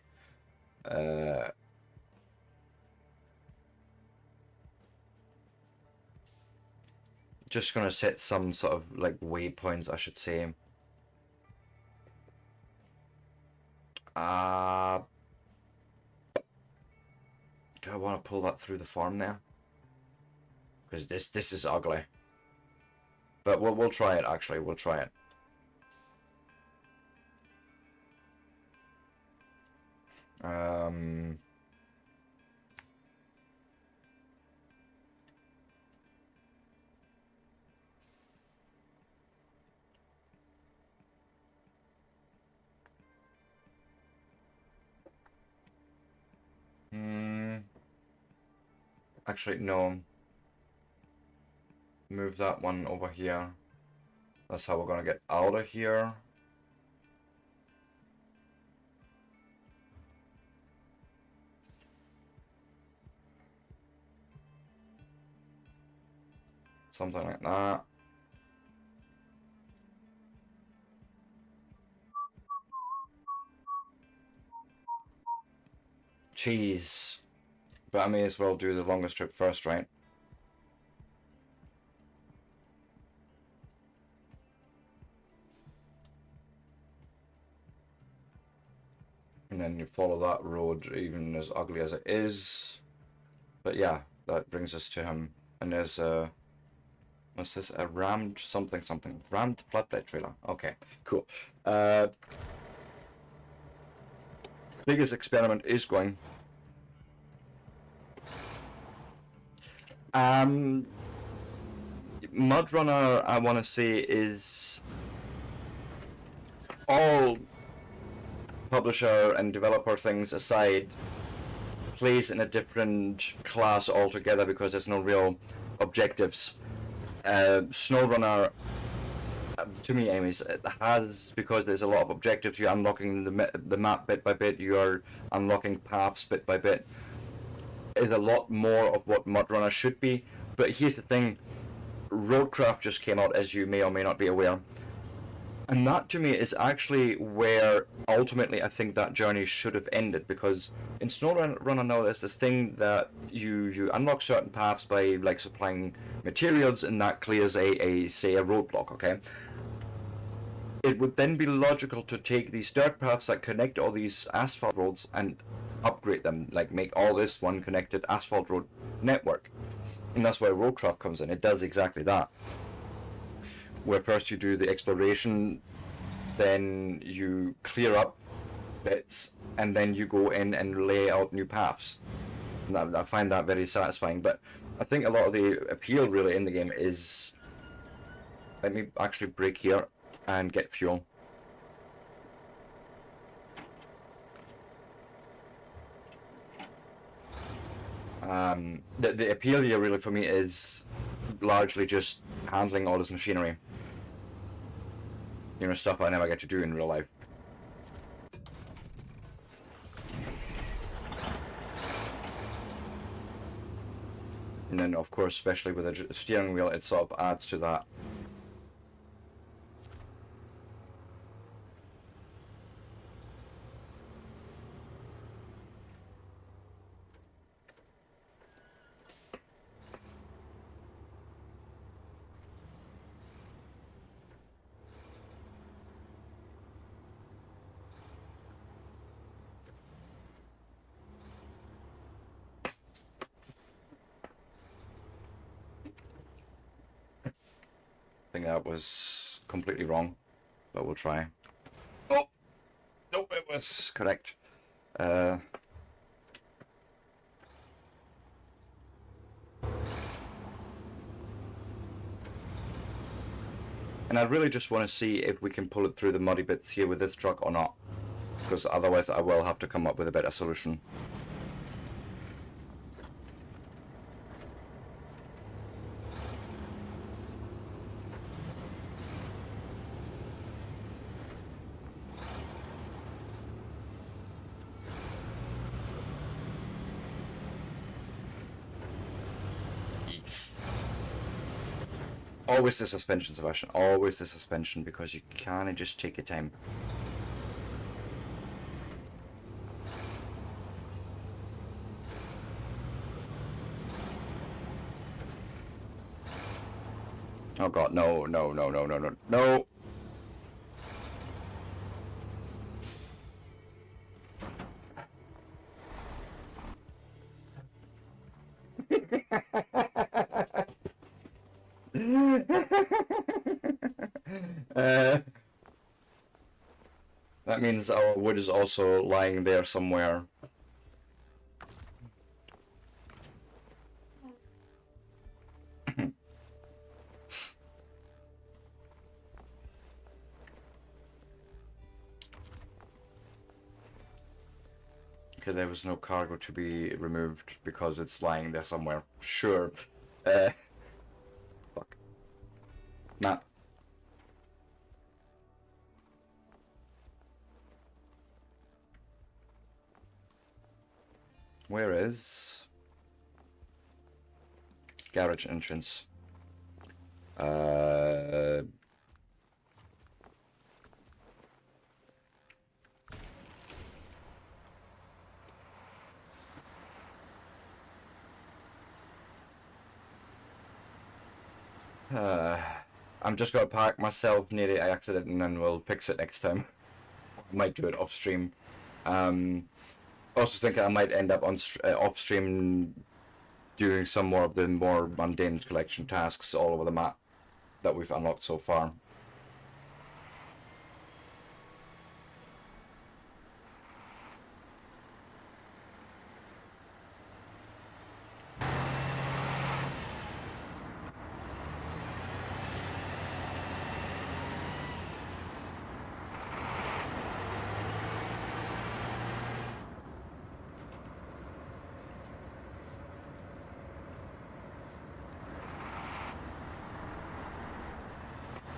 Just gonna set some sort of like waypoints, I should say. Do I want to pull that through the farm there? Because this is ugly. But we'll try it. Actually, we'll try it. Actually, no. Move that one over here. That's how we're gonna get out of here. Something like that. Cheese. But I may as well do the longest trip first, right? And then you follow that road, even as ugly as it is. But yeah, that brings us to him. And there's a... What's this? A rammed something. Rammed flatbed trailer. Okay, cool. Biggest experiment is going. MudRunner, I want to say, is all publisher and developer things aside, plays in a different class altogether because there's no real objectives. SnowRunner, to me anyways, it has, because there's a lot of objectives. You're unlocking the map bit by bit, you're unlocking paths bit by bit. Is a lot more of what MudRunner should be. But here's the thing, Roadcraft just came out, as you may or may not be aware, and that to me is actually where ultimately I think that journey should have ended, because in SnowRunner now there's this thing that you unlock certain paths by like supplying materials, and that clears say a roadblock, okay? it would then be logical to take these dirt paths that connect all these asphalt roads and upgrade them, like make all this one connected asphalt road network. And that's where Roadcraft comes in. It does exactly that. Where first you do the exploration, then you clear up bits, and then you go in and lay out new paths. And I find that very satisfying. But I think a lot of the appeal really in the game is... Let me actually brake here and get fuel. The appeal here really for me is largely just handling all this machinery. You know, stuff I never get to do in real life. And then of course, especially with the steering wheel, it sort of adds to that. I think that was completely wrong, but we'll try. Oh! Nope, it was correct. And I really just want to see if we can pull it through the muddy bits here with this truck or not. Because otherwise I will have to come up with a better solution. Always the suspension, Sebastian. Always the suspension, because you can't just take your time. Oh god, no, no, no, no, no, no, no! That means our wood is also lying there somewhere. Okay, there was no cargo to be removed because it's lying there somewhere. Sure. Fuck. Map. Where is garage entrance? I'm just gonna park myself near the accident and then we'll fix it next time. I might do it off stream. Also thinking I might end up on off stream doing some more of the more mundane collection tasks all over the map that we've unlocked so far.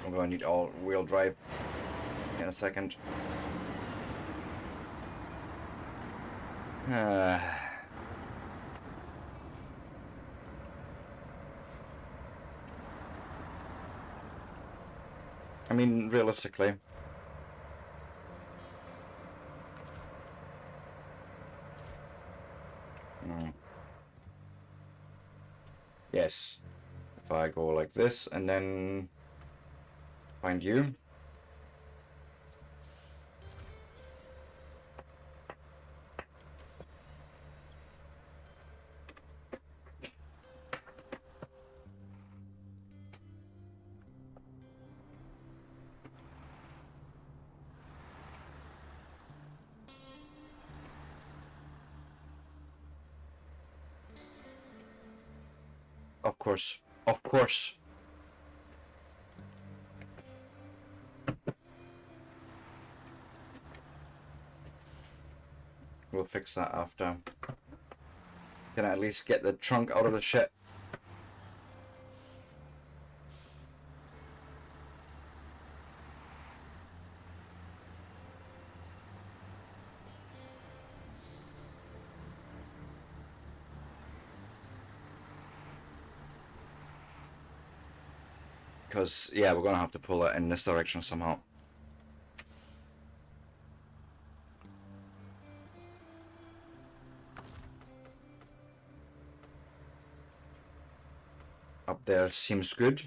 I'm going to need all-wheel drive in a second. I mean, realistically, yes, if I go like this and then find you. course. Of course. We'll fix that after. Can I at least get the trunk out of the ship? Because, yeah, we're going to have to pull it in this direction somehow. Up there seems good.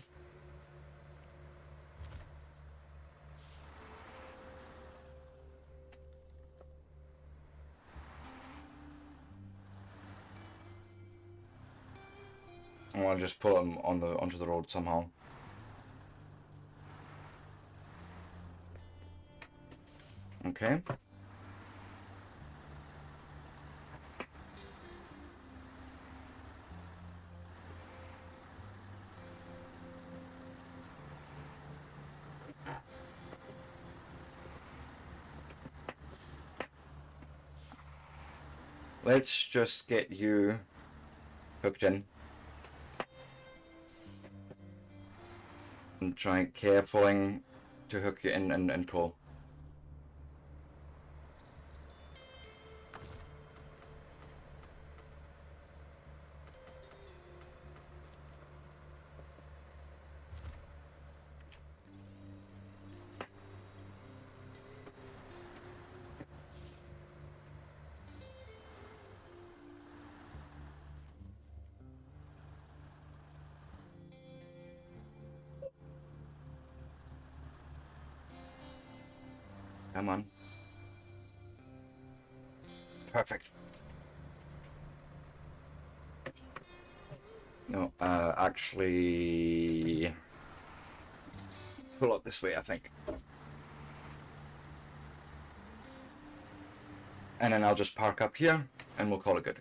I want to just pull them on onto the road somehow. Okay. Let's just get you hooked in. And try carefully to hook you in and pull. Come on. Perfect. No, actually... pull up this way, I think. And then I'll just park up here, and we'll call it good.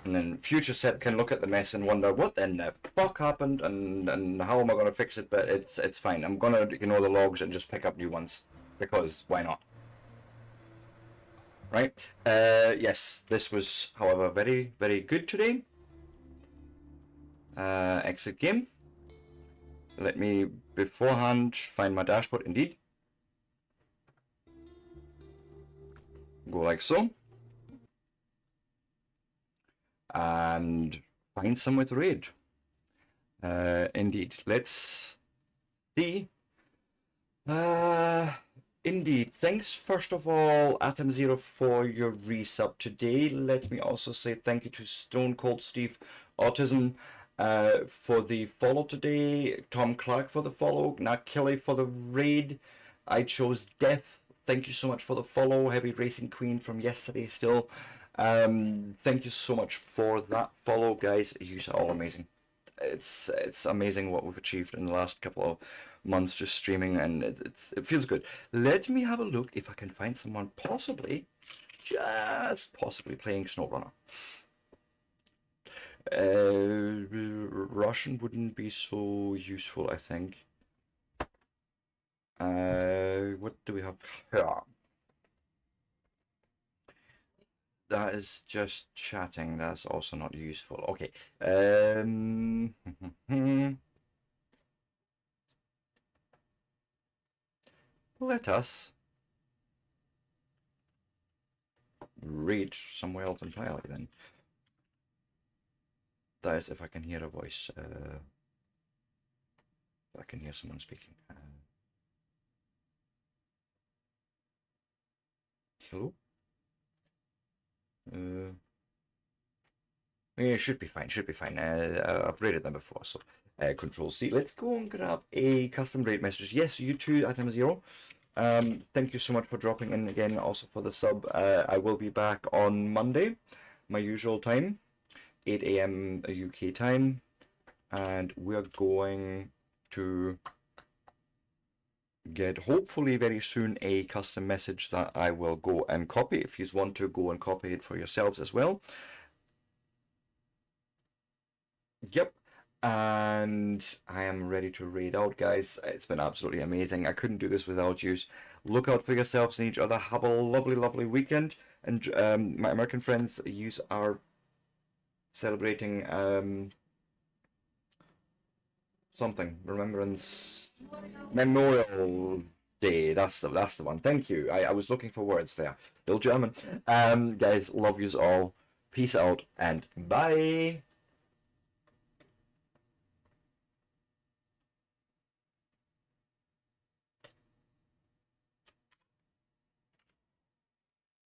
And then future Seb can look at the mess and wonder what in the fuck happened and how am I going to fix it, but it's fine. I'm going to ignore the logs and just pick up new ones, because why not? Right? Yes, this was, however, very, very good today. Exit game. Let me beforehand find my dashboard, indeed. Go like so. And find somewhere to raid. Indeed. Let's see. Indeed. Thanks first of all, Atom Zero, for your resub today. Let me also say thank you to Stone Cold Steve Autism for the follow today. Tom Clark for the follow. Nat Kelly for the raid. I chose Death. Thank you so much for the follow. Heavy Racing Queen from yesterday still. Thank you so much for that follow, guys. You are all amazing. It's amazing what we've achieved in the last couple of months just streaming, and it feels good. Let me have a look if I can find someone just possibly playing SnowRunner. Russian wouldn't be so useful, I think. What do we have here? That is just chatting. That's also not useful. Okay. Let us read somewhere else entirely then. That is if I can hear a voice. I can hear someone speaking. Hello? Yeah, should be fine, should be fine. I've rated them before, so Control C. Let's go and grab a custom rate message. Yes, you too, Atom Zero. Thank you so much for dropping in again, also for the sub. I will be back on Monday, my usual time, 8 AM UK time, and we're going to get, hopefully very soon, a custom message that I will go and copy if you want to go and copy it for yourselves as well. Yep. And I am ready to raid out, guys. It's been absolutely amazing. I couldn't do this without you. Look out for yourselves and each other. Have a lovely, lovely weekend. And my American friends, you are celebrating something. Remembrance, Memorial Day. That's the one. Thank you. I was looking for words there. Still German. Guys, love yous all. Peace out and bye.